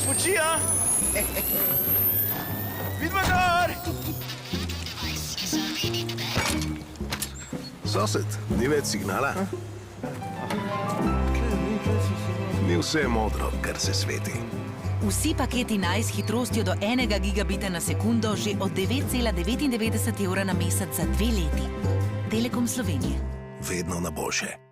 Bugia! Vidi magari! Sosed, ni več signala? Ni vse modro, kar se sveti. Vsi paketi Nice s hitrostjo do 1 gigabita na sekundo že od 9,99 evra na mesec za 2 leti. Telekom Slovenije. Vedno na boljše.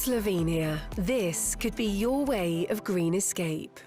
Slovenia. This could be your way of green escape.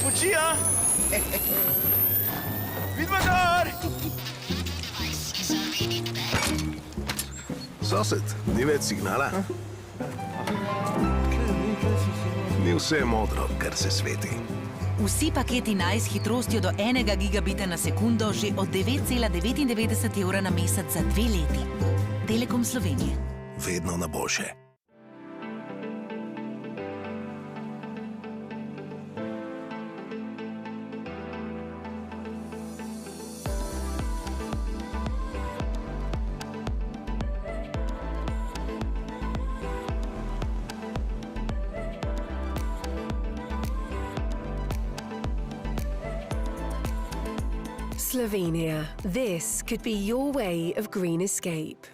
Lucia! Vidimo gor! Sosed, ni več signala? Ni vse modro, kar se sveti. Vsi paketi Nice s hitrostjo do 1 gigabita na sekundo že od 9,99 evra na mesec za 2 leti. Telekom Slovenije. Vedno na boljše. Slovenia. This could be your way of green escape.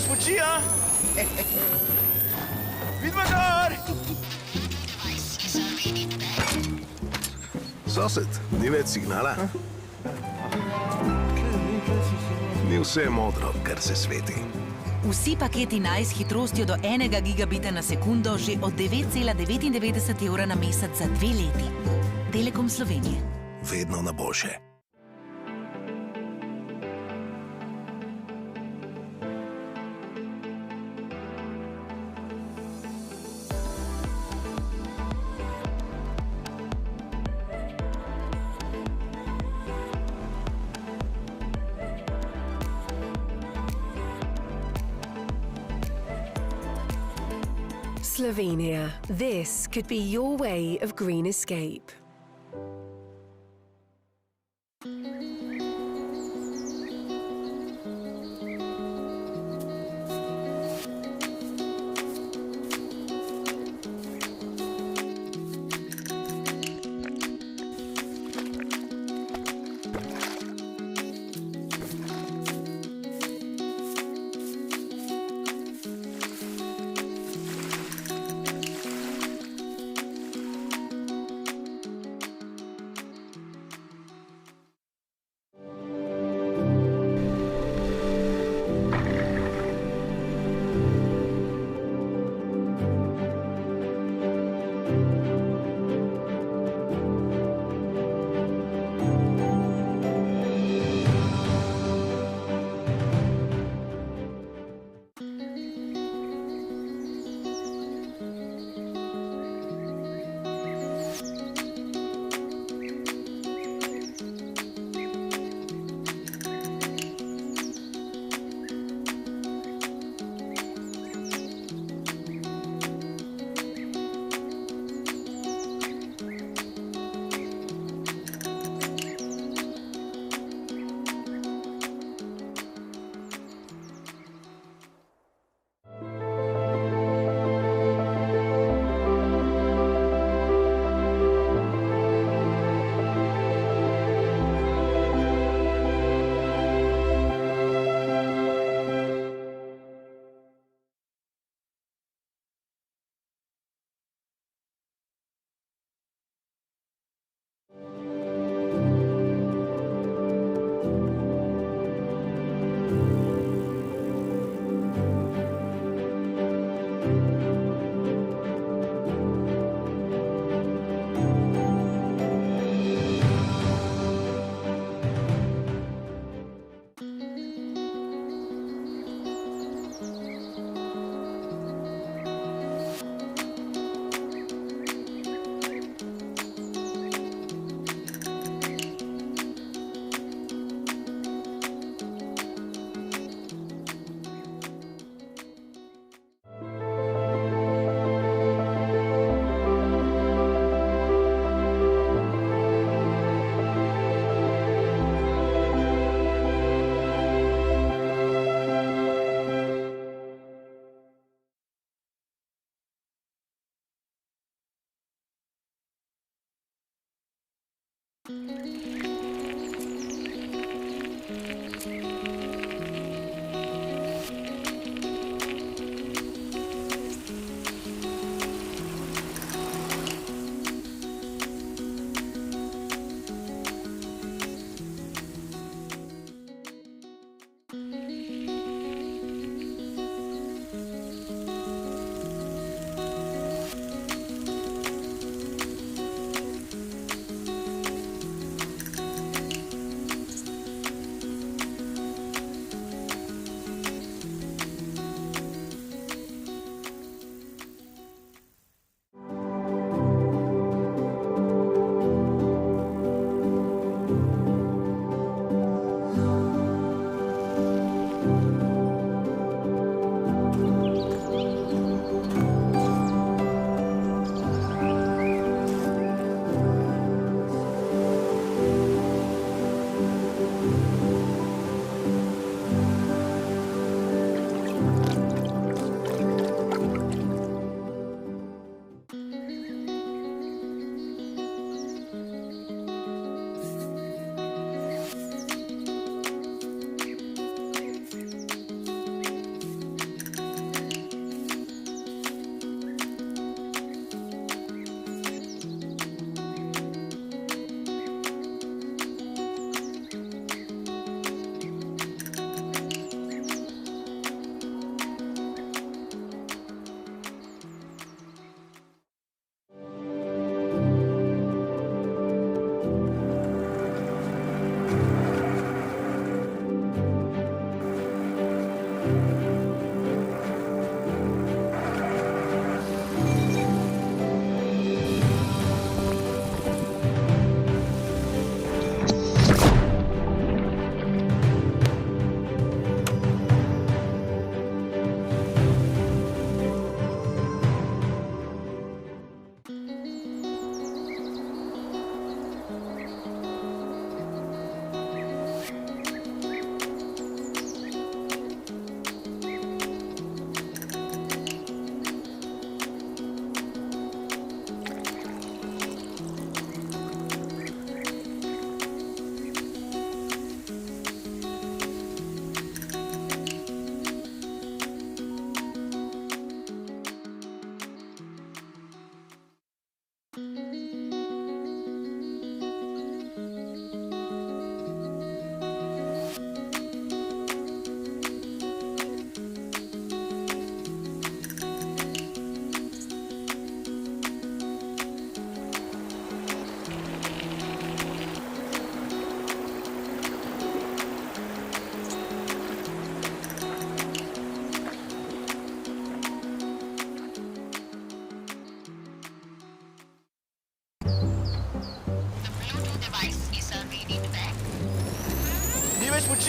Lucia! Vidimo gor! Sosed, ni več signala? Ni vse modro, kar se sveti. Vsi paketi naj s hitrostjo do 1 gigabita na sekundo že od 9,99 evra na mesec za 2 leti. Telekom Slovenije. Vedno na boljše. Slovenia. This could be your way of green escape.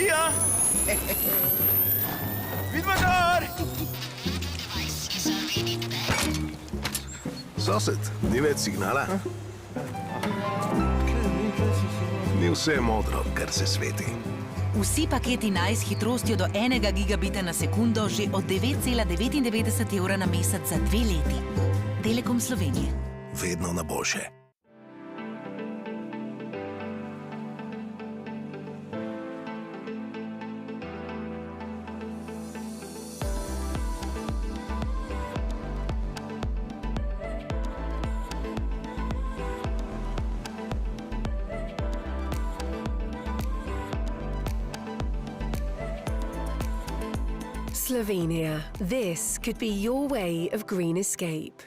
Lucia! Vidimo gor! Sosed, ni več signala? Ni vse modro, kar se sveti. Vsi paketi naj s hitrostjo do 1 gigabita na sekundo že od 9,99 evra na mesec za 2 leti. Telekom Slovenije. Vedno na boljše. Slovenia. This could be your way of green escape.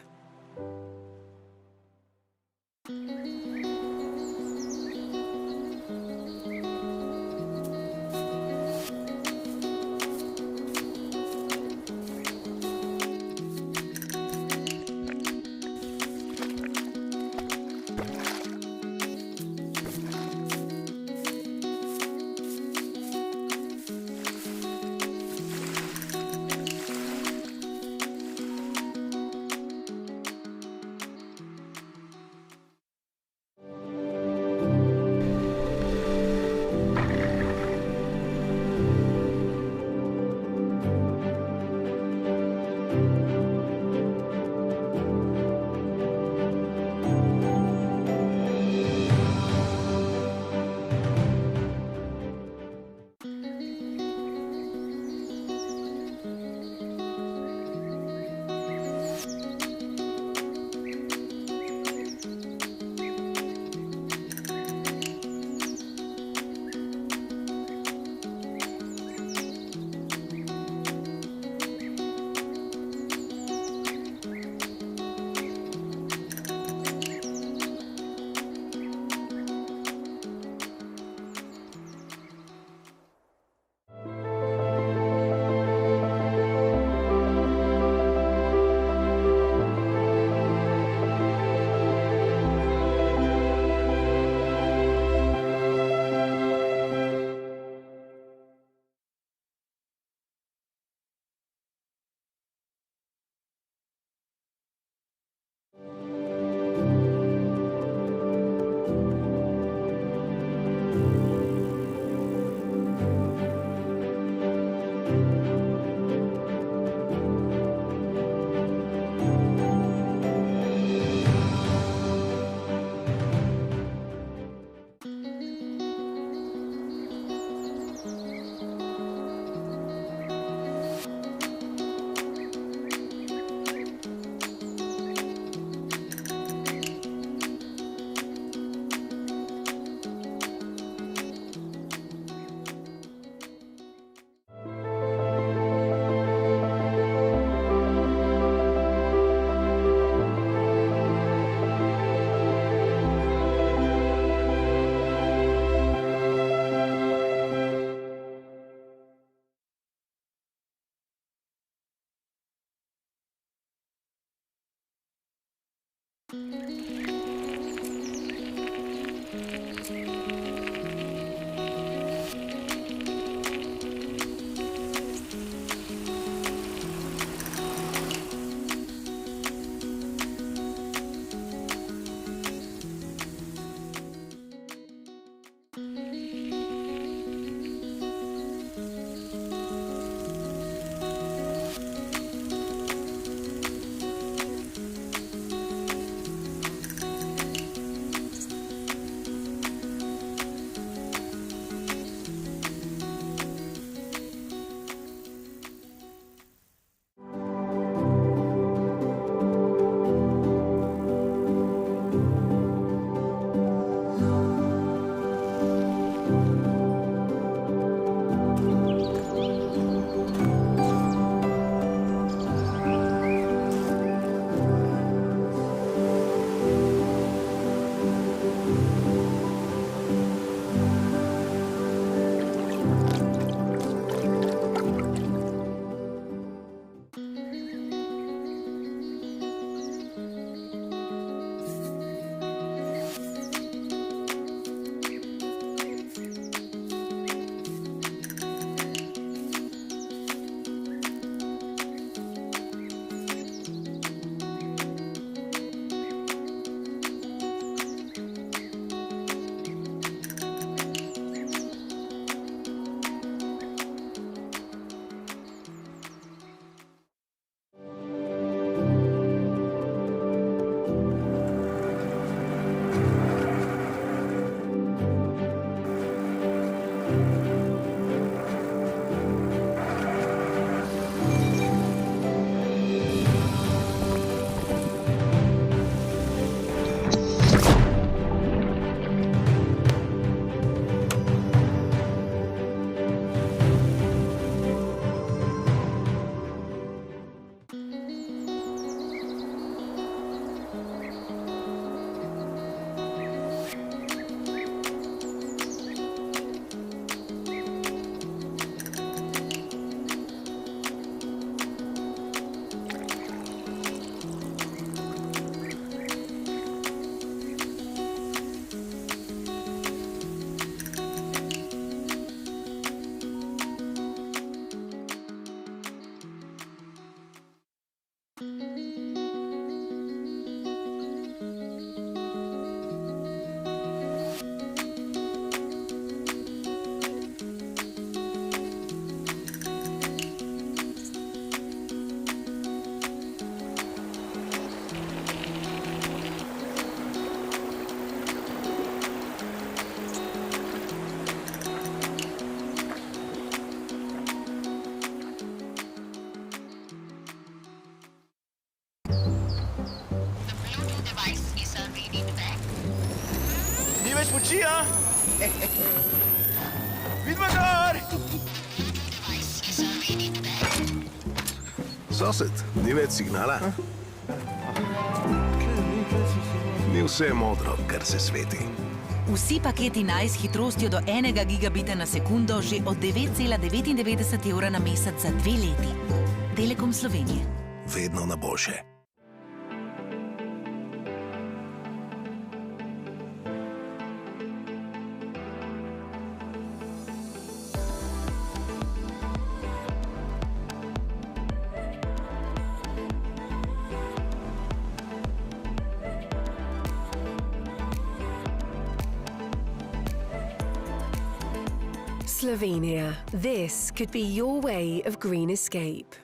Lucia! Vid magár! Sosed, ni več signala? Ni vse modro, kar se sveti. Vsi paketi naj s hitrostjo do 1 gigabita na sekundo že od 9,99 evra na mesec za 2 leti. Telekom Slovenije. Vedno na boljše. Slovenia. This could be your way of green escape.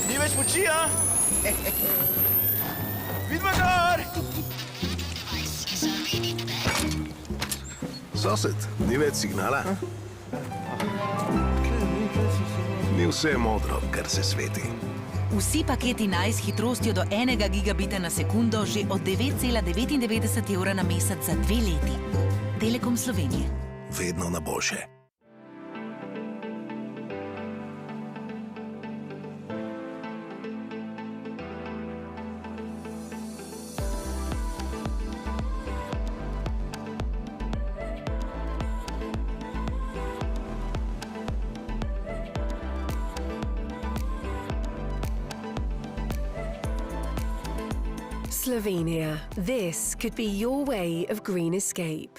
Ni več moči, a? Vidva gor! Sosed, ni več signala. Ni vse modro, kar se sveti. Vsi paketi Nice s hitrostjo do 1 gigabita na sekundo že od 9,99 evra na mesec za 2 leti. Telekom Slovenije. Vedno na boljše. Slovenia. This could be your way of green escape.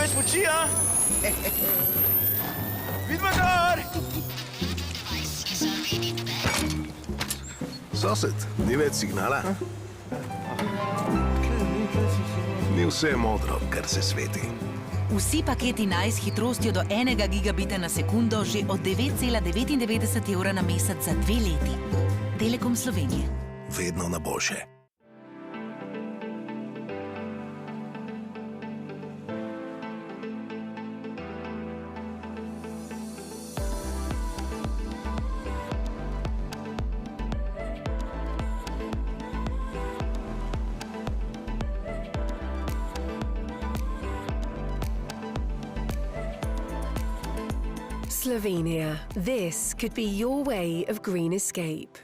več moči, a? Vidva gor! Sosed, ni več signala? Ni vse modro, kar se sveti. Vsi paketi Nice s hitrostjo do 1 gigabita na sekundo že od 9,99 evra na mesec za 2 leti. Telekom Slovenije. Vedno na boljše. Slovenia. This could be your way of green escape.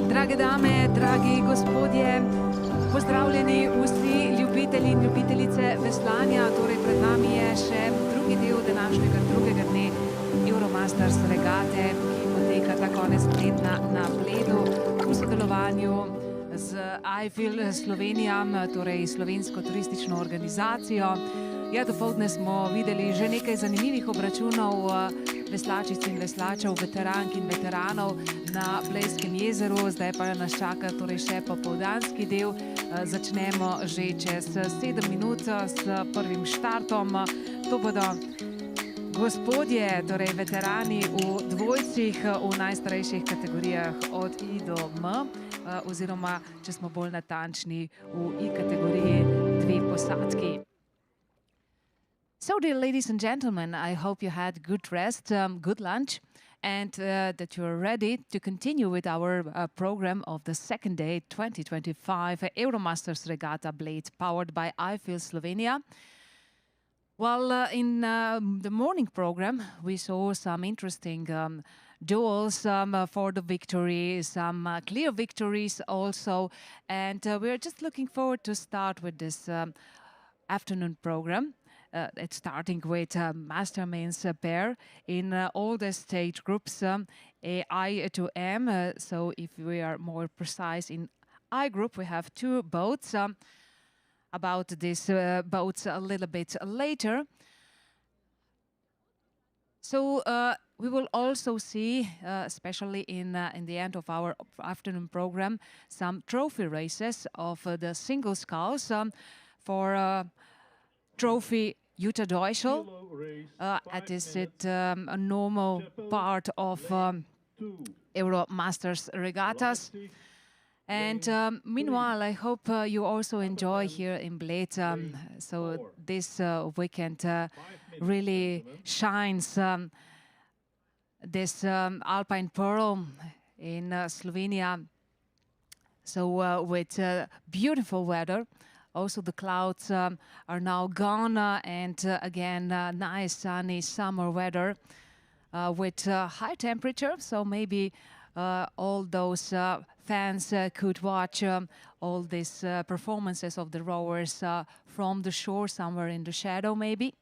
Drage dame, dragi gospodje, pozdravljeni vsi ljubitelji in ljubitelice veslanja. Torej, pred nami je še drugi del današnjega drugega dne Euromasters regate, ki poteka ta konec tedna na Bledu v sodelovanju z I Feel Slovenija, torej slovensko turistično organizacijo. Ja, dopoldne smo videli že nekaj zanimivih obračunov veslačic in veslačev, veterank in veteranov na Blejskem jezeru. Zdaj pa nas čaka torej še popoldanski del. Začnemo že čez 7 minut s prvim štartom. To bodo gospodje, torej veterani v dvojcih, v najstarejših kategorijah od I do M, oziroma, če smo bolj natančni, v I kategoriji 2 posadki. So, dear ladies and gentlemen, I hope you had good rest, good lunch, and that you are ready to continue with our program of the second day 2025 Euromasters Regatta Bled, powered by iFeel Slovenia. Well, in the morning program, we saw some interesting duels for the victory, some clear victories also, and we're just looking forward to start with this afternoon program. It's starting with master men's pair in all the stage groups, I to M. So if we are more precise, in I group we have 2 boats. About these boats a little bit later. So we will also see, especially in the end of our afternoon program, some trophy races of the single sculls for trophy Jutta Deuschel. Is it a normal part of Euromasters regattas? And meanwhile, I hope you also enjoy here in Bled. So this weekend really shines this Alpine Pearl in Slovenia. So with beautiful weather. Also the clouds are now gone and again nice sunny summer weather with high temperature. So maybe all those fans could watch all these performances of the rowers from the shore, somewhere in the shadow maybe.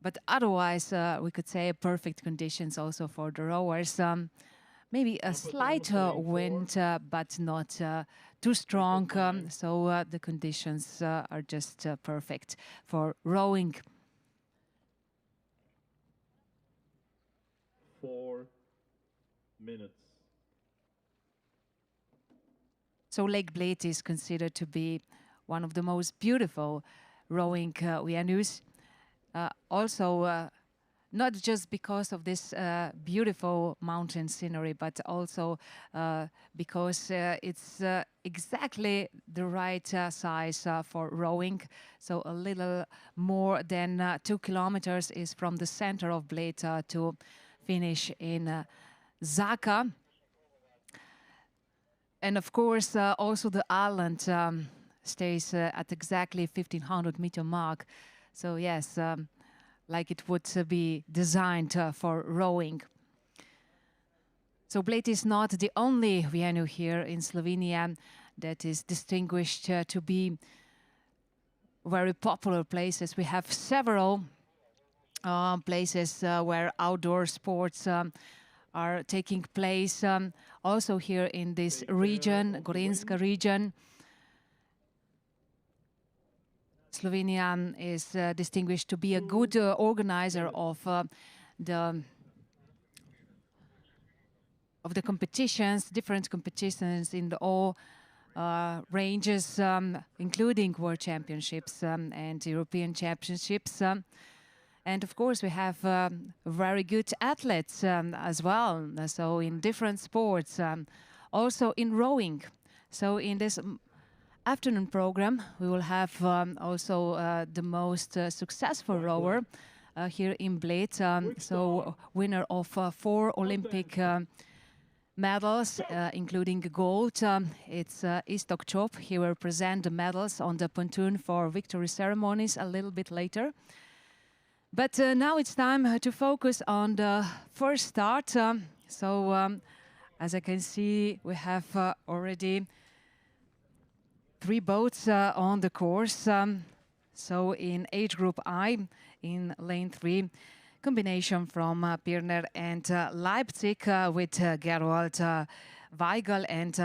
But otherwise, we could say perfect conditions also for the rowers. Maybe a slight wind, but not too strong. So the conditions are just perfect for rowing. 4 minutes. So Lake Bled is considered to be one of the most beautiful rowing venues. Also, not just because of this beautiful mountain scenery, but also because it's exactly the right size for rowing. So a little more than 2 kilometers is from the center of Bled to finish in Zaka. And of course, also the island stays at exactly 1500 meter mark. So yes, like it would be designed for rowing. So Bled is not the only venue here in Slovenia that is distinguished to be very popular places. We have several places where outdoor sports are taking place. Also here in this region, Gorenjska region. Slovenia is distinguished to be a good organizer of the competitions, different competitions in the all ranges, including World Championships and European Championships. And of course, we have very good athletes as well. So in different sports, also in rowing. So in this afternoon program, we will have also the most successful rower here in Bled. So winner of 4 Olympic medals, including gold. It's Istok Chop. He will present the medals on the pontoon for victory ceremonies a little bit later. But now it's time to focus on the first start. As I can see, we have already 3 boats on the course. So in age group I, in lane 3, combination from Pirner and Leipzig with Gerold Weigel and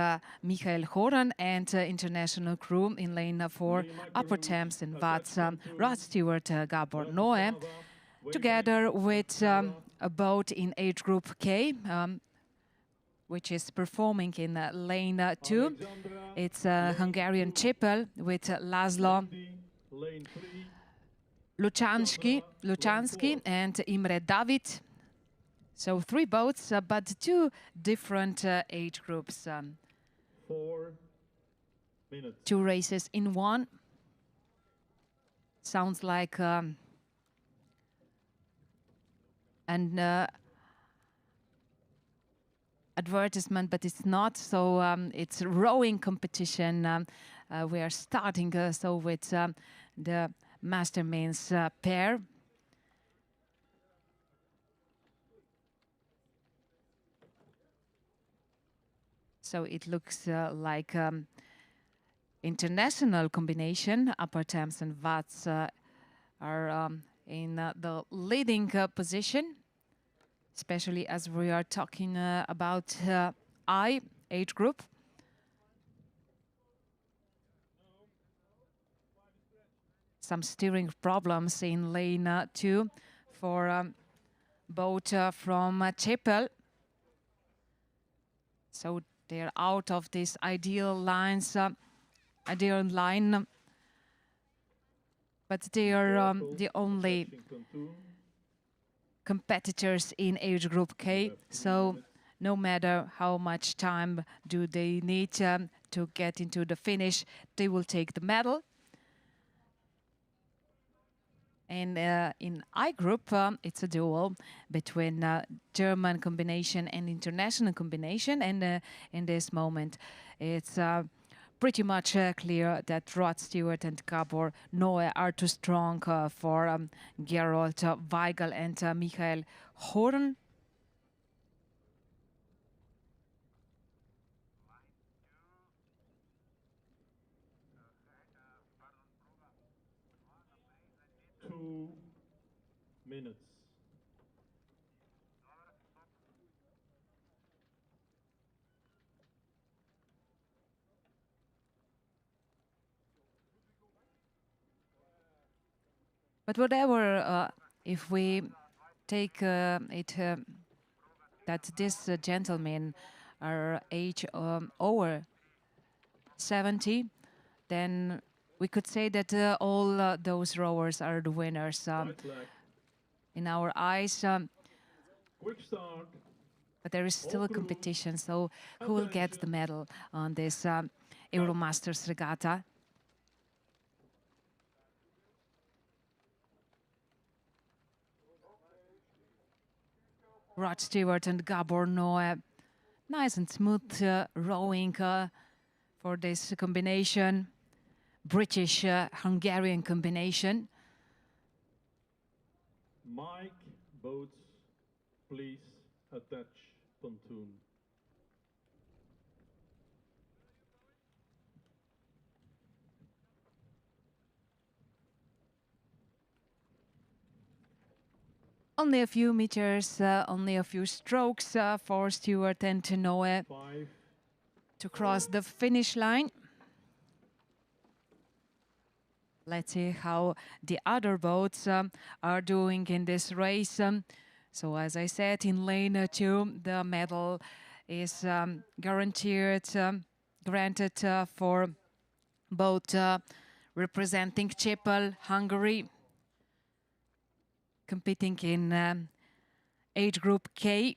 Michael Horan, and international crew in lane 4, Upper Thames and Watts, Rod Stewart, Gabor Noe. together with a boat in age group K, which is performing in lane 2. It's a Hungarian triple with Laszlo Lane 3. Luchansky and Imre David. So 3 boats, but 2 different age groups. 4 minutes. 2 races in one. Sounds like an advertisement, but it's not. So it's rowing competition. We are starting so with the master mains pair. So it looks like international combination. Upper Thames and Watts are in the leading position, especially as we are talking about I age group. Some steering problems in lane 2 for boat from Chapel. So they're out of this ideal lines, ideal line, but they are the only competitors in age group K. So no matter how much time do they need to get into the finish, they will take the medal. And in I group, it's a duel between German combination and international combination. And in this moment, it's pretty much clear that Rod Stewart and Gabor Noe are too strong for Gerold Weigel and Michael Horn. Minutes. But whatever, if we take it that this gentlemen are age over 70, then we could say that all those rowers are the winners in our eyes. Quick start. But there is still a competition, so who will get the medal on this Euromasters regatta? Rod Stewart and Gabor Noe. Nice and smooth rowing for this combination. British-Hungarian combination. Mike, boats, please attach pontoon. Only a few meters, only a few strokes for Stewart and Noe to cross the finish line. Let's see how the other boats are doing in this race. So as I said, in lane 2, the medal is guaranteed, granted for both representing Chapel, Hungary, competing in age group K.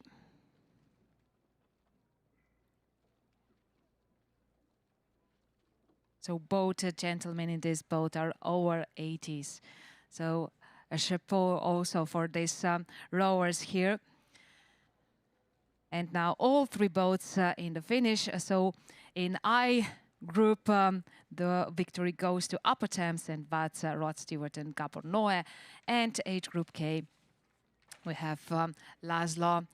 So both gentlemen in this boat are over 80s. So a chapeau also for these rowers here. And now all 3 boats in the finish. So in I group, the victory goes to Upper Thames and Watts, Rod Stewart and Gabor Noe. And age group K, we have Laszlo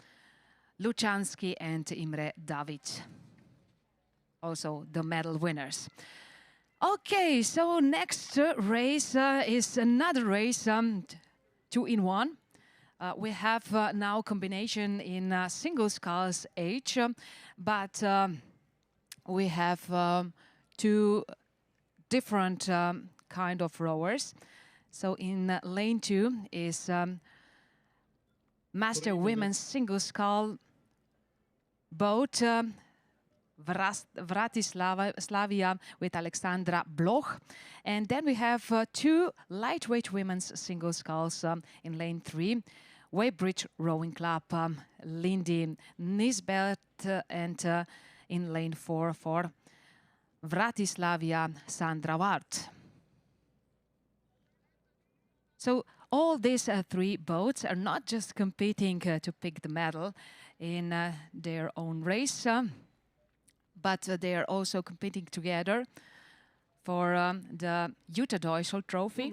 Luchansky and Imre David. Also the medal winners. Okay, so next race is another race, 2 in 1. We have now combination in single sculls age, but we have 2 different kind of rowers. So in lane 2 is master women's single scull boat, Vratislava with Alexandra Bloch. And then we have two lightweight women's single sculls in lane 3. Weybridge Rowing Club, Lindy Nisbet, and in lane 4 for Vratislavia, Sandra Wart. So all these three boats are not just competing to pick the medal in their own race, but they are also competing together for the Jutta Deutschel Trophy.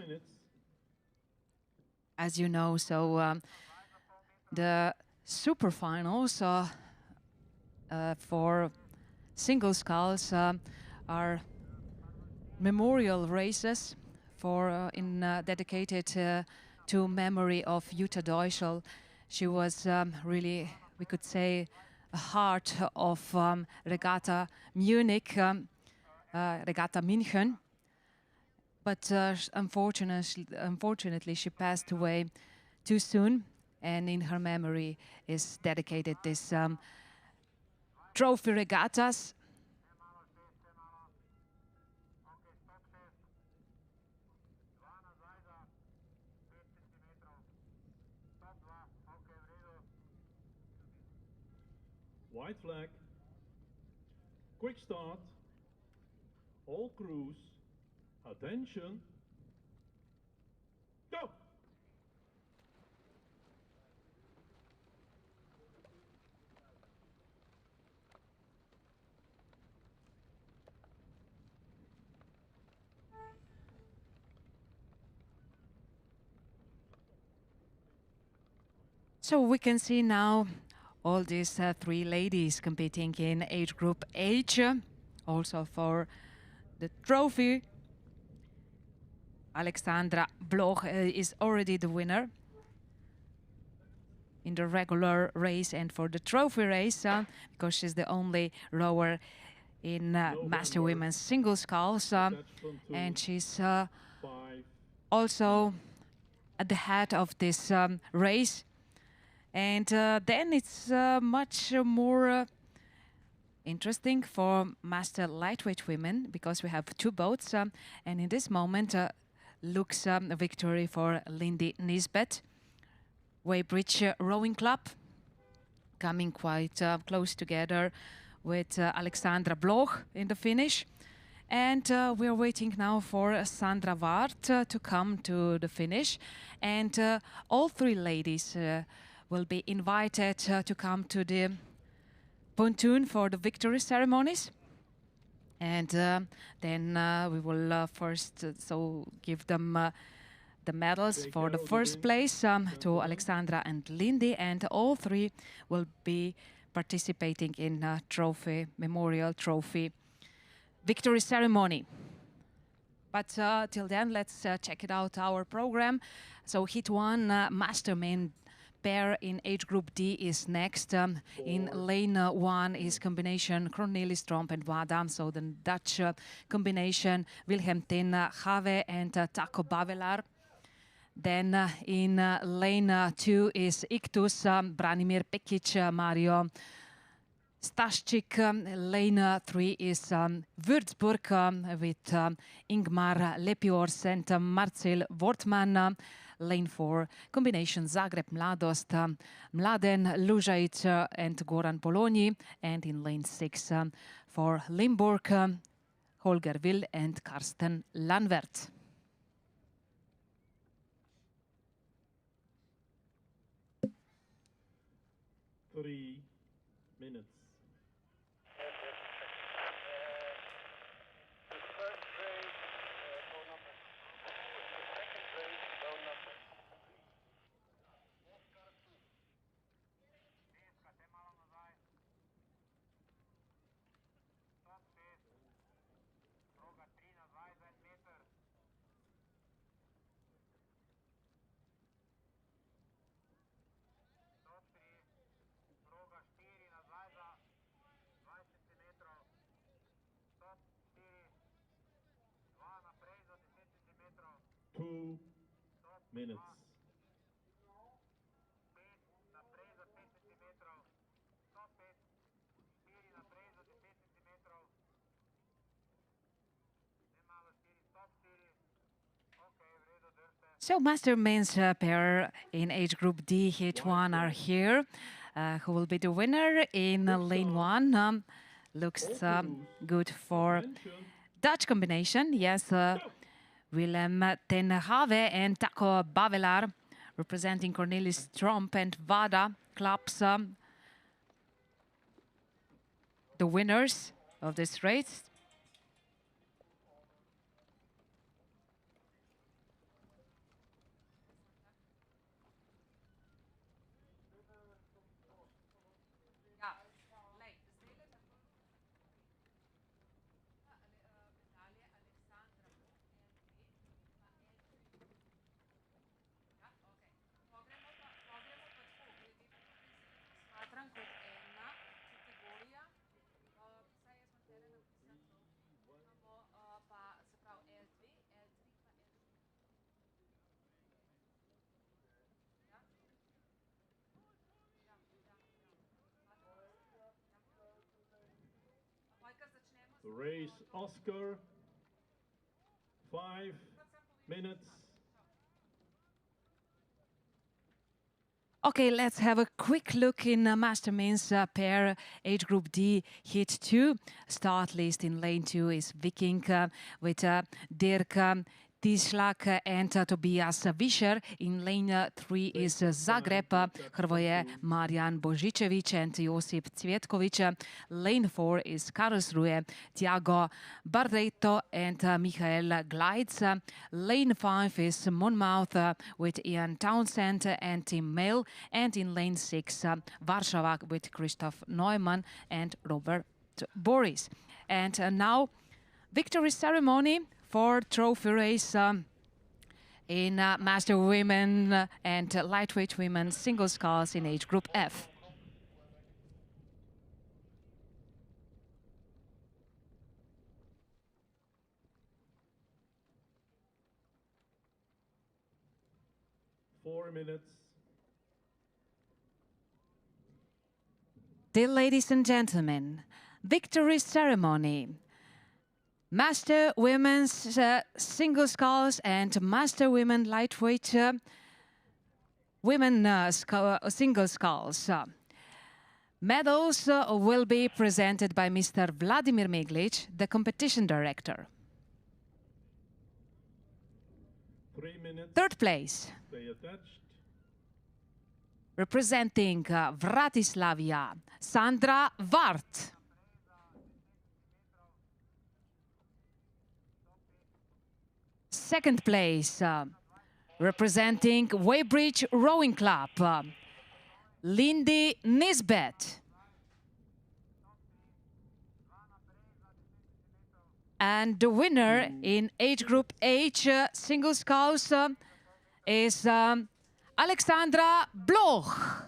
As you know, so the super finals for single sculls are memorial races for dedicated to memory of Jutta Deutschel. She was really, we could say, a heart of Regatta Munich, Regatta München. But unfortunately, she passed away too soon, and in her memory is dedicated this trophy regattas. White flag. Quick start. All crews. Attention. Go! So we can see now all these three ladies competing in age group H, also for the trophy. Alexandra Bloch is already the winner in the regular race and for the trophy race, because she's the only rower in Master Women's Single Sculls, and she's also at the head of this race. And then it's much more interesting for Master Lightweight Women, because we have two boats, and in this moment looks a victory for Lindy Nisbet. Weybridge Rowing Club coming quite close together with Alexandra Bloch in the finish. And we're waiting now for Sandra Wart to come to the finish. And all three ladies will be invited to come to the pontoon for the victory ceremonies. And then we will first give them the medals for the first place to Alexandra and Lindy, and all three will be participating in a trophy, memorial trophy victory ceremony. But till then, let's check it out, our program. So Heat 1 Master Main pair in age group D is next. In lane 1 is combination Cornelis Tromp and Wadam, so the Dutch combination Wilhelm Ten, Have and Taco Bavelar. Then in lane 2 is Ictus, Branimir Pekic, Mario Staszczyk. Lane 3 is Würzburg with Ingmar Lepiors and Marcel Wortmann. Lane 4, combination Zagreb Mladost, Mladen Lužajić and Goran Poloni. And in lane 6 for Limburg, Holger Will and Karsten Lanvert. Three minutes. Two minutes. So master men's pair in age group D, hit 1 are here. Who will be the winner in lane 1? Looks good for Dutch combination. Yes, Willem ten Have and Taco Bavelar, representing Cornelis Tromp and Vada clubs, the winners of this race. The race Oscar, 5 minutes. Okay, let's have a quick look in master men's pair age group D, hit 2. Start list in lane 2 is Viking with Dirk Tislak and Tobias Vischer. In lane 3 is Zagreb, Hrvoje Marjan Božičević and Josip Cvjetković. Lane 4 is Karlsruhe, Tiago Barreto and Michael Gleitz. Lane 5 is Monmouth with Ian Townsend and Tim Mail. And in lane 6, Warsaw with Christoph Neumann and Robert Boris. And now, victory ceremony for trophy race in master women and lightweight women single sculls in age group F. Four minutes. Dear ladies and gentlemen, victory ceremony. Master women's single sculls and master women lightweight women single sculls. Medals will be presented by Mr. Vladimir Meglic, the competition director. 3 minutes. Third place, Stay attached. representing Vratislavia, Sandra Vart. Second place, representing Weybridge Rowing Club, Lindy Nisbet. And the winner in age group H single sculls is Alexandra Bloch.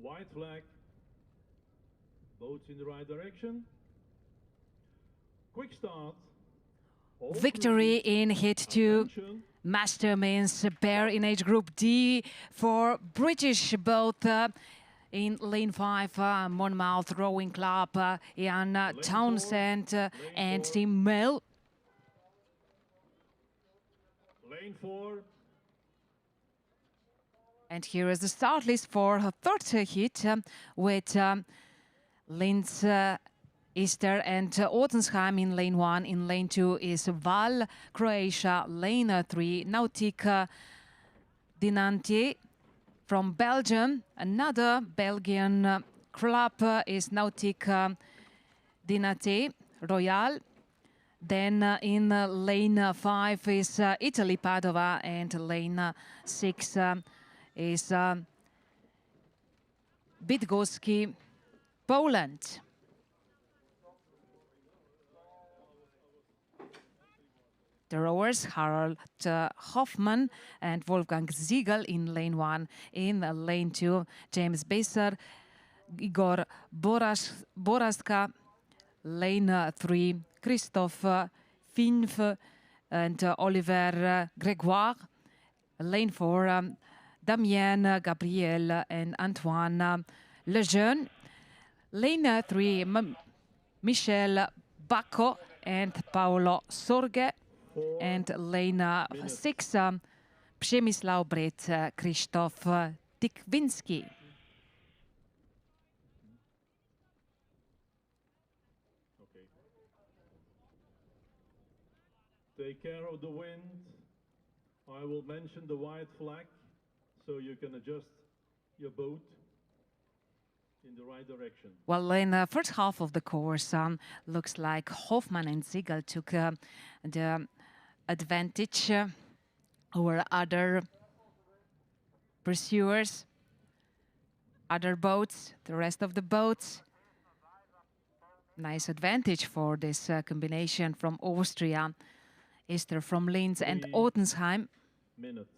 White flag. Boats in the right direction. Quick start. All Victory crews, in hit 2. attention. Master men's pair in age group D for British both in lane 5, Monmouth Rowing Club, Ian Townsend and Tim Mail. Lane 4. And here is the start list for her third hit with Linz, Easter and Otensheim in lane 1. In lane 2 is Val, Croatia. Lane 3, Nautic Dinanti from Belgium. Another Belgian club is Nautic Dinanti Royal. Then in lane 5 is Italy, Padova, and lane 6 is Bydgoszcz, Poland. The rowers Harald Hoffmann and Wolfgang Siegel in lane 1. In lane 2, James Besser, Igor Boraska. Lane 3, Christophe Finf and Oliver Grégoire. Lane 4, Damien Gabriel and Antoine Lejeune. Lane 3, Michel Bacco and Paolo Sorge. And lane 6, Przemysław Brett, Krzysztof Tikwinski. Okay. Take care of the wind. I will mention the white flag, so you can adjust your boat in the right direction. Well, in the first half of the course, looks like Hoffmann and Siegel took the advantage over other pursuers, other boats, the rest of the boats. Nice advantage for this combination from Austria. Esther from Linz and 3 Ottensheim. minutes.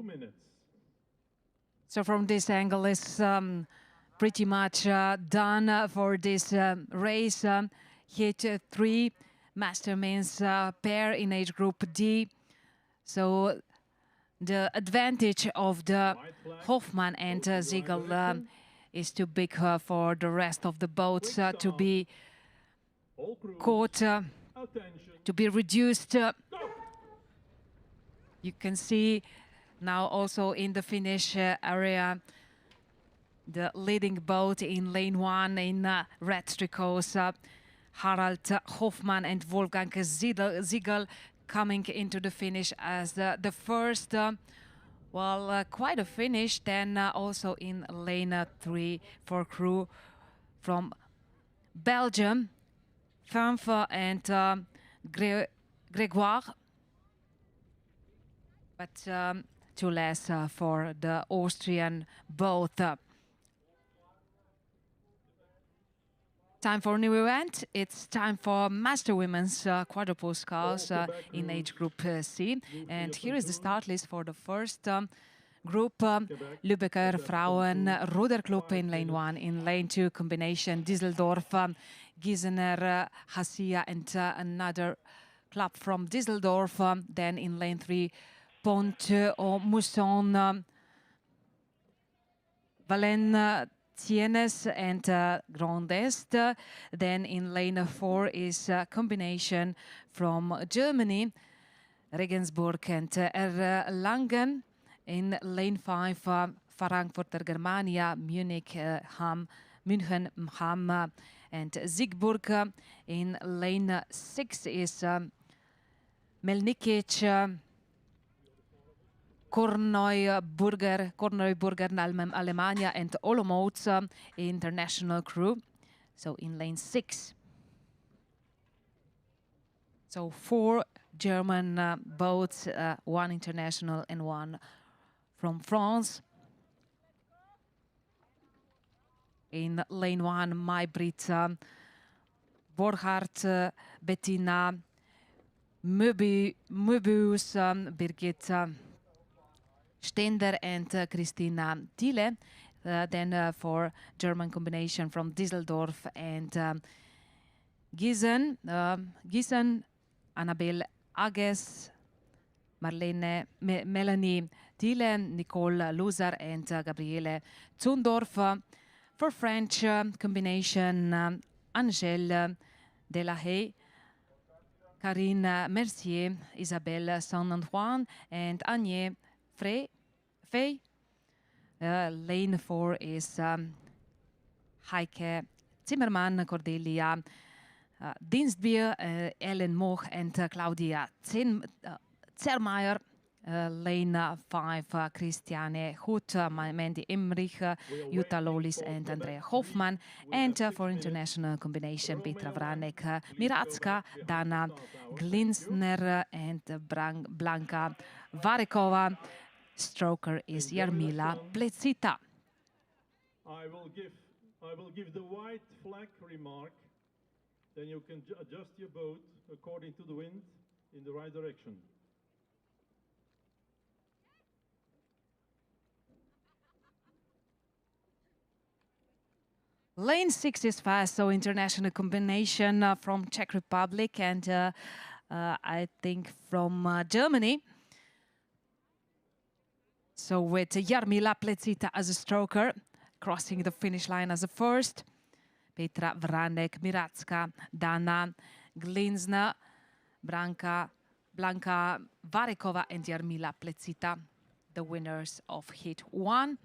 Minutes. So from this angle is pretty much done for this race. Hit 3 Masterman's pair in age group D. So the advantage of the Hoffmann and Siegel is too big for the rest of the boats to be caught, to be reduced. You can see now also in the finish area, the leading boat in lane 1 in red tricots, Harald Hoffmann and Wolfgang Siegel coming into the finish as the first, quite a finish. Then also in lane 3 for crew from Belgium, Finf and Grégoire. But too less for the Austrian boat. Time for a new event. It's time for Master Women's quadruple sculls in age group C. And here is the start list for the first group. Lübecker Frauen Ruderclub in lane 1. In lane 2, combination Düsseldorf, Giesener, Hassia and another club from Düsseldorf. Then in lane 3, Pont au Mousson, Valenciennes and Grand Est. Then in lane 4 is a combination from Germany, Regensburg and Erlangen. In lane 5, Frankfurter Germania, Munich, München, Hamm and Siegburg. In lane 6 is Melnikic, Korneuburger, Alemania and Olomouc international crew. So in lane 6. So 4 German boats, 1 international and 1 from France. In lane 1, Maybrit, Borchardt, Bettina, Möbius, Birgit Stender and Christina Thiele. Then for German combination from Düsseldorf and Gießen, Annabelle Ages, Melanie Thiele, Nicole Loser and Gabriele Zundorf. For French combination, Angèle Delahaye, Karine Mercier, Isabelle Saint-Antoine and Agnès Fay. Lane 4 is Heike Zimmermann, Cordelia Dienstbier, Ellen Moch, and Claudia Zermayer. Lane 5, Christiane Hood, Mandy Emmerich, Jutta Lolis, and Andrea Hoffmann. And for international combination, Petra Vranek, Miratska, Dana Glinsner, and Blanka Varekova. Stroker is Jarmila Plecita. I will give the white flag remark. Then you can adjust your boat according to the wind in the right direction. Lane 6 is fast, so international combination from Czech Republic and I think from Germany. So with Jarmila Plecita as a stroker, crossing the finish line as a first. Petra Vranek, Miratska, Dana Glinsner, Blanka Varekova, and Jarmila Plecita, the winners of Heat 1.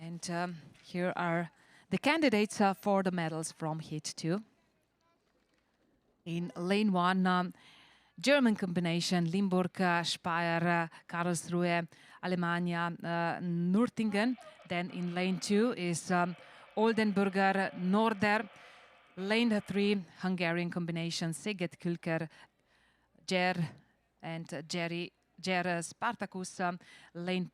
And here are the candidates for the medals from Heat 2. In Lane 1, German combination, Limburg, Speyer, Karlsruhe, Alemannia, Nürtingen. Then in Lane 2 is Oldenburger, Norder. Lane 3, Hungarian combination, Szeged, Külker, Ger and Jer Spartacus. Lane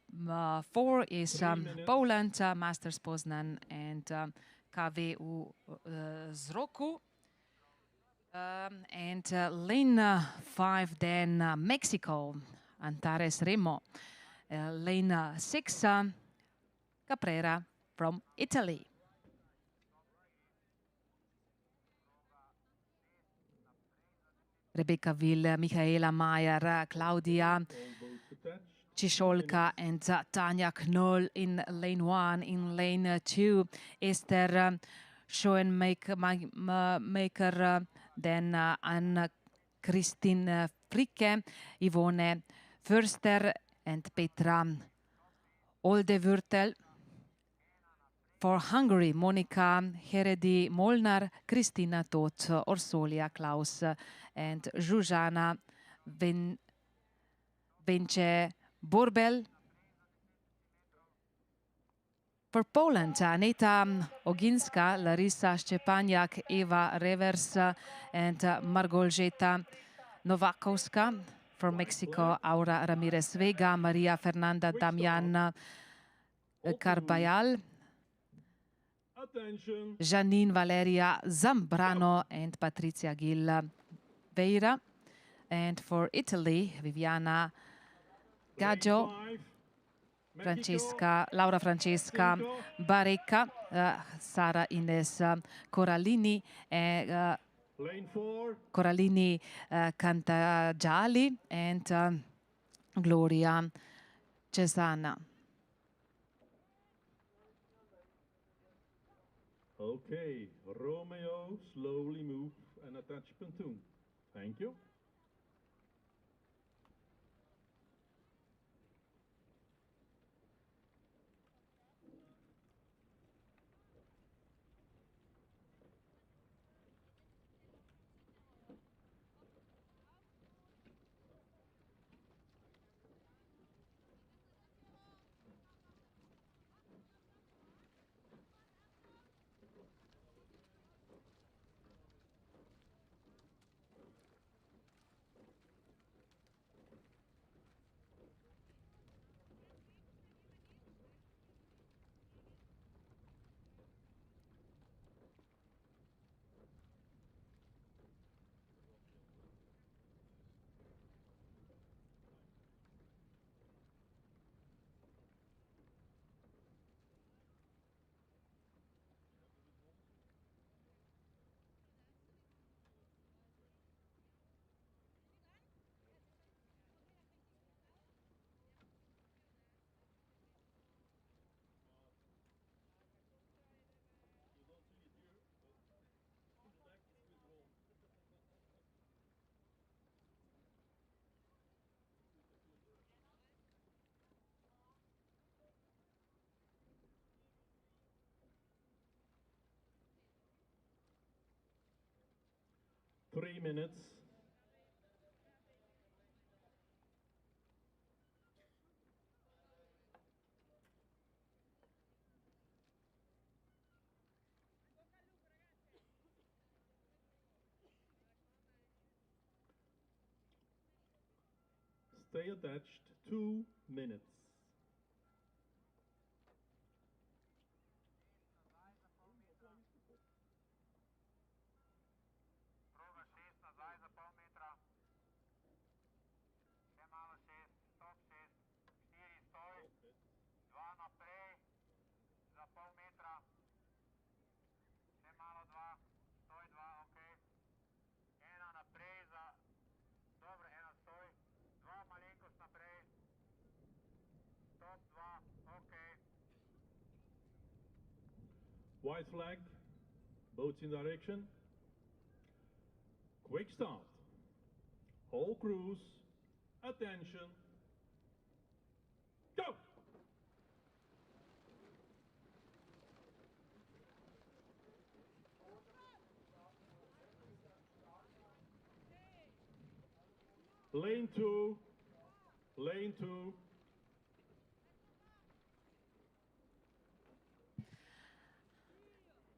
4 is Poland, Masters Poznan, and KVU Zroku. And lane 5 then Mexico, Antares Remo. Lane 6 Caprera from Italy. Rebecca Will, Michaela Mayer, Claudia Ciszolka, and Tanja Knoll in lane 1. In lane 2, Esther Schoenmaker, then Anne-Christine Fricke, Yvonne Förster, and Petra Oldevürtel. For Hungary, Monika Heredi Molnar, Kristina Toth, Orsolia Klaus, and Zsuzsana Vence Borbel. For Poland, Aneta Oginska, Larisa Szczepaniak, Eva Revers, and Margoljeta Novakowska. For Mexico, Aura Ramirez Vega, Maria Fernanda Damian Carbajal, Janine Valeria Zambrano, and Patrizia Gil Veira. And for Italy, Viviana Gaggio, Laura Francesca Barecca, Sara Ines Corallini, Corallini Cantagiali, and Gloria Cesana. Okay, Romeo, slowly move and attach pontoon. Thank you. 3 minutes. Stay attached 2 minutes. White flag, boats in direction. Quick start. All crews, attention. Go! Lane 2, lane 2.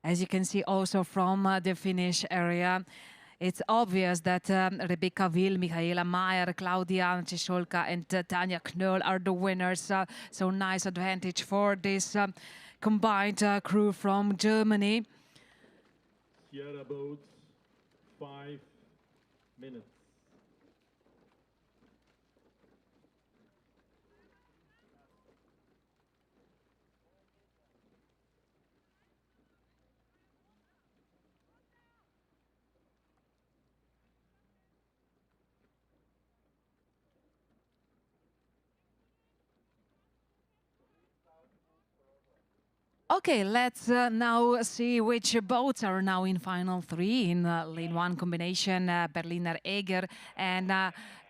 As you can see also from the finish area, it's obvious that Rebecca Will, Michaela Mayer, Claudia Cieszolka and Tanja Knoll are the winners. So nice advantage for this combined crew from Germany. Sierra boats, 5 minutes. Okay, let's now see which boats are now in final three in lane 1 combination, Berliner Eger and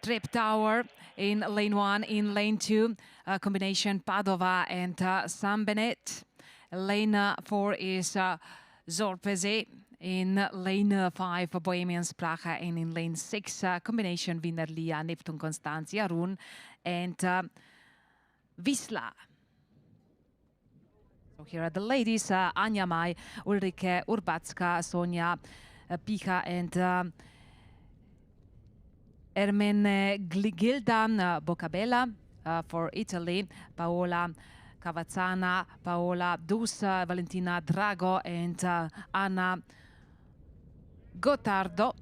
Trip Tower in lane 1. In lane 2 combination, Padova and San Benet. Lane 4 is Zorpeze. In lane 5 Bohemian Sprache, and in lane 6 combination Wienerlia, Neptun Constantia, Run and Wisla. So here are the ladies, Anja Maj, Ulrike Urbacka, Sonja Picha and Ermenegilda Boccabella for Italy, Paola Cavazzana, Paola Dus, Valentina Drago and Anna Gottardo.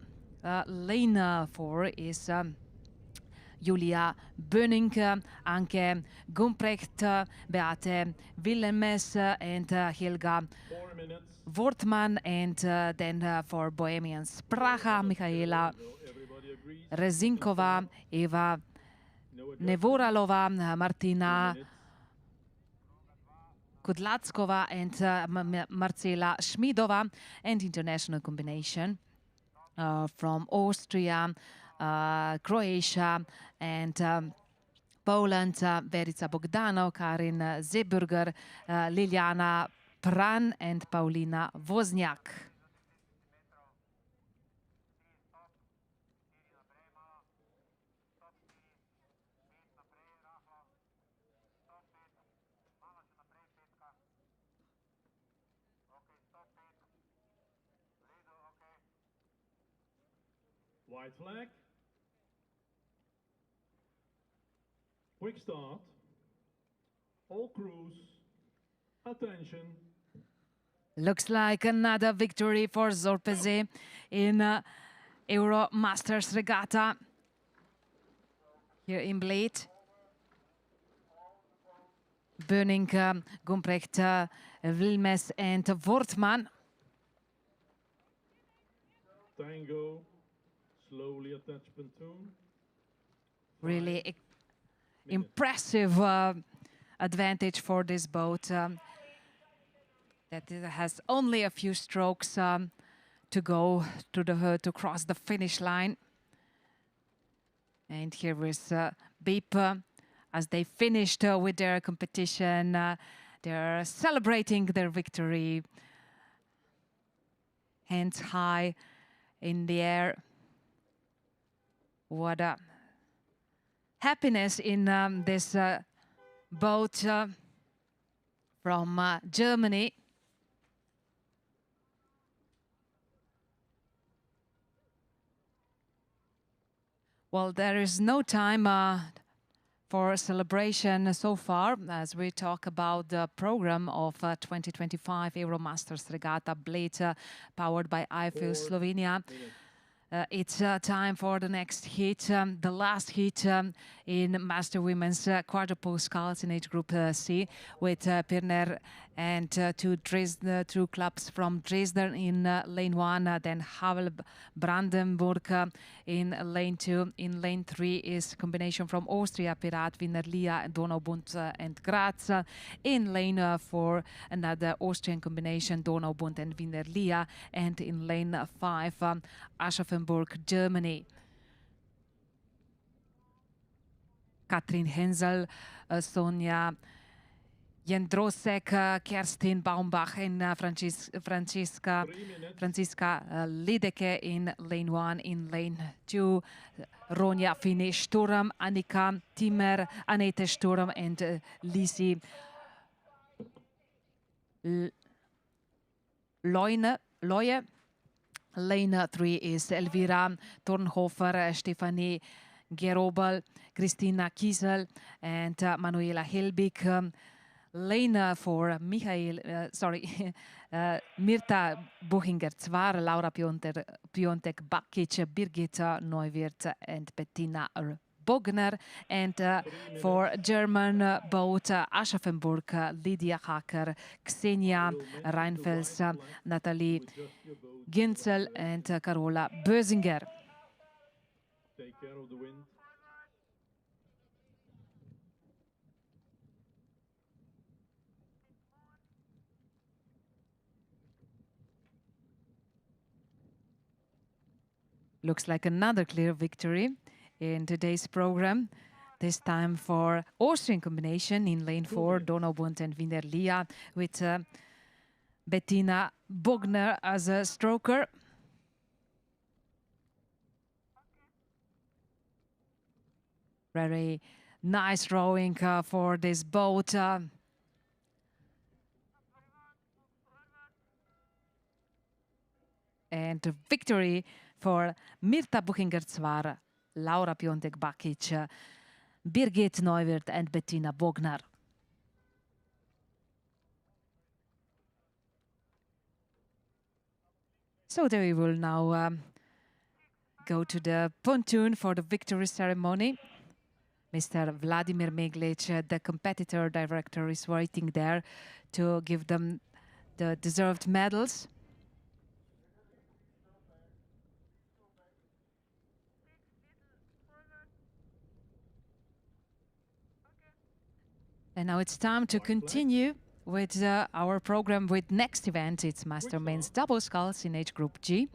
Lane 4 is Julia Böning, anche Gumprecht, Beate Willemes and Helga Wortmann, and then for Bohemian Sprache, Michaela Rezinkova, Eva Nevoralova, Martina Kudlackova and Marcela Schmidova, and international combination from Austria, Croatia and Poland, Verica Bogdanov, Karin Zeburger, Liliana Pran and Paulina Wozniak. White flag. Quick start. All crews, attention. Looks like another victory for Zorpeze in Euro Masters Regatta here in Bled. Böning, Gumprecht, Wilmes and Wortmann. Tango, slowly attach pontoon. Really impressive advantage for this boat. That it has only a few strokes to go to cross the finish line. And here is Beep as they finished with their competition. They're celebrating their victory, hands high in the air. What a happiness in this boat from Germany. Well, there is no time for celebration so far, as we talk about the program of 2025 Euromasters Regatta Bled, powered by IFU Slovenia. It's time for the next heat, the last heat in Master Women's quadruple sculls in age group C, with Pirner and two clubs from Dresden in lane 1, then Havel Brandenburg in lane 2. In lane 3 is combination from Austria, Pirat, Wienerlia, Donaubund and Graz. In lane 4, another Austrian combination, Donaubund and Wienerlia. And in lane 5, Aschaffenburg, Germany. Katrin Hensel, Sonja Jendrosek, Kerstin Baumbach and Franziska Lideke in lane 1. In lane 2, Ronja Fini Sturm, Annika Timmer, Annette Sturm and Lisi Loye. Lane 3 is Elvira Tornhofer, Stefanie Gerobel, Christina Kiesel and Manuela Helbig. Lane 4, Mirta Buchinger-Zwar, Laura Piontek-Bakic, Birgitta Neuwirth and Bettina Bogner. And for German boat, Aschaffenburg, Lydia Hacker, Xenia Reinfels, Nathalie Ginzel and Carola Bösinger. Take care of the wind. Looks like another clear victory in today's program. This time for Austrian combination in lane 4, Donaubund and Wienerlia, with Bettina Bogner as a stroker. Very nice rowing for this boat. And victory for Mirta Buchinger-Zwar, Laura Piontek-Bakic, Birgit Neuwirth and Bettina Bogner. So there we will now go to the pontoon for the victory ceremony. Mr. Vladimir Meglic, the competitor director, is waiting there to give them the deserved medals. And now it's time to continue with our program with next event. It's Master Men's Double Sculls in age group G.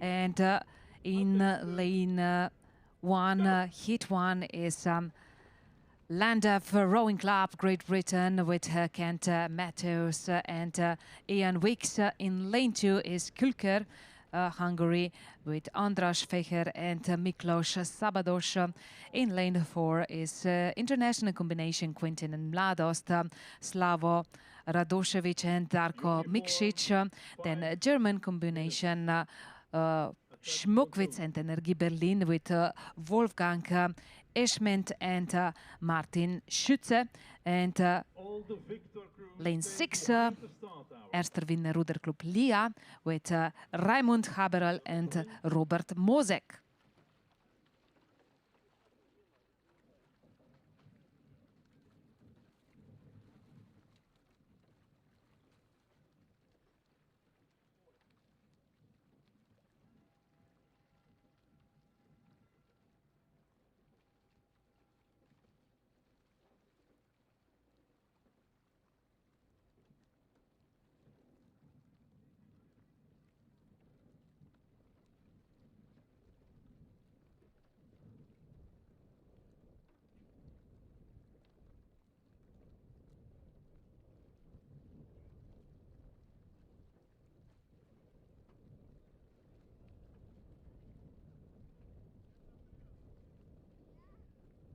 And in lane 1, heat 1 is Landaf Rowing Club, Great Britain, with Kent Matthews and Ian Wicks. In lane 2 is Kulker, Hungary, with Andras Fecher and Miklos Sabados. In lane 4 is international combination Quintin and Mladost, Slavo Radošević and Darko Mikšić. Then German combination Schmuckwitz and Energie Berlin with Wolfgang Eschment and Martin Schütze. And lane 6, Erster Wiener Ruderclub Lia with Raimund Haberl and Robert Mosek.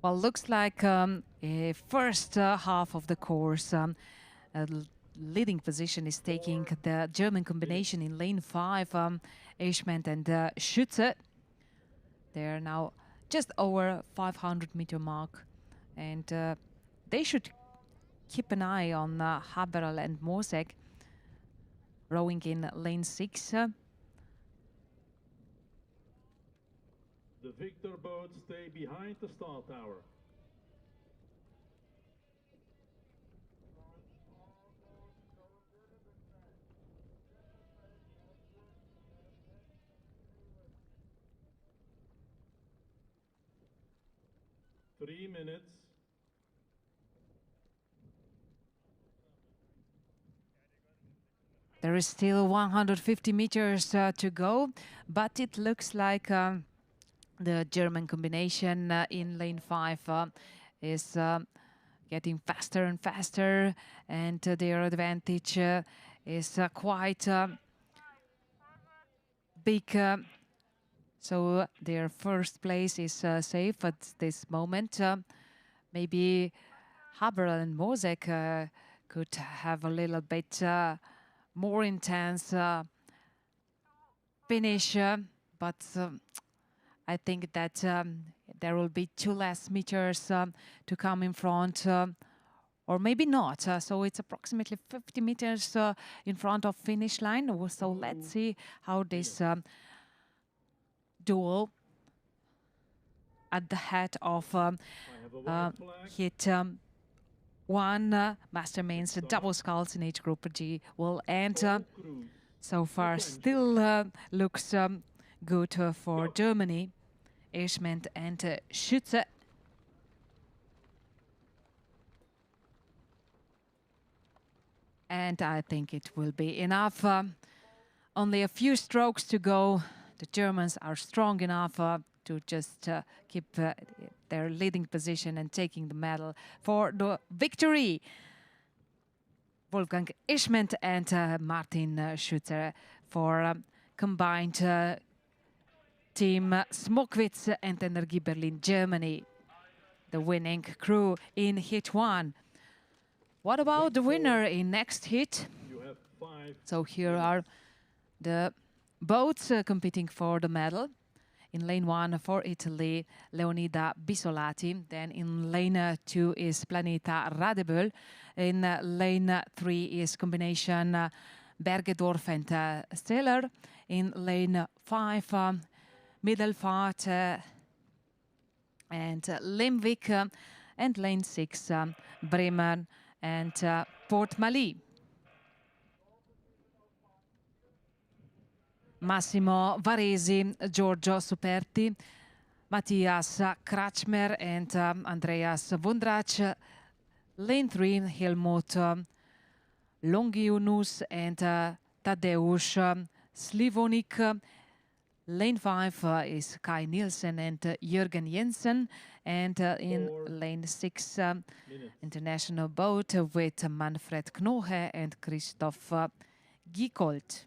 Well, looks like a first half of the course. Leading position is taking the German combination in lane 5, Eschment and Schütze. They're now just over 500-meter mark, and they should keep an eye on Haberl and Mosek rowing in lane 6. The victor boats stay behind the start tower. Three minutes. There is still 150 meters to go, but it looks like the German combination in lane 5 is getting faster and faster, and their advantage is quite big. So their first place is safe at this moment. Maybe Haberl and Mosek could have a little bit more intense finish, but I think that there will be 2 less meters to come in front, or maybe not. So it's approximately 50 meters in front of finish line. So let's see how this duel at the head of hit 1 Master Mains double sculls in age group G will end. So far still looks good for Germany, Eschment and Schütze. And I think it will be enough. Only a few strokes to go. The Germans are strong enough to just keep their leading position and taking the medal for the victory. Wolfgang Eschment and Martin Schütze for combined team Smokwitz and Energie Berlin, Germany, the winning crew in hit 1. What about the winner in next hit? So here are the boats competing for the medal. In lane 1 for Italy, Leonida Bisolati. Then in lane 2 is Planeta Radeböll. In lane 3 is combination Bergedorf and Steller. In lane 5, Middelfart and Limvik. And lane 6, Bremen and Port Mali. Massimo Varesi, Giorgio Superti, Matthias Kratschmer and Andreas Wundrach. Lane 3, Helmut Longiunus and Tadeusz Slivonik. Lane 5 is Kai Nielsen and Jürgen Jensen. And in lane 6, international boat with Manfred Knohe and Christoph Giekold.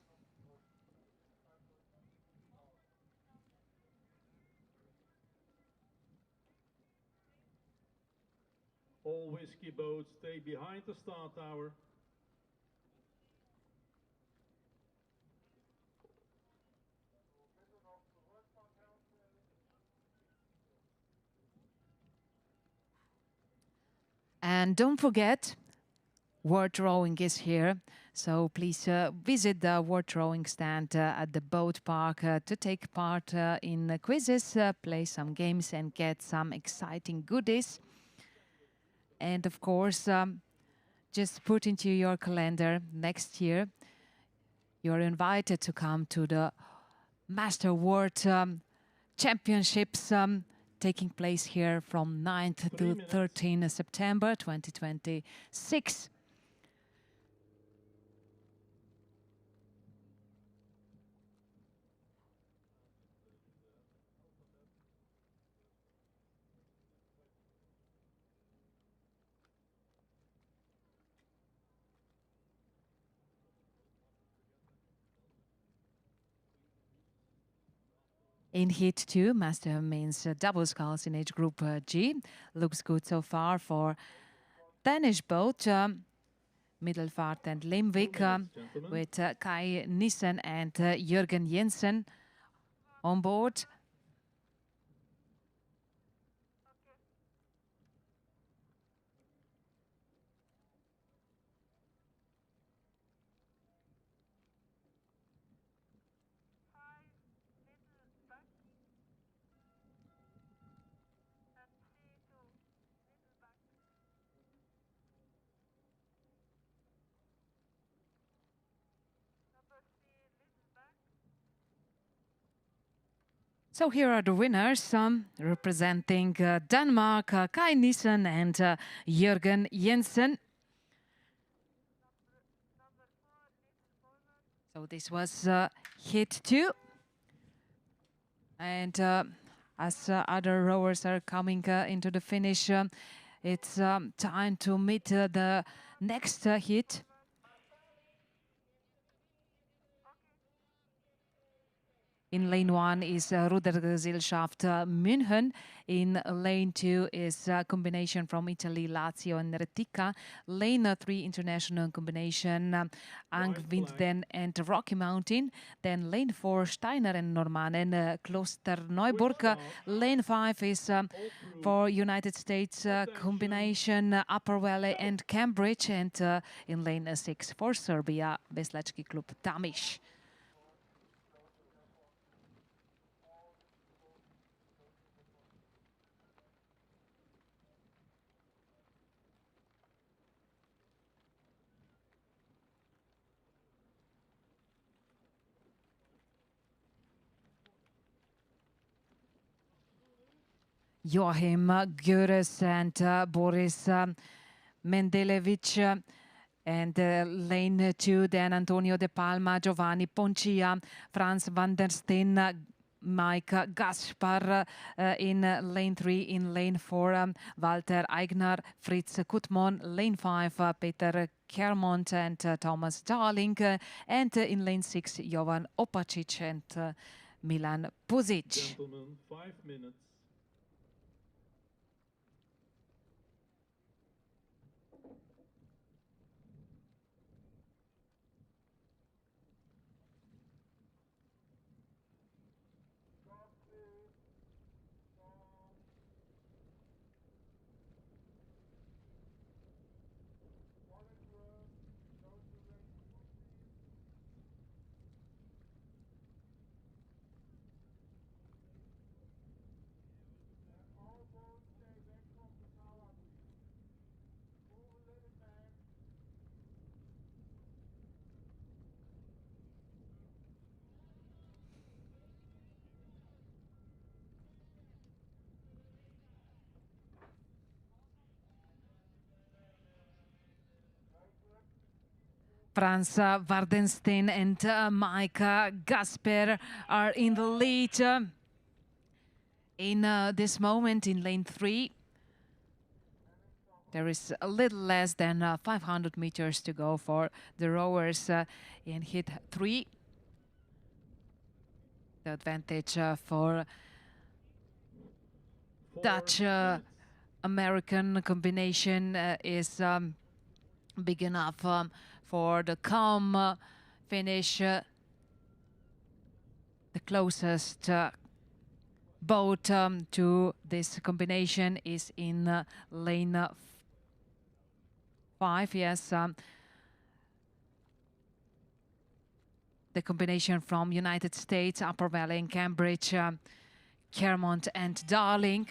All whiskey boats stay behind the start tower. And don't forget, World Rowing is here. So please visit the World Rowing stand at the boat park to take part in quizzes, play some games and get some exciting goodies. And of course, just put into your calendar next year, you're invited to come to the Master World Championships taking place here from 9th to 13th September 2026. In heat 2, master means double sculls in age group G. Looks good so far for Danish boat. Middelvaart and Limvik with Kai Nissen and Jürgen Jensen on board. So here are the winners, representing Denmark, Kai Nissen and Jürgen Jensen. So this was hit 2. And as other rowers are coming into the finish, it's time to meet the next hit. In lane 1 is Rudergesellschaft München. In lane 2 is a combination from Italy, Lazio and Retica. Lane 3 international combination, Angwinden and Rocky Mountain. Then lane 4 Steiner and Normannen, Klosterneuburg. Lane 5 is for United States combination, Upper Valley and Cambridge. And in lane 6 for Serbia, Veslački Klub Tamiš. Joachim Göres and Boris Mendelevich. And lane 2, then Antonio De Palma, Giovanni Poncia, Franz van der Steen, Mike Gaspar in lane 3. In lane 4, Walter Eigner, Fritz Kuttmann. Lane 5, Peter Kermont and Thomas Darling. And in lane 6, Jovan Opacic and Milan Puzic. Gentlemen, 5 minutes. Franz Wardenstein and Mike Gasper are in the lead in this moment in lane 3. There is a little less than 500 meters to go for the rowers in hit 3. The advantage for Dutch-American combination is big enough for the calm finish. The closest boat to this combination is in lane 5. Yes, the combination from United States, Upper Valley and Cambridge, Kermont and Darling.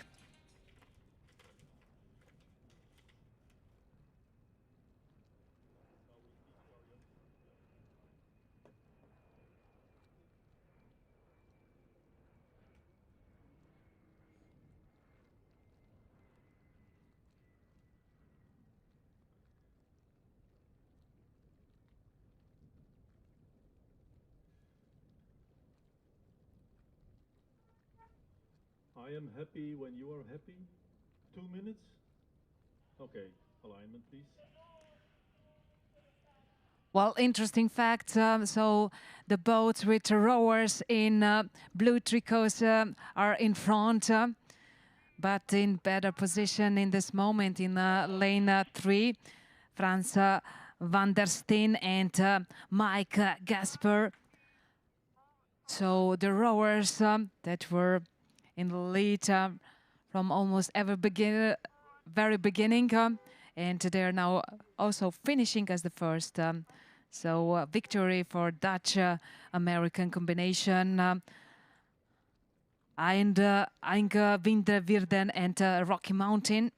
I am happy when you are happy. 2 minutes? Okay, alignment please. Well, interesting fact. So the boats with rowers in blue tricots are in front, but in better position in this moment in lane 3. Frans van der Steen and Mike Gasper. So the rowers that were in the lead from almost very beginning, and they're now also finishing as the first. So victory for Dutch-American combination. And Winterwierden and Rocky Mountain.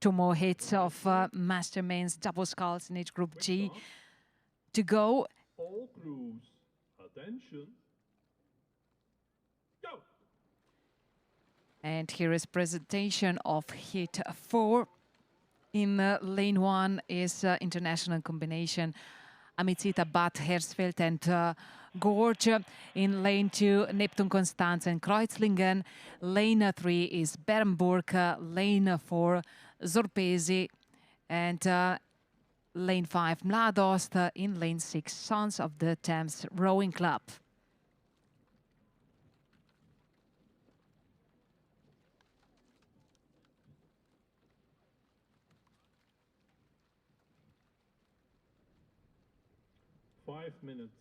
Two more hits of Master Mains double sculls in each group G to go. All crews, attention. Go! And here is presentation of hit 4. In lane 1 is international combination Amicita, Bad, Hersfeld and Gorge. In lane 2, Neptun, Konstanz and Kreuzlingen. Lane 3 is Bernburg. Lane 4, Zorpesi. And lane 5, Mladost. In lane 6, Sons of the Thames Rowing Club. Minutes.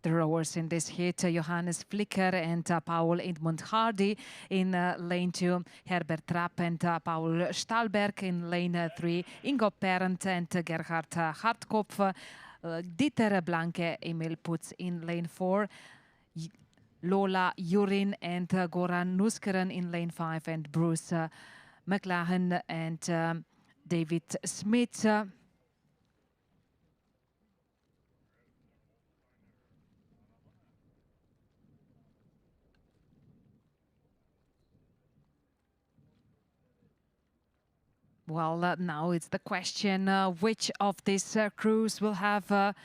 The rowers in this hit, Johannes Flicker and Paul Edmund Hardy. In lane 2, Herbert Trapp and Paul Stahlberg. In lane 3, Ingo Parent and Gerhard Hartkopf. Dieter Blanke, Emil Putz in lane 4. Lola Jurin and Goran Nuskeren in lane 5. And Bruce McLaren and David Smith. Well, now it's the question, which of these crews will have the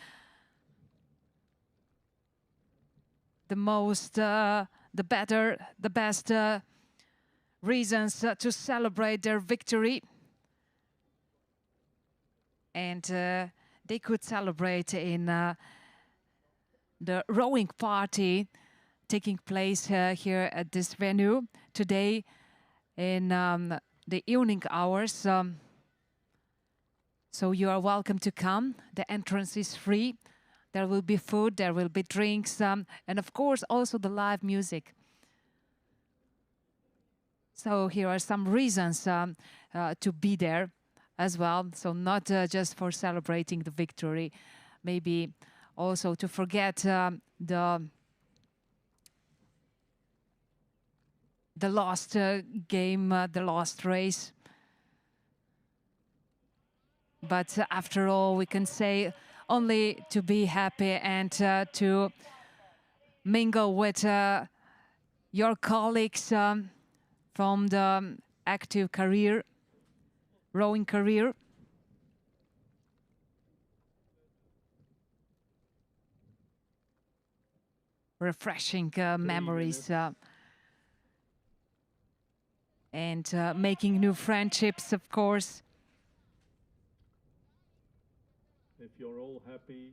best reasons to celebrate their victory. And they could celebrate in the rowing party taking place here at this venue today in the evening hours. So you are welcome to come. The entrance is free. There will be food, there will be drinks, and of course also the live music. So here are some reasons to be there as well. So not just for celebrating the victory, maybe also to forget the lost game, the lost race. But after all, we can say only to be happy and to mingle with your colleagues from the active career, rowing career. Refreshing memories. And making new friendships, of course. If you're all happy,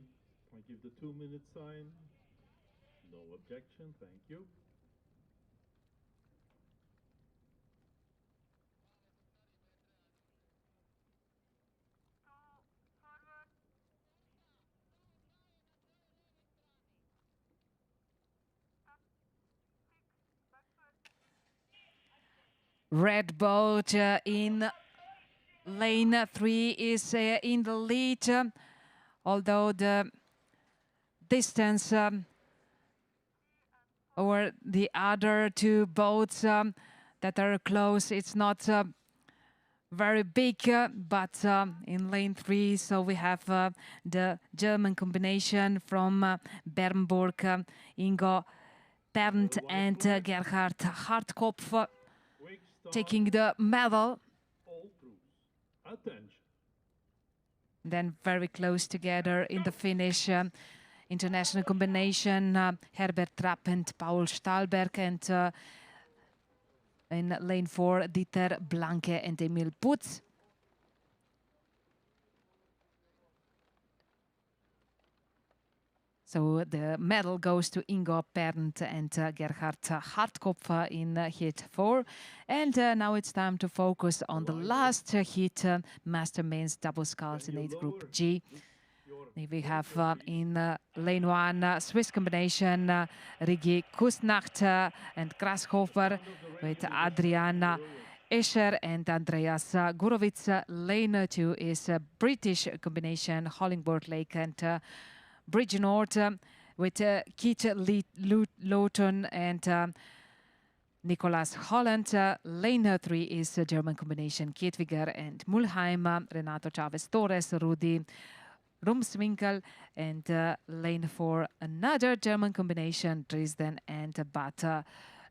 I give the 2-minute sign. No objection, thank you. Red boat in lane 3 is in the lead, although the distance over the other two boats that are close, it's not very big, but in lane 3, so we have the German combination from Bernburg, Ingo Perndt and Gerhard Hartkopf. Taking the medal. Then very close together in the finish. International combination, Herbert Trapp and Paul Stahlberg and In lane 4, Dieter Blanke and Emil Putz. So the medal goes to Ingo Pernt and Gerhard Hartkopf in heat 4. And now it's time to focus on the last heat, Master Men's double sculls in age group G. We have in lane 1 Swiss combination Rigi Kusnacht and Grashofer with Adriana Escher and Andreas Gurowitz. Lane 2 is British combination Hollingbourne Lake and Bridgenoord with Keith Lawton and Nicolas Holland. Lane 3 is German combination Kietwiger and Mulheim, Renato Chavez Torres, Rudi Rumswinkel, and lane 4 another German combination Dresden and Bad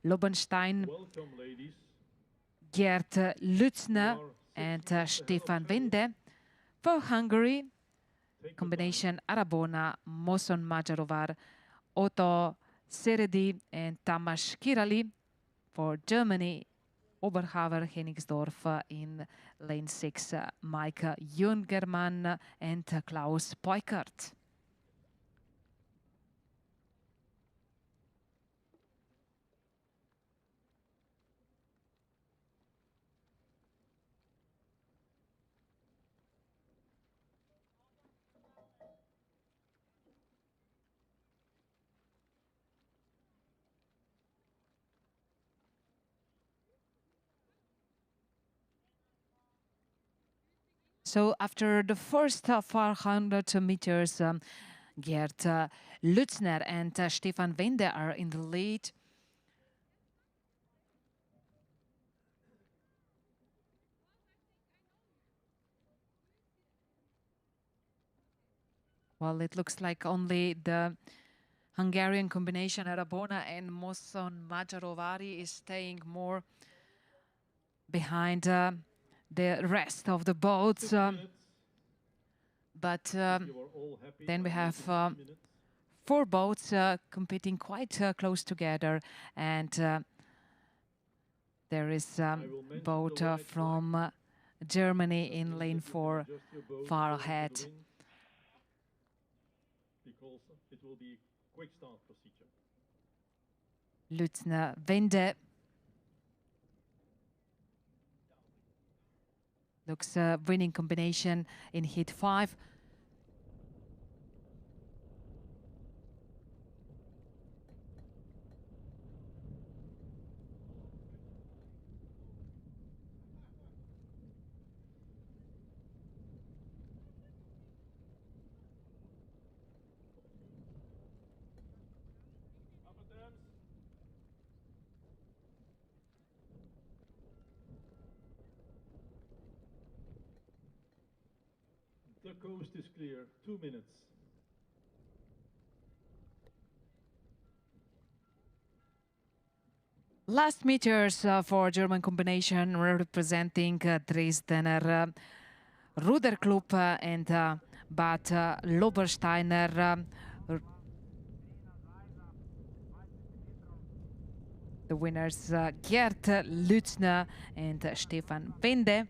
Lobenstein. Welcome, ladies. Gert Lutzner and Stefan Wende. For Hungary, combination Arabona, Moson Majarovar, Otto Seredi and Tamas Kirali. For Germany, Oberhaver Hennigsdorf in lane 6, Mike Jungermann and Klaus Peukert. So after the first 400 meters, Gert Lutzner and Stefan Wende are in the lead. Well, it looks like only the Hungarian combination Arabona and Moson Majarovari is staying more behind the rest of the boats. But then we have 4 boats competing quite close together, and there is a boat from Germany in lane 4 far ahead. Because it will be quick start procedure. Lutzner Wende looks a winning combination in heat 5. The coast is clear. 2 minutes. Last meters for German combination representing Dresdner Ruderklub and Bad Lobersteiner. The winners Gert Lutzner and Stefan Wende.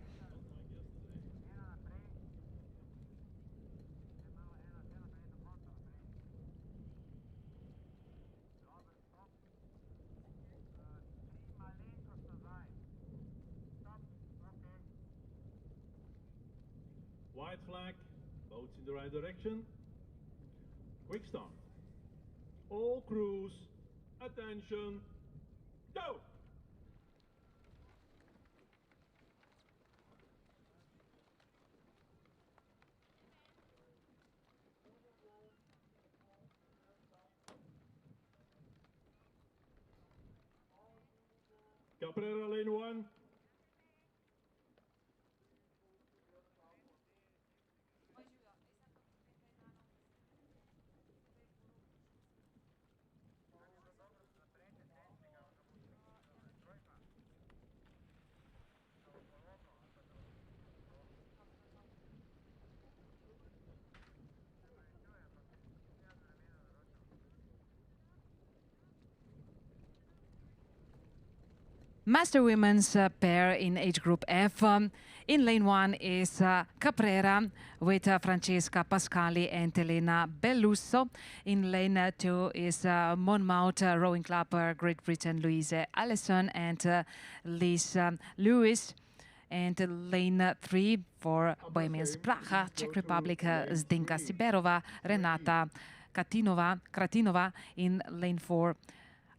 White flag, boats in the right direction. Quick start. All crews, attention, go! Caprera lane 1. Master women's pair in age group F. In lane 1 is Caprera with Francesca Pascali and Elena Bellusso. In lane 2 is Monmouth Rowing Club, Great Britain, Louise Allison and Liz Lewis. And lane 3 for Bohemians Praha, Czech Republic, Zdenka Siberova, Renata Kratinova. In lane 4,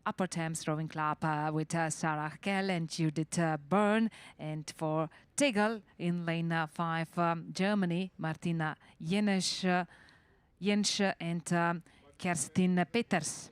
Upper Thames Rowing Club with Sarah Kell and Judith Byrne. And for Tegel in lane 5, Germany, Martina Jensch and Kerstin Peters.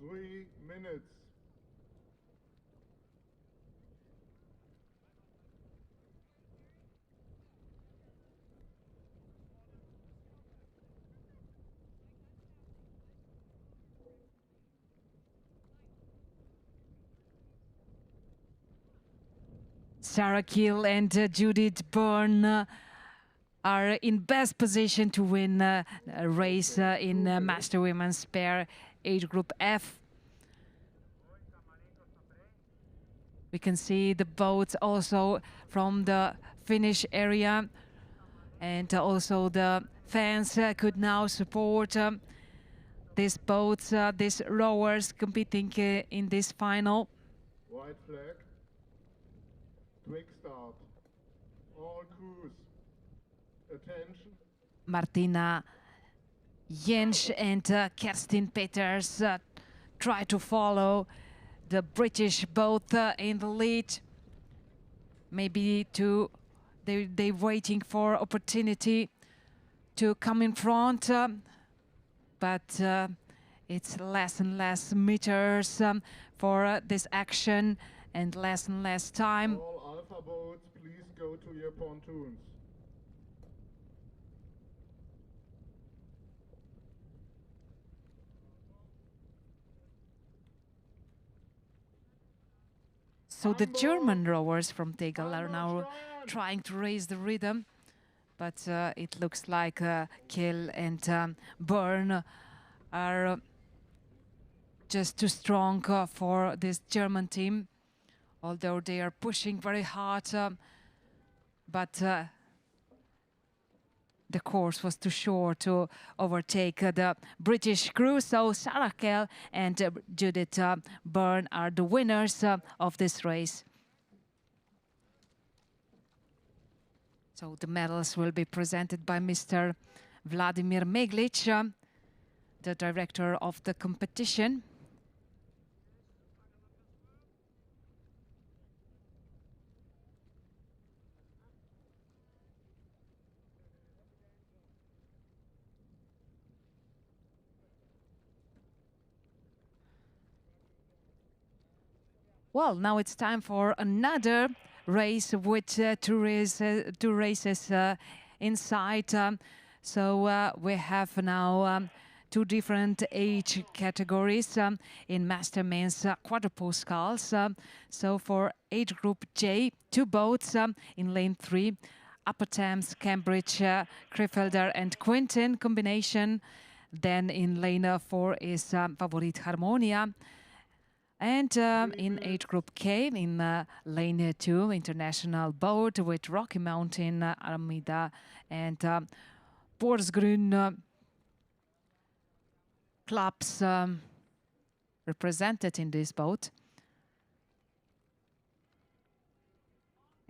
Three minutes. Sarah Kell and Judith Byrne are in best position to win a race in Master Women's Pair age group F. We can see the boats also from the finish area, and also the fans could now support these boats, these rowers competing in this final. White flag. Quick start. All crews. Attention. Martina Jensch and Kerstin Peters try to follow the British boat in the lead. Maybe they're waiting for opportunity to come in front, but it's less and less meters for this action and less time. All Alpha boats, please go to your pontoons. So the German rowers from Tegel are now trying to raise the rhythm, but it looks like Kell and Byrne are just too strong for this German team, although they are pushing very hard, but the course was too short to overtake the British crew. So Sarah Kell and Judith Byrne are the winners of this race. So the medals will be presented by Mr. Vladimir Meglic, the director of the competition. Well, now it's time for another race with two races inside. So we have now two different age categories in Master Men's quadruple sculls. So for age group J, two boats in lane 3, Upper Thames, Cambridge, Krefelder and Quintin combination. Then in lane 4 is Favorit Harmonia. And in age group K, in lane 2, international boat with Rocky Mountain, Armida and Porsgrunn clubs represented in this boat.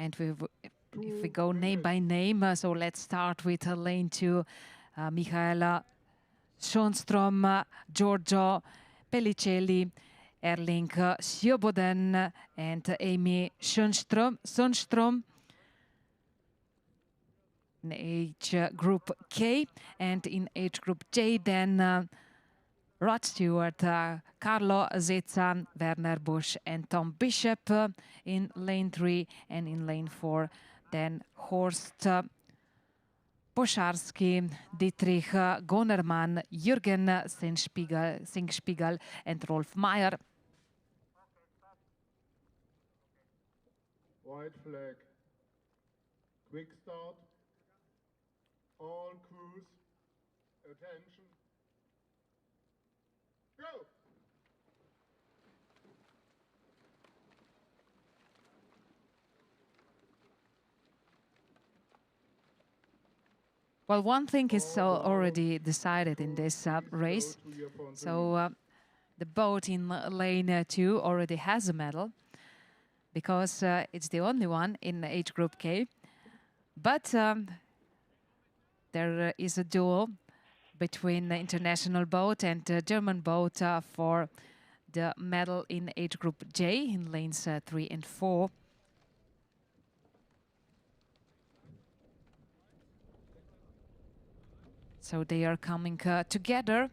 And if we go name by name, so let's start with lane 2, Michaela Schönström, Giorgio Pellicelli, Erling Sjöboden, and Amy Sundström. In age group K, and in age group J, then Rod Stewart, Carlo Zezza, Werner Busch, and Tom Bishop in lane 3, and in lane 4, then Horst Poscharski, Dietrich Gonermann, Jürgen Singspiegel, and Rolf Meyer. White flag. Quick start. All crews, attention. Go! Well, one thing is already decided in this race. So the boat in lane 2 already has a medal, because it's the only one in age group K. But there is a duel between the international boat and the German boat for the medal in age group J in lanes 3 and 4. So they are coming together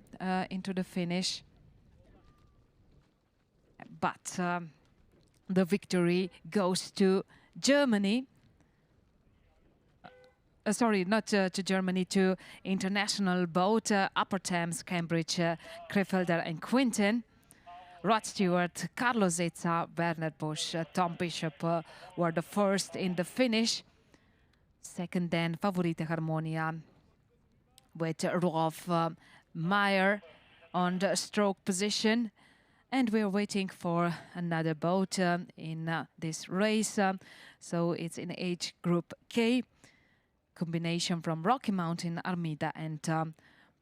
into the finish. But the victory goes to Germany. Sorry, not to Germany, to international boat, Upper Thames, Cambridge, Krefelder and Quinton. Rod Stewart, Carlo Zezza, Werner Busch, Tom Bishop were the first in the finish. Second then Favorite Harmonia with Rolf Meyer on the stroke position. And we're waiting for another boat in this race. So it's in age group K. Combination from Rocky Mountain, Armida and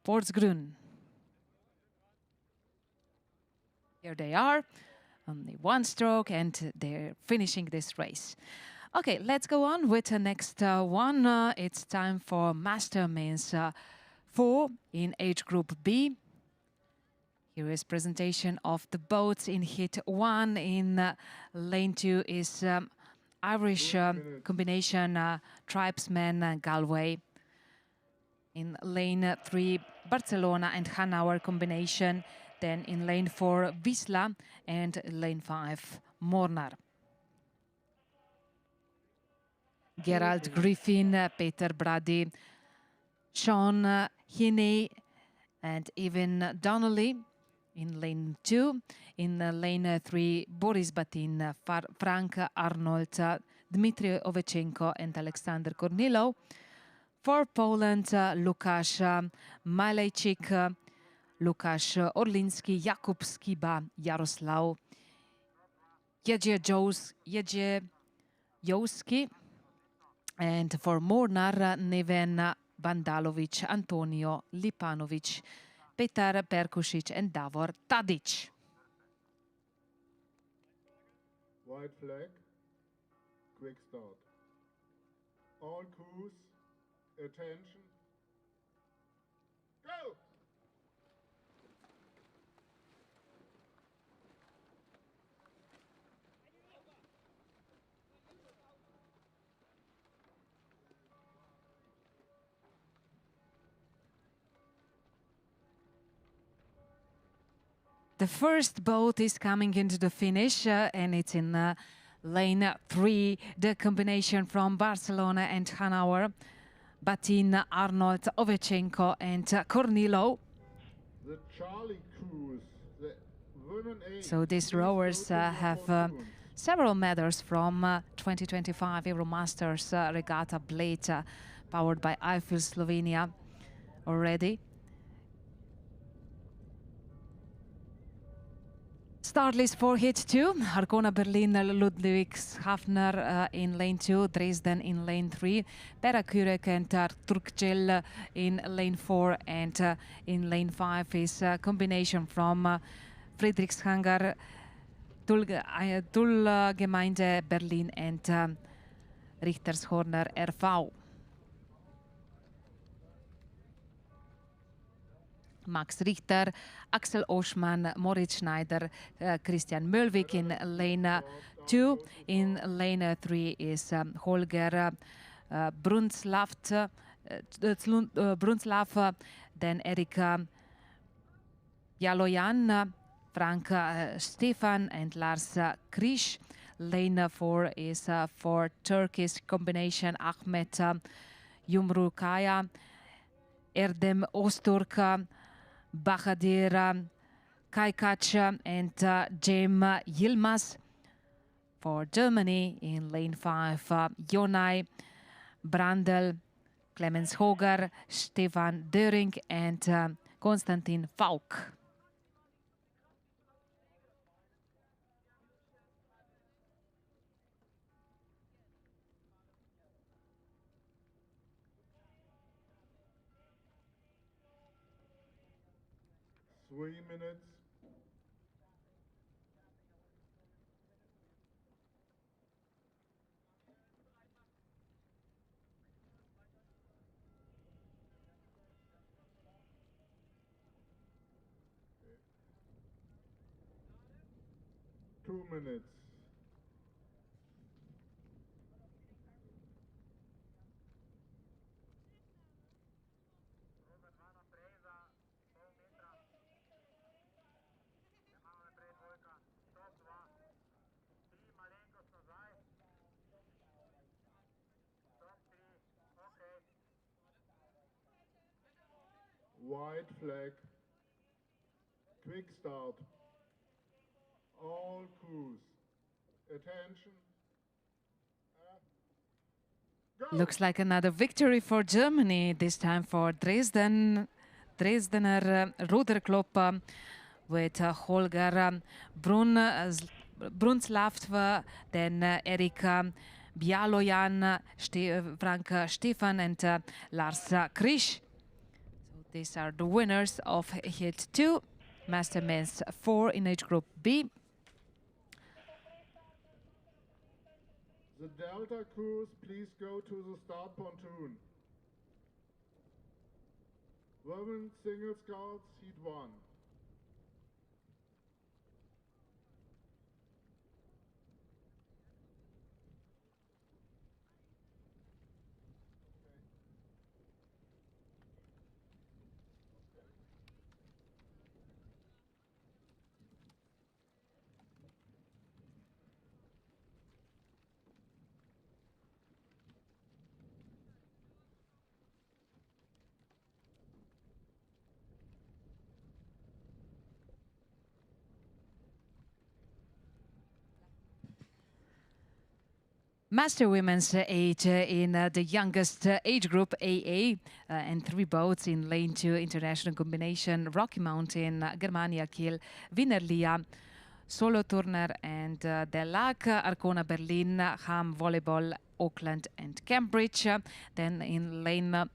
Porsgrunn. Here they are, only one stroke, and they're finishing this race. Okay, let's go on with the next one. It's time for Master Men's 4 in age group B. Here is presentation of the boats in heat 1. In lane 2 is Irish combination Tribesman Galway. In lane 3, Barcelona and Hanauer combination. Then in lane 4, Wisla, and lane 5, Mornar. Gerald Griffin, Peter Brady, Sean Heaney, and even Donnelly. In lane 2, in lane 3, Boris Batin, Frank Arnold, Dmitry Ovechenko and Alexander Kornilov. For Poland, Lukasz Malejczyk, Lukasz Orlinski, Jakub Skiba, Jaroslaw Jedziołowski. And for Mornar, Neven Bandalovic, Antonio Lipanovic, Petar Perkusic and Davor Tadic. White flag. Quick start. All crews, attention. Go! The first boat is coming into the finish, and it's in lane 3, the combination from Barcelona and Hanauer, Batin, Arnold, Ovechenko and Kornilov. The Charlie Cruise, the women A. So these rowers have several medals from 2025 Euromasters Regatta Bled, powered by Eiffel Slovenia already. Start list for heat 2, Arcona Berlin, Ludwigshafner in lane 2, Dresden in lane 3, Pera Kurek and Turkcell in lane 4, and in lane 5 is a combination from Friedrichshanger, Tullgemeinde Berlin and Richtershorner RV. Max Richter, Axel Oschmann, Moritz Schneider, Christian Mölvik in lane 2. In lane 3 is Holger Brunslav, then Erika Jaloyan, Frank Stefan and Lars Krisch. Lane 4 is for Turkish combination Ahmet Yumrukaya, Erdem Osturk, Bahadir Kajkac and Cem Yilmaz. For Germany in lane 5, Jonai Brandl, Clemens Hoger, Stefan Döring and Konstantin Faulk. Three minutes. Okay. 2 minutes. White flag. Quick start. All crews. Attention. Looks like another victory for Germany, this time for Dresdener Ruderklub with Holger Brunslav, then Erika Bialoyan, Frank Stefan and Lars Krisch. So these are the winners of Heat 2, Master Men's 4 in age group B. The Delta crews, please go to the start pontoon. Women single sculls, Heat 1. Master Women's age in the youngest age group AA and 3 boats in lane 2 international combination Rocky Mountain, Germania Kiel, Wienerlia, Solothurner and Der Lag, Arcona Berlin, Ham Volleyball, Auckland and Cambridge. Then in lane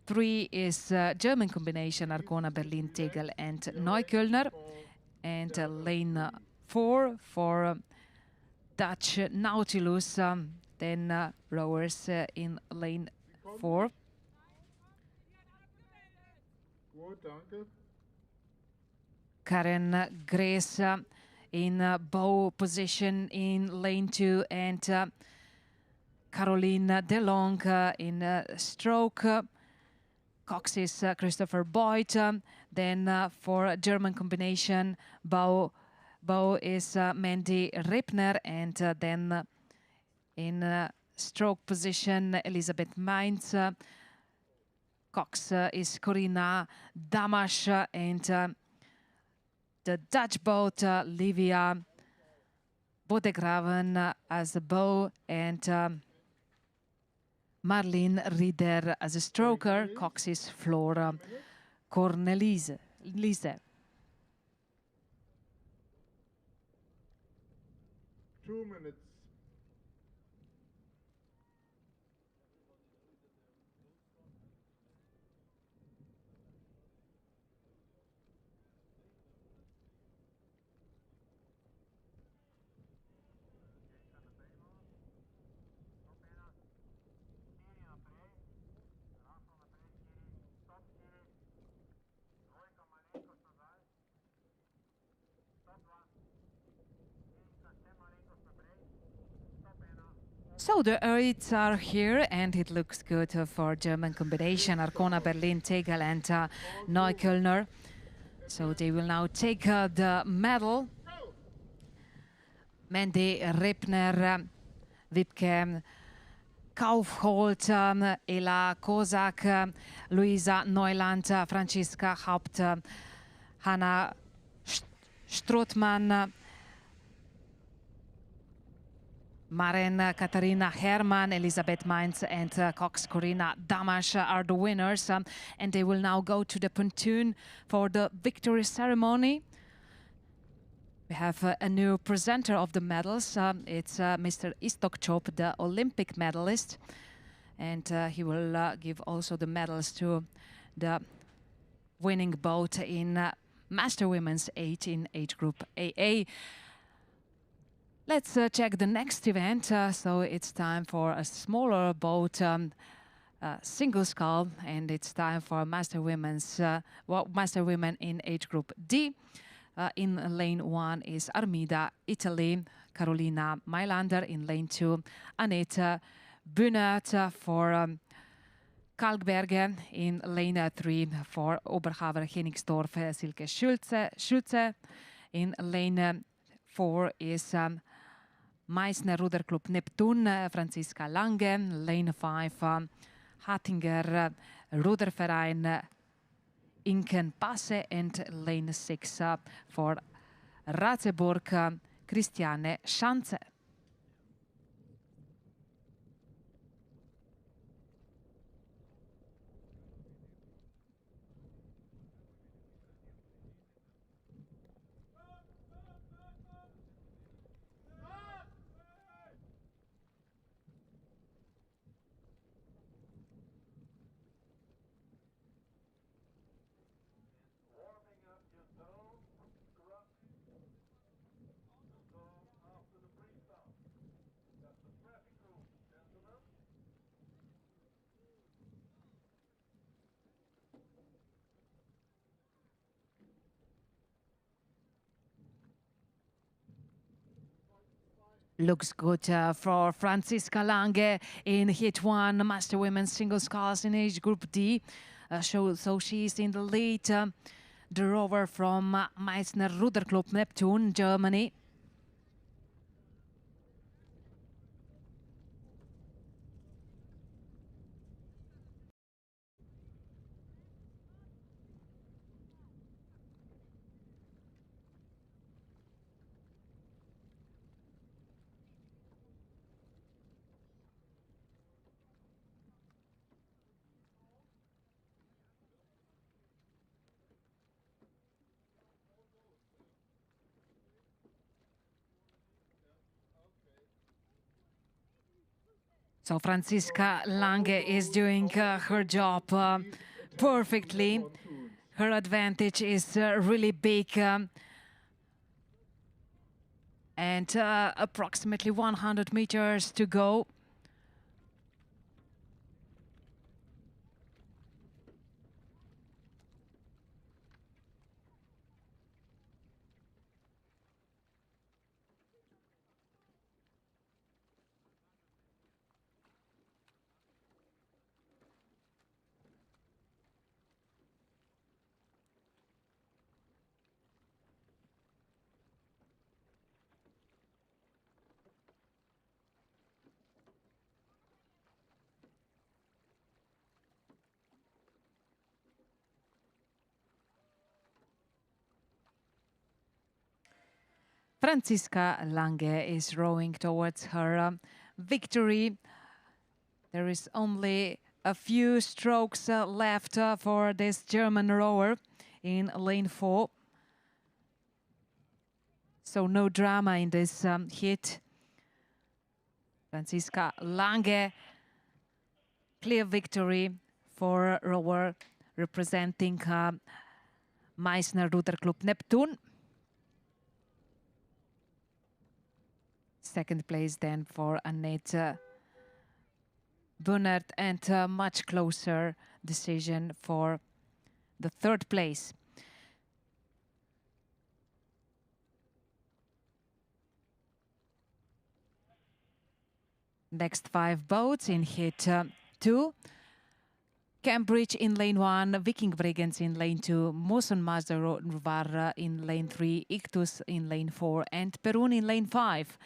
3 is German combination Arcona Berlin, Tegel and Neuköllner. And lane 4 for Dutch Nautilus, then rowers in lane 4. Karen Grace in bow position in lane 2 and Caroline DeLong in stroke. Cox is Christopher Boyd. Then for German combination, bow is Mandy Rippner, and then in stroke position, Elizabeth Mainz. Cox is Corina Damasch, and the Dutch boat, Livia Bodegraven as a bow, and Marlene Rieder as a stroker. Cox is Flora Cornelise. 2 minutes. So the Earths are here, and it looks good for German combination, Arcona, Berlin, Tegel, and Neuköllner. So they will now take the medal. Mandy, Rippner, Wipke, Kaufholt, Ela Kozak, Luisa Neuland, Franziska Haupt, Hanna Strothmann, Maren Katharina Hermann, Elisabeth Mainz, and Cox Corinna Damasch are the winners. And they will now go to the pontoon for the victory ceremony. We have a new presenter of the medals. It's Mr. Istokchop, the Olympic medalist. And he will give also the medals to the winning boat in Master Women's 8 in age group AA. Let's check the next event. So it's time for a smaller boat, single scull, and it's time for Master Women's, Master Women in age group D. In lane 1 is Armida, Italy, Carolina Mailander. In lane 2, Annette Bühnert for Kalkberge. In lane 3 for Oberhaver, Hennigsdorf, Silke Schulze. In lane 4 is Meissner Ruder Club Neptun, Franziska Lange. Lane 5, Hattinger Ruderverein Inken Passe, and lane 6 for Ratzeburg, Christiane Schanze. Looks good for Franziska Lange in hit 1, Master Women's single sculls in age group D. So she's in the lead. The rower from Meissner Ruder Club Neptun, Germany. So Franziska Lange is doing her job perfectly. Her advantage is really big. And approximately 100 meters to go. Franziska Lange is rowing towards her victory. There is only a few strokes left for this German rower in lane 4. So no drama in this hit. Franziska Lange, clear victory for rower representing Meissner Ruder Club Neptun. Second place then for Annette Bühnert, and a much closer decision for the third place. Next 5 boats in heat 2. Cambridge in lane 1, Viking Bregenz in lane 2, Moson Mazda in lane 3, Ictus in lane 4, and Perun in lane 5.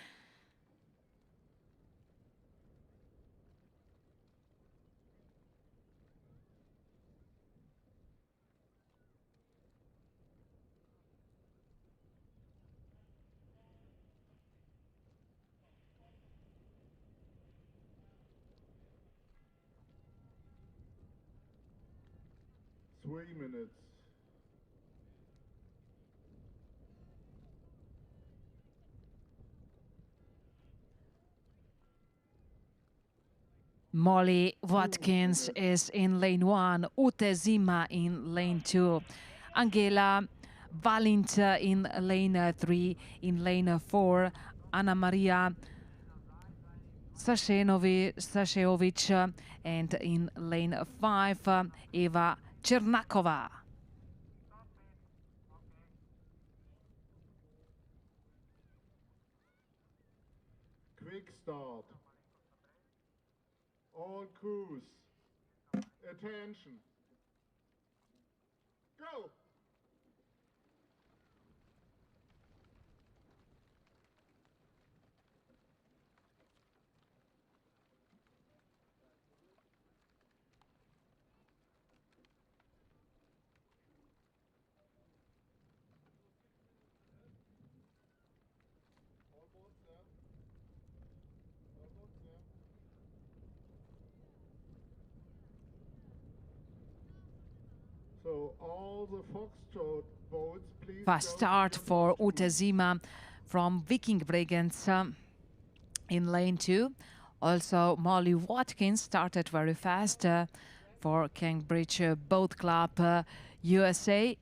Three minutes. Molly Watkins is in lane 1, Ute Zima in lane 2, Angela Valint in lane 3, in lane 4, Anna Maria Sasheovic, and in lane 5, Eva Chernakova. Quick start. All crews. Attention. Go! So all the Foxtrot boats, please. Fast start for Ute Zima from Viking Bregenz in lane 2. Also, Molly Watkins started very fast for Cambridge Boat Club USA.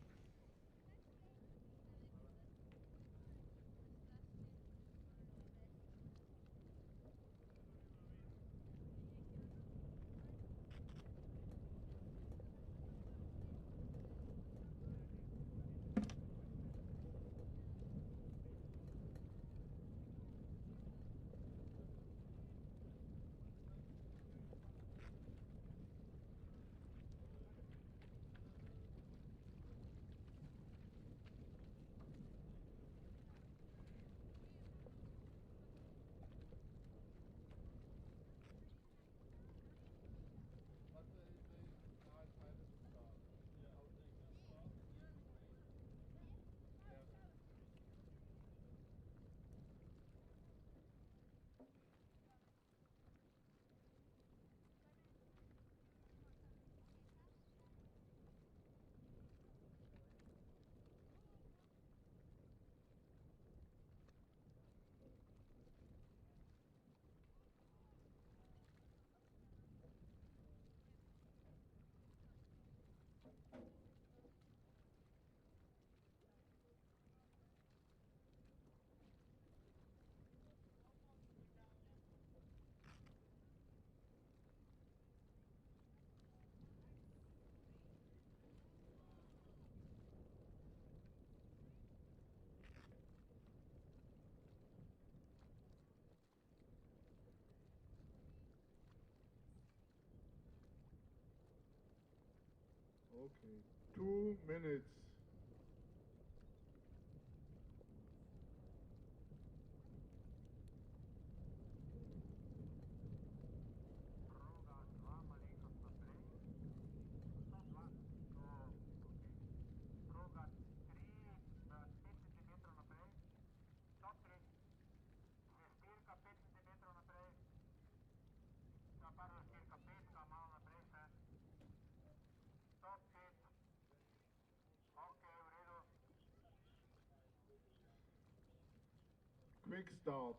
Okay. 2 minutes. Quick start.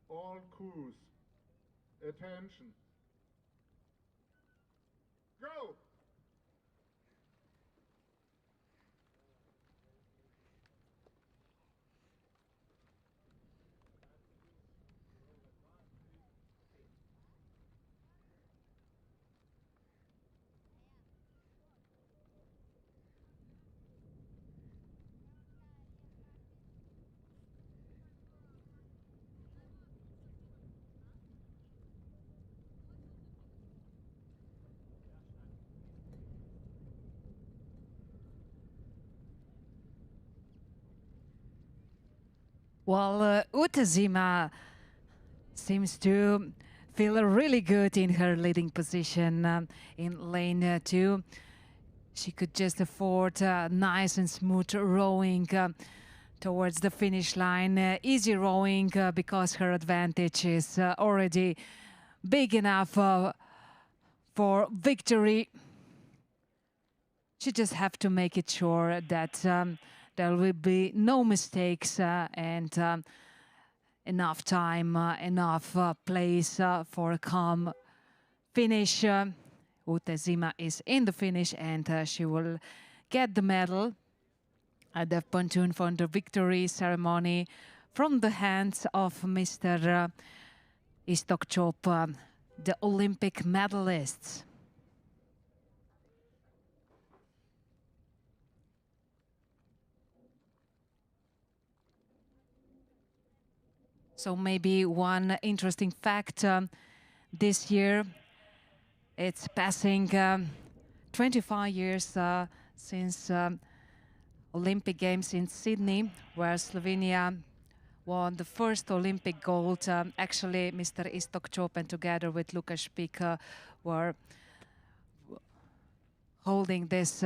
All crews. Attention. Go! Well, Ute Zima seems to feel really good in her leading position in lane 2. She could just afford nice and smooth rowing towards the finish line. Easy rowing because her advantage is already big enough for victory. She just have to make it sure that there will be no mistakes and enough time, enough place for a calm finish. Ute Zima is in the finish and she will get the medal at the pontoon for the victory ceremony from the hands of Mr. Istokchop, the Olympic medalists. So maybe one interesting fact this year, it's passing 25 years since Olympic Games in Sydney, where Slovenia won the first Olympic gold. Actually, Mr. Istokchop and together with Lukas Špik were holding this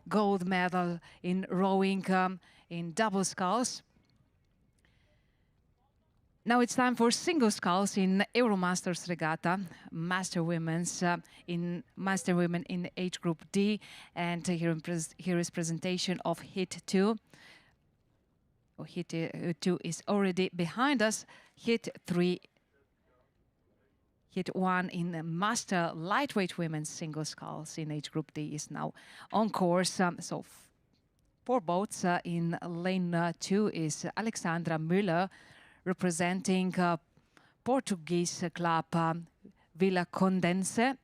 gold medal in rowing in double sculls. Now it's time for single sculls in Euromasters Regatta, Master Women's in Master Women in age group D, and here is presentation of Heat 2. Oh, Heat 2 is already behind us. Heat 3, Heat 1 in Master Lightweight Women's single sculls in age group D is now on course. So 4 boats in lane 2 is Alexandra Müller, representing Portuguese club Villa Condense.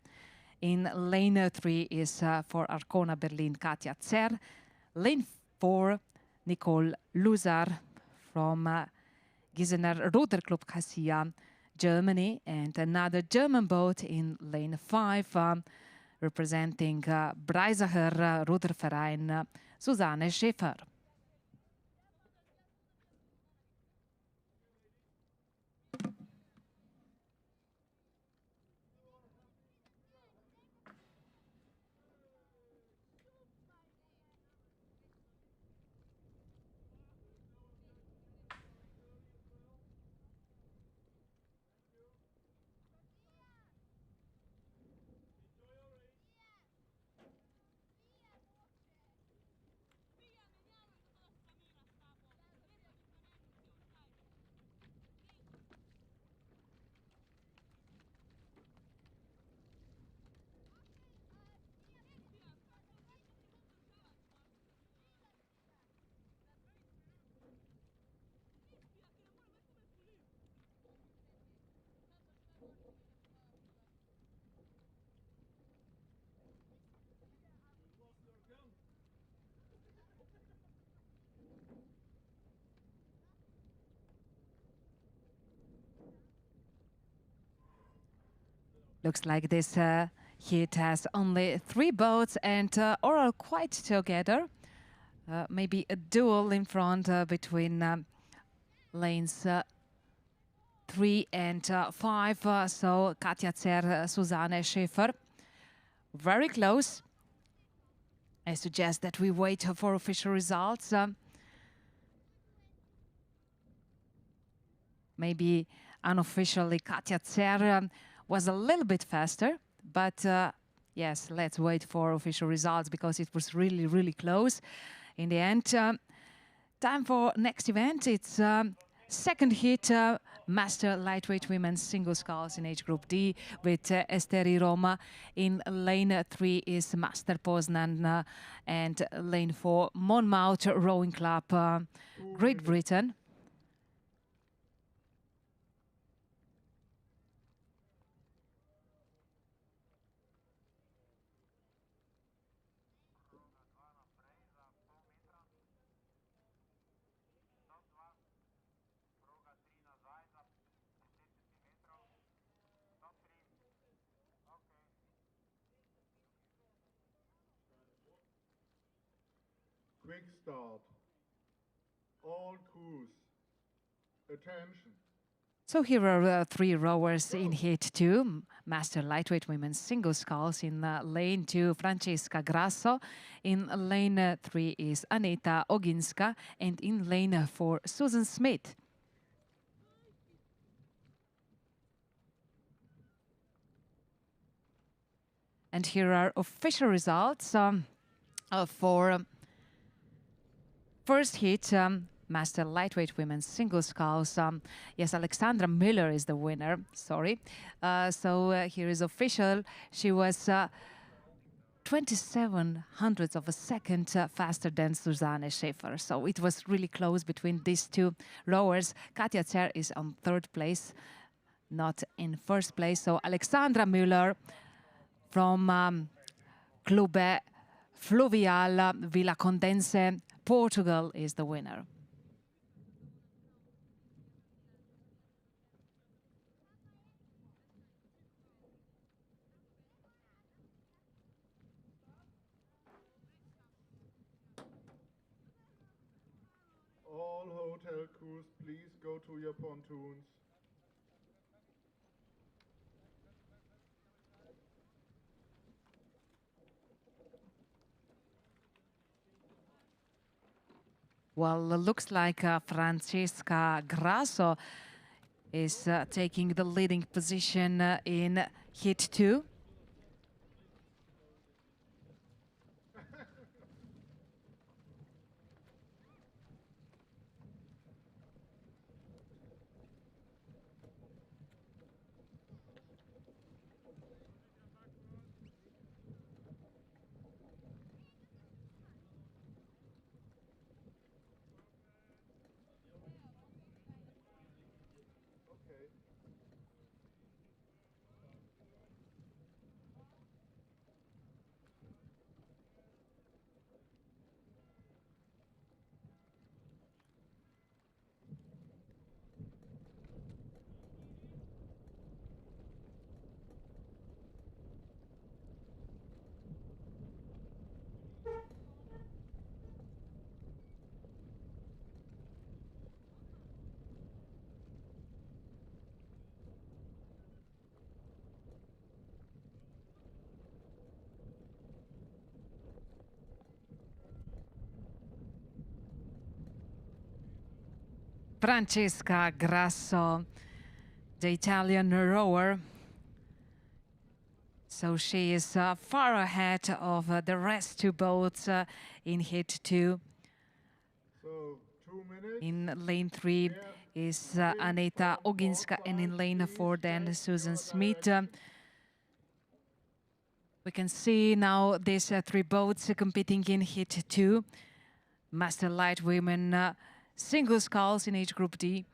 In lane 3 is for Arcona Berlin Katja Zer. Lane 4, Nicole Luzar from Giesener Ruder Club Cassia, Germany. And another German boat in lane 5, representing Breisacher Ruderverein, Susanne Schäfer. Looks like this heat has only 3 boats and all are quite together. Maybe a duel in front between lanes 3 and 5. So Katja Zer, Susanne Schäfer, very close. I suggest that we wait for official results. Maybe unofficially Katja Zer was a little bit faster, but yes, let's wait for official results because it was really, really close. In the end, time for next event. It's second heat, Master Lightweight Women's single sculls in age group D with Esteri Roma. In lane 3 is Master Poznan and lane 4 Monmouth Rowing Club, Great Britain. Quick start. All crews Attention. So here are three rowers in heat 2. Master lightweight women's single sculls. In lane 2, Francesca Grasso. In lane 3 is Aneta Oginska. And in lane 4, Susan Smith. And here are official results for first heat. Master lightweight women's single sculls. Yes, Alexandra Miller is the winner. Sorry. Here is official. She was 27 hundredths of a second faster than Susanne Schaefer. So it was really close between these two rowers. Katja Zer is on third place, not in first place. So Alexandra Müller from Clube Fluvial Villa Condense, Portugal, is the winner. All hotel crews, please go to your pontoons. Well, it looks like Francesca Grasso is taking the leading position in heat 2. Francesca Grasso, the Italian rower. So she is far ahead of the rest two boats in heat 2. So, 2 minutes. In lane 3 is Aneta Oginska, and in lane 4 then Susan Smith. We can see now these three boats competing in heat 2. Master light women single sculls in age group D.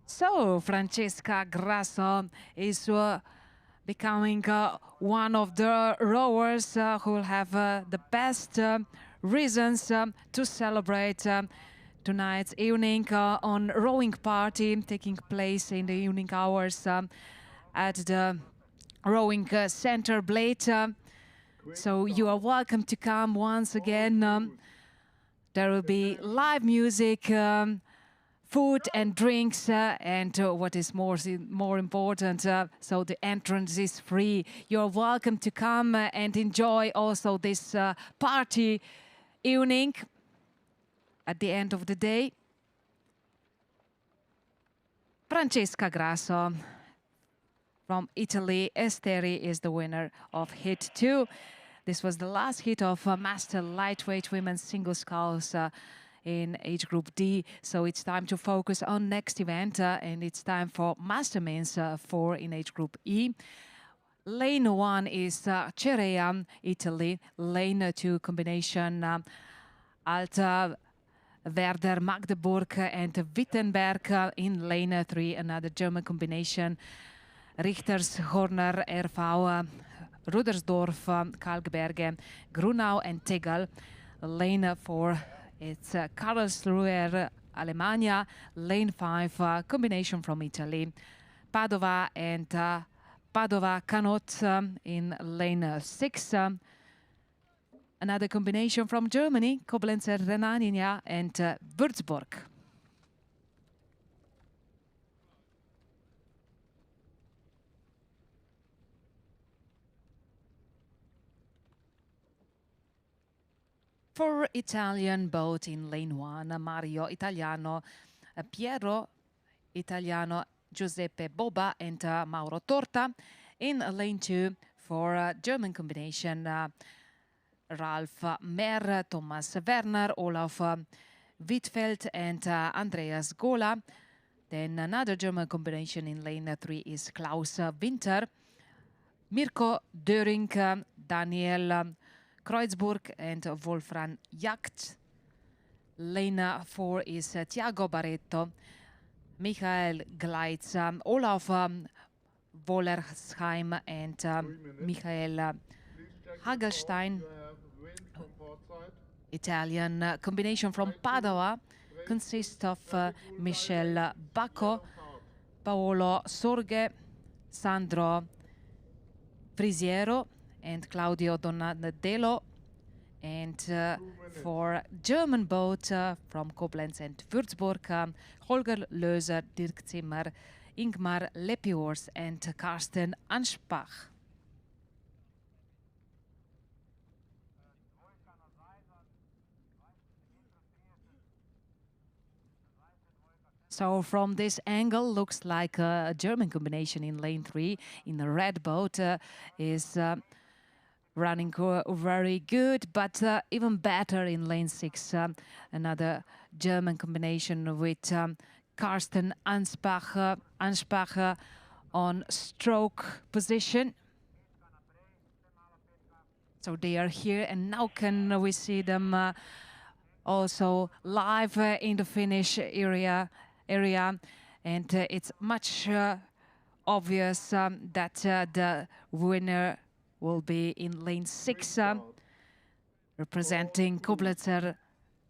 So Francesca Grasso is becoming one of the rowers who will have the best reasons to celebrate tonight's evening on rowing party taking place in the evening hours at the rowing center Bled. So you are welcome to come once again. There will be live music, food and drinks, and what is more important, so the entrance is free. You're welcome to come and enjoy also this party evening at the end of the day. Francesca Grasso from Italy, Esteri, is the winner of heat 2. This was the last heat of Master Lightweight Women's Single Sculls in age group D. So it's time to focus on next event, and it's time for master men's 4 in age group E. Lane 1 is Cerea, Italy. Lane 2 combination Alta, Werder, Magdeburg and Wittenberg. In lane 3 another German combination Richters, Horner, RV, Rudersdorf, Kalkberge, Grunau and Tegel. Lane 4 it's Karlsruhe, Alemania. Lane 5 combination from Italy, Padova and Padova Canot. In lane 6 another combination from Germany, Koblenzer, Renania and Würzburg. For Italian boat in lane 1, Mario Italiano, Piero Italiano, Giuseppe Boba and Mauro Torta. In lane 2 for German combination, Ralf Mehr, Thomas Werner, Olaf Wittfeld and Andreas Gola. Then another German combination in lane 3 is Klaus Winter, Mirko Döring, Daniel Kreuzburg and Wolfram Jacht. Lane 4 is Thiago Barreto, Michael Gleitz, Olaf Wollersheim and Michael Hagelstein. Italian combination from Padova consists of Michel Bacco, Paolo Sorge, Sandro Frisiero and Claudio Donadello. And for German boat from Koblenz and Würzburg, Holger Löser, Dirk Zimmer, Ingmar Lepiors and Carsten Anspach. So from this angle, looks like a German combination in lane 3 in the red boat is running very good, but even better in lane 6. Another German combination with Carsten Anspach on stroke position. So they are here, and now can we see them also live in the finish area, and it's much obvious that the winner will be in lane 6, representing Koblenzer,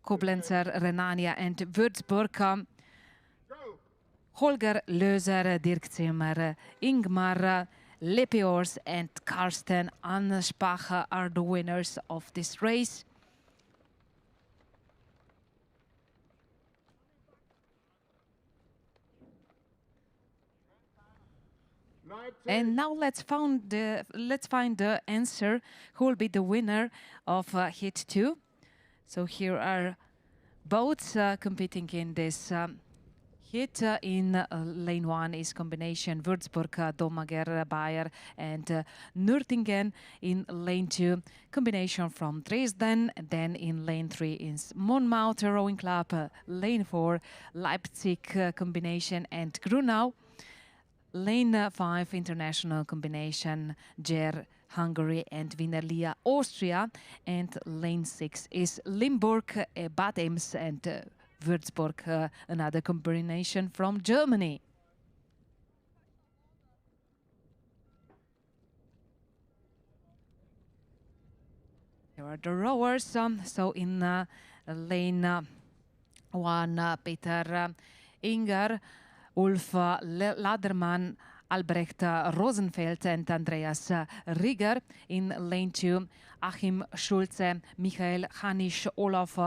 Renania and Würzburg. Holger Löser, Dirk Zimmer, Ingmar Lepiors and Carsten Anspach are the winners of this race. And now let's find the answer. Who will be the winner of hit 2? So here are boats competing in this hit. In lane 1 is combination Würzburg, Domager, Bayer and Nürtingen. In lane 2, combination from Dresden. Then in lane 3 is Monmouth Rowing Club. Lane 4, Leipzig combination and Grunau. Lane 5, international combination, Ger, Hungary and Wienerlia, Austria. And lane 6 is Limburg, Bad Ems and Würzburg, another combination from Germany. Here are the rowers. So in lane 1, Peter Inger, Ulf Laderman, Albrecht Rosenfeld and Andreas Rieger. In lane 2, Achim Schulze, Michael Hanisch, Olaf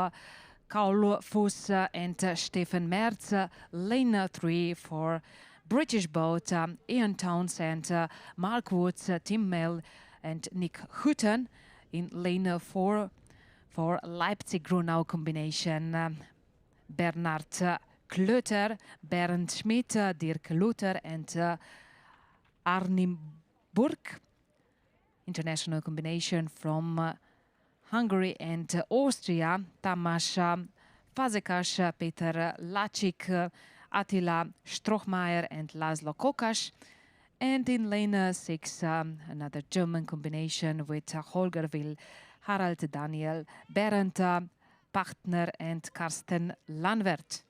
Kaulfuss and Stefan Merz. Lane 3 for British boat, Ian Townsend, Mark Woods, Tim Mell and Nick Hutton. In lane 4 for Leipzig-Grunau combination, Bernhard Klöter, Bernd Schmidt, Dirk Luther and Arnim Burg. International combination from Hungary and Austria, Tamás Fazekas, Peter Lacik, Attila Strohmeier and Laszlo Kokas. And in lane 6, another German combination with Holger Will, Harald Daniel, Bernd Pachtner and Karsten Lanwert.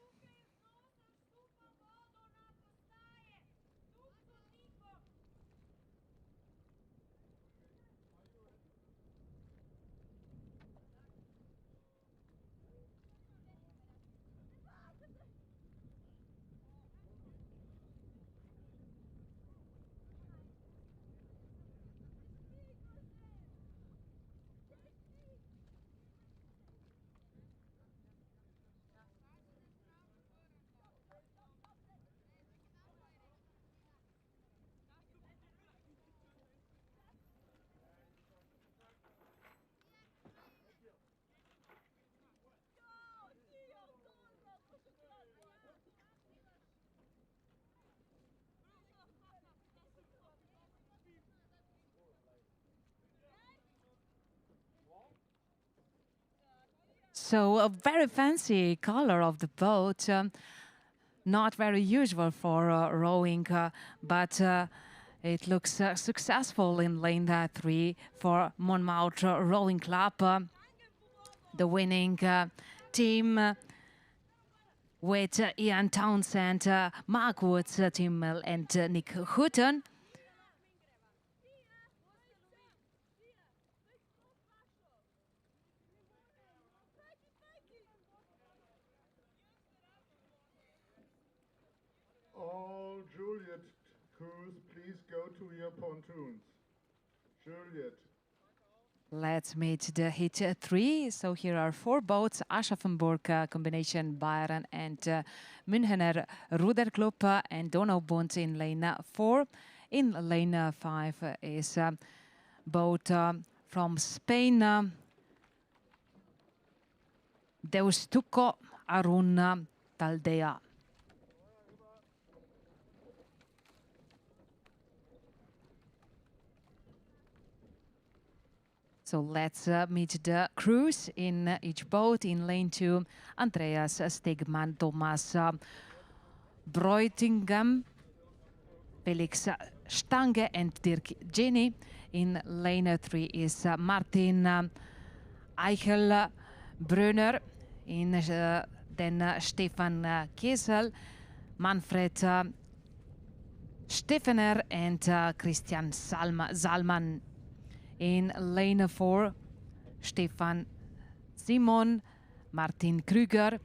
So a very fancy color of the boat, not very usual for rowing, but it looks successful in lane 3 for Monmouth Rowing Club. The winning team with Ian Townsend, Mark Woods, Tim Mill and Nick Houghton. All Juliet crews, please go to your pontoons. Juliet. Let's meet the heat 3. So here are 4 boats, Aschaffenburg combination, Bayern and Münchener Ruderclub and Donaubund in lane 4. In lane 5 is boat from Spain, Deustuco Arun Taldea. So let's meet the crews in each boat. In lane 2, Andreas Stegman, Thomas Breutingham, Felix Stange and Dirk Jenny. In lane 3 is Martin Eichel Brunner. Then Stefan Kiesel, Manfred Steffener and Christian Zalman. In lane 4, Stefan Simon, Martin Krüger,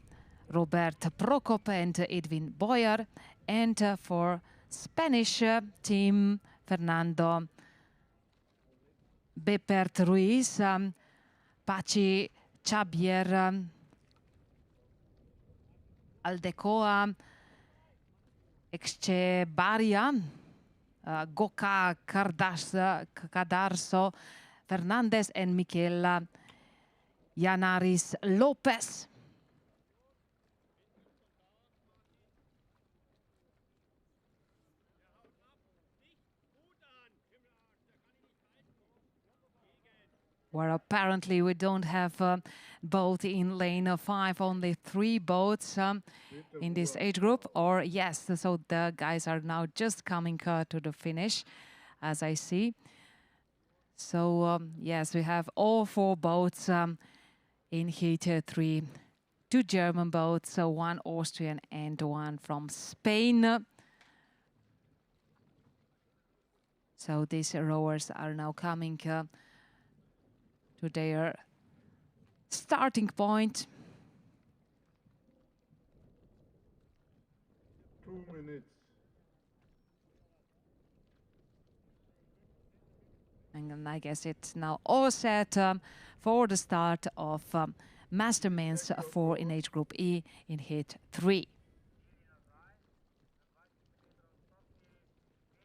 Robert Prokop and Edwin Boyer. And for Spanish team, Fernando Bepert Ruiz, Pachi Xavier Aldecoa, Exchebarria, Goka Cadarso Fernandez and Miquel Yanaris Lopez. Where apparently we don't have boat in lane 5, only 3 boats in this age group. Or yes, so the guys are now just coming to the finish, as I see. So yes, we have all 4 boats in heat 3. 2 German boats, so 1 Austrian and 1 from Spain. So these rowers are now coming to their starting point. 2 minutes. And I guess it's now all set for the start of Master Men's 4 in age group E in heat 3.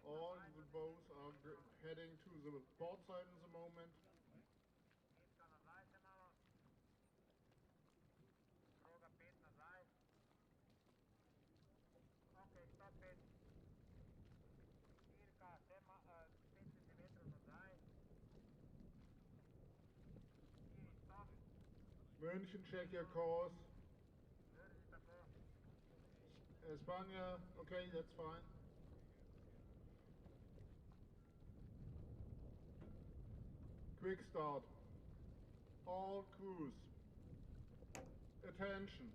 All the boats are heading to the port side in the moment. München, check your course. España, okay, that's fine. Quick start. All crews. Attention.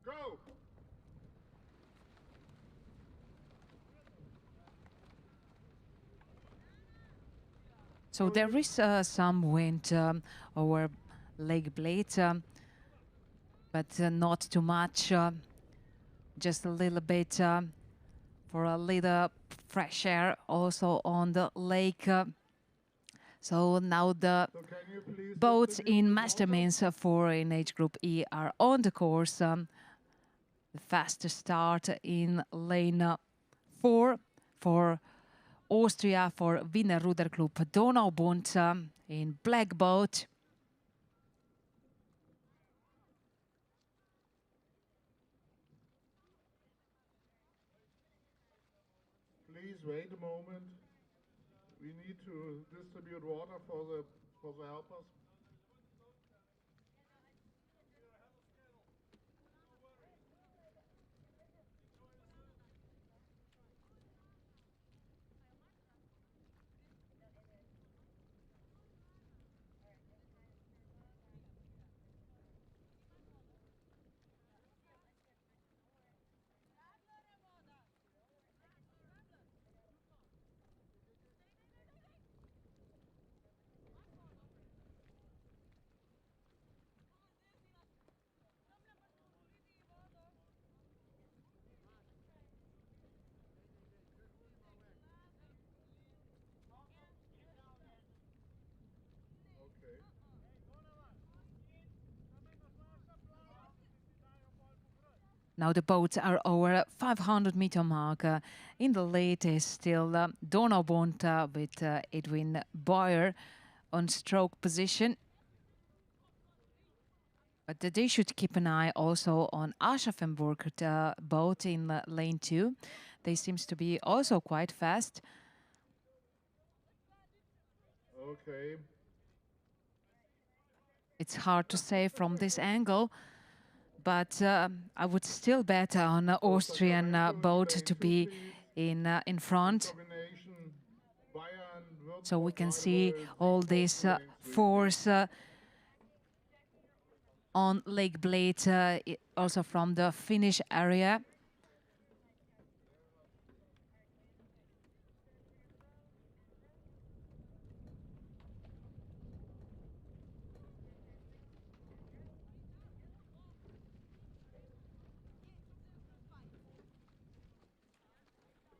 Go! So there is some wind over Lake Bled, but not too much, just a little bit for a little fresh air also on the lake. So now the boats in Masterminds 4 in age group E are on the course. The fastest start in lane 4 for Austria, for Wiener Ruderclub Donaubund in black boat. Please wait a moment. We need to distribute water for the helpers. Now the boats are over 500-meter mark. In the lead is still Donaubund with Edwin Boyer on stroke position. But they should keep an eye also on Aschaffenburg, the boat in lane 2. They seems to be also quite fast. Okay. It's hard to say from this angle, but I would still bet on Austrian boat to be in front. So we can see all this force on Lake Bled, also from the Finnish area.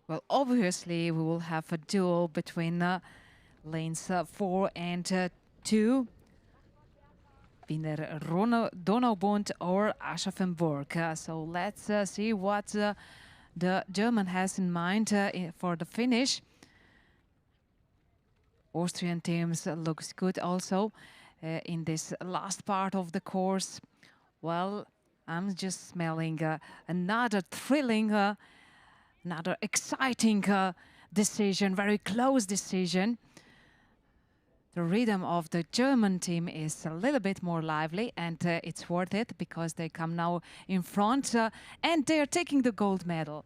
Well, obviously, we will have a duel between lanes 4 and 2. Wiener Donaubund or Aschaffenburg. So let's see what the German has in mind for the finish. Austrian teams looks good also in this last part of the course. Well, I'm just smelling another thrilling, another exciting decision, very close decision. The rhythm of the German team is a little bit more lively, and it's worth it because they come now in front and they are taking the gold medal.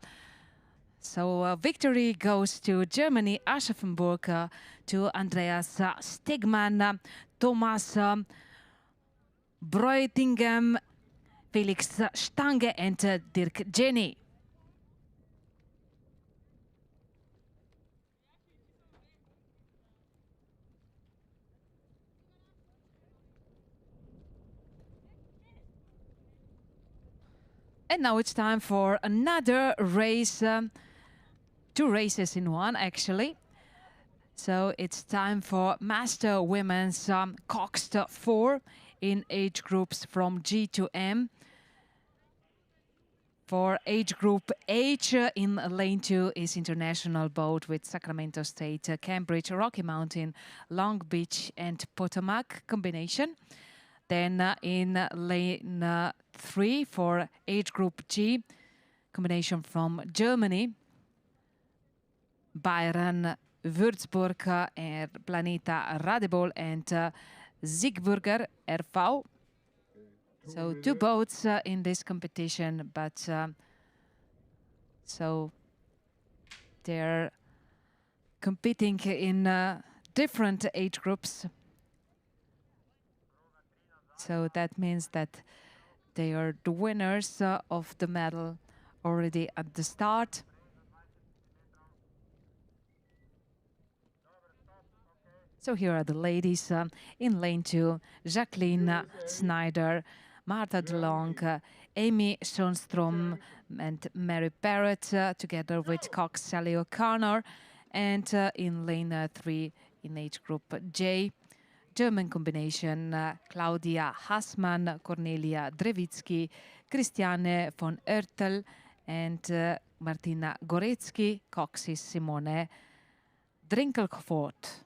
So victory goes to Germany, Aschaffenburg, to Andreas Stegmann, Thomas Breutingem, Felix Stange and Dirk Jenny. And now it's time for another race, 2 races in one actually. So it's time for Master Women's Coxed 4 in age groups from G to M. For age group H in lane 2 is International boat with Sacramento State, Cambridge, Rocky Mountain, Long Beach and Potomac combination. Then in lane 3 for age group G, combination from Germany, Bayern, Würzburg, Planeta Radebol and Siegburger RV. So 2 boats in this competition, but so they're competing in different age groups. So that means that they are the winners of the medal already at the start. So here are the ladies in lane 2, Jacqueline Snyder, Martha DeLong, Amy Schoenstrom and Mary Barrett, together with Cox Sally O'Connor. And in lane 3, in age group J, German combination, Claudia Hassmann, Cornelia Drewicki, Christiane von Oertel and Martina Gorecki, Coxis Simone Drinkelvoort.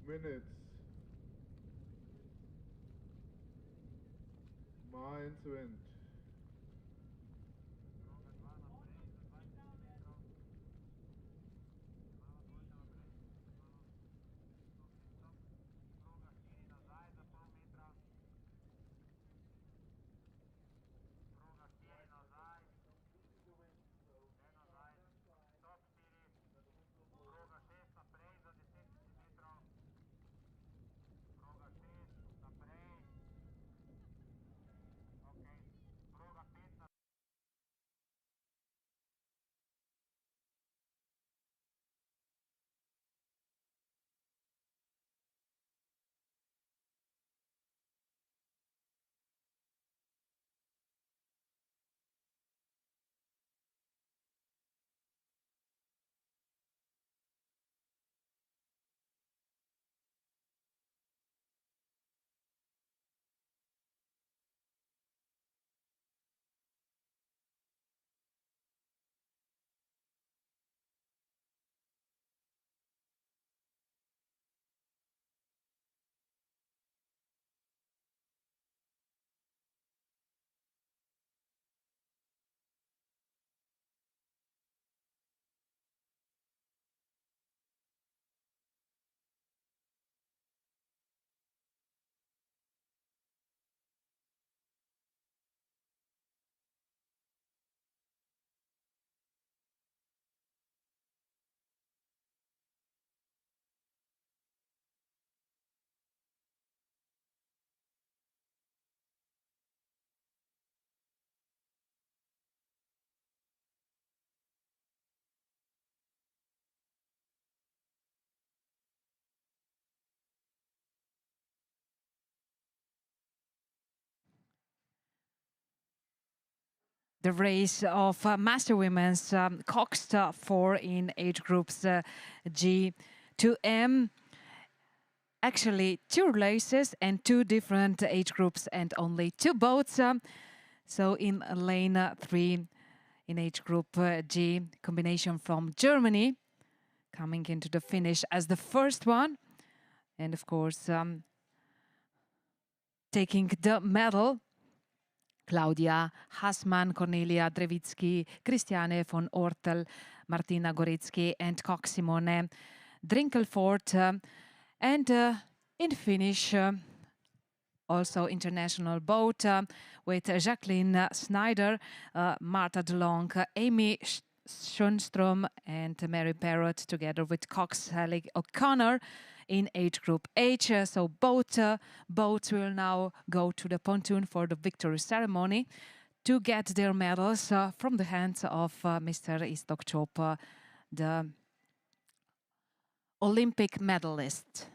Minutes. Mainz Wind. The race of Master Women's Cox 4 in age groups G to M. Actually, 2 races and 2 different age groups and only 2 boats. So in lane 3 in age group G, combination from Germany, coming into the finish as the first one. And of course, taking the medal, Claudia Hassmann, Cornelia Drevitsky, Christiane von Ortel, Martina Goretzky and Cox Simone Drinkelfort. And in finish, also international boat with Jacqueline Snyder, Marta DeLong, Amy Schönström and Mary Parrott together with Cox Hallig O'Connor in age group H. So both boats will now go to the pontoon for the victory ceremony to get their medals from the hands of Mr. Istok Chop, the Olympic medalist.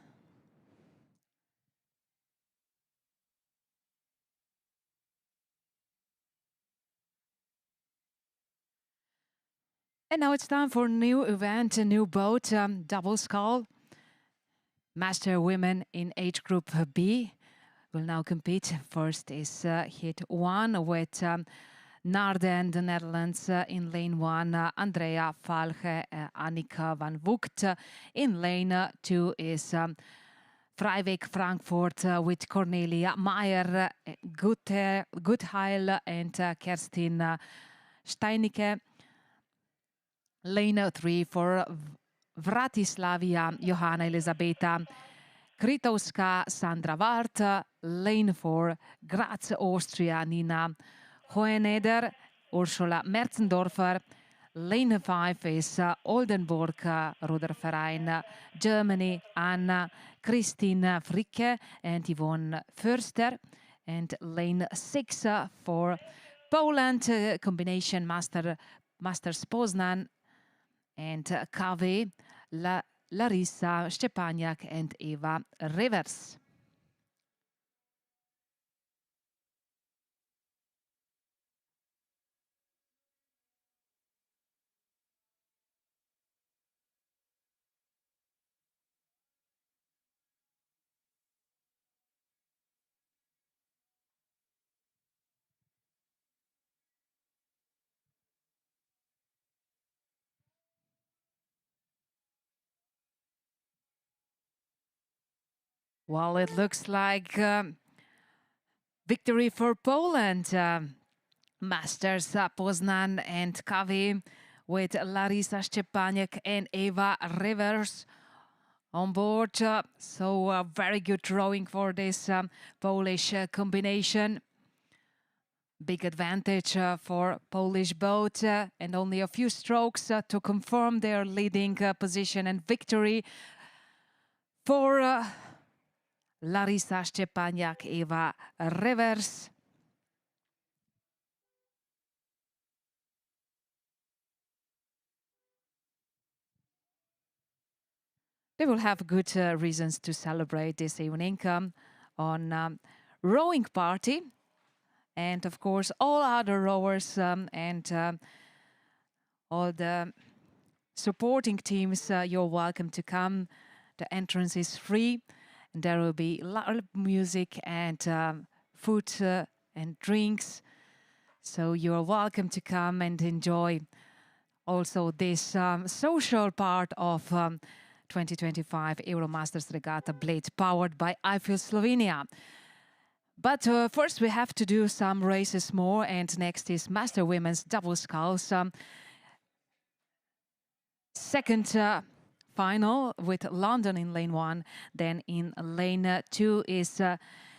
And now it's time for a new event, a new boat, double scull. Master women in age group B will now compete. First is hit 1 with Naarden, the Netherlands, in lane 1, Andrea Falche, Annika van Voegt. In lane 2 is Vrijwijk Frankfurt with Cornelia Meyer, Goodheil and Kerstin Steinicke. Lane 3 for Vratislavia, Johanna Elisabeta Kritowska, Sandra Wart. Lane 4, Graz, Austria, Nina Hoheneder, Ursula Merzendorfer. Lane 5 is Oldenburg, Ruderverein, Germany, Anna Christine Fricke and Yvonne Förster. And lane 6 for Poland, combination Masters Poznan and KV, Larissa Szczepaniak and Eva Rivers. Well, it looks like victory for Poland. Masters Poznan and KV with Larissa Szczepaniak and Eva Rivers on board. So very good rowing for this Polish combination. Big advantage for Polish boat and only a few strokes to confirm their leading position and victory for Larissa Szczepaniak, Eva Rivers. They will have good reasons to celebrate this evening on rowing party. And of course, all other rowers and all the supporting teams, you're welcome to come. The entrance is free. And there will be loud music and food and drinks. So you're welcome to come and enjoy also this social part of 2025 Euromasters Regatta Bled, powered by I Feel Slovenia. But first we have to do some races more, and next is Master Women's Double Sculls. Second final with London in lane 1, then in lane 2 is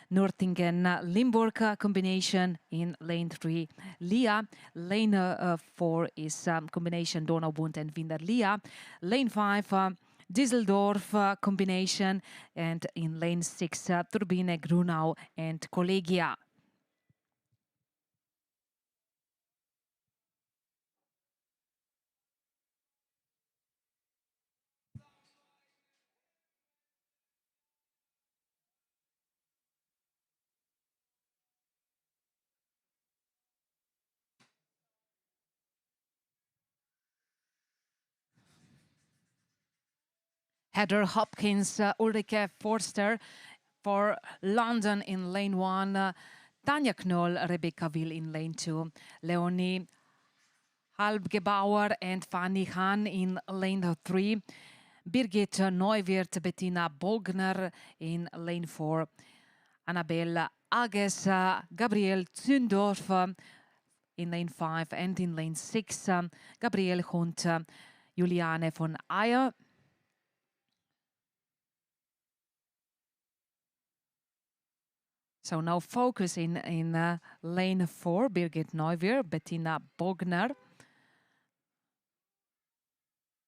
Nürtingen-Limburg combination, in lane 3 Lia, lane 4 is combination Donaubund and Winderlia, lane 5 Düsseldorf combination, and in lane 6 Turbine, Grunau and Collegia. Heather Hopkins, Ulrike Forster for London in lane 1, Tanja Knoll, Rebecca Will in lane 2, Leonie Halbgebauer and Fanny Hahn in lane 3, Birgit Neuwirth, Bettina Bogner in lane 4. Annabelle Ages, Gabriel Zündorf in lane 5, and in lane 6, Gabriel Hund, Juliane von Ayer. So now focus in lane 4, Birgit Neuwirth, Bettina Bogner.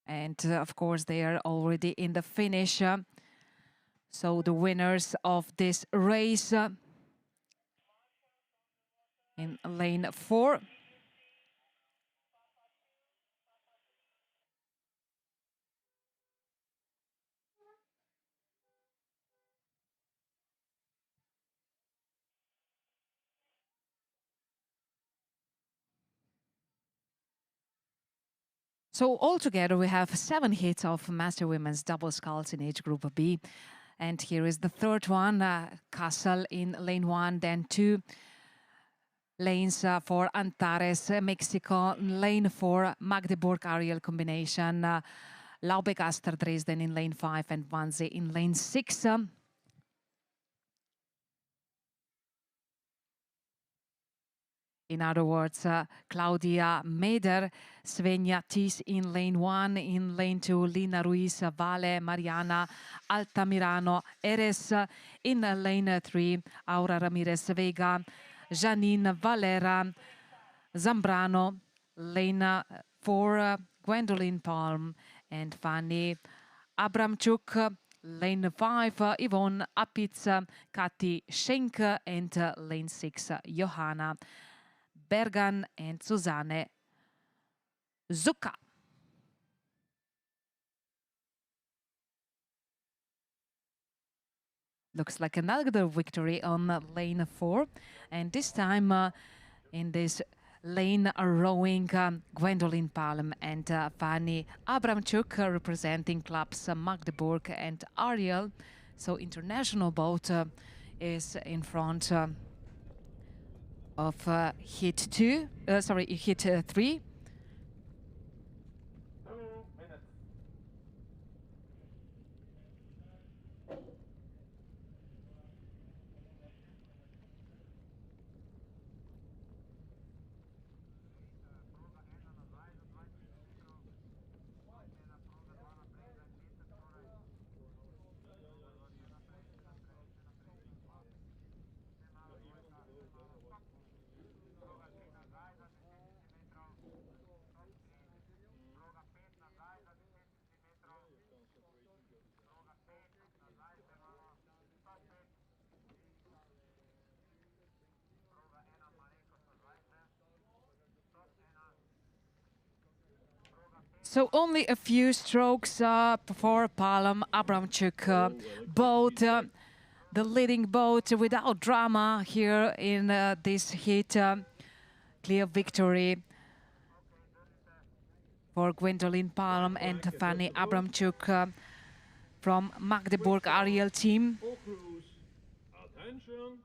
And of course, they are already in the finish. So the winners of this race in lane 4. So altogether we have 7 hits of Master Women's Double Sculls in age group B. And here is the third one, Kassel in lane 1, then 2 lanes for Antares, Mexico, lane 4, Magdeburg Ariel combination, Laubegaster Dresden in lane 5 and Wannsee in lane 6. In other words, Claudia Meder, Svenja Tis in lane 1, in lane 2, Lina Ruiz, Vale, Mariana, Altamirano, Eres, in lane 3, Aura Ramirez Vega, Janine Valera, Zambrano, lane 4, Gwendolyn Palm, and Fanny Abramchuk, lane 5, Yvonne Apitz, Kati Schenk, and lane 6, Johanna Bergan and Susanne Zucca. Looks like another victory on lane 4, and this time in this lane rowing Gwendolyn Palm and Fanny Abramchuk representing clubs Magdeburg and Ariel. So international boat is in front of hit 3. So only a few strokes for Palm Abramchuk boat, the leading boat without drama here in this heat. Clear victory for Gwendolyn Palm and Fanny Abramchuk from Magdeburg Ariel team. Attention.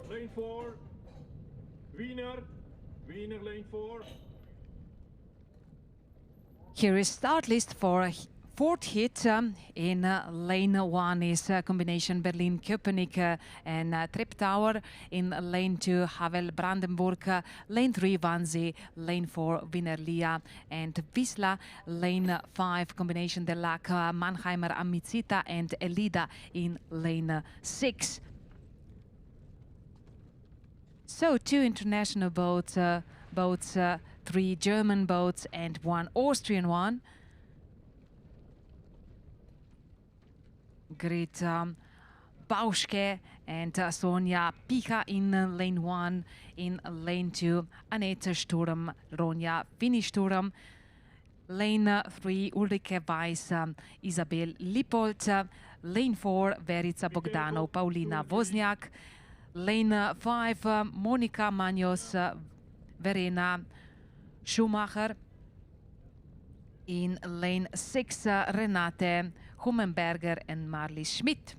Lane 4, Wiener, lane 4. Here is start list for fourth hit. In lane 1 is combination Berlin-Köpenick and Trip Tower. In lane 2, Havel Brandenburg. Lane 3, Wannsee. Lane 4, Wiener-Lia and Wisla. Lane 5, combination Delac, Mannheimer Amicita and Elida in lane 6. So 2 international boats, 3 German boats and 1 Austrian one. Grit Bauschke and Sonja Picha in lane 1. In lane 2, Annette Sturm, Ronja Finisturm. Lane 3, Ulrike Weiss, Isabel Lippold. Lane 4, Verica Bogdanov, Paulina Wozniak. Lane 5, Monika Manos, Verena Schumacher. In lane 6, Renate Hummenberger and Marlies Schmidt.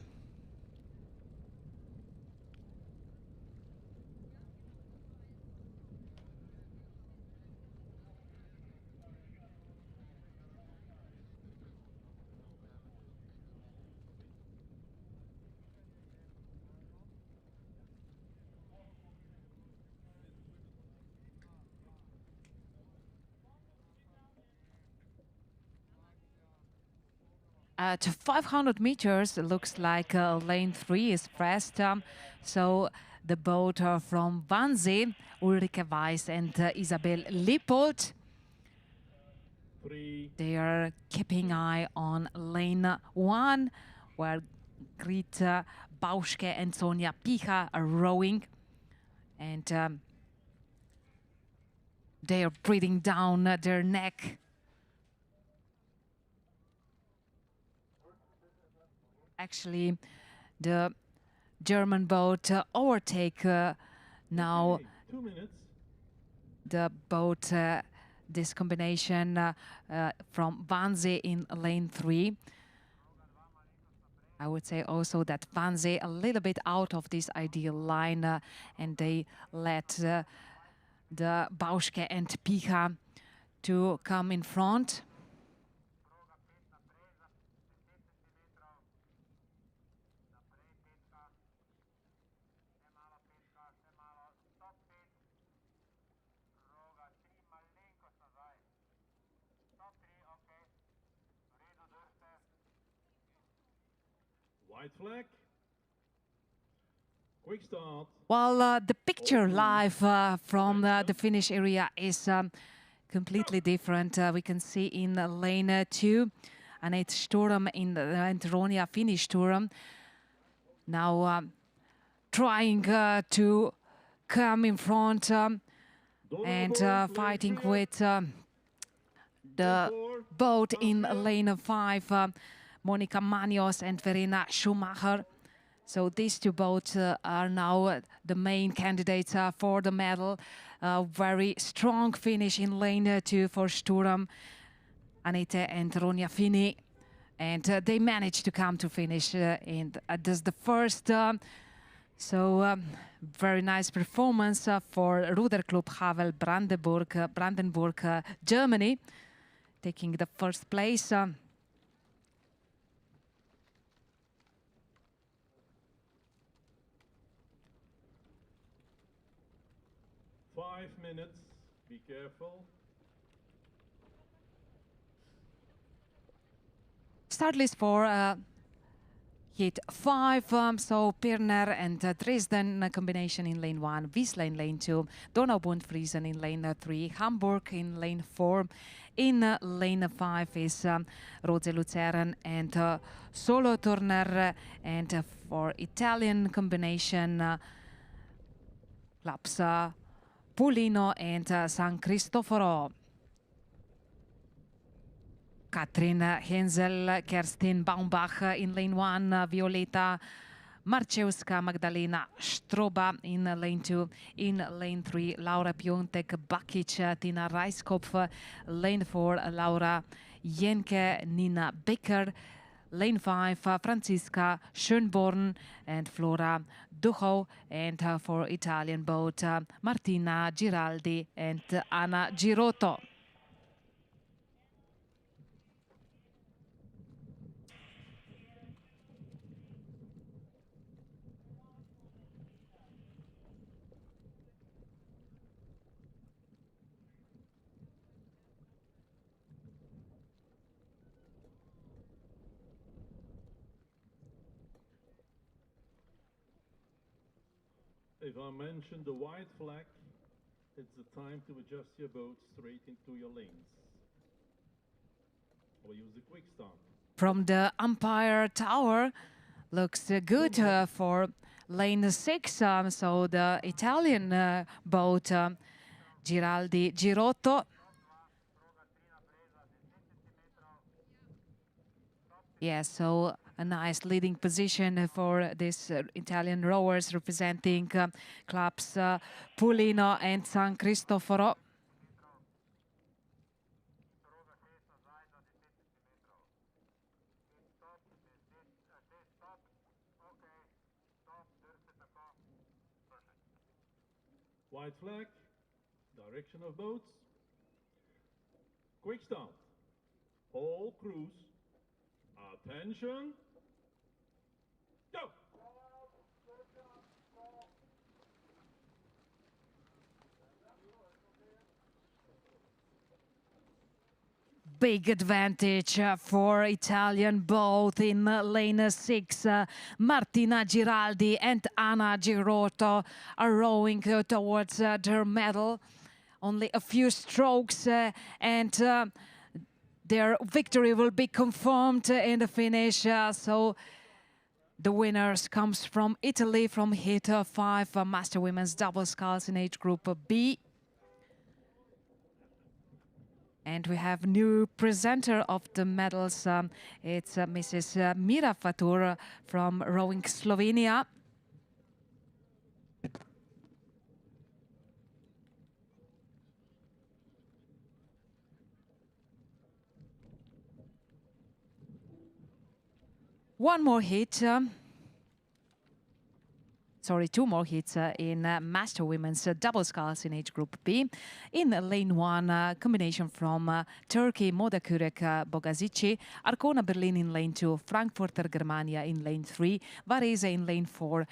at 500 meters, it looks like lane 3 is fast. So the boat from Wannsee, Ulrike Weiss and Isabel Lippold, they are keeping eye on lane 1, where Greta Bauschke and Sonja Picha are rowing. And they are breathing down their neck. Actually, the German boat overtake now the boat, this combination from Wannsee in lane 3. I would say also that Wannsee a little bit out of this ideal line, and they let the Bauschke and Picha to come in front. White flag. Quick start. Well, the picture live from the finish area is completely different. We can see in lane 2, Annette Sturm in and Ronja Finis-Sturm now trying to come in front and fighting with the boat in lane 5, Monica Manios and Verena Schumacher. So these two boats are now the main candidates for the medal. Very strong finish in lane 2 for Sturm, Annette and Ronja Fini. And they managed to come to finish and this is the first. Very nice performance for Ruderclub Havel Brandenburg, Germany, taking the first place. 5 minutes, be careful. Start list for heat 5, so Pirner and Dresden combination in lane 1, Wiesla in lane 2, Donau-Bund-Friesen in lane 3, Hamburg in lane 4. In lane 5 is Rose Luzern and Solothurner, and for Italian combination, Alps, Pulino and San Cristoforo. Katrin Hensel, Kerstin Baumbach in lane 1, Violeta Marczewska, Magdalena Stroba in lane 2. In lane 3, Laura Piontek, Bakic, Tina Reiskopf. Lane 4, Laura Jenke, Nina Becker. Lane 5, Franziska Schönborn and Flora Duchow. And for Italian boat, Martina Giraldi and Anna Girotto. If I mention the white flag, it's the time to adjust your boat straight into your lanes. Or use the quick start. From the umpire tower, looks good for lane 6. So the Italian boat, Giraldi Girotto. Yes, so a nice leading position for these Italian rowers representing clubs Pulino and San Cristoforo. White flag, direction of boats. Quick start. All crews, attention. Go! big advantage for Italian both in lane 6. Martina Giraldi and Anna Girotto are rowing towards their medal. Only a few strokes and their victory will be confirmed in the finish. So the winners comes from Italy from heat 5 Master Women's Double Sculls in age group B. And we have new presenter of the medals. It's Mrs. Mira Fatur from rowing Slovenia. One more hit. Sorry, two more hits in Master Women's Double Sculls in age group B. In lane 1, combination from Turkey, Moda Kurek Bogazici, Arcona Berlin in lane 2, Frankfurter Germania in lane 3, Varese in lane 4,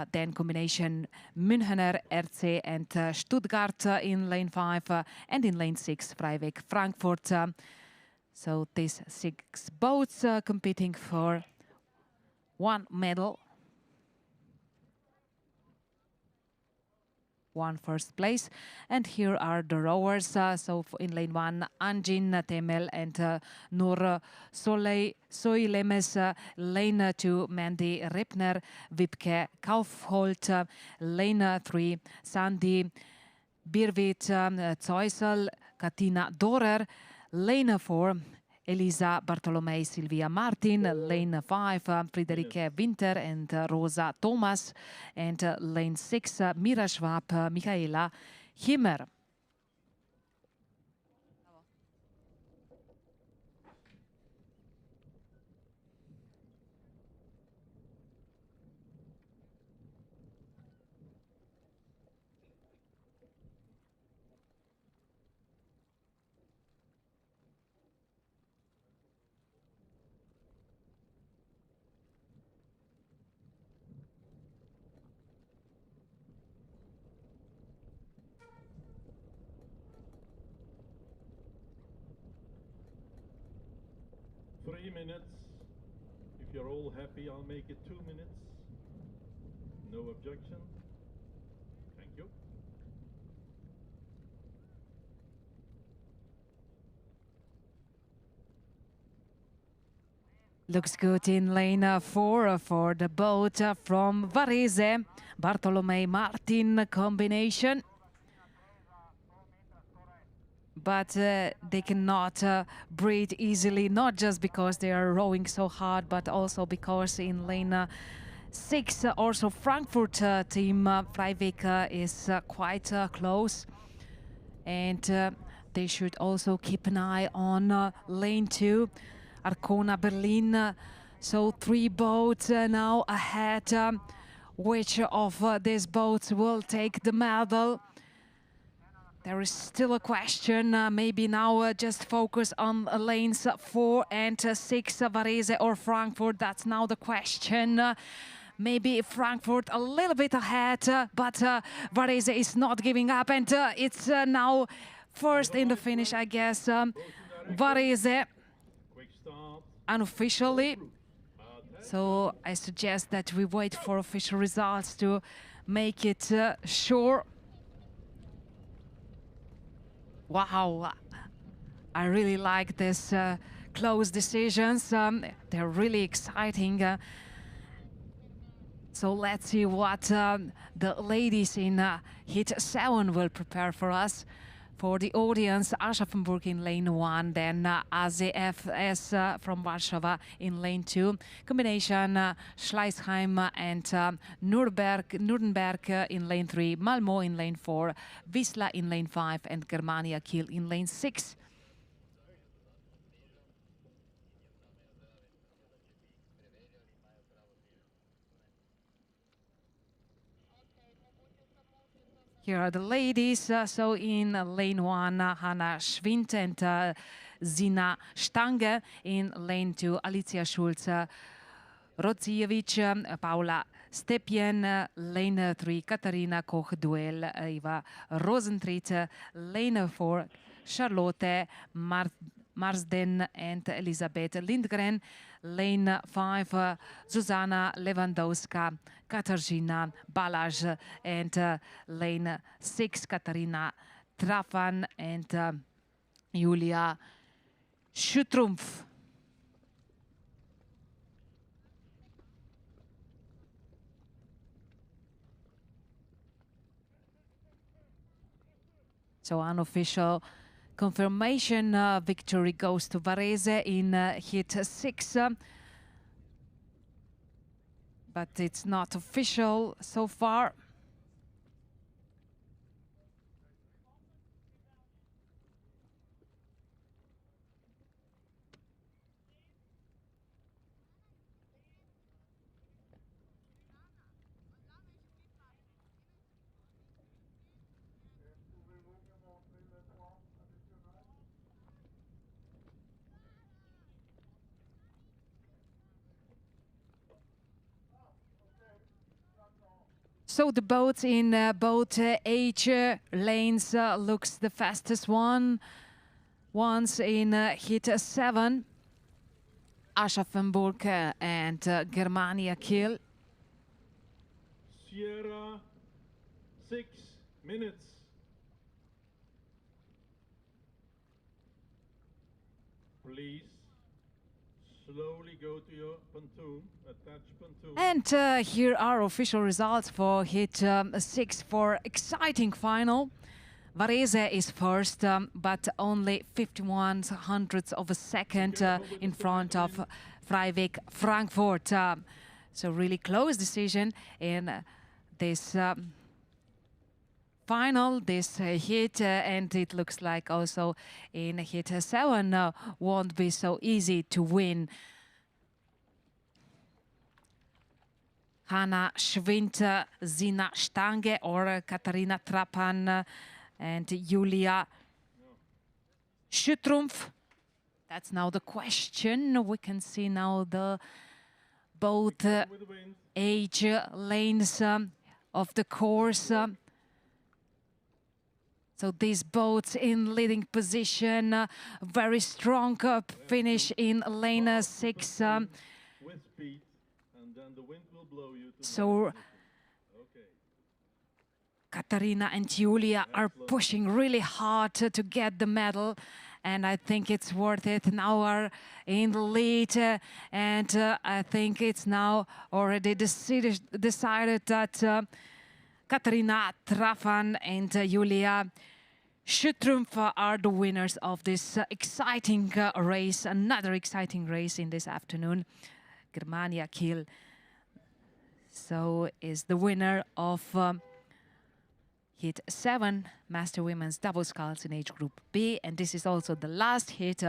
then combination Münchener, RC and Stuttgart in lane 5, and in lane 6, Freiweg Frankfurt. So these 6 boats competing for one medal. One first place, and here are the rowers. So in lane 1, Anjin Temel and Nur Soilemes. Lane 2, Mandy Rippner, Wipke Kaufholt. Lane 3, Sandy Birvit Zeusel, Katina Dorer. Lane 4, Elisa Bartolomei, Silvia Martin. Lane 5, Friederike Winter and Rosa Thomas. And lane 6, Mira Schwab, Michaela Himmer. Three minutes. If you're all happy, I'll make it 2 minutes. No objection. Thank you. Looks good in lane 4 for the boat from Varese. Bartolomei Martin combination. But they cannot breathe easily, not just because they are rowing so hard, but also because in lane 6, also Frankfurt team Freiweg is quite close. And they should also keep an eye on lane 2, Arcona Berlin. So 3 boats now ahead. Which of these boats will take the medal? There is still a question. Maybe now just focus on lanes 4 and 6, Varese or Frankfurt. That's now the question. Maybe Frankfurt a little bit ahead, but Varese is not giving up, and it's now first in the finish, I guess. Varese, unofficially. So I suggest that we wait for official results to make it sure. Wow, I really like this close decisions. They're really exciting. So let's see what the ladies in heat 7 will prepare for us. For the audience, Aschaffenburg in lane 1, then AZFS from Warsaw in lane 2. Combination Schleißheim and Nuremberg in lane 3, Malmö in lane 4, Wisla in lane 5, and Germania Kiel in lane 6. Here are the ladies. So in lane 1, Hanna Schwind and Zina Stange. In lane 2, Alicia Schulz, Rodziewicz, Paula Stepien. Lane 3, Katarina Koch-Duell, Eva Rosentritt. Lane 4, Charlotte Marsden and Elisabeth Lindgren. Lane 5, Zuzana Lewandowska, Katarzyna Balazs, and lane 6, Katarina Trafan and Julia Schütrumpf. So unofficial confirmation victory goes to Varese in heat 6. But it's not official so far. So the boat in both age lanes looks the fastest one. Once in heat 7, Aschaffenburg and Germania Kiel. Sierra, 6 minutes. Please slowly go to your pontoon, attach pontoon. And here are official results for heat 6 for exciting final. Varese is first, but only 51 hundredths of a second in front of Freiweg Frankfurt. So really close decision in this final, this heat, and it looks like also in heat 7 won't be so easy to win. Hanna Schwind, Zina Stange or Katharina Trappan and Julia Schütrumpf. That's now the question. We can see now the both age lanes of the course. So these boats in leading position, very strong finish in lane 6. With speed, and then the wind will blow you to So Katarina and Julia are pushing really hard to get the medal, and I think it's worth it. Now are in the lead, and I think it's now already decided that Katarina Trafan and Julia Schütrumpf are the winners of this exciting race, another exciting race in this afternoon. Germania Kiel so is the winner of heat 7 Master Women's Double Sculls in age group B, and this is also the last heat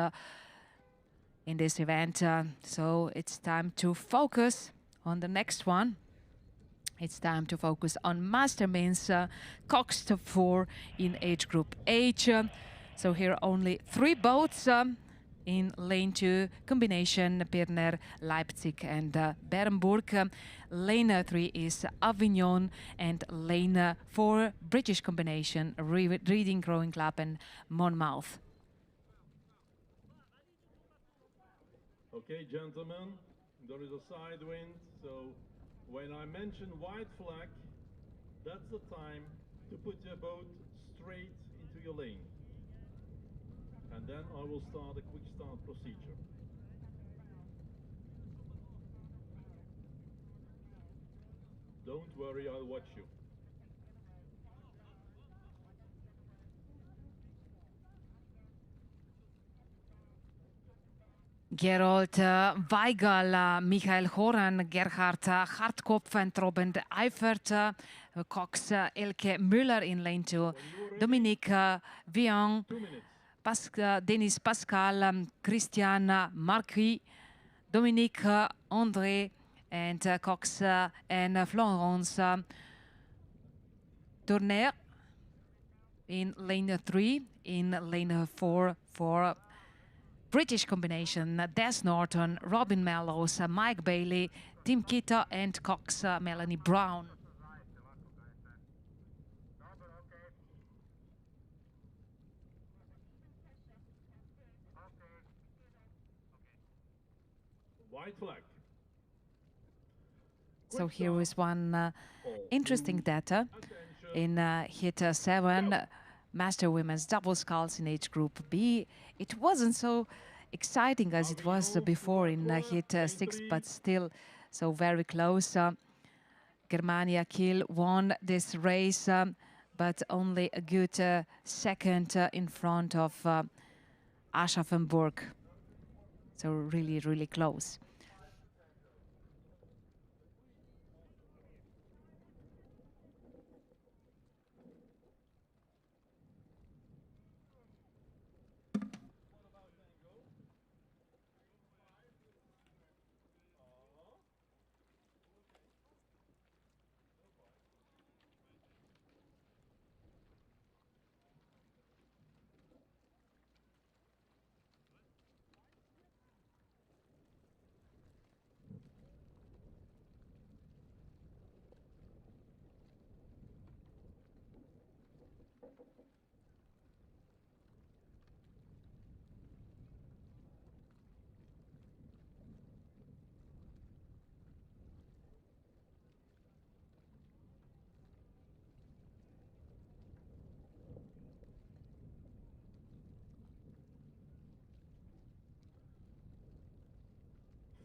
in this event. So it's time to focus on the next one. It's time to focus on Master Men's Cox to 4 in age group H. So here only 3 boats in lane 2 combination Pirner, Leipzig and Bernburg. Lane 3 is Avignon, and lane 4 British combination Reading Rowing Club and Monmouth. Okay, gentlemen, there is a side wind, so when I mention white flag, that's the time to put your boat straight into your lane. And then I will start a quick start procedure. Don't worry, I'll watch you. Gerold Weigel, Michael Horan, Gerhard Hartkopf and Robin de Eifert. Cox Elke Müller in lane 2. Dominique Vian. Denis Pascal, Christian Marquis, Dominique André, and Cox and Florence Tourner in lane 3. In lane 4 for British combination, Des Norton, Robin Mellows, Mike Bailey, Tim Kita and Cox Melanie Brown. White flag. So here is one interesting data. In hit 7, Master Women's Double Sculls in age group B, it wasn't so exciting as it was before in hit 6, but still so very close. Germania Kiel won this race, but only a good second in front of Aschaffenburg. So really, really close.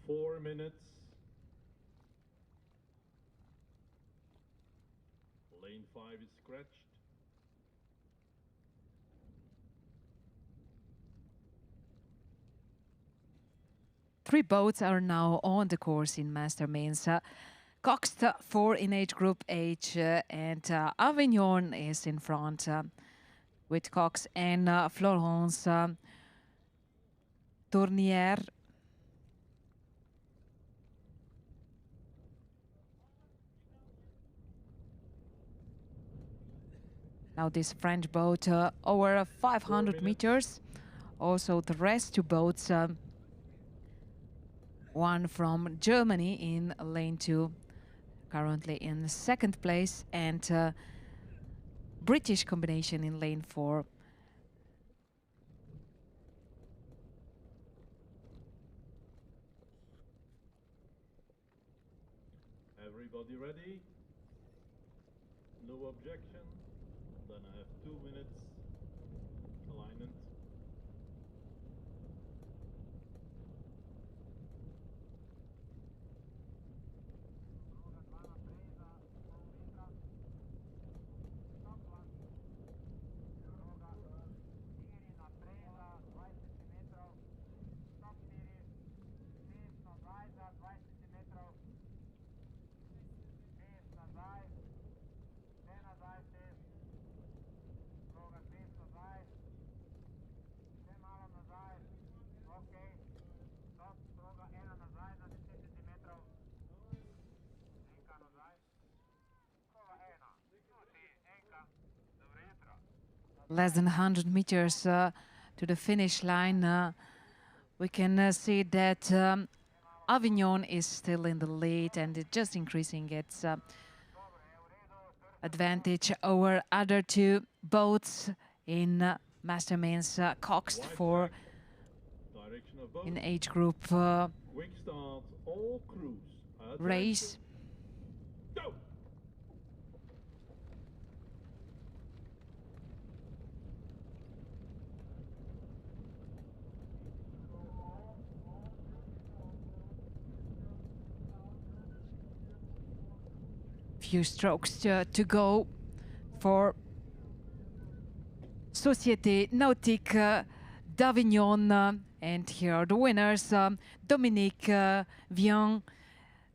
Four minutes. Lane 5 is scratched. Three boats are now on the course in Master Mains. Cox 4 in age group H, and Avignon is in front with Cox and Florence Tournier. Now this French boat over 500 meters. Also the rest two boats, one from Germany in lane 2, currently in second place, and British combination in lane 4. Everybody ready? No objection. Then I have 2 minutes alignment. Less than 100 meters to the finish line. We can see that Avignon is still in the lead, and it's just increasing its advantage over other two boats in Master Mains. Cox 4 in age group Quick start, all crews. race. Go! Few strokes to go for Société Nautique d'Avignon, and here are the winners: Dominique Vian,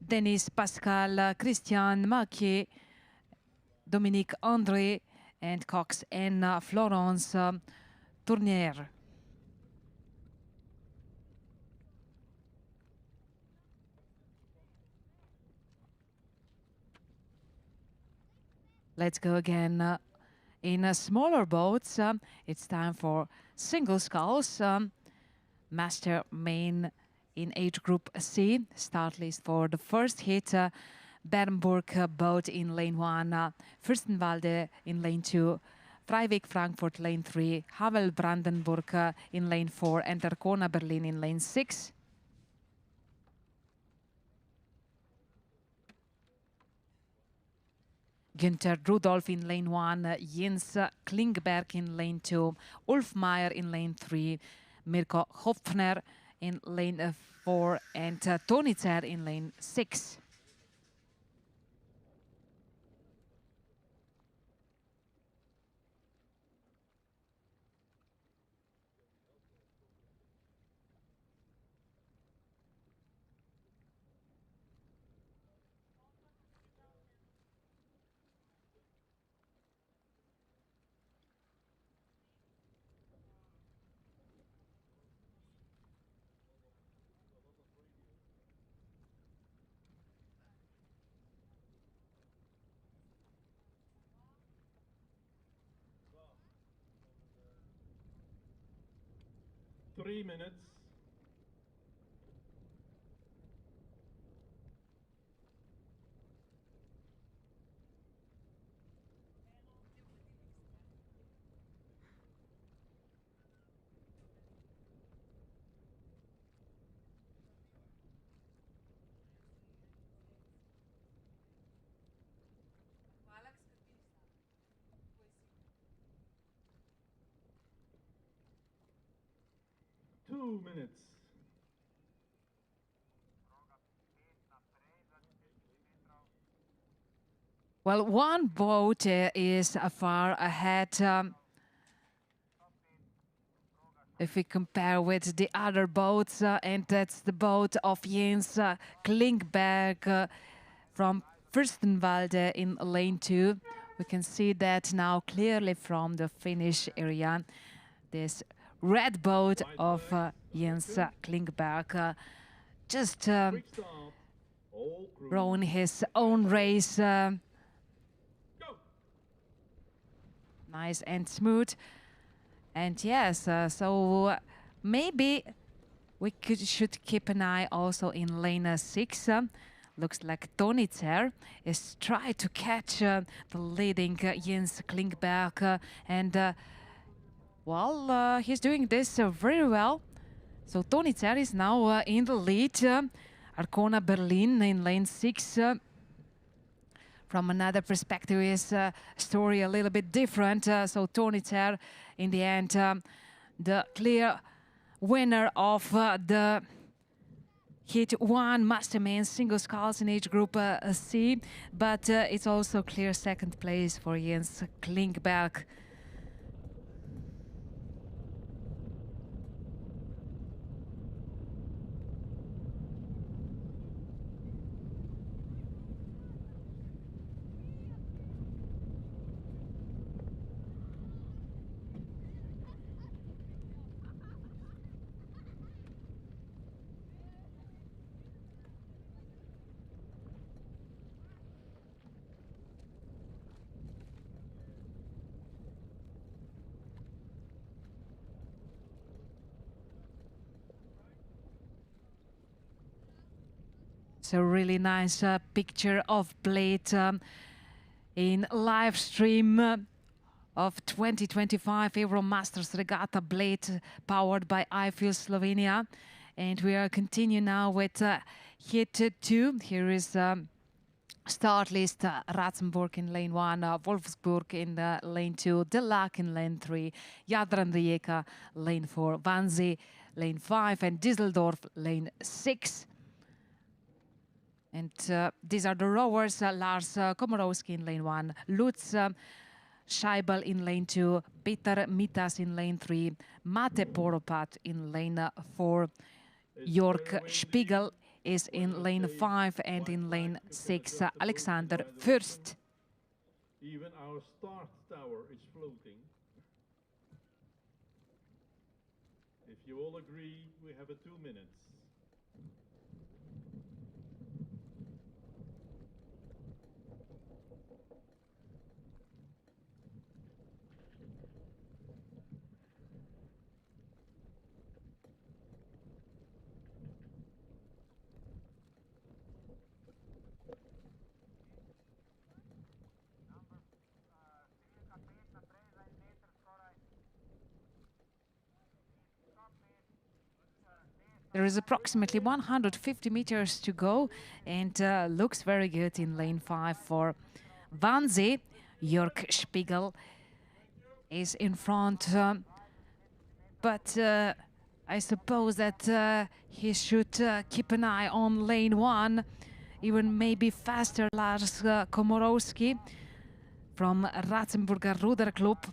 Denis Pascal, Christian Marquier, Dominique André, and Cox and Florence Tournier. Let's go again in smaller boats. It's time for single sculls. Master Main in age group C. Start list for the first hit. Bernburg boat in lane 1. Fürstenwalde in lane 2. Freiweg Frankfurt lane 3. Havel Brandenburg in lane 4. And Arcona Berlin in lane 6. Günther Rudolph in lane 1, Jens Klingberg in lane 2, Ulf Meyer in lane 3, Mirko Hopfner in lane 4, and Toni Zer in lane 6. Three minutes. Two minutes. Well, one boat is far ahead. If we compare with the other boats, and that's the boat of Jens Klingberg from Fürstenwalde in lane 2. We can see that now clearly from the finish area. This red boat of Jens Klingberg just rowing his own race. Nice and smooth. And yes, so maybe we should keep an eye also in lane 6. Looks like Toni Zer is trying to catch the leading Jens Klingberg. And well, he's doing this very well. So Toni Zer is now in the lead. Arcona Berlin in lane 6. From another perspective, is story a little bit different. So Toni Zer, in the end, the clear winner of the Heat 1 Masterman single sculls in age group C. But it's also clear second place for Jens Klingberg. It's a really nice picture of Bled in live stream of 2025 Euromasters Regatta Bled, powered by iFeel Slovenia. And we are continuing now with Heat 2. Here is start list: Ratzenburg in lane 1, Wolfsburg in lane 2, De Laak in lane 3, Jadran Rijeka lane 4, Wannsee lane 5, and Düsseldorf lane 6. And these are the rowers: Lars Komorowski in lane 1, Lutz Scheibel in lane 2, Peter Mitas in lane 3, Mate Poropat in lane 4, Jörg Spiegel is in lane 5, and in lane 6, Alexander Fürst. Even our start tower is floating. If you all agree, we have 2 minutes. There is approximately 150 meters to go, and looks very good in lane 5 for Wannsee. Jörg Spiegel is in front, but I suppose that he should keep an eye on lane 1, even maybe faster Lars Komorowski from Ratzenburger Ruder Club.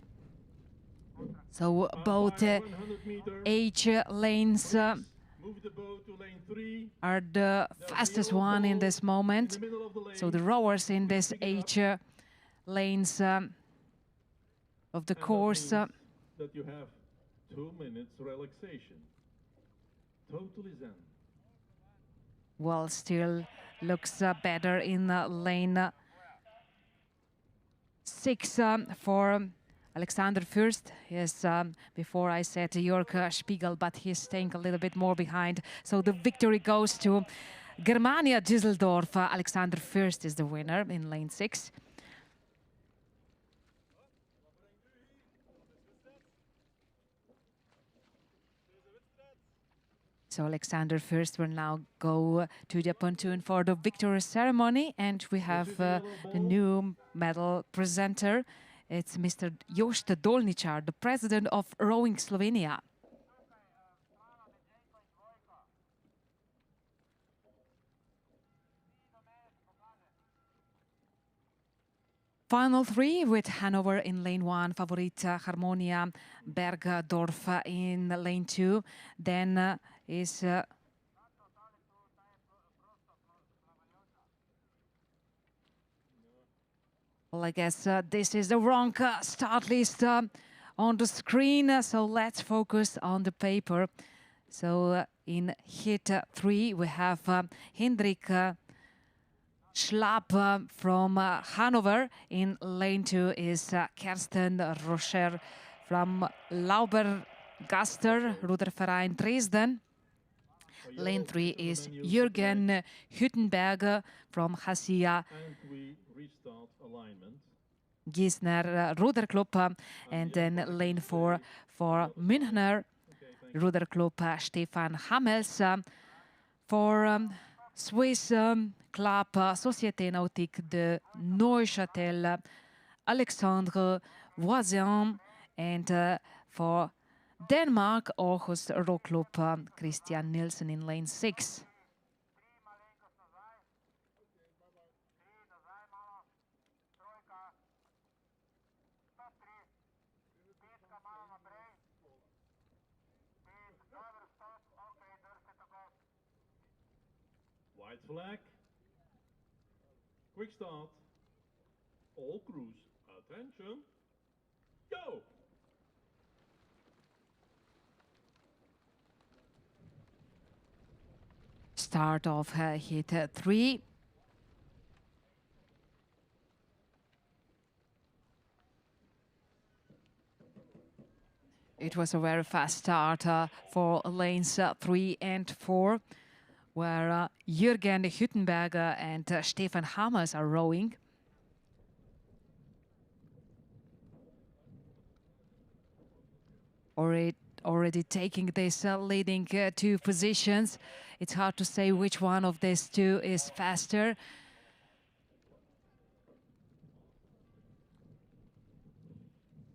So both age lanes are the fastest one in this moment. So the rowers in this age lanes of the course. That you have 2 minutes relaxation. Totally zen. Well, still looks better in lane 6 for Alexander Fürst. Yes, before I said Jörg Spiegel, but he's staying a little bit more behind. So the victory goes to Germania Düsseldorf. Alexander Fürst is the winner in lane 6. So Alexander Fürst will now go to the pontoon for the victory ceremony, and we have the new medal presenter. It's Mr. Jost Dolničar, the president of Rowing Slovenia. Final 3 with Hanover in lane 1, Favorit Harmonia Bergdorf in lane 2. Then is well, I guess this is the wrong start list on the screen, so let's focus on the paper. So in hit 3 we have Hendrik Schlapp from Hanover. In lane 2 is Kersten Rocher from Laubergaster Ruderverein Dresden. Lane 3 is Jürgen Hüttenberger from Hasia Gisner Ruder Club. And then lane 4 for Münchner Ruder Club, Stefan Hamels. For Swiss club Société Nautique de Neuchâtel, Alexandre Voisin. And for Denmark, Aarhus Row Club, Christian Nielsen in lane 6. White flag. Quick start. All crews, attention. Go! Start of hit 3. It was a very fast start for lanes 3 and 4, where Jürgen Hüttenberger and Stefan Hamers are rowing. Already taking this leading 2 positions. It's hard to say which one of these 2 is faster.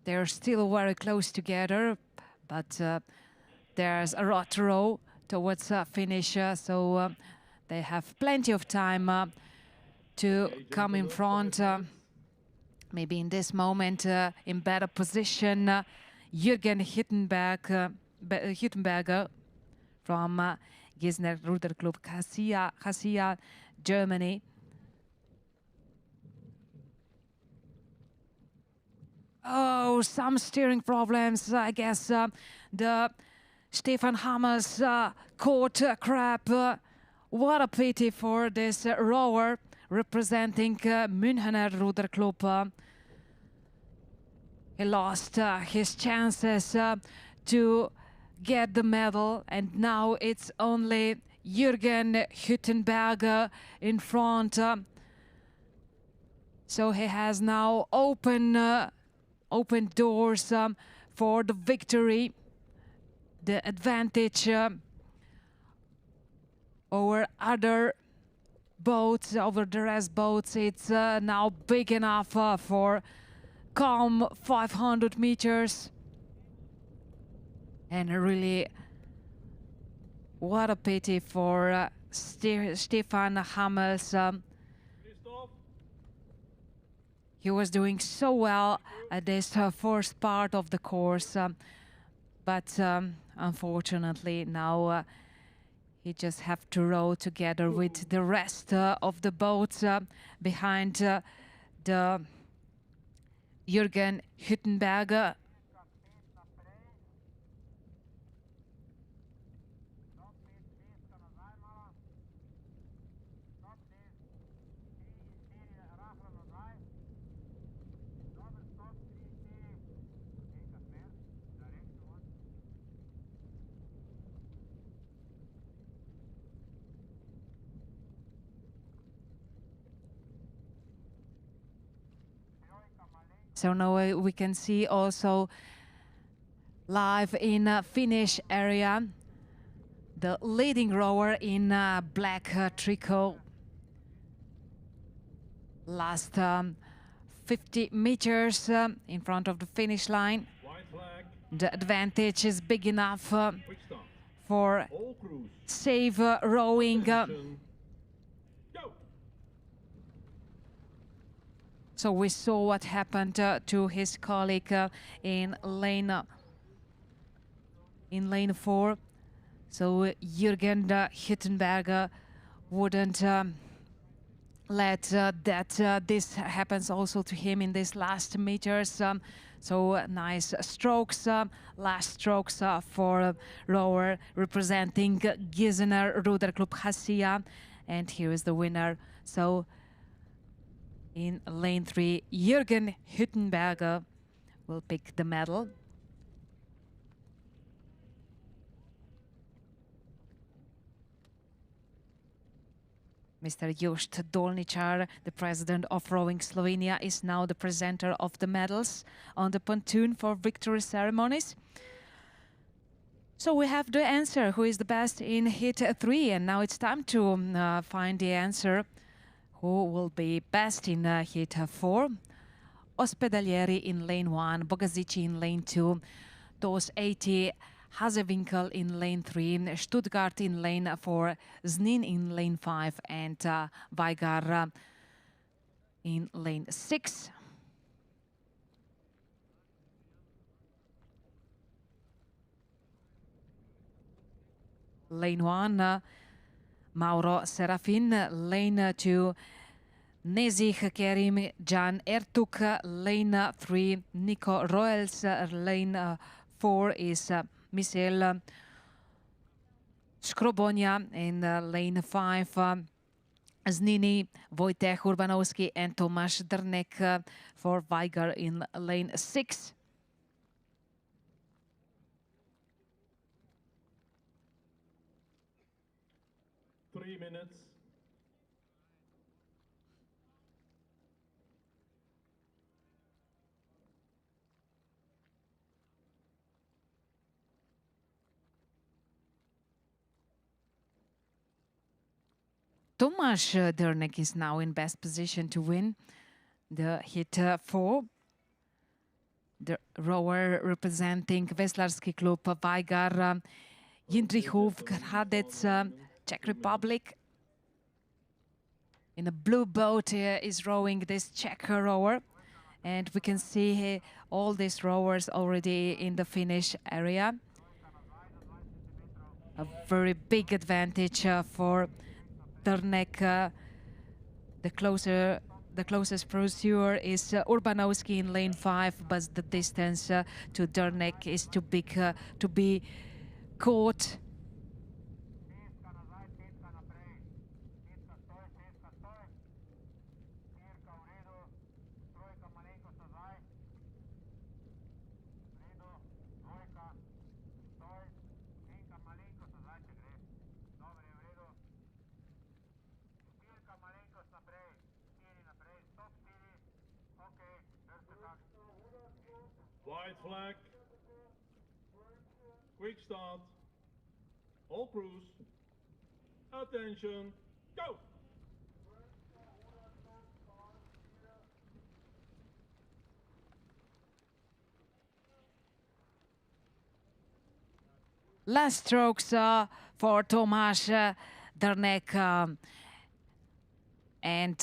They're still very close together, but there's a lot to row towards finish, so they have plenty of time to come in front. Maybe in this moment in better position, Jürgen Hüttenberger from Gisner Ruder Club Hasia, Germany. Oh, some steering problems. I guess the Stefan Hamers caught crab. What a pity for this rower representing Münchner Ruder Club. He lost his chances to get the medal, and now it's only Jürgen Hüttenberger in front. So he has now open doors for the victory. The advantage over other boats, over the rest boats. It's now big enough for calm 500 meters. And really, what a pity for Stefan Hamels. He was doing so well at this first part of the course, but unfortunately now he just have to row together with the rest of the boats behind the Jürgen Hüttenberger. So now we can see also live in Finnish area the leading rower in black tricot. Last 50 meters in front of the finish line. The advantage is big enough for safe rowing. So we saw what happened to his colleague in lane 4. So Jürgen Hüttenberger wouldn't let this happens also to him in these last meters. So nice strokes, last strokes for rower representing Gießener Ruderclub Hassia, and here is the winner. So in lane 3, Jürgen Hüttenberger will pick the medal. Mr. Jost Dolničar, the president of Rowing Slovenia, is now the presenter of the medals on the pontoon for victory ceremonies. So we have the answer, who is the best in heat 3, and now it's time to find the answer. Who will be best in heat 4? Ospedalieri in lane 1, Bogazici in lane 2, Tos 80, Hazewinkel in lane 3, Stuttgart in lane 4, Znin in lane 5, and Weigar in lane 6. Lane 1, Mauro Serafin, lane 2, Nezih Kerim Jan Ertuk, lane 3, Nico Roels, lane 4 is Michel Skrobonia, in lane 5, Znini, Wojtek Urbanowski, and Tomasz Drnek for Weigar in lane 6. Three minutes. Tomasz Drnek is now in best position to win the heat 4. The rower representing Veslarski Klub Weigar, Jindřichův Hradec, Czech Republic. In a blue boat is rowing this Czech rower, and we can see all these rowers already in the finish area. A very big advantage for Drnek. The closest pursuer is Urbanowski in lane 5, but the distance to Drnek is too big to be caught. White flag. Quick start. All crews. Attention. Go! Last strokes for Tomáš Drnek. And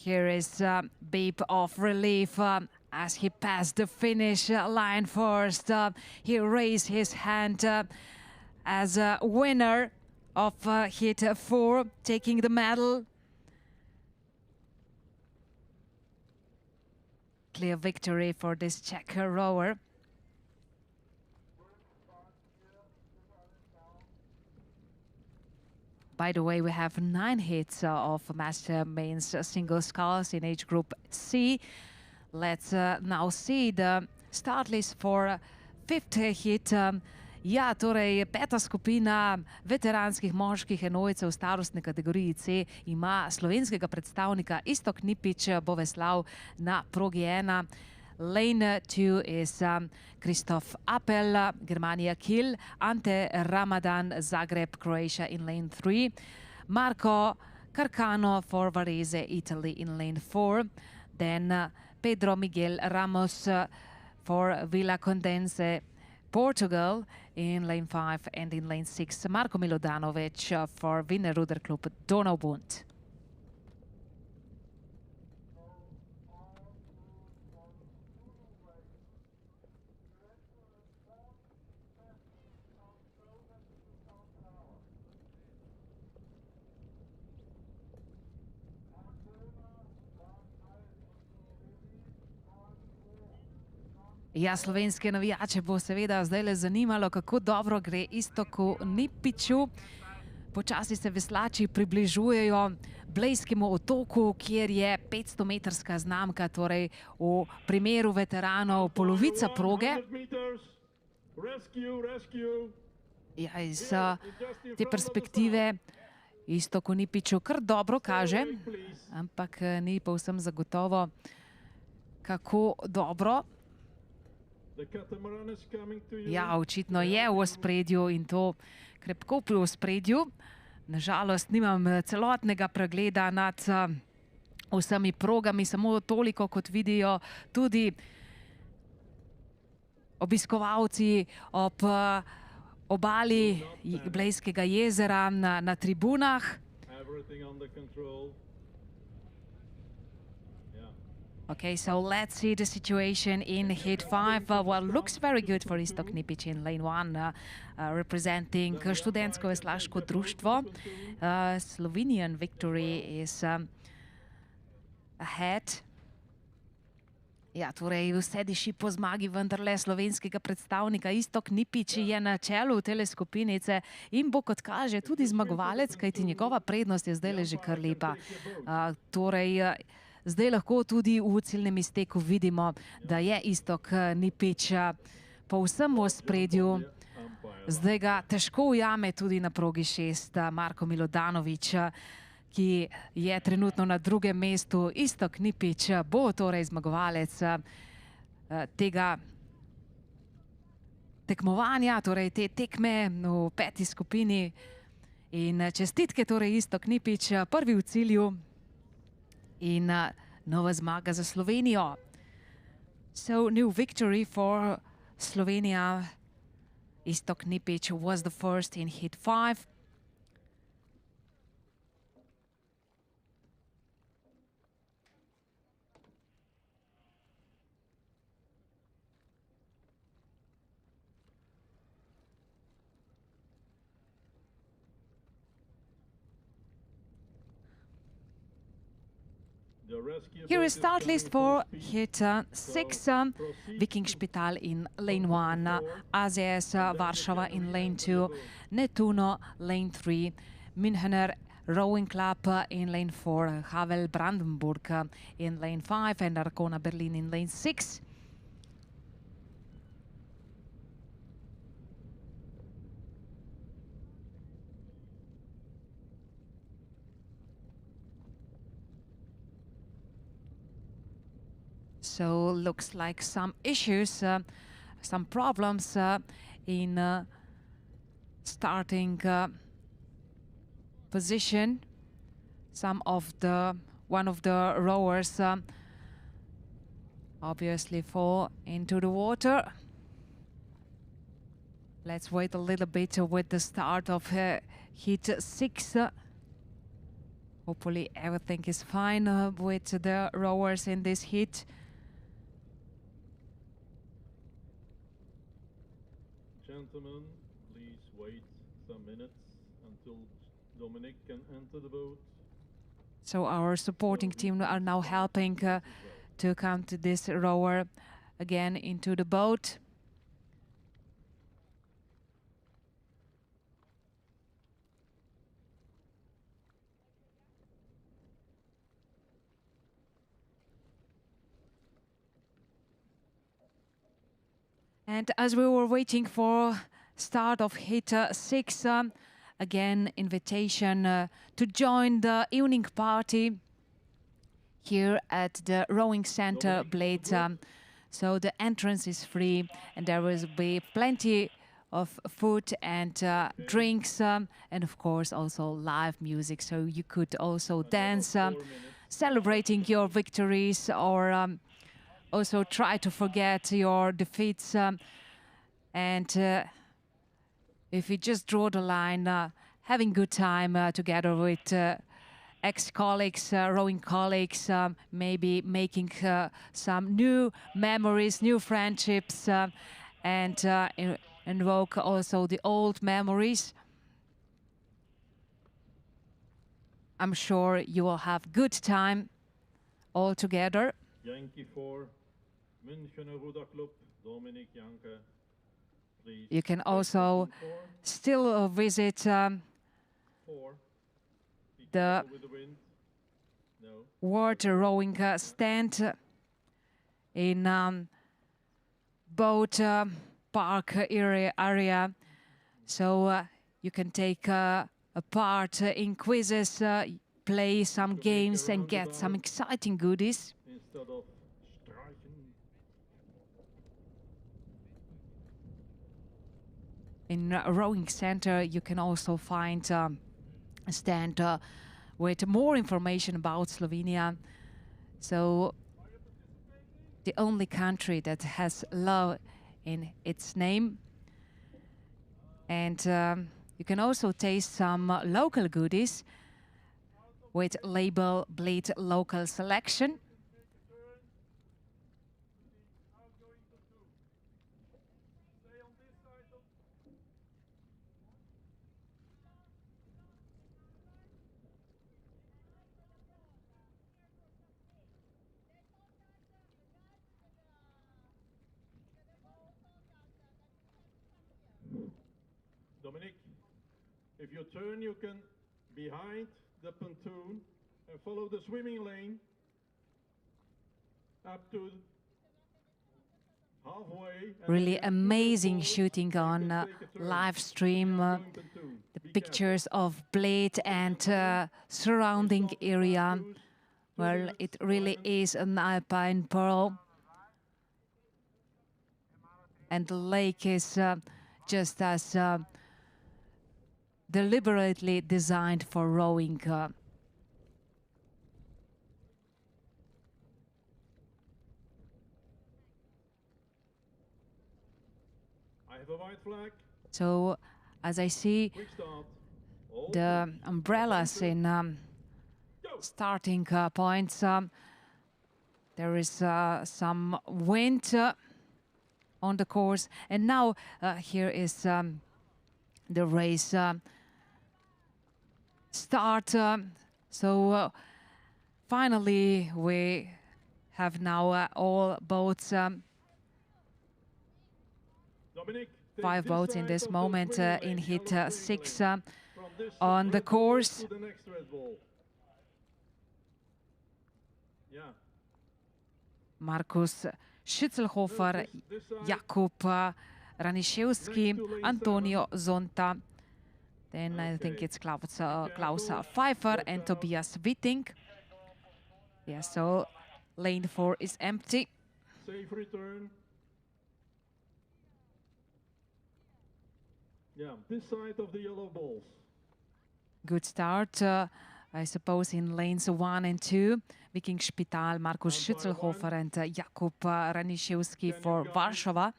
here is a beep of relief as he passed the finish line first. He raised his hand as a winner of hit 4, taking the medal. Clear victory for this Czech rower. By the way, we have 9 hits of Master Mains single sculls in age group C. Let's now see the start list for 5th hit. Ja, torej 5. skupina veteranskih moških enojcev v starostni kategoriji C ima slovenskega predstavnika Iztok Nipič Boveslav na progi 1. Lane 2 is Christoph Appel, Germania Kiel, Ante Ramadan, Zagreb, Croatia in lane 3. Marco Carcano for Varese, Italy in lane 4. Then Pedro Miguel Ramos for Villa Condense, Portugal in lane 5, and in lane 6, Marko Milodanovic for Wiener Ruderklub Donaubund. Ja, slovenske navijače bo seveda zdaj zanimalo, kako dobro gre Istoku Nipiču. Počasi se veslači približujejo Blejskemu otoku, kjer je 500-metrska znamka, torej v primeru veteranov polovica proge. Ja, iz te perspektive Istoku Nipiču kar dobro kaže, ampak ni povsem zagotovo, kako dobro. Ja, očitno je v ospredju in to krepko pri ospredju. Nažalost, nimam celotnega pregleda nad vsemi progami, samo toliko, kot vidijo tudi obiskovalci ob obali Blejskega jezera na tribunah. Okay, so let's see the situation in hit 5. Well, looks very good for Istok Nipič in lane 1, representing študentsko veslaško društvo. Slovenian victory is ahead. Ja, torej vse diši po zmagi, vendarle slovenskega predstavnika Istok Nipič je na čelu tele skupinice in bo, kot kaže, tudi zmagovalec, kajti njegova prednost je zdaj že kar lepa. Torej, zdaj lahko tudi v ciljnem izteku vidimo, da je Istok Nipič povsem v ospredju. Zdaj ga težko ujame tudi na progi 6 Marko Milodanovič, ki je trenutno na 2. mestu. Istok Nipič bo torej zmagovalec tega tekmovanja, torej te tekme v 5. skupini. In čestitke torej Istok Nipič, prvi v cilju. In nova zmaga za Slovenijo. So, new victory for Slovenia. Istok Nipič was the first in hit 5. Here is start list for hit 6, Vikingspital in lane 1, AZS Warsaw in lane 2, Netuno lane 3, Münchener Rowing Club in lane 4, Havel Brandenburg in lane 5, and Arcona Berlin in lane 6. So, looks like some issues, some problems in starting position. One of the rowers obviously fall into the water. Let's wait a little bit with the start of heat 6. Hopefully everything is fine with the rowers in this heat. Gentlemen, please wait some minutes until Dominic can enter the boat. So our supporting team are now helping to count this rower again into the boat. And as we were waiting for start of heat 6, again invitation to join the evening party here at the rowing center Bled. So the entrance is free and there will be plenty of food and drinks and of course also live music. So you could also dance, celebrating your victories or also try to forget your defeats. And if you just draw the line, having good time together with ex-colleagues, rowing colleagues, maybe making some new memories, new friendships, and invoke also the old memories. I'm sure you will have good time all together. Yankee 4, Münchener Ruder Club, Dominic Janke. Please. You can also still visit the water rowing stand in boat park area. So you can take a part in quizzes, play some games and get some exciting goodies. In a rowing center, you can also find a stand with more information about Slovenia. So the only country that has love in its name. And you can also taste some local goodies with label Bled Local Selection. Dominic, if you turn, you can behind the pontoon and follow the swimming lane up to halfway. Really amazing shooting on live stream. The pictures of Bled and surrounding area. Well, it really is an alpine pearl. And the lake is just as deliberately designed for rowing. I have a white flag. So, as I see the umbrellas in starting points, there is some wind on the course. And now here is the race start. So finally we have now all boats, 5 boats in this moment in heat 6 on the course. Markus Schützelhofer, Jakub Raniszewski, Antonio Zonta. Then I think it's Klaus Pfeiffer and Tobias Witting. Yeah, so lane 4 is empty. Safe return. Yeah, this side of the yellow balls. Good start, I suppose, in lanes 1 and 2. Viking Spital, Markus Schützelhofer and Jakub Raniszewski for Warsaw.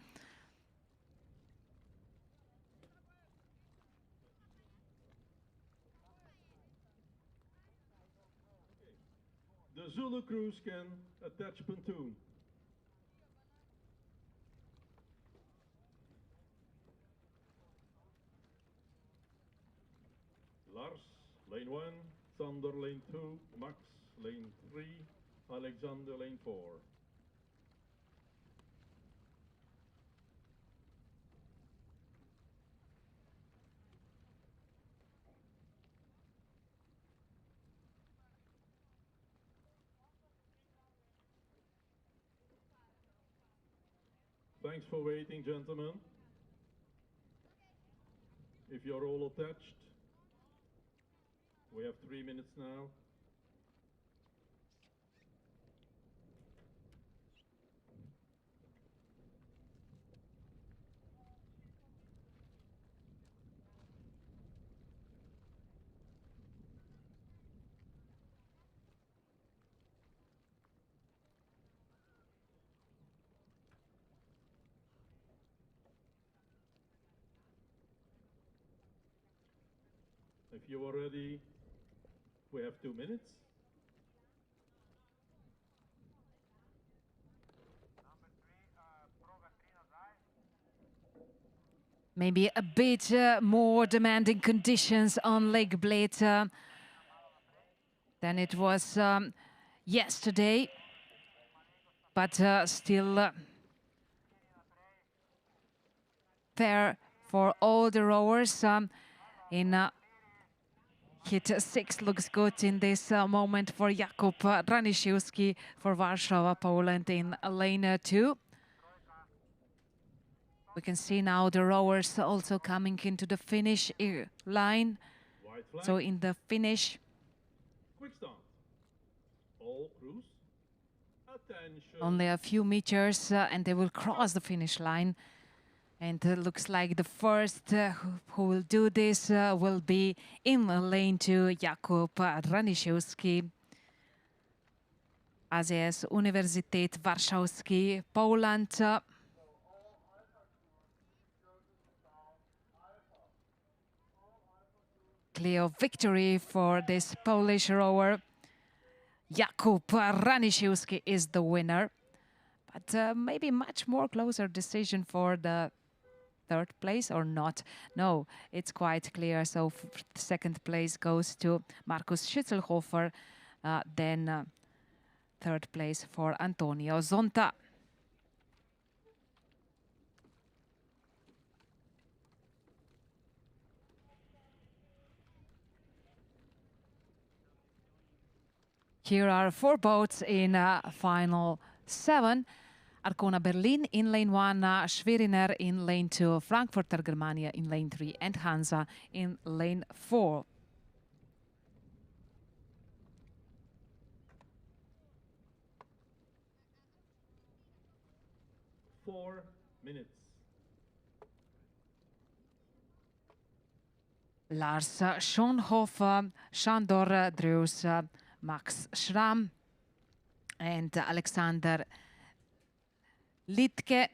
the Zulu crews can attach pontoon. Lars, lane 1, Sander, lane 2, Max, lane 3, Alexander, lane 4. Thanks for waiting, gentlemen. If you're all attached, we have 3 minutes now. If you are ready, we have 2 minutes. Maybe a bit more demanding conditions on Lake Bled than it was yesterday, but still fair for all the rowers. In hit 6 looks good in this moment for Jakub Raniszewski for Warsaw, Poland in lane 2. We can see now the rowers also coming into the finish line. So in the finish, Quick start. All crews, attention. only a few meters and they will cross the finish line. And it looks like the first who will do this will be in lane 2, Jakub Raniszewski. AZS Uniwersytet Warszawski, Poland. Clear victory for this Polish rower. Jakub Raniszewski is the winner. But maybe much more closer decision for the third place or not. No, it's quite clear. So second place goes to Markus Schützelhofer, then third place for Antonio Zonta. Here are 4 boats in final 7. Arcona Berlin in lane 1, Schweriner in lane 2, Frankfurter Germania in lane 3, and Hansa in lane 4. Four minutes. Lars Schonhoff, Shandor Drews, Max Schramm, and Alexander Liedtke.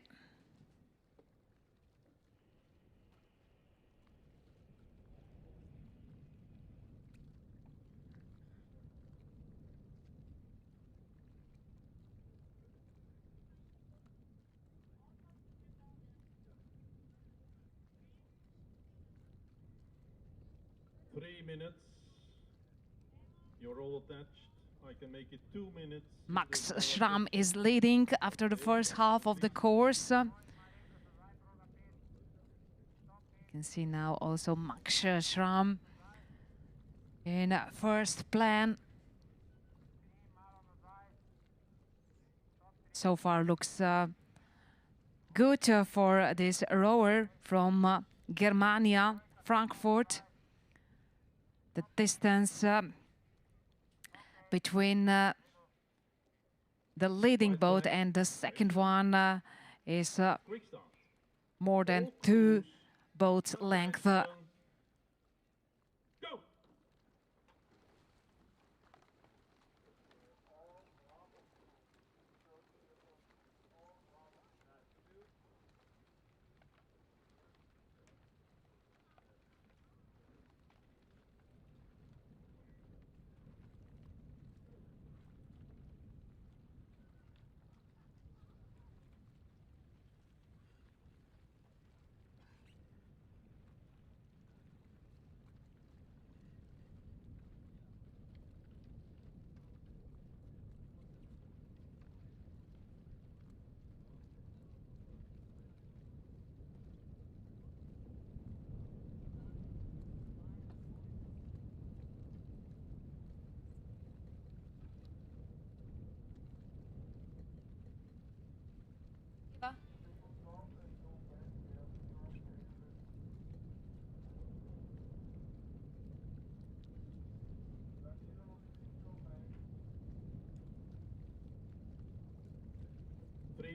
Minutes. You're all attached. I can make it 2 minutes. Max Schramm is leading after the first half of the course. You can see now also Max Schramm in first plan. So far looks good for this rower from Germania, Frankfurt. The distance between the leading boat and the second one is more than 2 boats length.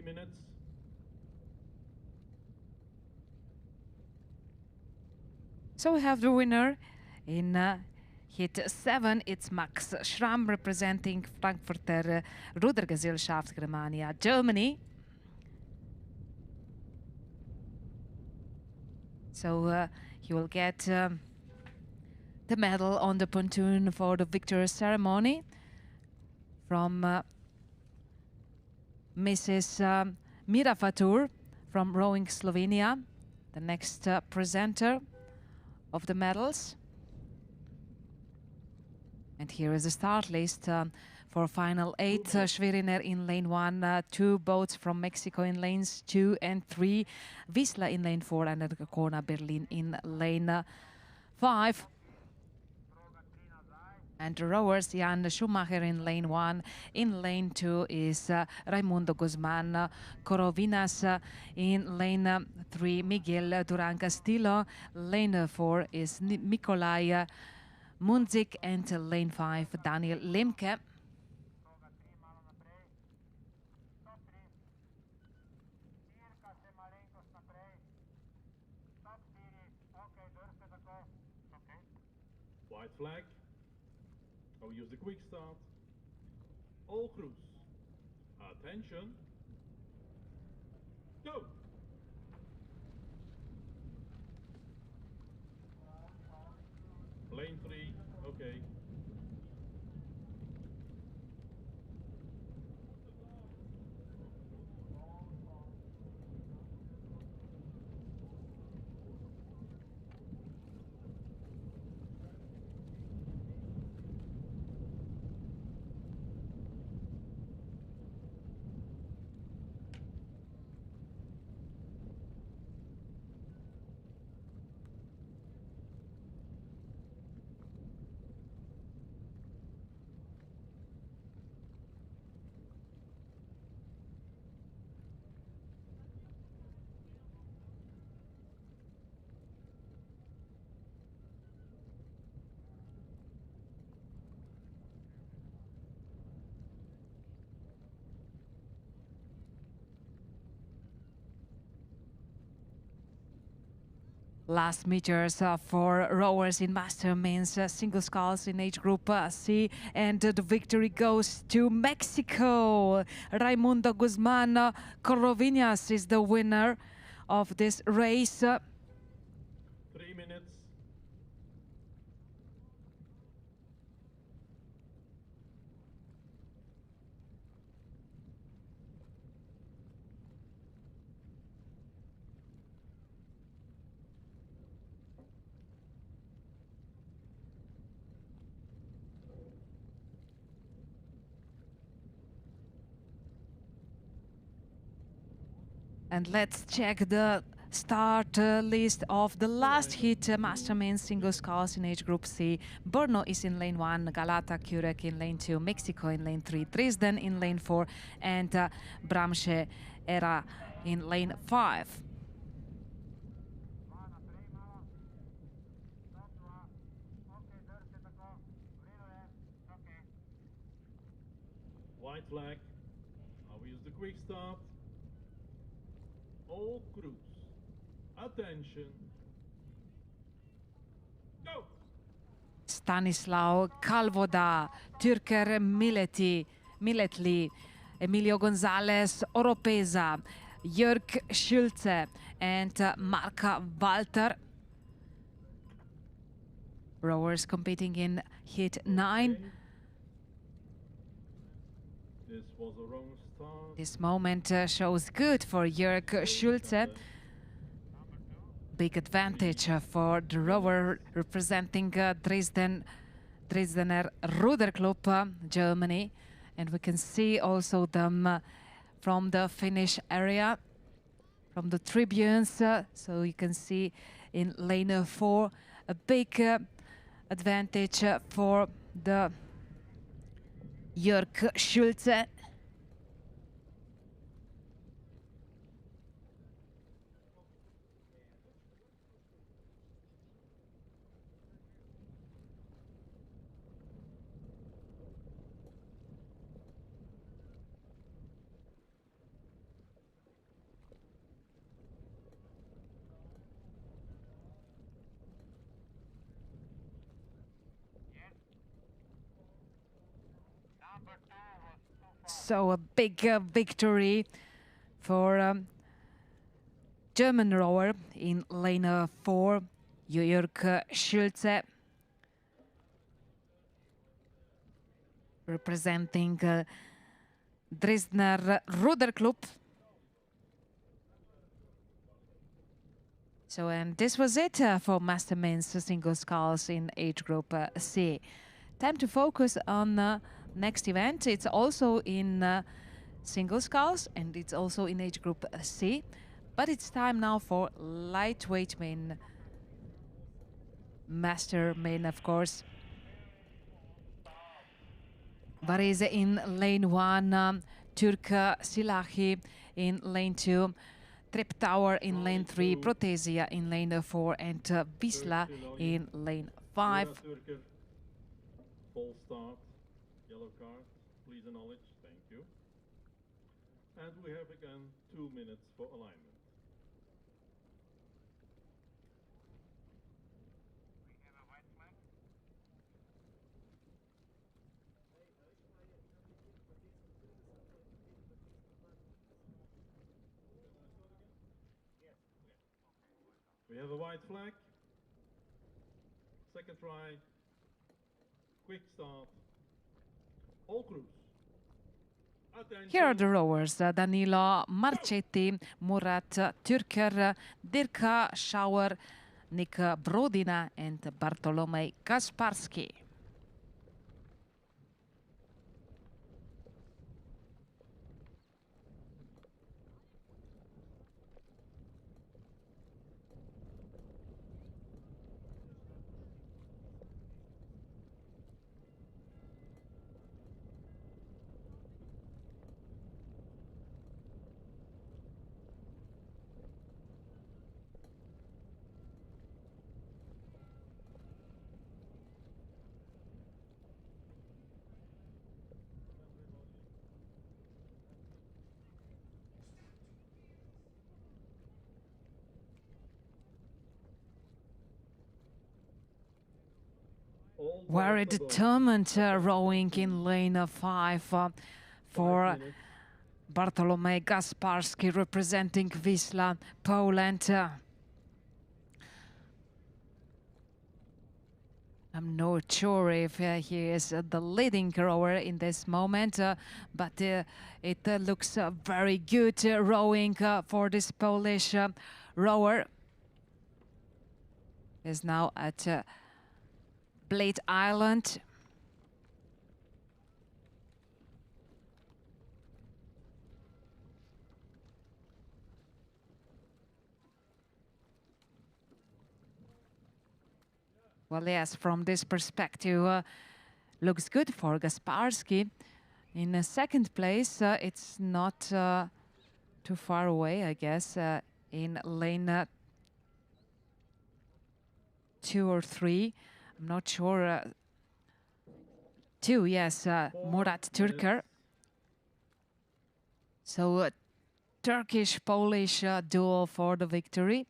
minutes. So we have the winner in Hit 7. It's Max Schramm representing Frankfurter Rudergesellschaft Germania, Germany. So he will get the medal on the pontoon for the victory ceremony from Mrs. Mira Fatur from Rowing Slovenia, the next presenter of the medals. And here is the start list for final 8. Schweriner in lane 1, 2 boats from Mexico in lanes 2 and 3, Wisla in lane 4 and Kona Berlin in lane 5. And rowers, Jan Schumacher in lane 1. In lane 2 is Raimundo Guzman. Corovinas in lane 3, Miguel Duran Castillo. Lane 4 is Nikolai Munzik, and lane 5, Daniel Lemke. White flag. I'll use the quick start. All crews. Attention. Go. Lane 3. Okay. Last meters for rowers in master men's single sculls in age group C, and the victory goes to Mexico. Raimundo Guzman Corovinas is the winner of this race. 3 minutes. And let's check the start list of the last hit master men's single sculls in age group C. Brno is in lane 1, Galata Kurek in lane 2, Mexico in lane 3, Dresden in lane 4, and Bramsche Era in lane 5. White flag. I will use the quick start. All crews. Attention. Go! Stanislav Kalvoda, Türker Milletli, Emilio Gonzalez Oropeza, Jörg Schulze, and Marka Walter. Rowers competing in hit 9. This was a wrong start. This moment shows good for Jörg Schulze. Big advantage for the rower representing Dresdener Ruderclub, Germany. And we can see also them from the finish area, from the tribunes. So you can see in lane 4 a big advantage for the Jörg Schulze. So a big victory for German rower in lane 4, Jörg Schulze, representing Dresdner Ruderklub. So, and this was it for Master Men's single sculls in age group C. Time to focus on next event. It's also in single sculls and it's also in age group C. But it's time now for lightweight men, master men, of course. Varese in lane 1, Turk Silahi in lane 2, Trip Tower in lane 3, Protesia in lane 4, and Wisla in lane 5. Full start, yellow card, please acknowledge, thank you. And we have again 2 minutes for alignment. We have a white flag. Second try. Quick start. All crews. Attention. Here are the rowers, Danilo Marchetti, Murat Türker, Dirka Schauer, Nick Brodina and Bartolomej Kasparski. Very determined rowing in lane 5 for Bartolomej Gasparski, representing Wisla, Poland. I'm not sure if he is the leading rower in this moment, but it looks very good rowing for this Polish rower. Is now at Bled Island. Well, yes, from this perspective, looks good for Gasparski. In second place, it's not too far away, I guess, in lane 2 or 3. I'm not sure. 2, yes, Murat Türker. So Turkish-Polish duel for the victory.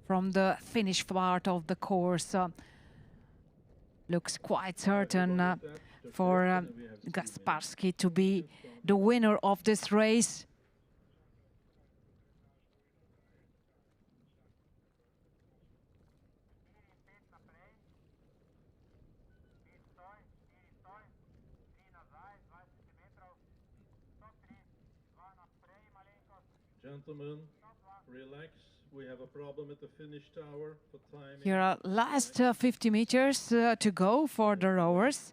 From the finish part of the course, looks quite certain for Gasparski to be the winner of this race. Gentlemen, relax. We have a problem at the finish tower for timing. Here are last 50 meters to go for the rowers.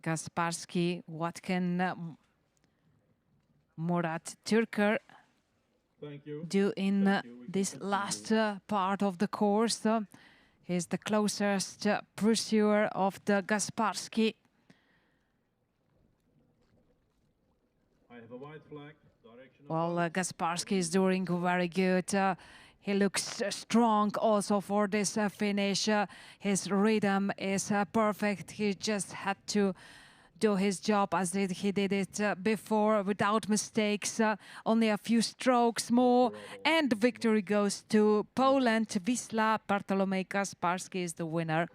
Gasparski, what can Murat Türker do in this last part of the course? He's the closest pursuer of the Gasparski. I have a white flag. Well, Gasparski is doing very good. He looks strong also for this finish. His rhythm is perfect. He just had to do his job as he did it before without mistakes. Only a few strokes more, and the victory goes to Poland. Wisla Bartolomej Gasparski is the winner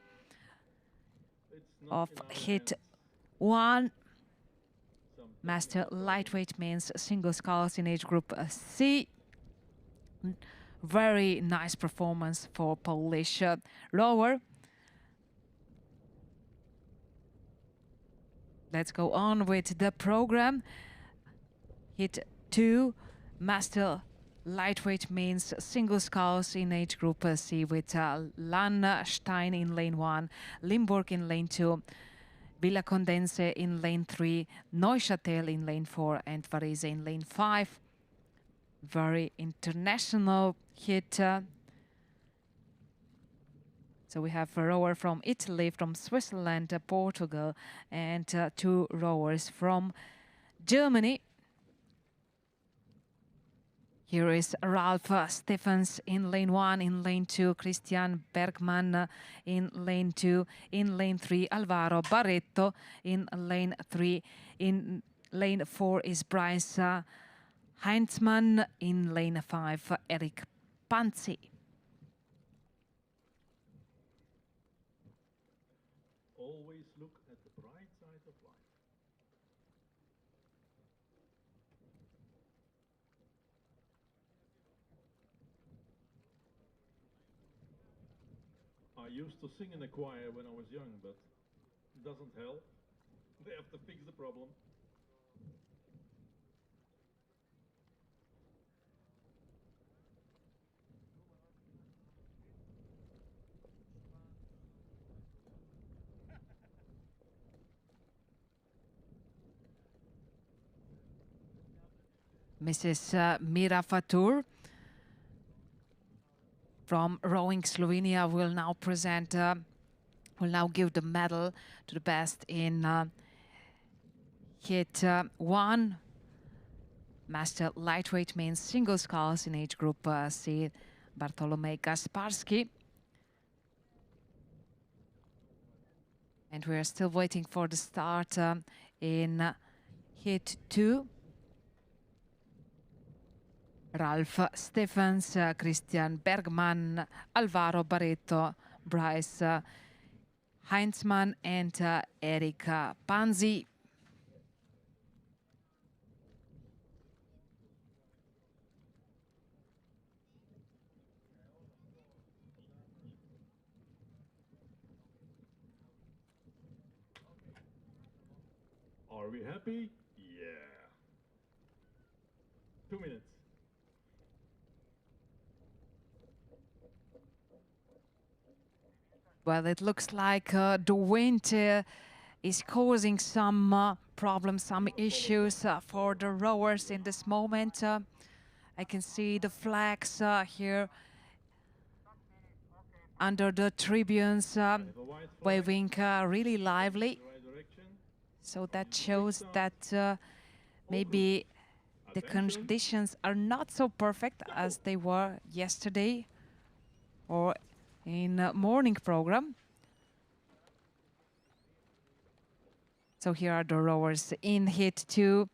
of hit 1. Master lightweight men's single sculls in age group C. Very nice performance for Polish rower. Let's go on with the program. Hit 2, Master lightweight men's single sculls in age group C with Lan Stein in lane 1, Limburg in lane 2, Villa Condense in lane 3, Neuchâtel in lane 4, and Varese in lane 5. Very international hit. So we have a rower from Italy, from Switzerland, Portugal, and 2 rowers from Germany. Here is Ralf Stephens in lane 1, in lane 2, Christian Bergmann in lane 2, in lane 3, Alvaro Barreto in lane 3, in lane 4 is Bryce Heinzmann, in lane 5, Eric Panzi. Always look at the bright side of life. I used to sing in a choir when I was young, but it doesn't help. They have to fix the problem. Mrs. Mira Fatur from Rowing Slovenia will now present, will now give the medal to the best in hit 1. Master lightweight men's single sculls in age group C, Bartolomej Gasparski. And we're still waiting for the start in hit 2. Ralf Stephens, Christian Bergmann, Alvaro Barreto, Bryce Heinzmann, and Eric Panzi. Are we happy? Yeah. 2 minutes. Well, it looks like the wind is causing some problems, some issues for the rowers in this moment. I can see the flags here under the tribunes waving really lively. So that shows that maybe the conditions are not so perfect as they were yesterday or in morning program. So here are the rowers in hit 2,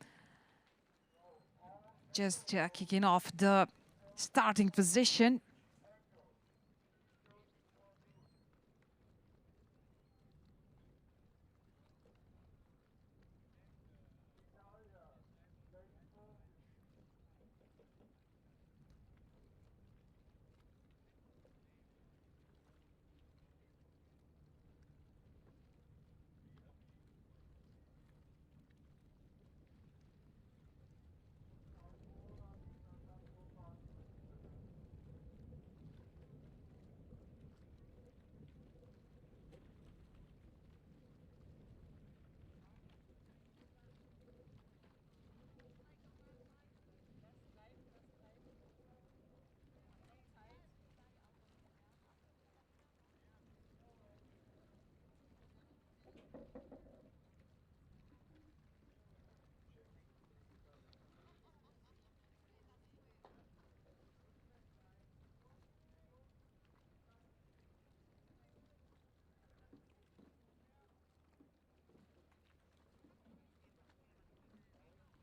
just kicking off the starting position.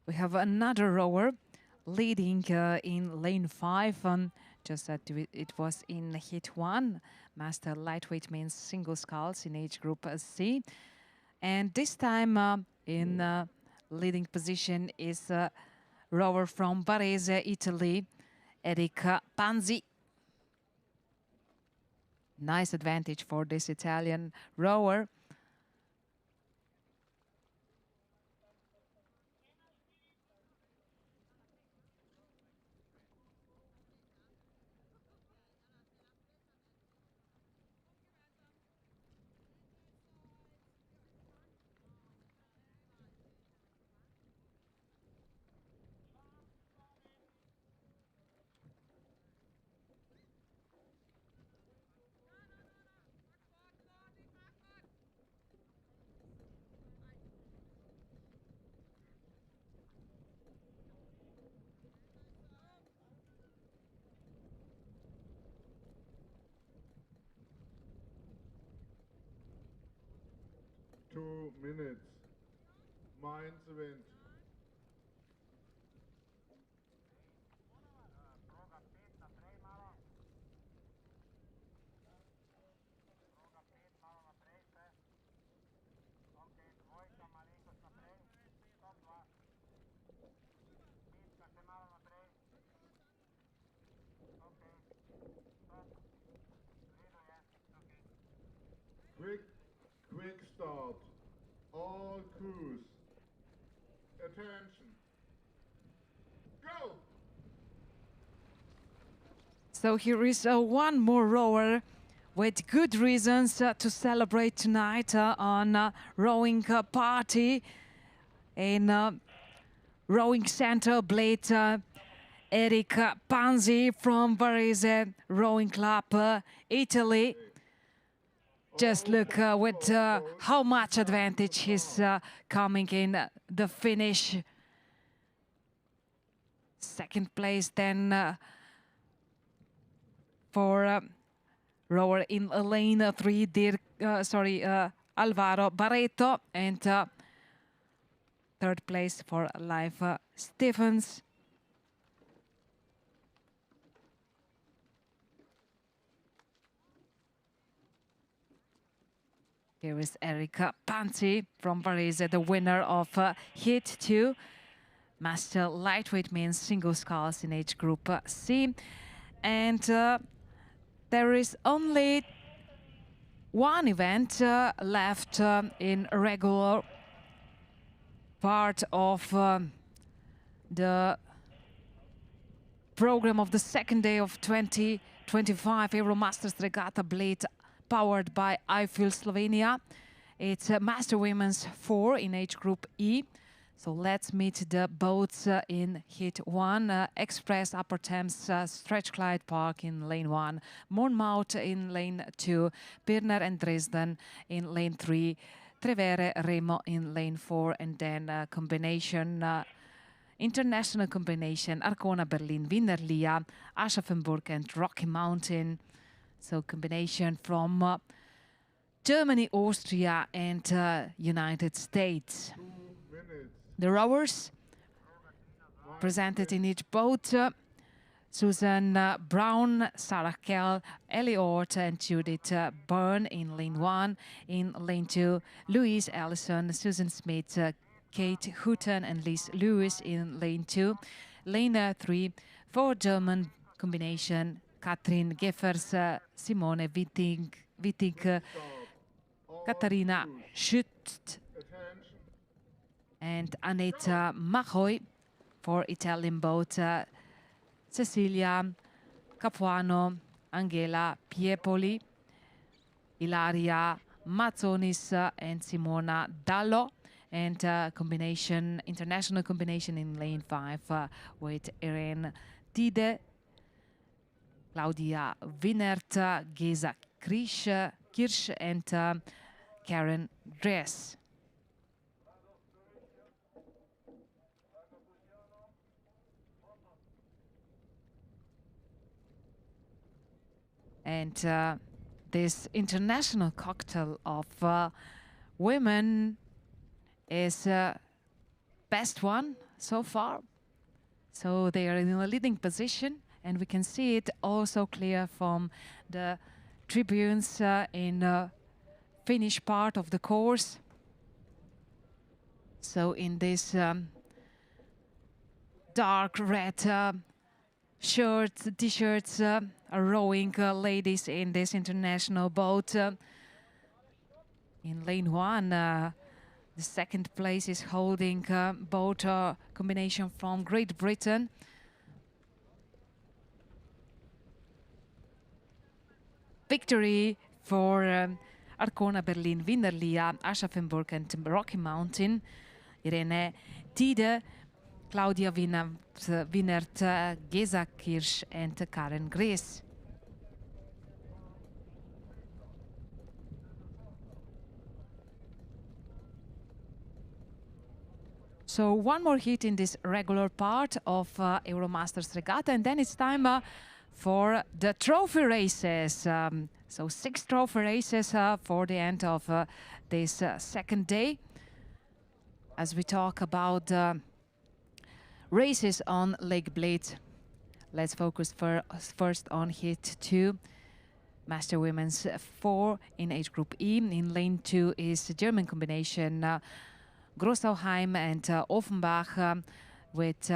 We have another rower leading in lane 5. Just that it was in heat 1. Master lightweight men's single sculls in age group C. And this time in leading position is rower from Varese, Italy, Erika Panzi. Nice advantage for this Italian rower. Two minutes. Mainz event. Quick start. All crews. Attention. Go! So here is one more rower with good reasons to celebrate tonight on rowing party in rowing center. Bled, Erika Panzi from Varese Rowing Club, Italy. Just look with how much advantage he's coming in the finish. Second place then for rower in lane 3, Alvaro Barreto, and third place for Leif Stephens. Here is Erika Panzi from Varese, the winner of Heat 2, Master Lightweight Men's Single Sculls in age group C. And there is only one event left in regular part of the program of the second day of 2025 Euromasters Regatta Bled, powered by I Feel Slovenia. It's Master Women's 4 in age group E. So let's meet the boats in heat 1. Express Upper Thames Stretch Clyde Park in lane 1. Monmouth in lane 2. Pirna and Dresden in lane 3. Trevere Remo in lane 4. And then combination, international combination, Arcona Berlin, Wienerlia, Aschaffenburg and Rocky Mountain. So combination from Germany, Austria and United States. The rowers presented in each boat, Susan Brown, Sarah Kell, Ellie Ort and Judith Byrne in lane 1. In lane 2, Louise Allison, Susan Smith, Kate Houghton and Liz Lewis in lane 2. Lane 3, for German combination, Katrin Geffers, Simone Witting, Katharina Schütz and Aneta Machoy. For Italian boat, Cecilia Capuano, Angela Piepoli, Ilaria Mazzonis and Simona Dallo. And combination, international combination in lane 5 with Irene Tide, Claudia Wienert, Gesa Kirsch and Karen Dress. And this international cocktail of women is best one so far. So they are in a leading position, and we can see it also clear from the tribunes in the finish part of the course. So in this dark red shirts, t-shirts, are rowing ladies in this international boat. In lane 1, the second place is holding boat combination from Great Britain. Victory for Arkona, Berlin, Winderlia, Aschaffenburg and Rocky Mountain. Irene Tide, Claudia Wienert, Gesa Kirsch and Karen Grace. So one more hit in this regular part of Euromasters Regatta, and then it's time for the trophy races. So 6 trophy races for the end of this second day. As we talk about races on Lake Bled, let's focus first on hit 2. Master Women's 4 in age group E. In lane 2 is German combination Grossauheim and Offenbach with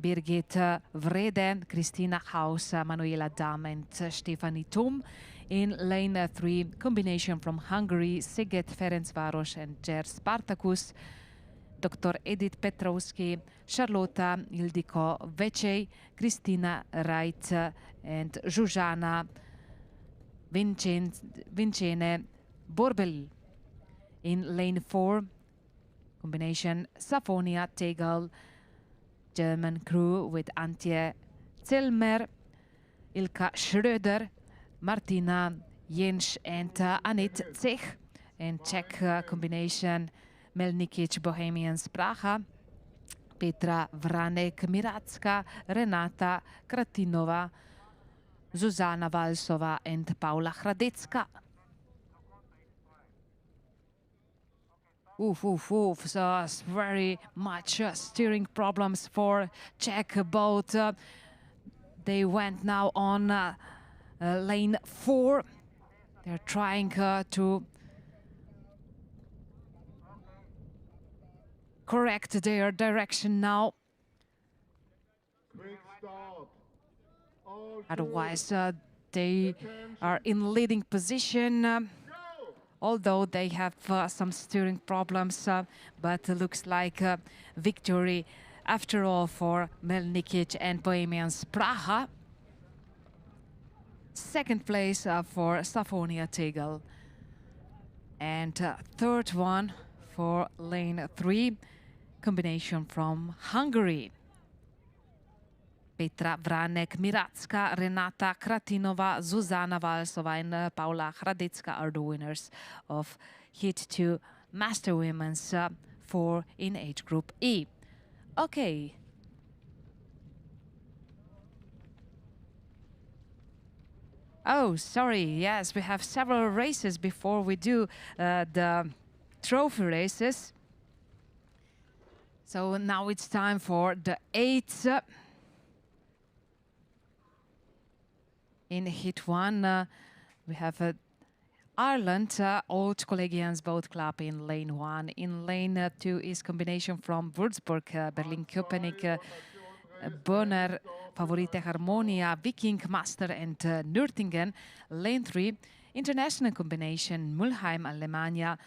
Birgit Vrede, Christina Haus, Manuela Dam and Stefanie Thum. In lane 3, combination from Hungary, Siget Ferencváros and Jer Spartacus, Dr. Edith Petrovski, Charlotta Ildiko Vecei, Christina Wright and Zsuzsana Vincene Borbel. In lane 4, combination Safonia Tegel, German crew with Antje Zellmer, Ilka Schröder, Martina Jensch and Anit Zech, and Czech combination Melnikic Bohemians Praha, Petra Vranek Miracka, Renata Kratinova, Zuzana Valsova and Paula Hradecka. So it's very much steering problems for Czech boat. They went now on lane 4. They're trying to correct their direction now. Otherwise, they are in leading position. Although they have some steering problems, but looks like victory after all for Melnikic and Bohemians Praha. Second place for Safonia Tegel. And third one for lane 3, combination from Hungary. Petra Vranek Miracka, Renata Kratinova, Zuzana Valsova and Paula Hradecka are the winners of Hit 2 Master Women's 4 in age group E. Okay. Oh, sorry. Yes, we have several races before we do the trophy races. So now it's time for the 8th. In hit 1, we have Ireland, Old Collegians Boat Club in lane 1. In lane 2 is combination from Würzburg, Berlin, Köpenick, Bonner, Favorite Harmonia, Viking, Master and Nürtingen. Lane 3, international combination Mulheim, Alemania,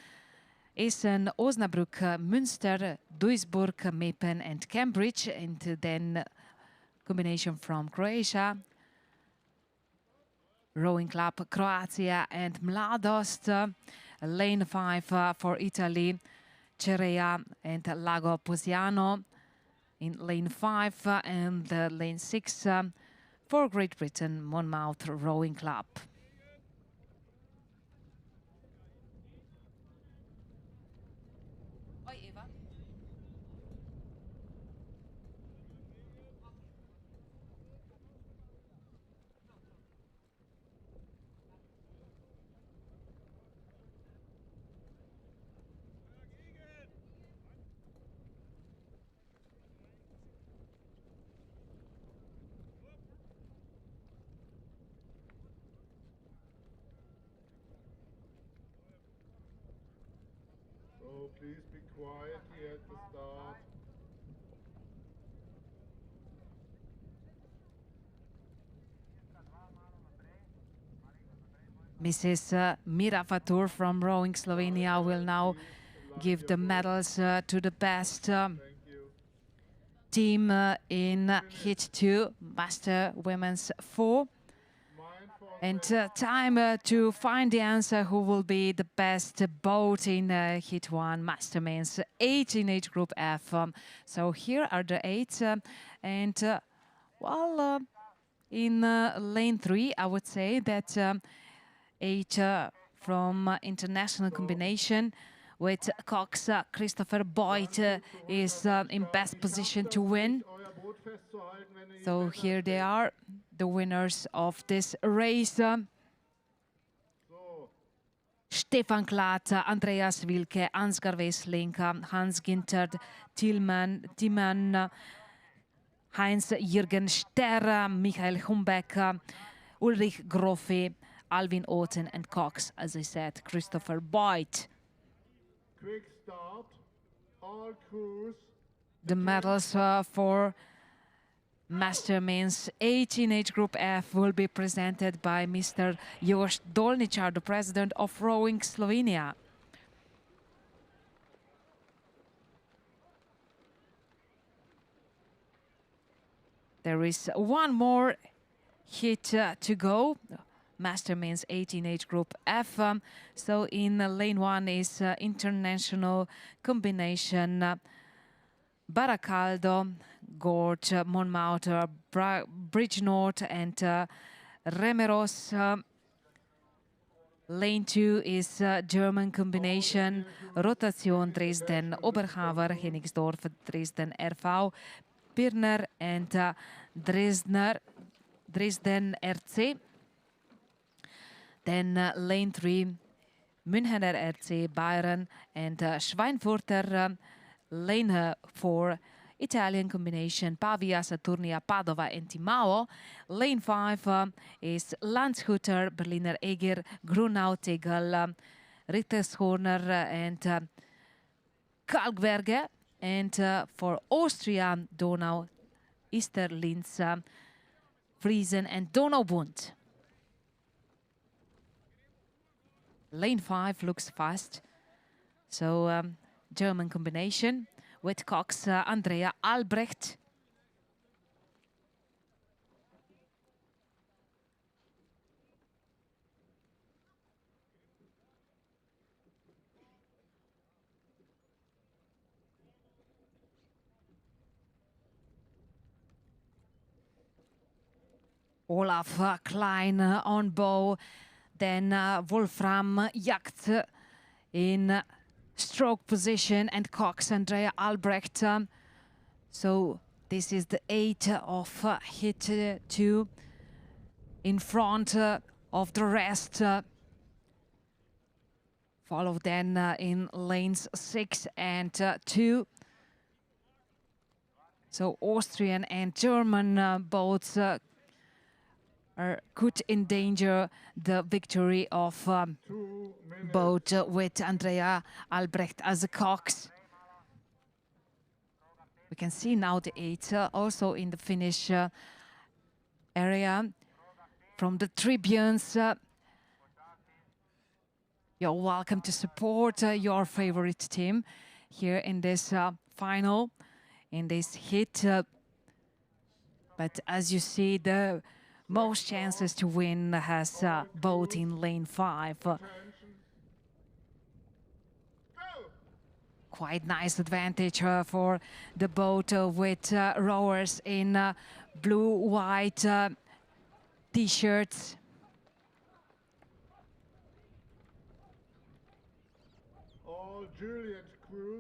Essen, Osnabrück, Münster, Duisburg, Meppen and Cambridge. And then combination from Croatia, Rowing Club Croatia and Mladost. Lane 5 for Italy, Cerea and Lago Posiano in lane 5, and lane 6 for Great Britain, Monmouth Rowing Club. Oh, please be quiet here at the start. Mrs. Mira Fatur from Rowing Slovenia will now give the medals to the best team in Hit 2, Master Women's 4. And time to find the answer who will be the best boat in Hit 1, Master Men's 18 age group F. So here are the 8. Well, in lane 3, I would say that 8 from international combination with Cox. Christopher Boyd is in best position to win. So here they are, the winners of this race. Stefan Klatt, Andreas Wilke, Ansgar Wessling, Hans Gintert, Timan, Heinz-Jürgen Sterr, Michael Humbeck, Ulrich Groffi, Alvin Oten, and Cox, as I said, Christopher Boyd. Quick start, all crews. The medals for Master Men's 18 age group F will be presented by Mr. Jošt Dolničar, the president of Rowing Slovenia. There is one more hit to go. Master Men's 18 age group F. So in lane 1 is international combination Baracaldo, Gort, Monmouth, Bridgenorth, and Remeros. Lane 2 is German combination Rotation Dresden, Oberhaver, Hennigsdorf, Dresden, RV, Pirner, and Dresden RC. Then lane 3, Münchener RC, Bayern, and Schweinfurter. Lane 4, Italian combination Pavia, Saturnia, Padova, and Timao. Lane 5 is Landshuter, Berliner Eger, Grunau, Tegel, Rittershorner, and Kalkberge. And for Austria, Donau, Easterlinz, Friesen, and Donaubund. Lane 5 looks fast. So German combination with Cox, Andrea Albrecht. Olaf Klein on bow, then Wolfram Yacht in stroke position, and Cox, Andrea Albrecht. So this is the 8 of Hit 2 in front of the rest. Followed then in lanes 6 and 2. So Austrian and German boats could endanger the victory of boat with Andrea Albrecht as a Cox. We can see now the 8 also in the finish area from the tribunes. You're welcome to support your favorite team here in this final, in this hit. But as you see, the most chances to win has boat in lane 5. Quite nice advantage for the boat with rowers in blue-white t-shirts.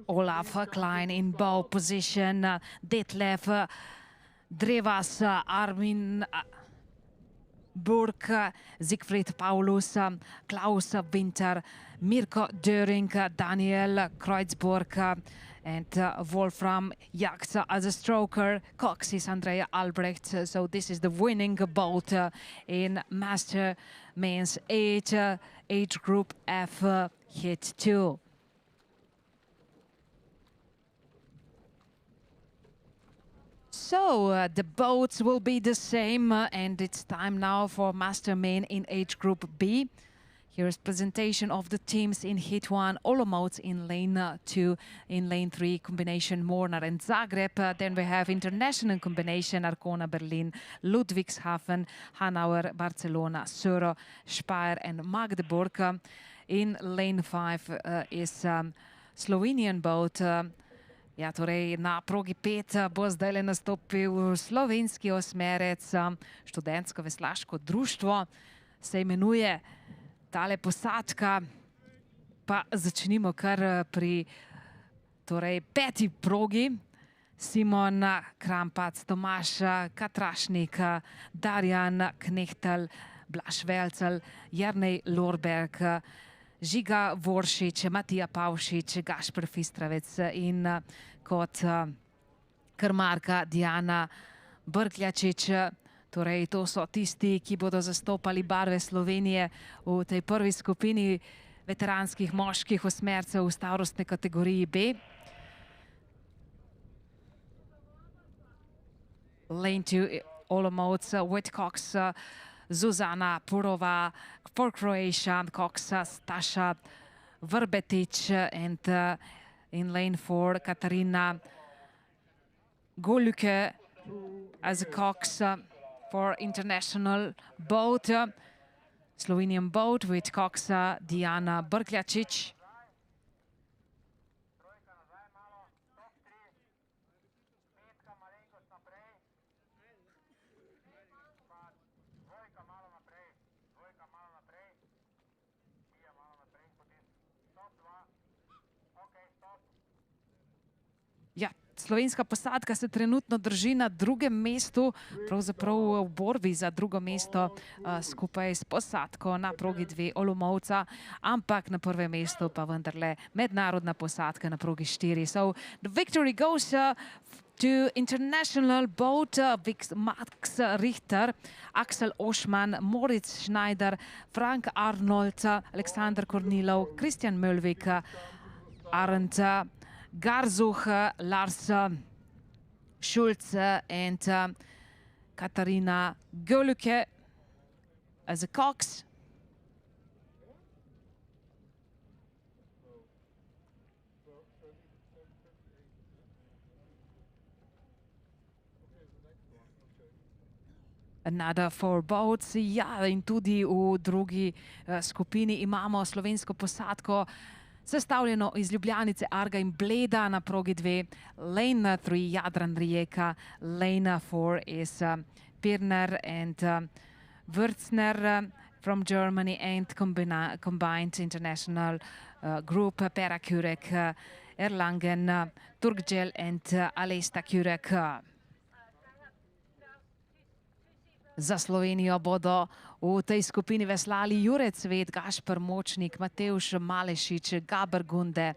Olaf Klein in bow position, Detlef Drevas, Armin Burk, Siegfried Paulus, Klaus Winter, Mirko Döring, Daniel Kreuzburg, and Wolfram Yacht as a stroker. Cox is Andrea Albrecht. So this is the winning boat in Master Men's 8 age group F Hit 2. So the boats will be the same and it's time now for Master Main in age group B. Here's presentation of the teams in Heat 1, Olomouc in lane 2, in lane 3 combination Mornar and Zagreb. Then we have international combination Arcona Berlin, Ludwigshafen, Hanauer, Barcelona, Söro, Speyer and Magdeburg. In lane 5 is Slovenian boat. Ja, torej na progi 5 bo zdaj nastopil slovenski osmerec, študentsko veslaško društvo, se imenuje tale posadka. Pa začnimo kar pri torej 5. progi. Simon Krampac, Tomaš Katrašnik, Darjan Knehtel, Blaž Velcel, Jernej Lorberg, Žiga Voršič, Matija Pavšič, Gašper Fistravec in kot krmarka Dijana Brkljačič. Torej, to so tisti, ki bodo zastopali barve Slovenije v tej prvi skupini veteranskih moških osmercev v starostni kategoriji B. Lane 2, Olomouc, Whitcox, Zuzana Purova, for Croatia, Cox, Stasha Vrbetic, and in lane 4, Katarina Goluke as a Cox for international boat. Slovenian boat with Cox, Dijana Brkljačič. Ja, slovenska posadka se trenutno drži na drugem mestu, pravzaprav v borbi za drugo mesto skupaj s posadko na progi 2 Olomouca, ampak na prvem mestu pa vendarle mednarodna posadka na progi 4. So the victory goes to international boat, Max Richter, Axel Oschmann, Moritz Schneider, Frank Arnold, Alexander Kornilov, Christian Mölvik, Arndt Garzuch, Lars Schulz and Katarina Goluke as a Cox. Another 4 boats. Ja, in tudi v drugi skupini imamo slovensko posadko, sestavljeno iz Ljubljanice, Arga in Bleda na progi 2. Lane 3, Jadran Rijeka. Lane 4 is Pirner and Würzner from Germany and combined international group Pera Kurek, Erlangen, Turkgel and Alesta Kurek. Za Slovenijo bodo v tej skupini veslali Jure Cvet, Gašper Močnik, Matevž Malešič, Gaber Gunde,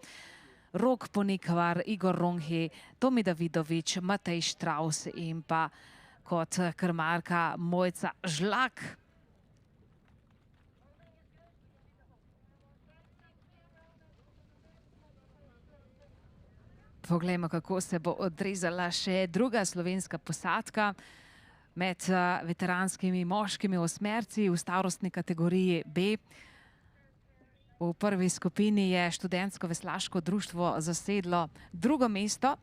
Rok Ponikvar, Igor Ronhi, Tomi Davidovič, Matej Štraus in pa kot krmarka Mojca Žlak. Poglejmo, kako se bo odrezala še druga slovenska posadka med veteranskimi moškimi osmerci v starostni kategoriji B. V prvi skupini je študentsko veslaško društvo zasedlo drugo mesto.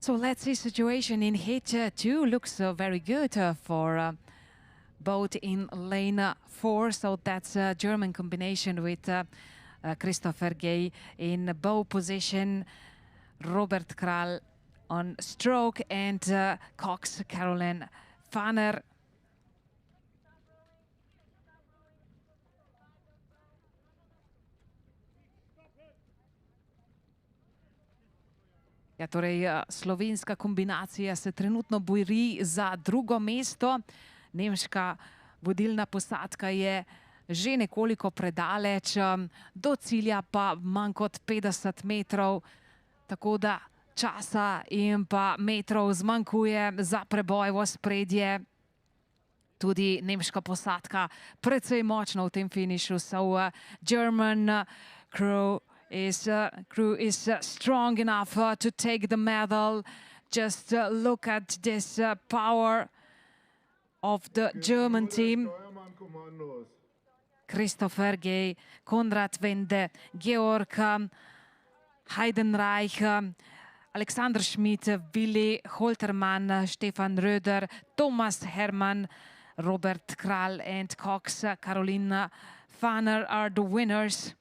So let's see situation in Heat 2 looks very good for boat in lane 4. So that's a German combination with Christopher Gay in bow position, Robert Kral on stroke and Cox Caroline Fanner. Ja, torej slovenska kombinacija se trenutno bori za drugo mesto. Nemška vodilna posadka je že nekoliko predaleč, do cilja pa manj kot 50 metrov. Tako da časa in pa metrov zmanjkuje za preboj v ospredje. Tudi nemška posadka precej močna v tem finišu. So German crew his crew is strong enough to take the medal. Just look at this power of the German team. Christopher Gay, Konrad Wende, Georg Heidenreich, Alexander Schmidt, Willi Holtermann, Stefan Röder, Thomas Hermann, Robert Kral and Cox, Carolina Fanner are the winners.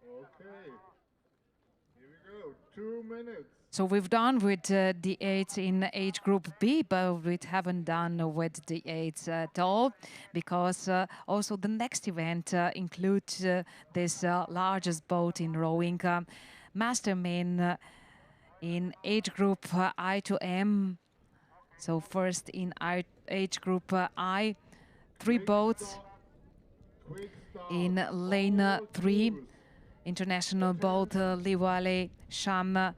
Okay, here we go, 2 minutes. So we've done with the 8 in age group B, but we haven't done with the 8 at all, because also the next event includes this largest boat in rowing, Masterman in age group I to M. So first in age group I, 3 boats in lane 3. International boat Livale, Sham,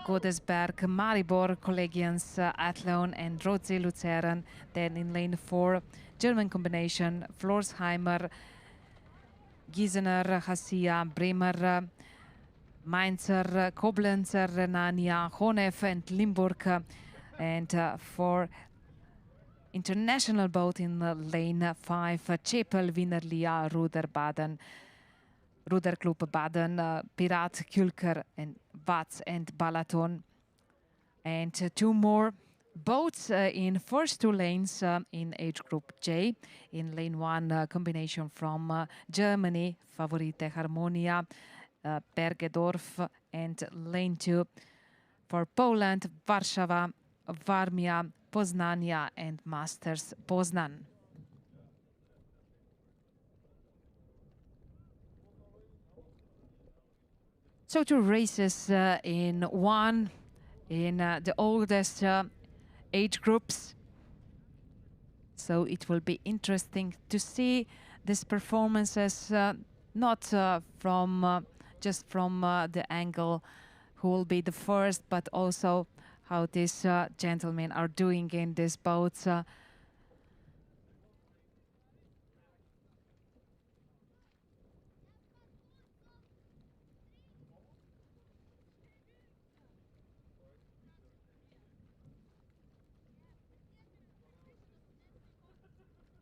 Godesberg, Maribor, Collegians, Athlon and Rotsee Luzern. Then in lane 4, German combination, Florsheimer, Giesener, Hassia, Bremer, Mainzer, Koblenzer, Renania, Honef and Limburg. And for international boat in lane 5, Chepel, Wienerlia, Ruder, Baden, Ruderclub Baden, Pirat, Külker and Watz and Balaton. And 2 more boats in first 2 lanes in age group J. In lane 1, combination from Germany, Favorite Harmonia, Bergedorf, and lane 2 for Poland, Warszawa, Warmia, Poznania and Masters Poznan. So 2 races in one, in the oldest age groups. So it will be interesting to see these performances, not from just from the angle who will be the first, but also how these gentlemen are doing in these boats.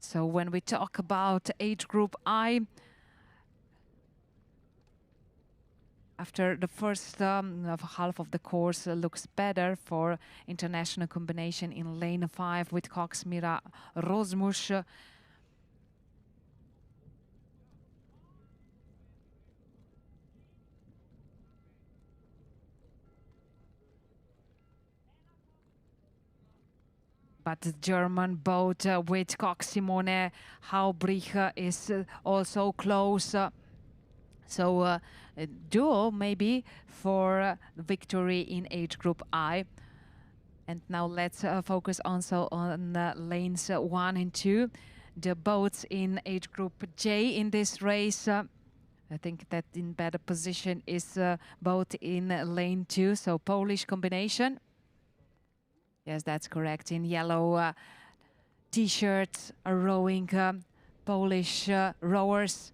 So when we talk about age group I, after the first half of the course looks better for international combination in lane 5 with Cox, Mira, Rosmusch. But the German boat with Cox, Simone, Haubrich is also close. So a duo maybe for victory in age group I. And now let's focus also on lanes 1 and 2. The boats in age group J in this race. I think that in better position is boat in lane 2, so Polish combination. Yes, that's correct. In yellow t-shirts are rowing Polish rowers.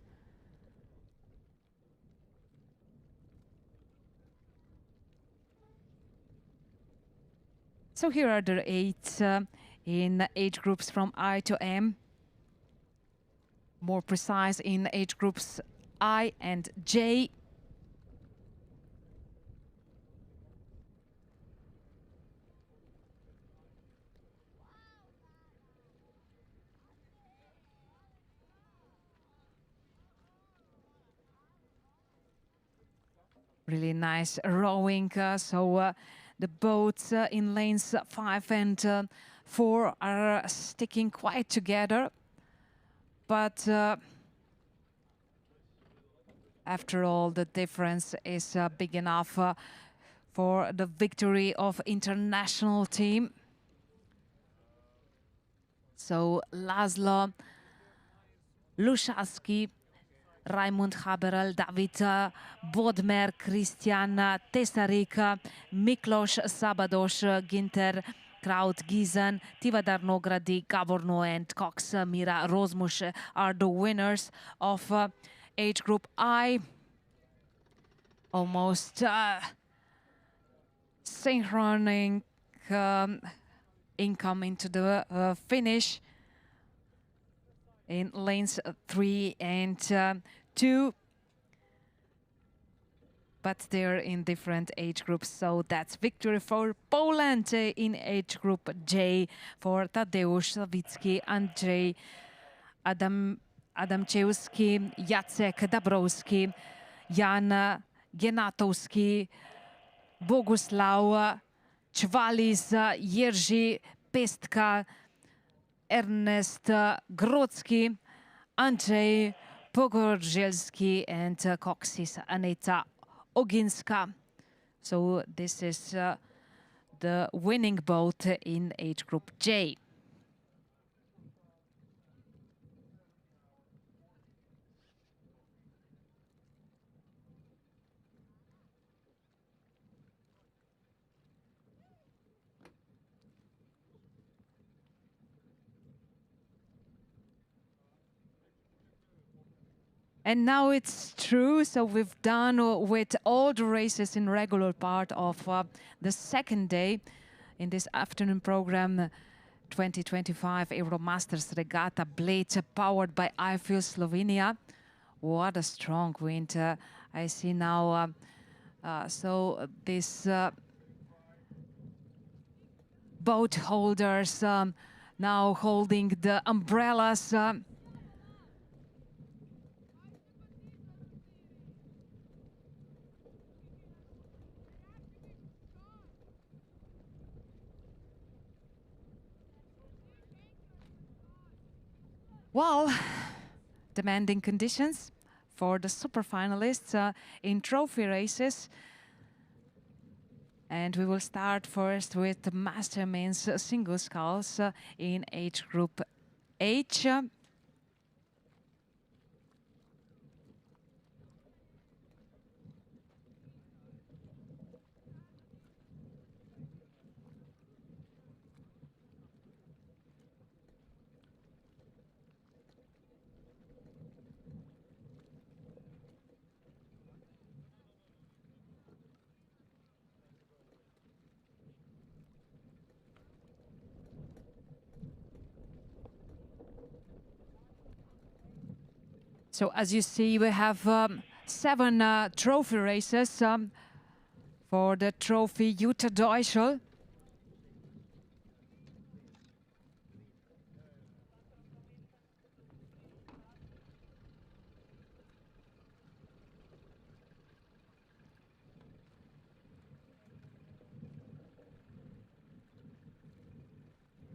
So here are the 8 in age groups from I to M. More precise in age groups I and J. Really nice rowing. So the boats in lanes 5 and 4 are sticking quite together. But after all, the difference is big enough for the victory of international team. So Laszlo Lushaski, Raimund Haberl, David Bodmer, Christian Tesarik, Miklos Sabados, Ginter Kraut-Giesen, Tivadar Nogradi, Gaborno and Cox Mira Rozmus are the winners of age group I. Almost synchroning income into the finish in lanes 3 and 2, but they're in different age groups. So that's victory for Poland in age group J for Tadeusz Sawicki, Andrzej Adamczewski, Jacek Dabrowski, Jan Gienatowski, Bogusław Czwalis, Jerzy Pestka, Ernest Grodzki, Andrzej Pogorzelski, and Koksis Aneta Oginska. So this is the winning boat in age group J. And now it's true, so we've done with all the races in regular part of the second day in this afternoon program, 2025 Euromasters Regatta Bled, powered by iFeel Slovenia. What a strong wind I see now. So these boat holders now holding the umbrellas. Well, demanding conditions for the super finalists in trophy races. And we will start first with the Master Men's single sculls in age group H. So as you see, we have 7 trophy races for the trophy Jutta Deutschel.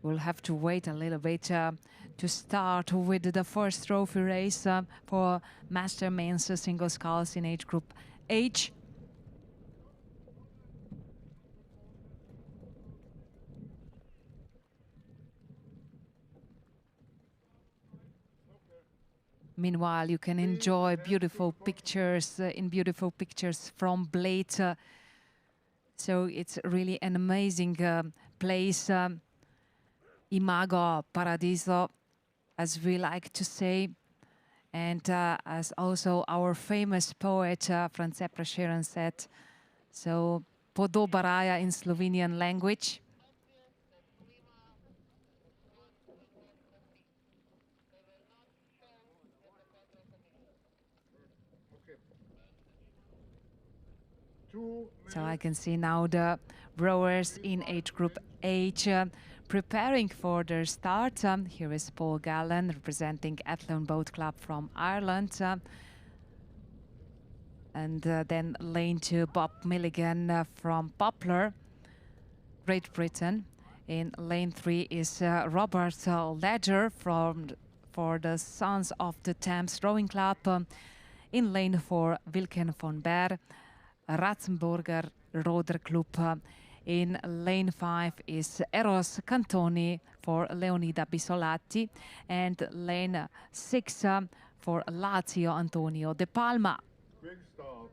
We'll have to wait a little bit to start with the first trophy race for Master Men's single sculls in age group H. Meanwhile, you can enjoy beautiful pictures from Bled. So it's really an amazing place. Imago Paradiso, as we like to say, and as also our famous poet France Prešeren said, so podoba raja in Slovenian language. So I can see now the rowers in age group H preparing for their start. Here is Paul Gallen representing Athlone Boat Club from Ireland. And then lane 2, Bob Milligan from Poplar, Great Britain. In lane 3 is Robert Ledger for the Sons of the Thames Rowing Club. In lane 4, Wilken von Beer, Ratzenburger Roder Club. In lane 5 is Eros Cantoni for Leonida Bisolatti, and lane 6 for Lazio Antonio De Palma. Quick start.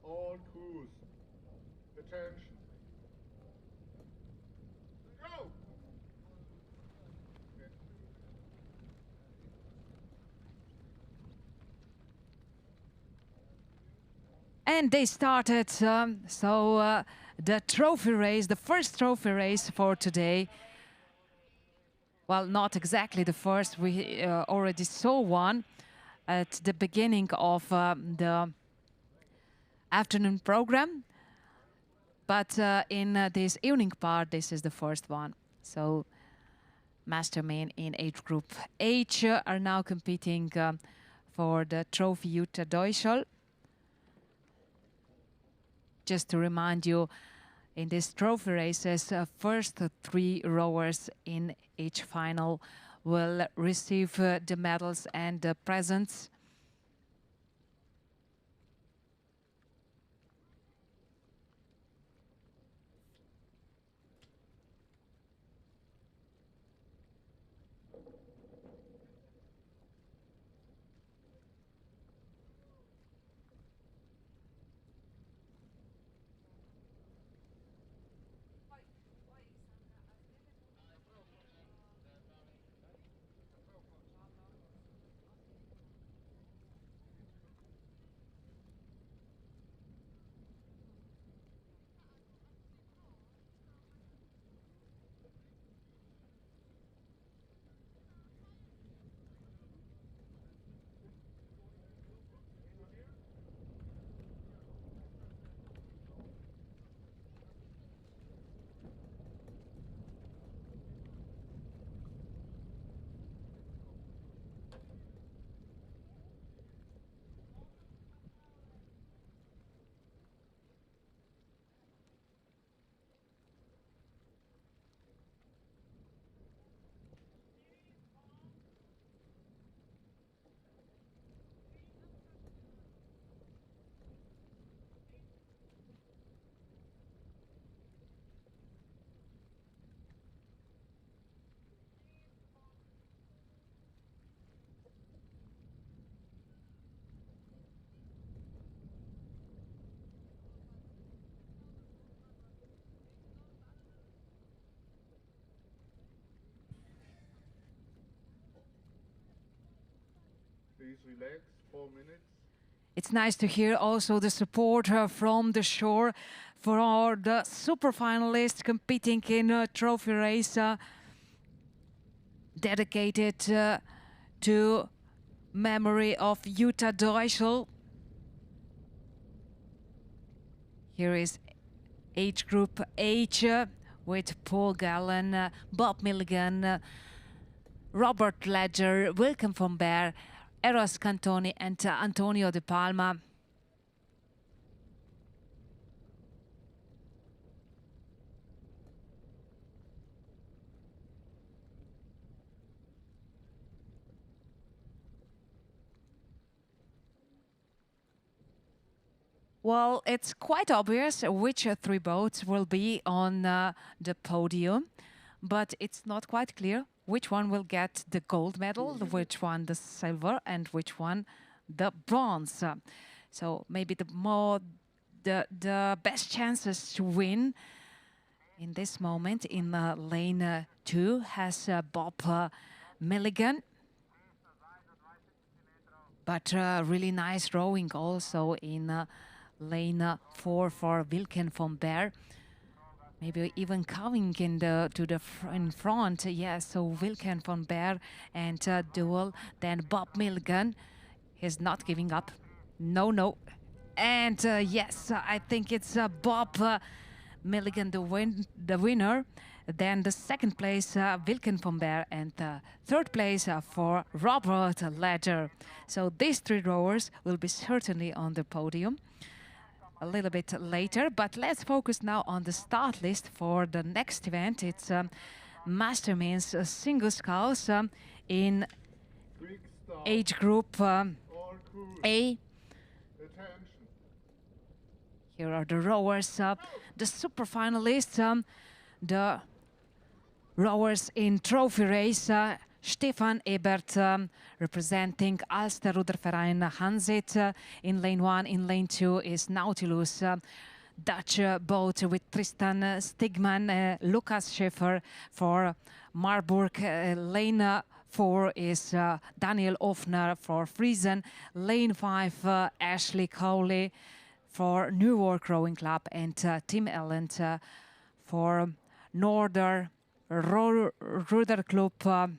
All crews. Attention. Go! And they started, the trophy race, the first trophy race for today. Well, not exactly the first, we already saw one at the beginning of the afternoon program. But in this evening part, this is the first one. So Mastermen in age group H are now competing for the trophy Jutta Deuschel. Just to remind you, in these trophy races, first 3 rowers in each final will receive the medals and the presents. Please relax, 4 minutes. It's nice to hear also the support from the shore for all the super finalists competing in a trophy race dedicated to memory of Jutta Deuschel. Here is age group H with Paul Gallen, Bob Milligan, Robert Ledger, Wilken van Beer, Eros Cantoni and Antonio De Palma. Well, it's quite obvious which 3 boats will be on the podium, but it's not quite clear which one will get the gold medal, which one the silver, and which one the bronze. So maybe the best chances to win in this moment in lane 2 has Bob Milligan. But really nice rowing also in lane 4 for Wilken van Beer. Maybe even coming in in front, yes. So Wilken van Beer and duel. Then Bob Milligan, he's not giving up. No. And yes, I think it's Bob Milligan the winner. Then the second place, Wilken van Beer, and third place for Robert Ledger. So these 3 rowers will be certainly on the podium a little bit later, but let's focus now on the start list for the next event. It's Mastermen's single sculls in age group A. Here are the rowers, the super finalists, the rowers in trophy race. Stefan Ebert representing Alster Ruderverein Hanset in lane 1. In lane 2 is Nautilus, Dutch boat with Tristan Stigman, Lucas Schäfer for Marburg. Lane 4 is Daniel Offner for Friesen. Lane 5, Ashley Cowley for Newark Rowing Club, and Tim Elland for Northern Ruder Club.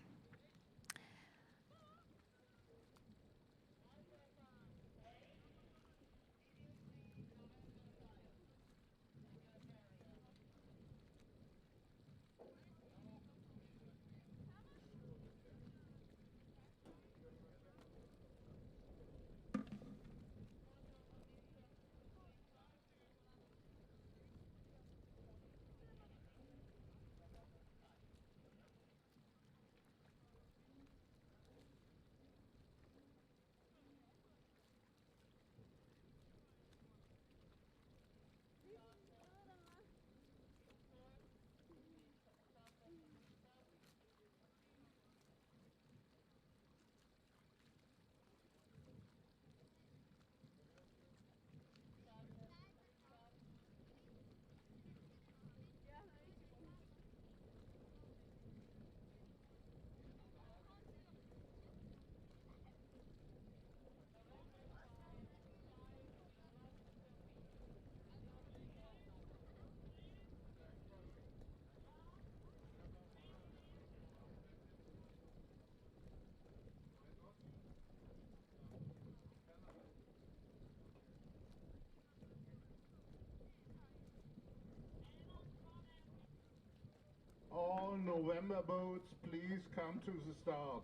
All November boats, please come to the start.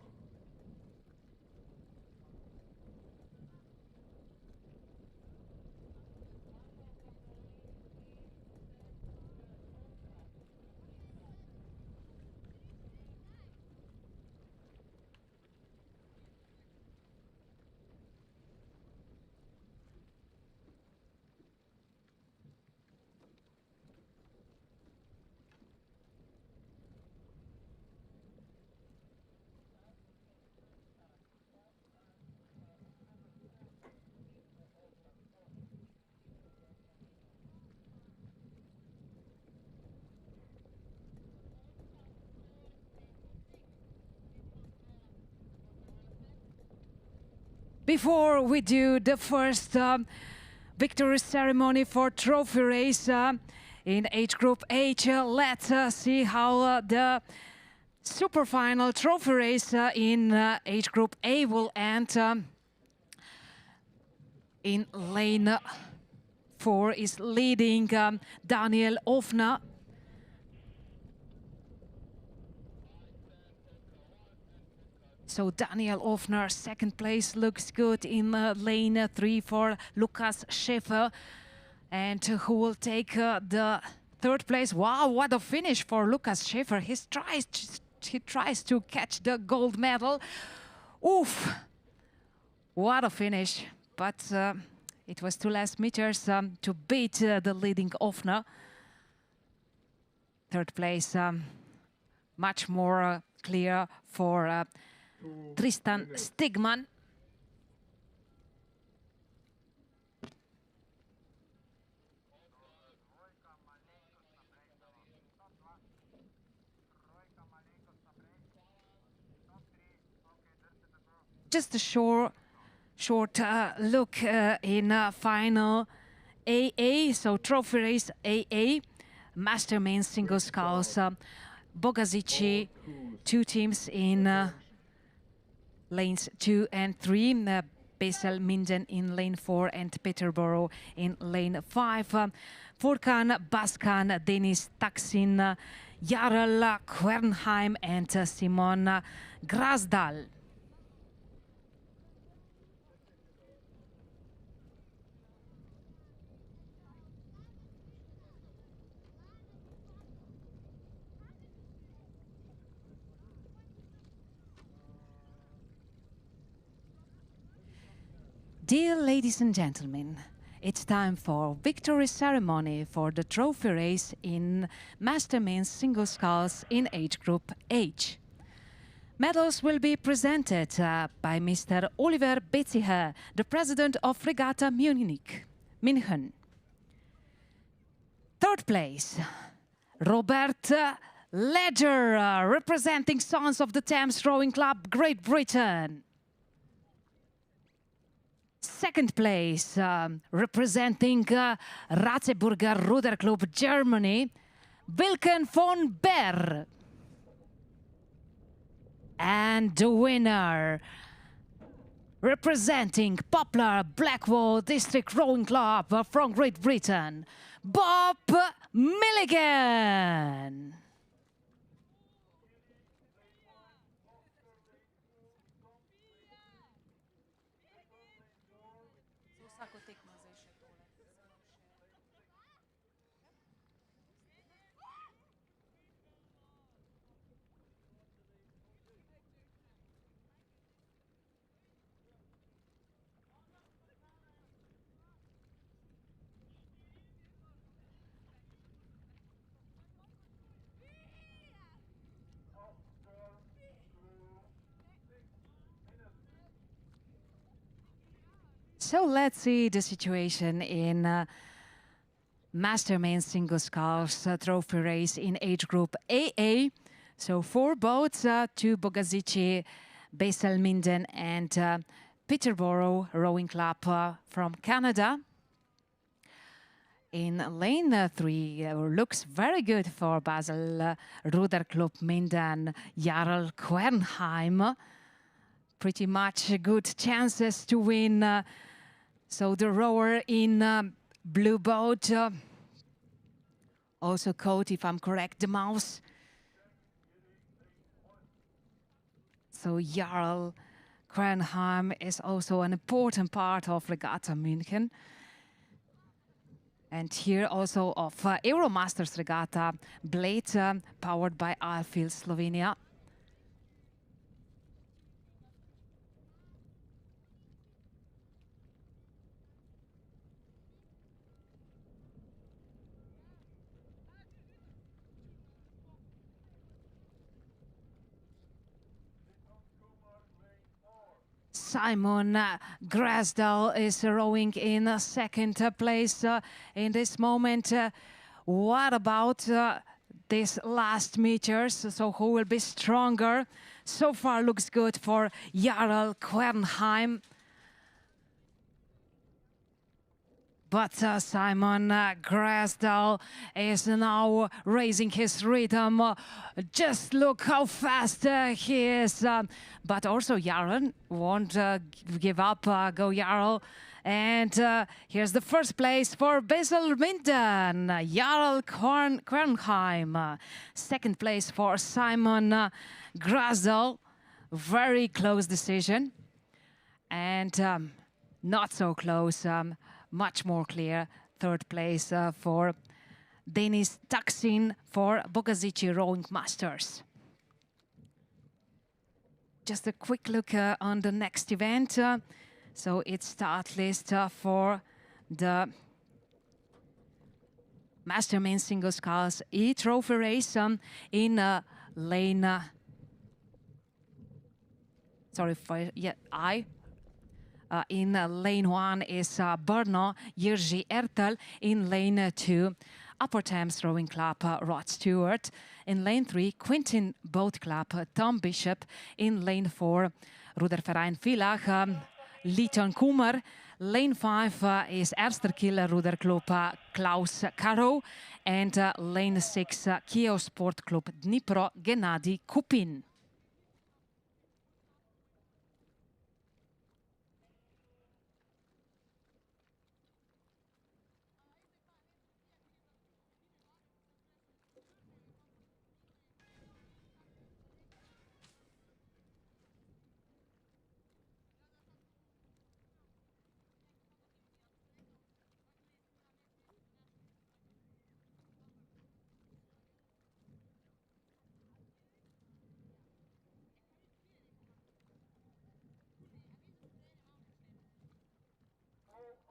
Before we do the first victory ceremony for trophy race in age group H, let's see how the super final trophy race in age group A will end. In lane 4 is leading Daniel Offner. So Daniel Offner, second place, looks good. In lane 3 for Lucas Schäfer. And who will take the third place? Wow, what a finish for Lucas Schäfer. He tries to catch the gold medal. Oof, what a finish. But it was 2 last meters to beat the leading Offner. Third place, much more clear for Tristan Stigman. Just a short look in final AA, so trophy race AA, master main single sculls, Bogazici, 2 teams in lanes 2 and 3, Basel Minden in lane 4 and Peterborough in lane 5. Furkan Baskan, Denis Taksin, Jarl Quernheim and Simon Grasdal. Dear ladies and gentlemen, It's time for victory ceremony for the trophy race in Master Men's Single Sculls in age group H. Medals will be presented by Mr. Oliver Betziher, the president of Regatta München. Third place, Robert Ledger, representing Sons of the Thames Rowing Club, Great Britain. Second place, representing Ratzeburger Ruderclub, Germany, Wilken von Berr. And the winner, representing Poplar Blackwall District Rowing Club from Great Britain, Bob Milligan. So let's see the situation in Master Men's Single Sculls trophy race in age group AA. So 4 boats, 2 Bogazici, Baselminden and Peterborough Rowing Club from Canada. In lane 3, looks very good for Basel Ruderclub Minden, Jarl Quernheim. Pretty much good chances to win. So the rower in blue boat, also coat, if I'm correct, the mouse. So Jarl Quernheim is also an important part of Regatta München. And here also of Euromasters Regatta, Bled, powered by Alps, Slovenia. Simon Grasdal is rowing in second place in this moment. What about these last meters? So who will be stronger? So far looks good for Jarl Quernheim. But Simon Grasdal is now raising his rhythm. Just look how fast he is. But also Jarl won't give up. Go Jarl. And here's the first place for Baselminden, Jarl Quernheim. Second place for Simon Grasdal. Very close decision. And not so close. Much more clear. Third place for Denis Taksin for Bogazici Rowing Masters. Just a quick look on the next event. So it's start list for the Master Men's Single Sculls E-Trophy race in lane... in lane 1 is Brno Jiří Ertel. In lane 2, Upper Thames Rowing Club, Rod Stewart. In lane 3, Quintin Boat Club, Tom Bishop. In lane 4, Ruderverein Villach, Leighton Kummer. Lane 5 is Ersterkiel Ruderclub, Klaus Caro. And lane 6, Kiev Sport Club Dnipro, Gennady Kupin.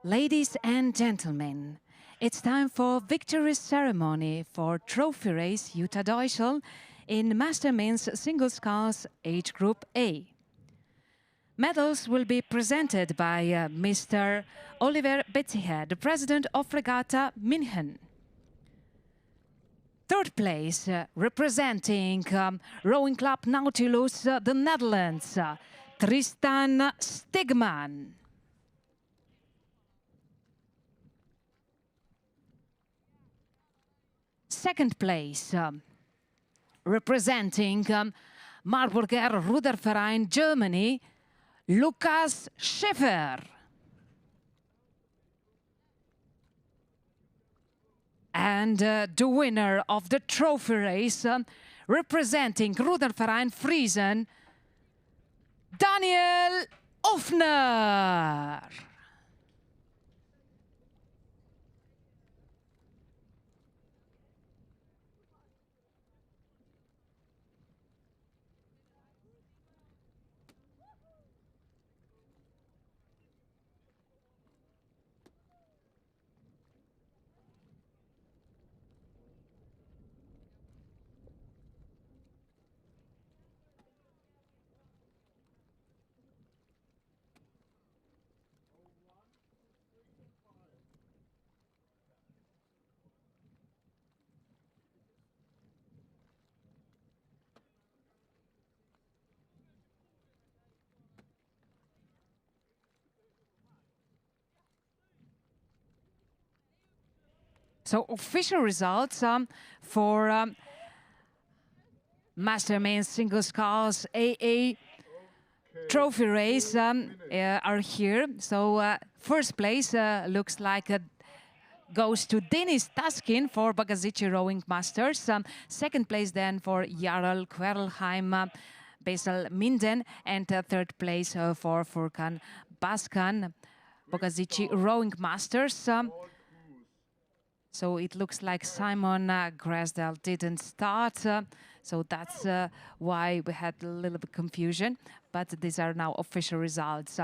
Ladies and gentlemen, it's time for victory ceremony for trophy race Jutta Deuschel in Master Men's Single Sculls Age Group A. Medals will be presented by Mr. Oliver Betziher, the president of Regatta München. Third place, representing Rowing Club Nautilus, the Netherlands, Tristan Stigman. Second place, representing Marburger Ruderverein Germany, Lukas Schiffer. And the winner of the trophy race, representing Ruderverein Friesen, Daniel Offner. So official results for Master Men's Single Sculls AA trophy race are here. So first place looks like goes to Denis Taskin for Bagazici Rowing Masters. Second place then for Jarl Querlheim, Basel Minden, and third place for Furkan Baskan, Bagazici Rowing Masters. So it looks like Simon Grasdal didn't start, so that's why we had a little bit confusion. But these are now official results.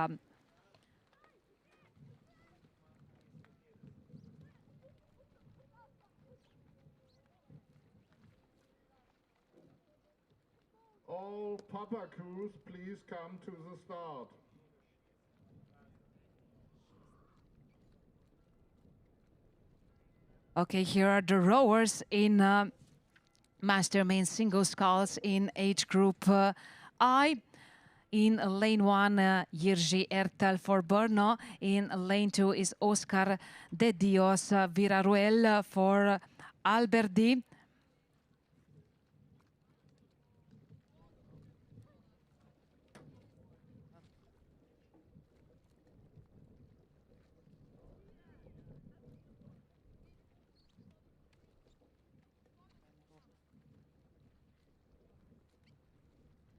All Papa crews, please come to the start. Okay, here are the rowers in Master Men's Single Sculls in age group I. In lane 1, Jiří Ertel for Brno. In lane 2 is Oscar de Dios Viraruel for Alberdi.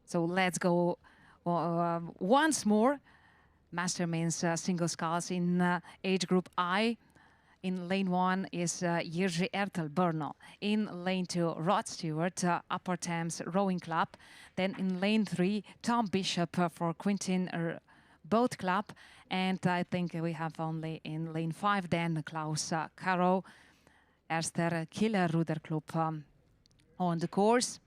So let's go once more. Master Men's Single Sculls in age group I. In lane 1 is Jiří Ertel Brno. In lane 2, Rod Stewart, Upper Thames Rowing Club. Then in lane 3, Tom Bishop for Quintin Boat Club. And I think we have only in lane 5 then Klaus Caro, Erster Killer Ruder Club on the course.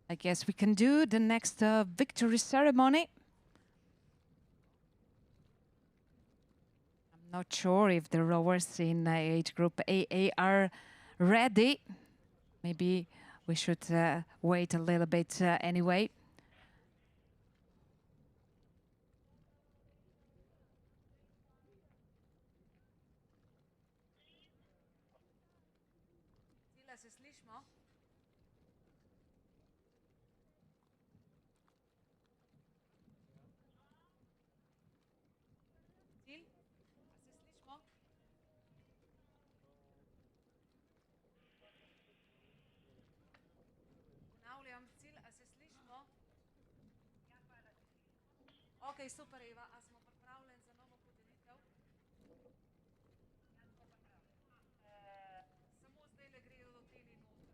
I guess we can do the next victory ceremony. I'm not sure if the rowers in age group AA are ready. Maybe we should wait a little bit anyway. Ok, super, Eva, a smo pripravljeni za novo podelitev? Samo zdaj le grejo do teli noter.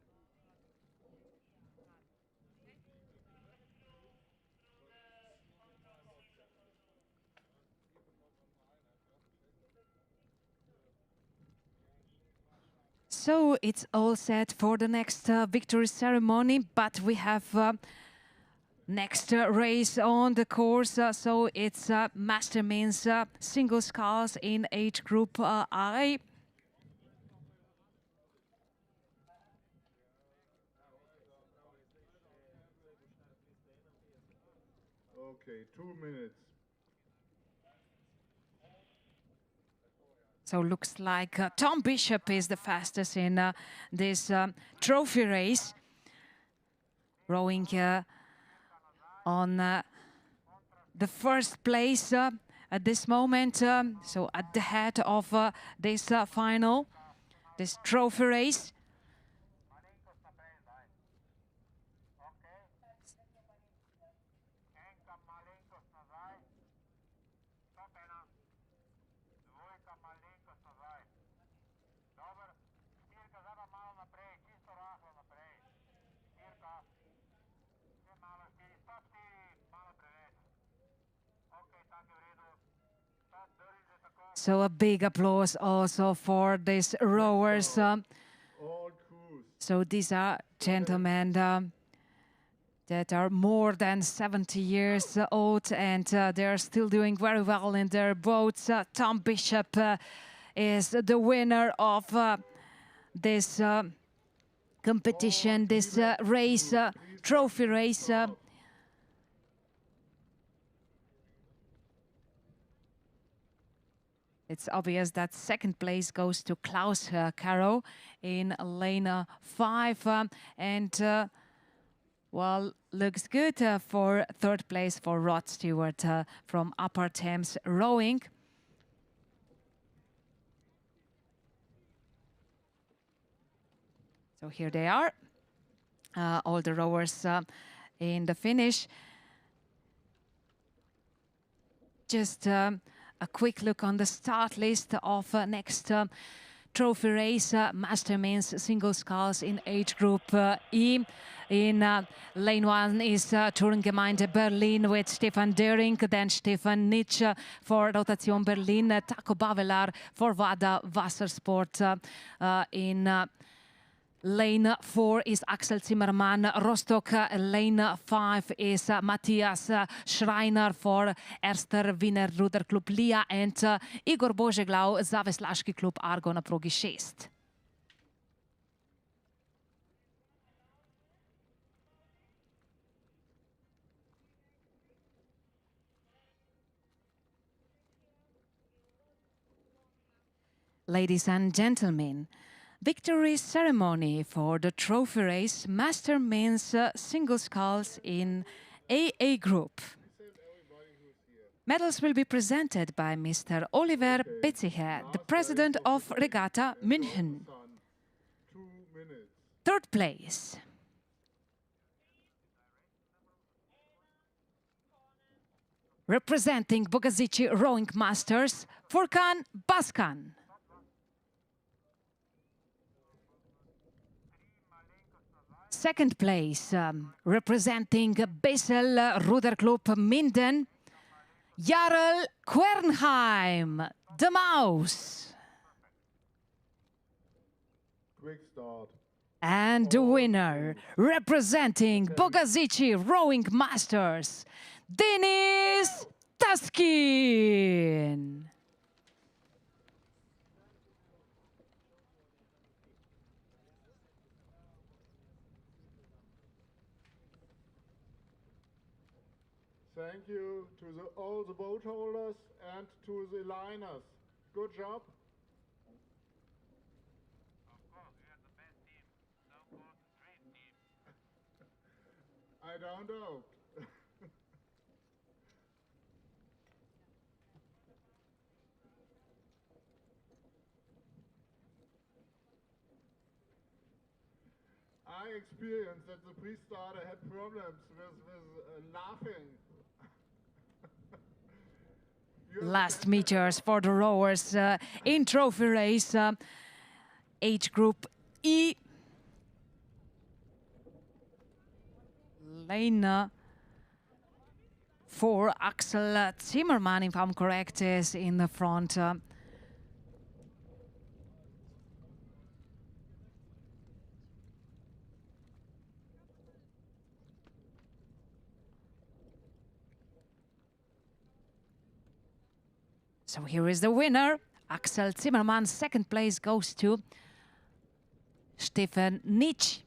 So it's all set for the next victory ceremony, but we have next race on the course. So it's Master Men's single sculls in age group I. Okay, 2 minutes. So looks like Tom Bishop is the fastest in this trophy race, rowing on the first place at this moment, so at the head of this final, this trophy race. So a big applause also for these rowers. So these are gentlemen that are more than 70 years old, and they're still doing very well in their boats. Tom Bishop is the winner of this competition, this race, trophy race. It's obvious that second place goes to Klaus Caro in lane 5, and well, looks good for third place for Rod Stewart from Upper Thames Rowing. So here they are, all the rowers in the finish. Just a quick look on the start list of next trophy race, Master Men's single sculls in age group E. In lane 1 is Tourengemeinde Berlin with Stefan Döring, then Stefan Nitsch for Rotation Berlin, Taco Bavelar for WADA Wassersport. In lane 4 is Axel Zimmermann, Rostock. Lane 5 is Matthias Schreiner for Erster Wiener Ruderklub Lija and Igor Božeglav za Veslaški klub Argo na progi 6. Ladies and gentlemen, victory ceremony for the trophy race Master Men's single sculls in AA group. Medals will be presented by Mr. Oliver Betziher, the president of Regatta München. Third place. Representing Bogazici Rowing Masters, Furkan Baskan. Second place, representing Basel Ruderklub Minden, Jarl Quernheim, the Mouse. Quick start. And the winner, representing Bogazici Rowing Masters, Denis Taskin. Thank you to all the boat holders and to the liners. Good job. I don't know. I experienced that the pre-starter had problems with laughing. last meters for the rowers in trophy race, age group E. Lane 4, Axel Zimmermann, if I'm correct, is in the front. So here is the winner, Axel Zimmermann. Second place goes to Stefan Nitsch,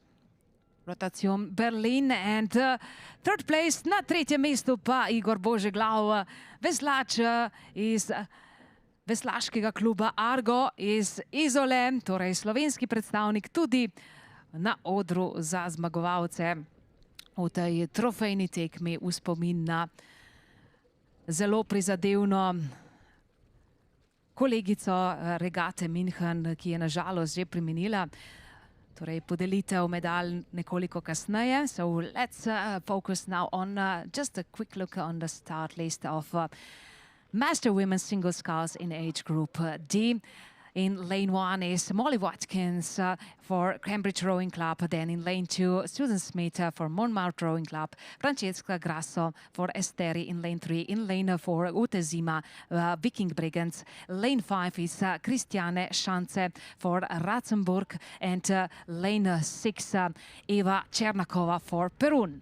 Rotation Berlin. And third place na tretjem mestu pa Igor Božeglav, veslač iz veslaškega kluba Argo iz Izole, torej slovenski predstavnik tudi na odru za zmagovalce v tej trofejni tekmi v spomin na zelo prizadevno kolegico regate München, ki je nažalost že preminila. Torej podelitev medalj nekoliko kasneje. So let's focus now on just a quick look on the start list of Master Women's Single Sculls in age group D. In lane 1 is Molly Watkins for Cambridge Rowing Club. Then in lane 2, Susan Smith for Monmouth Rowing Club. Francesca Grasso for Esteri in lane 3. In lane 4, Ute Zima, Viking Brigands. Lane 5 is Christiane Schanze for Ratzenburg. And lane 6, Eva Chernakova for Perun.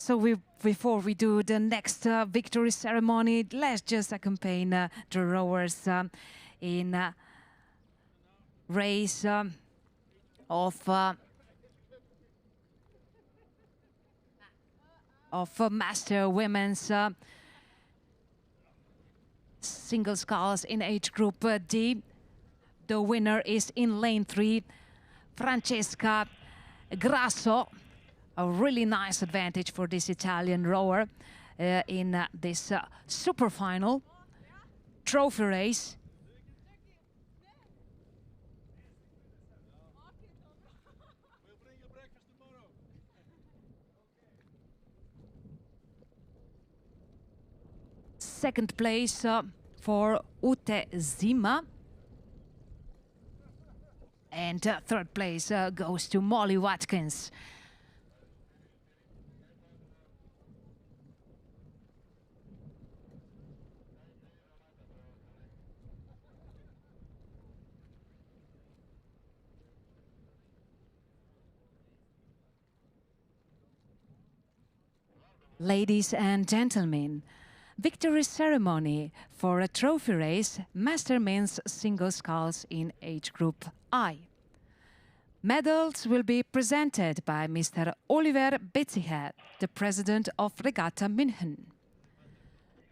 So before we do the next victory ceremony, let's just accompany the rowers in race of Master Women's Single Sculls in age group D. The winner is in lane 3, Francesca Grasso. A really nice advantage for this Italian rower in this super final trophy race. Second place for Ute Zima. And third place goes to Molly Watkins. Ladies and gentlemen, victory ceremony for a trophy race, Master Men's Single Sculls in age group I. Medals will be presented by Mr. Oliver Betziher, the president of Regatta München.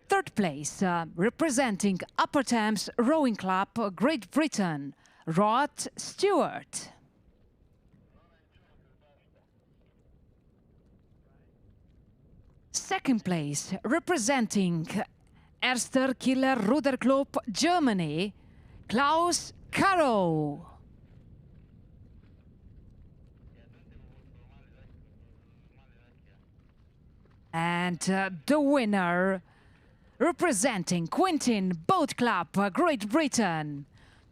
Third place, representing Upper Thames Rowing Club, Great Britain, Rod Stewart. Second place, representing Erster Killer Ruder Club, Germany, Klaus Caro. And the winner, representing Quintin Boat Club, Great Britain,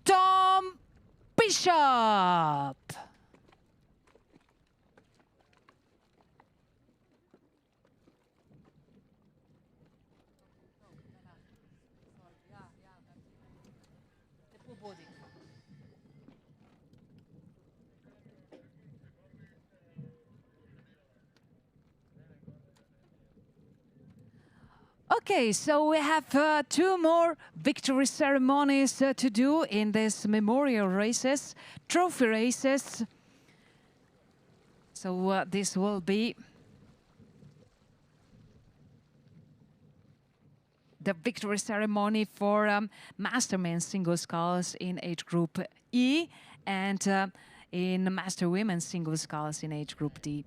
Tom Bishop. Okay, so we have two more victory ceremonies to do in this memorial races, trophy races. So this will be the victory ceremony for Master Men's Single Sculls in age group E and in Master Women's Single Sculls in age group D.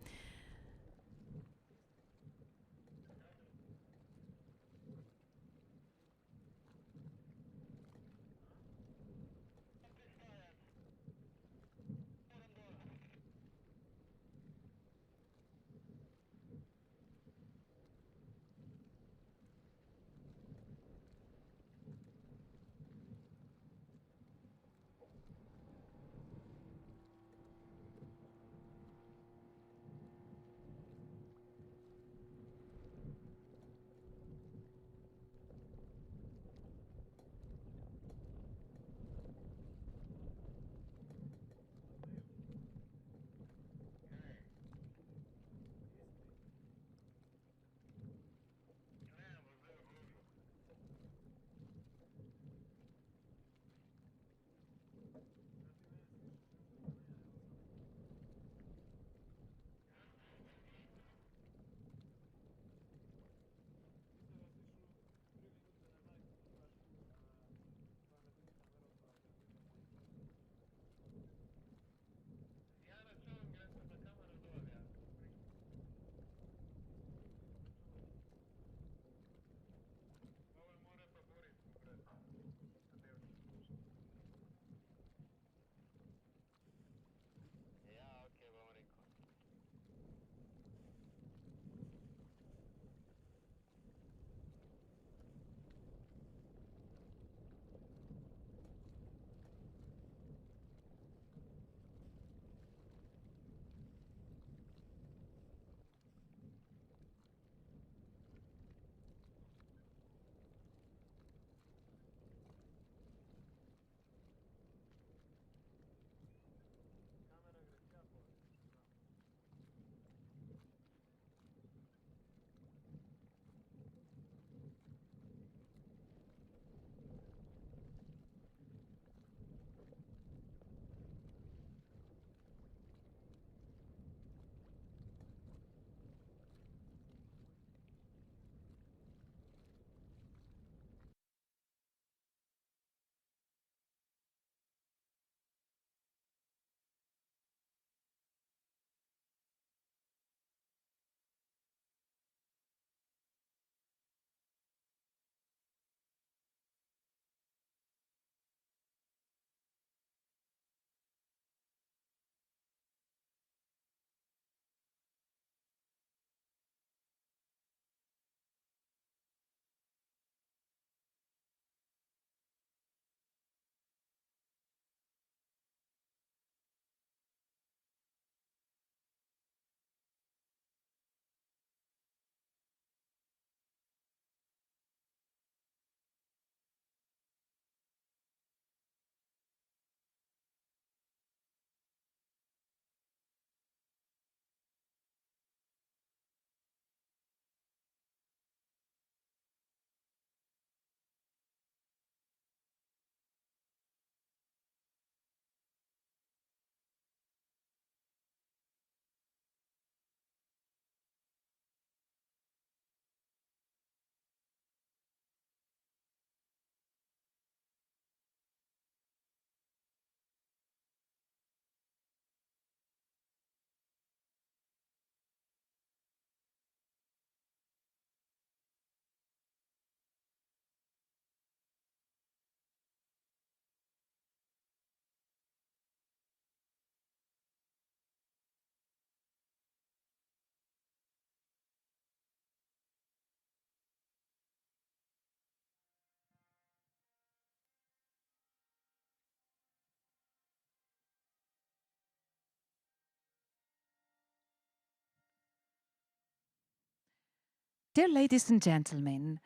Dear ladies and gentlemen,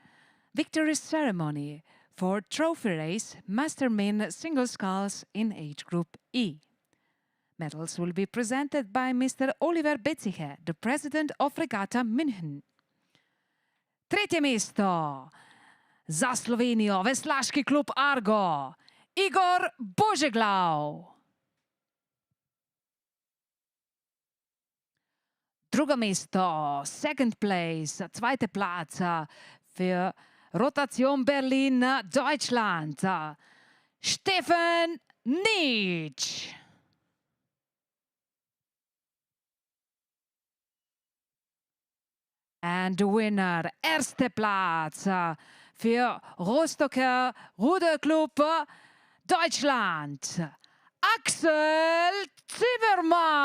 victory ceremony for trophy race Master Men Single Sculls in age group E. Medals will be presented by Mr. Oliver Betziger, the president of Regatta München. Tretje mesto za Slovenijo, veslaški klub Argo, Igor Božeglav. Drugo mesto, second place, zweite Platz für Rotation Berlin, Deutschland, Steffen Nitsch. And the winner, erste Platz für Rostocker Ruderclub Deutschland, Axel Zimmermann.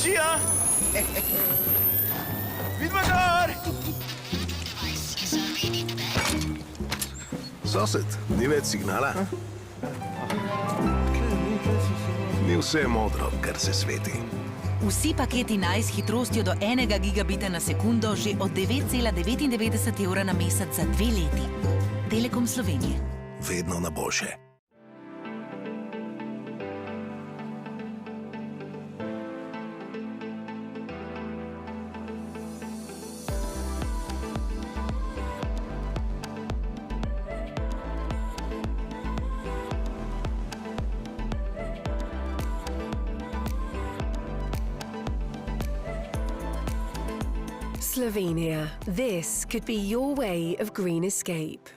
smučija! Vidimo gor! Sosed, ni več signala? Ni vse modro, kar se sveti. Vsi paketi Nice s hitrostjo do 1 gigabita na sekundo že od 9,99 evra na mesec za 2 leti. Telekom Slovenije. Vedno na boljše. Slovenia. This could be your way of green escape.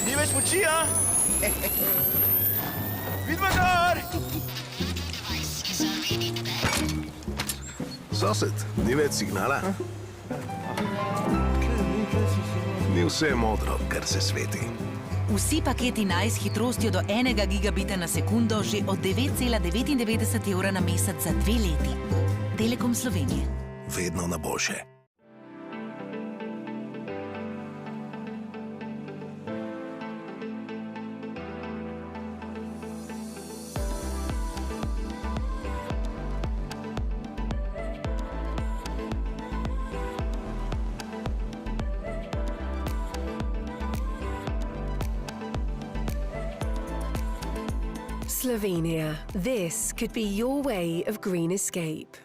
Ni več moči, a? Vidva gor! Sosed, ni več signala? Ni vse modro, kar se sveti. Vsi paketi Nice s hitrostjo do 1 gigabita na sekundo že od 9,99 evra na mesec za 2 leti. Telekom Slovenije. Vedno na boljše. Slovenia. This could be your way of green escape.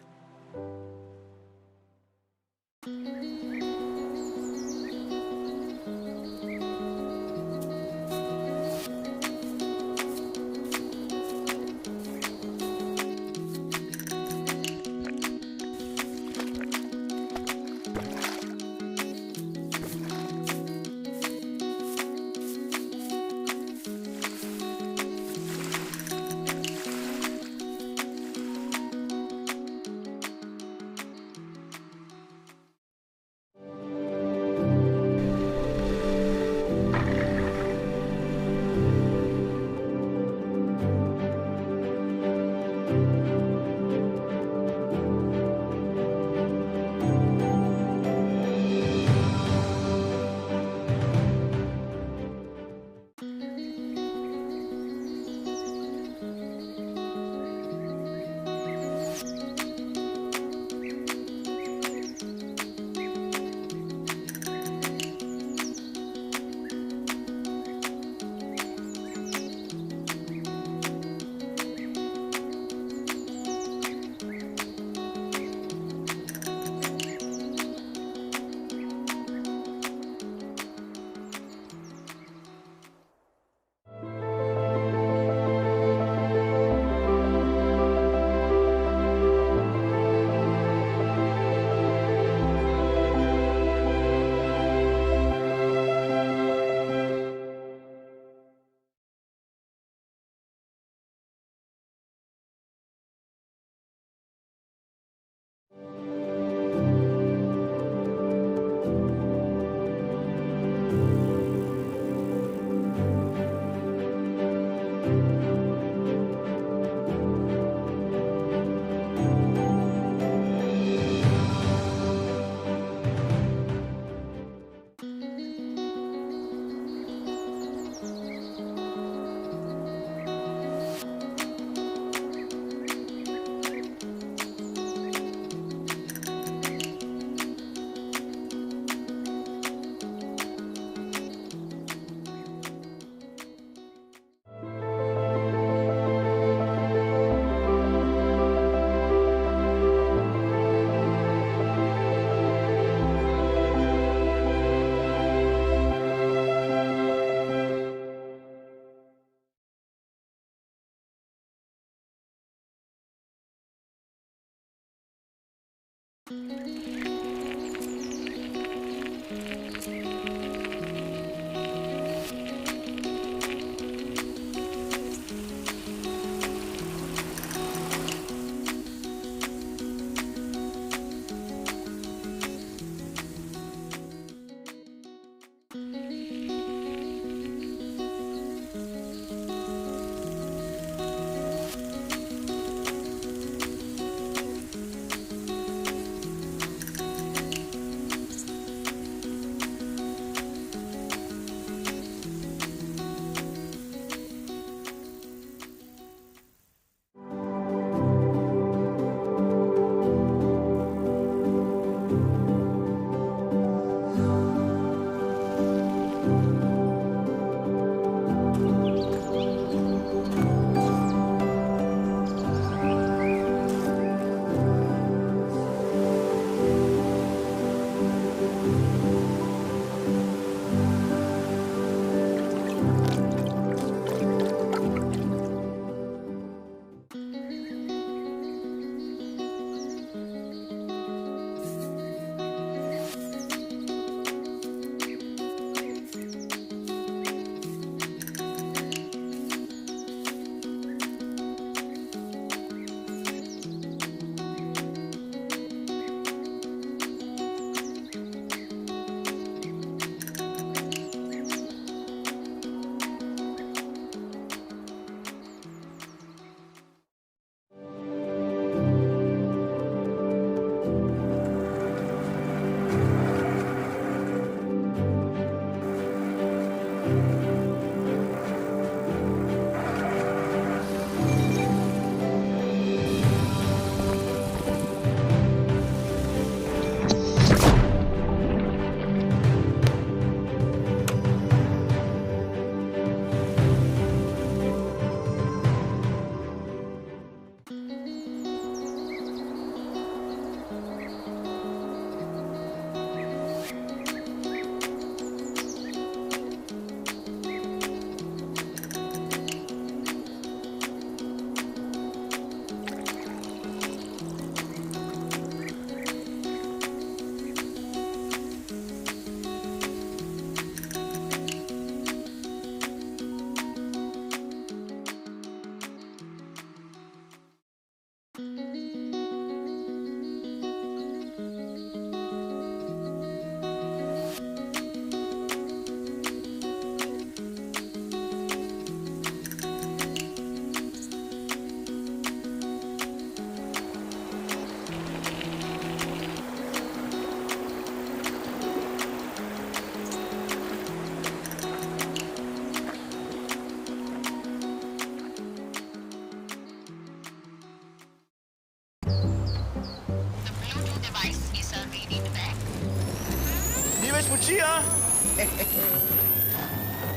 Ni več moči, a?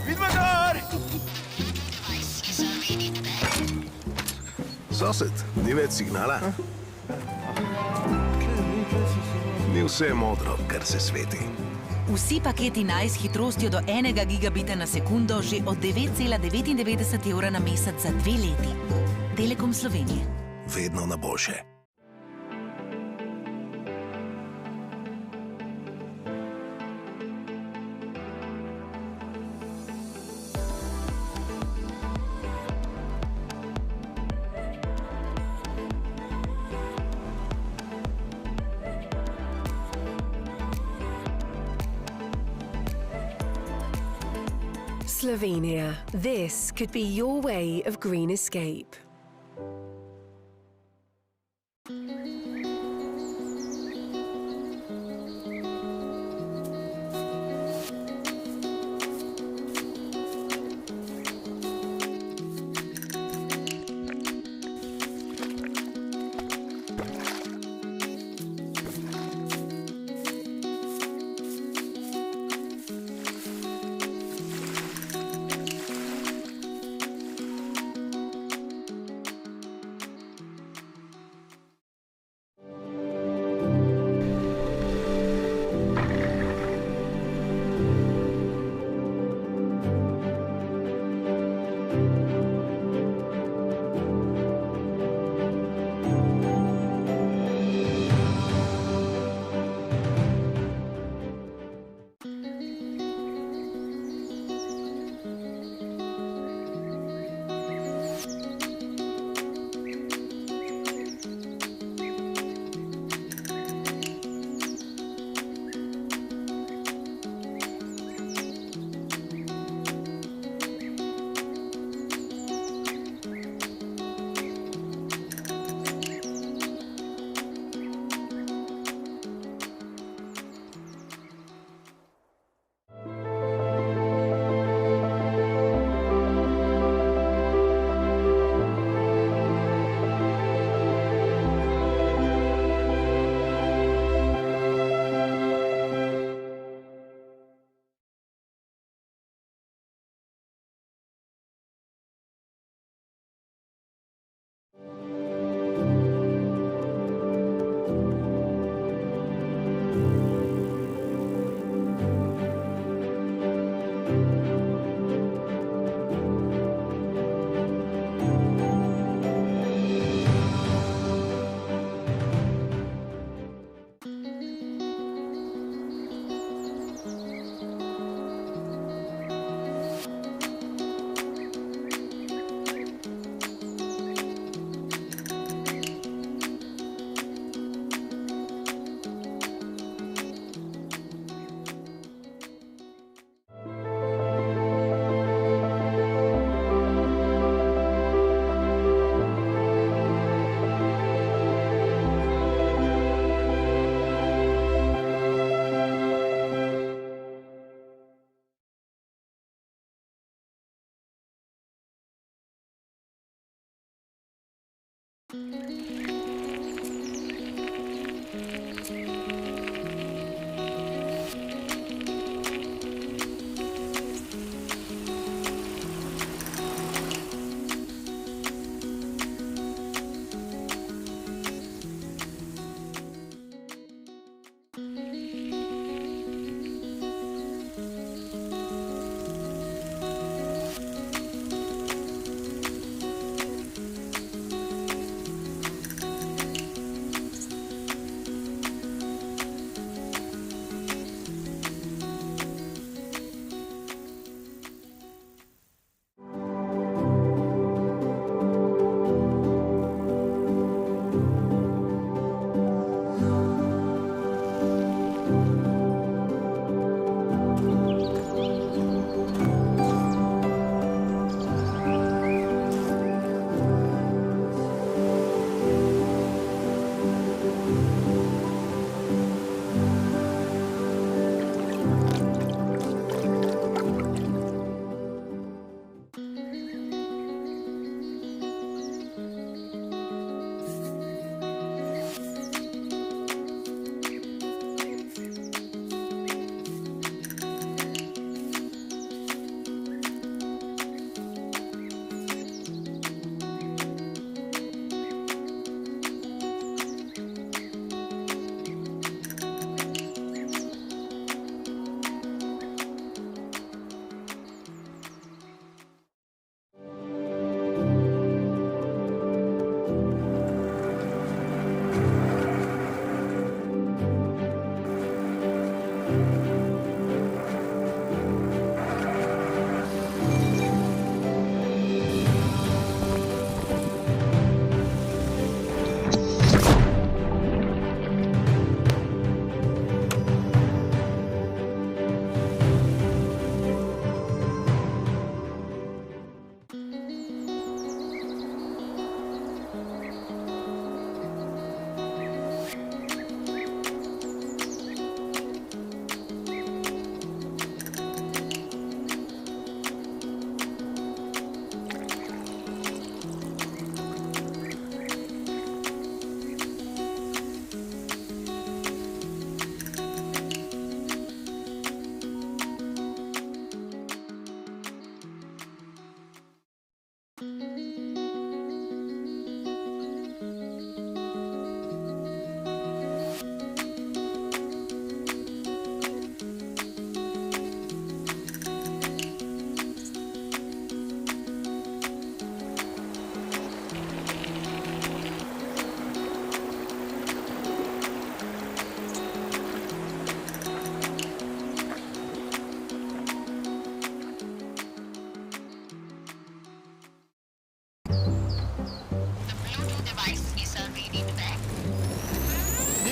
Vidva gor! Sosed, ni več signala? Ni vse modro, kar se sveti. Vsi paketi Nice s hitrostjo do 1 gigabita na sekundo že od 9,99 evra na mesec za 2 leti. Telekom Slovenije. Vedno na boljše. Slovenia. This could be your way of green escape.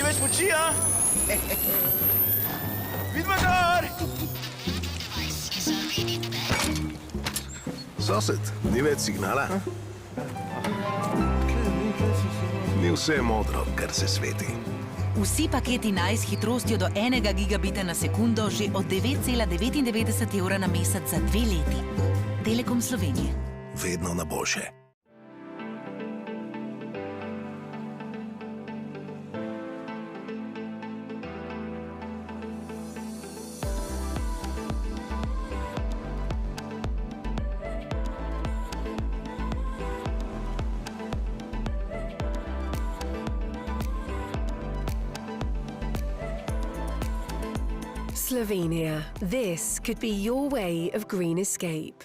več moči, a? Vidva gor! Sosed, ni več signala? Ni vse modro, kar se sveti. Vsi paketi Nice s hitrostjo do 1 gigabita na sekundo že od 9,99 evra na mesec za 2 leti. Telekom Slovenije. Vedno na boljše. Slovenia. This could be your way of green escape.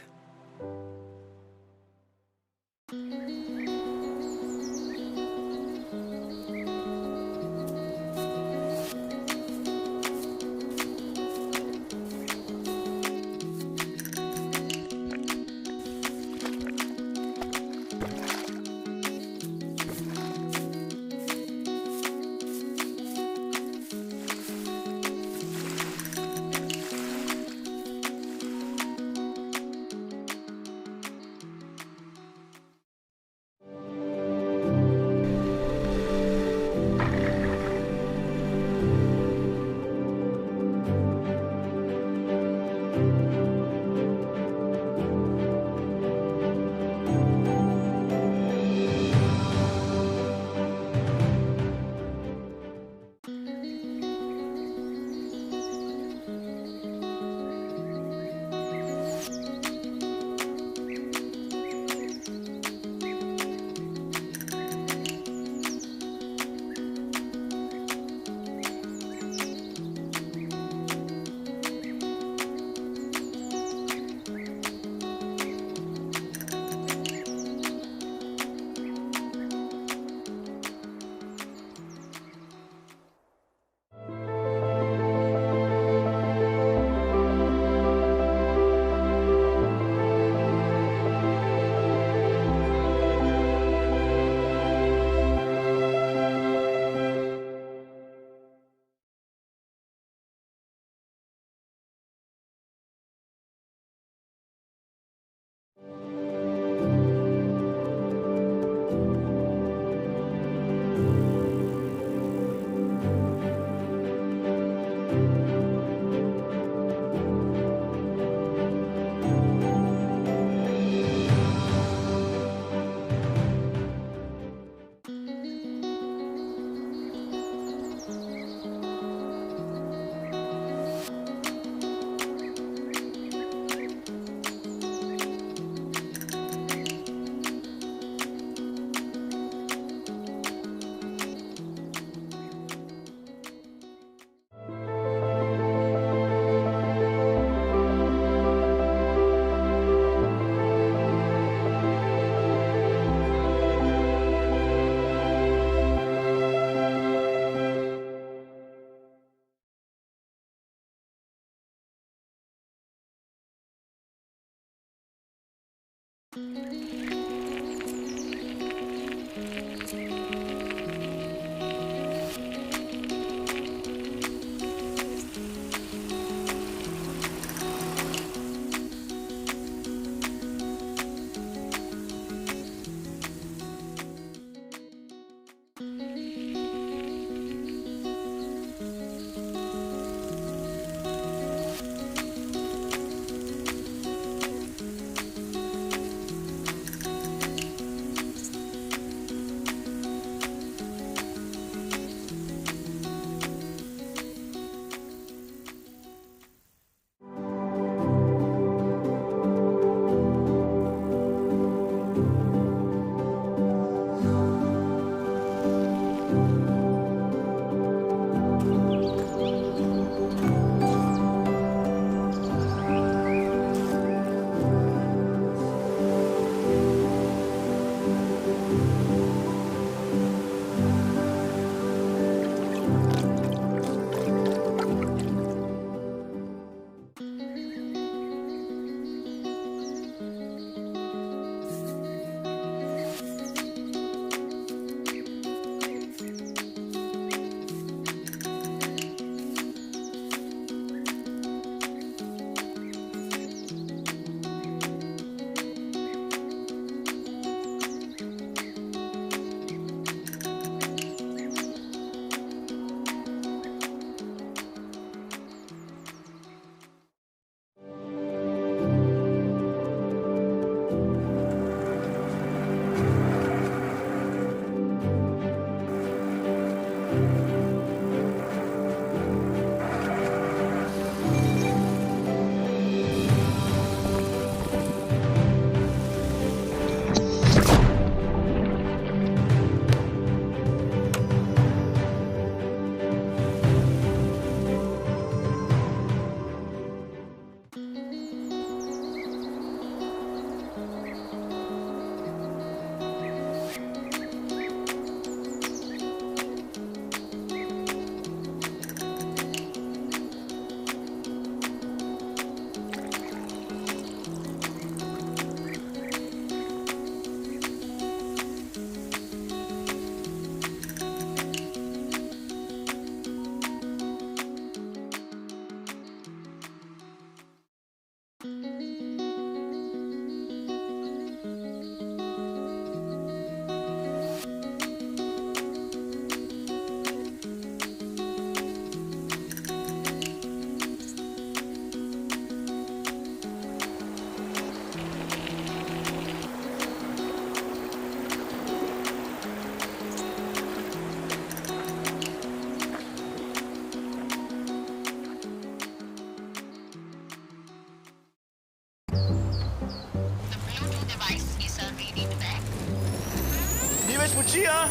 smučija!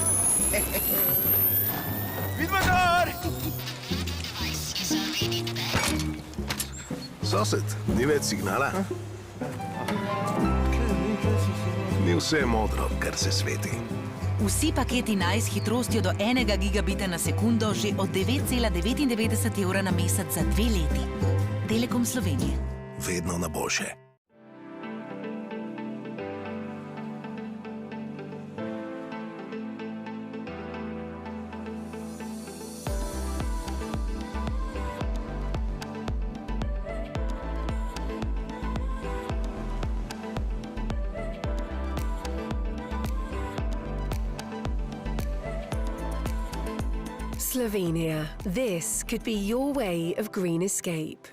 Vidva gor! Sosed, ni več signala? Ni vse modro, kar se sveti. Vsi paketi Nice s hitrostjo do 1 gigabita na sekundo že od 9,99 evra na mesec za 2 leti. Telekom Slovenije. Vedno na boljše. Slovenia. This could be your way of green escape.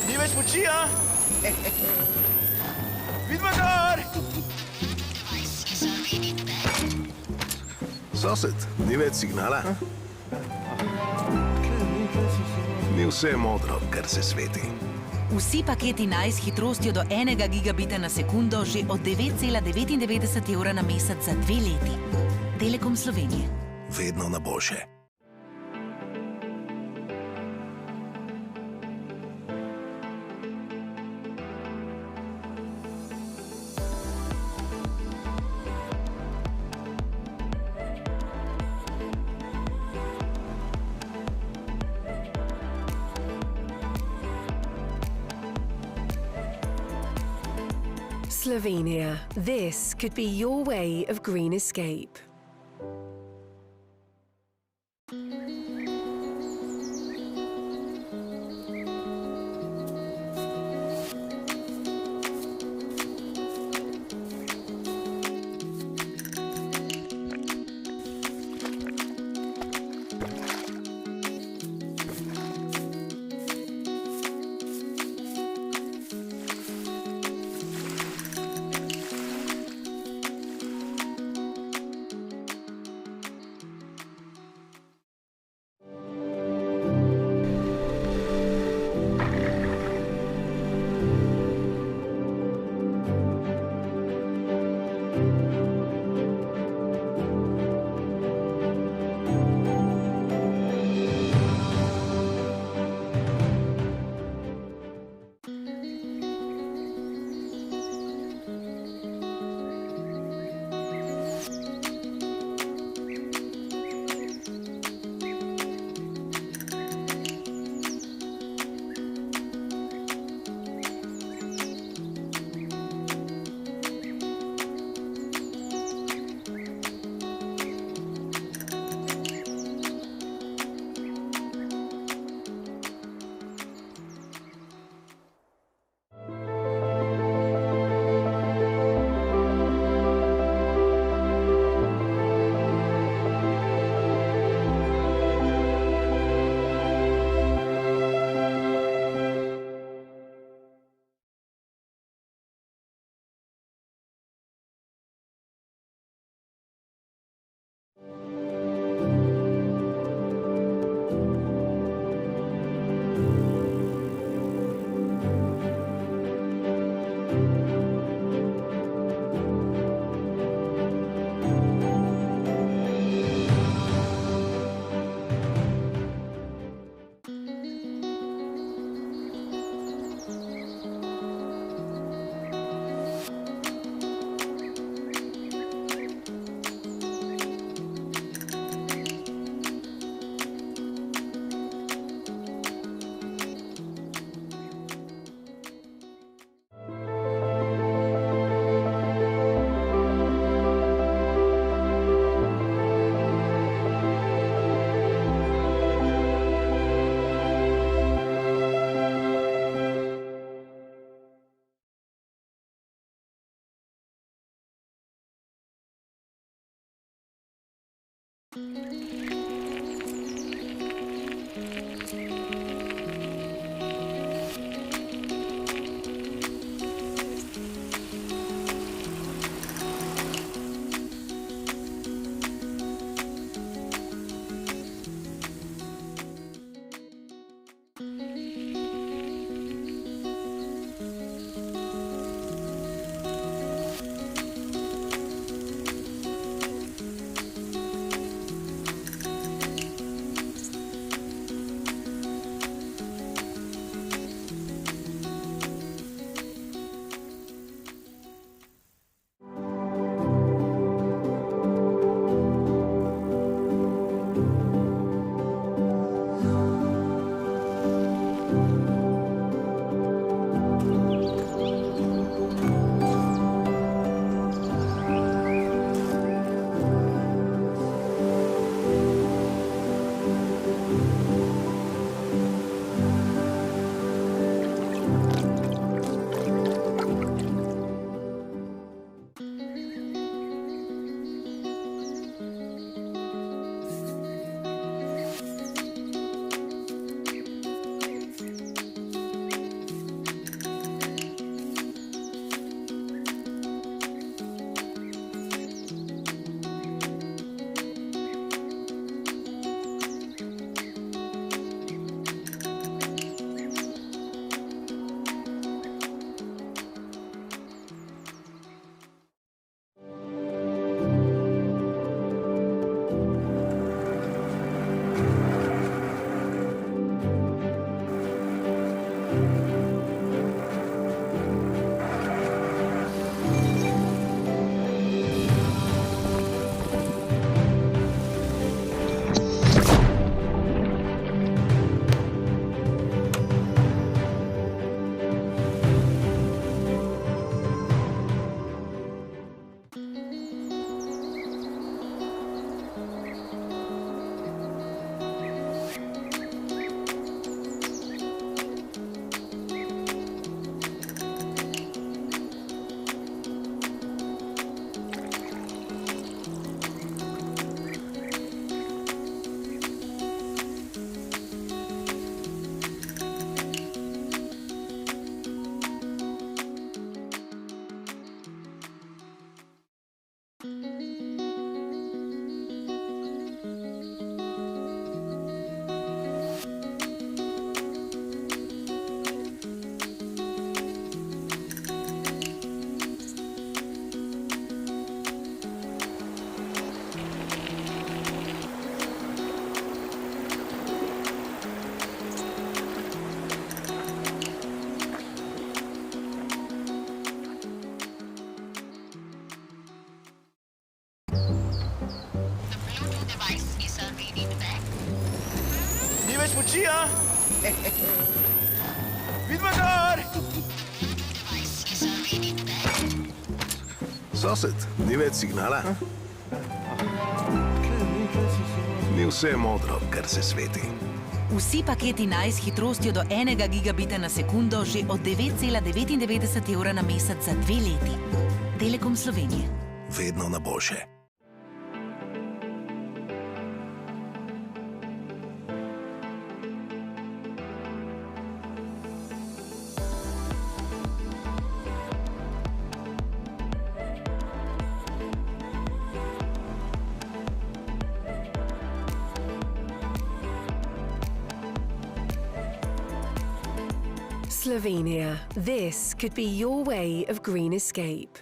Ni več moči, a? Vidva gor! Sosed, ni več signala? Ni vse modro, kar se sveti. Vsi paketi Nice s hitrostjo do 1 gigabita na sekundo že od 9,99 evra na mesec za 2 leti. Telekom Slovenije. Vedno na boljše. Slovenia. This could be your way of green escape. Ni več moči, a? Vidva gor! Sosed, ni več signala? Ni vse modro, kar se sveti. Vsi paketi Nice s hitrostjo do 1 gigabita na sekundo že od 9,99 evra na mesec za 2 leti. Telekom Slovenije. Vedno na boljše. Slovenia. This could be your way of green escape.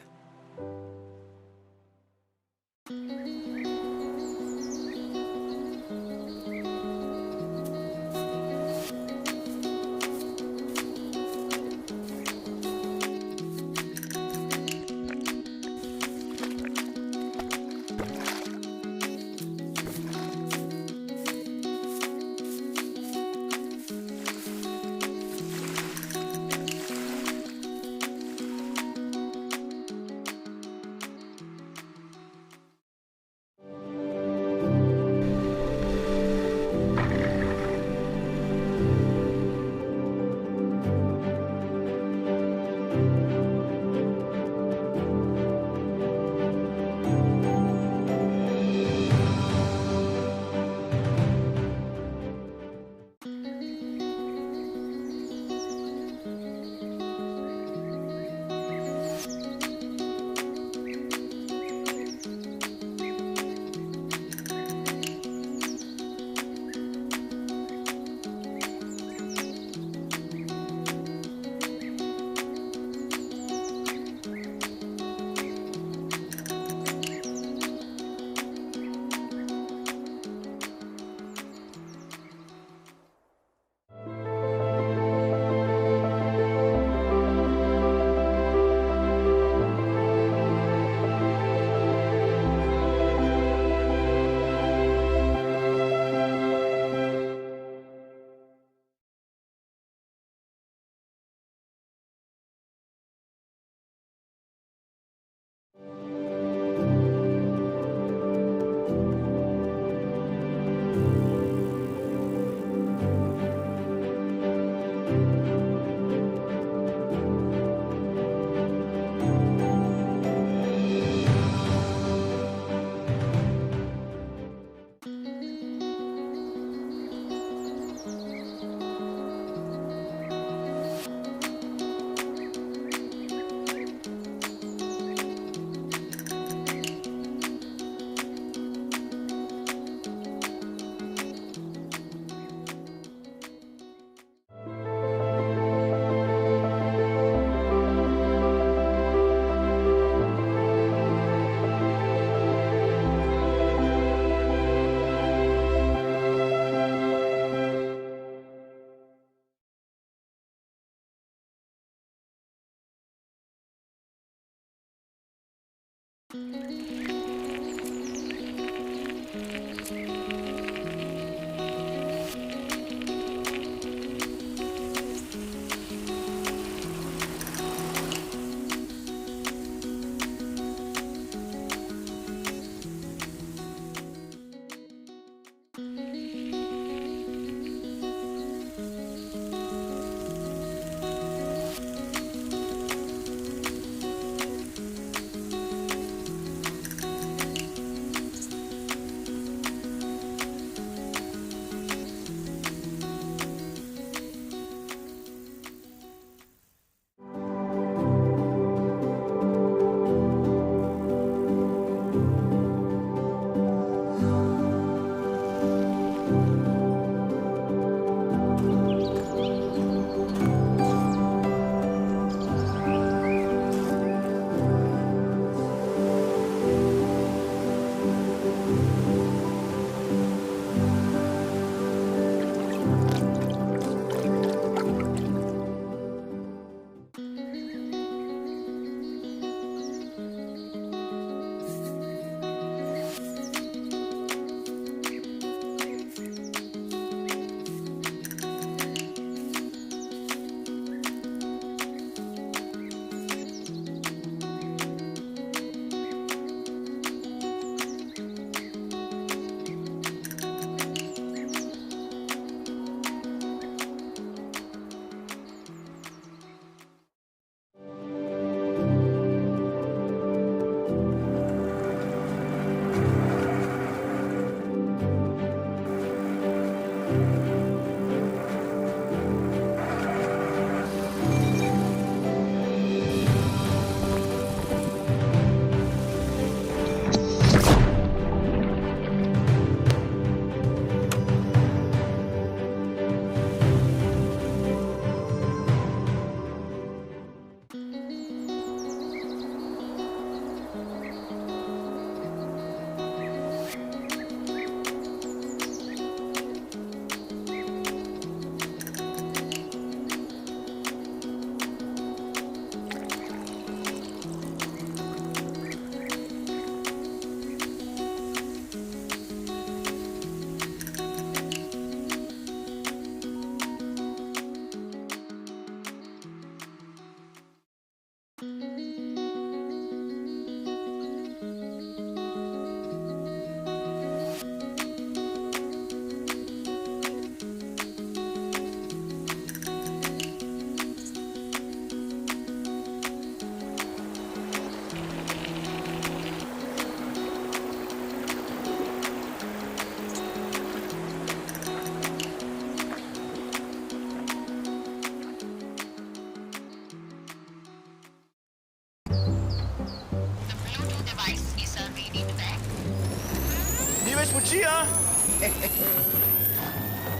več moči, a?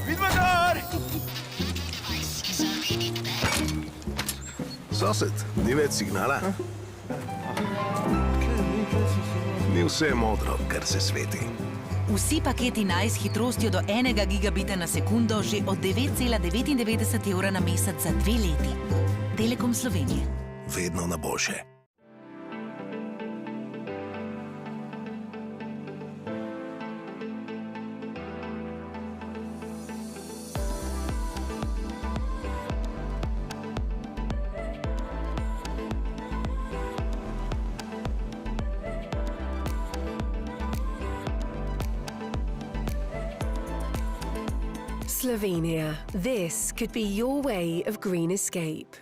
Vidva gor! Sosed, ni več signala? Ni vse modro, kar se sveti. Vsi paketi Nice s hitrostjo do 1 gigabita na sekundo že od 9,99 evra na mesec za 2 leti. Telekom Slovenije. Vedno na boljše. Slovenia. This could be your way of green escape.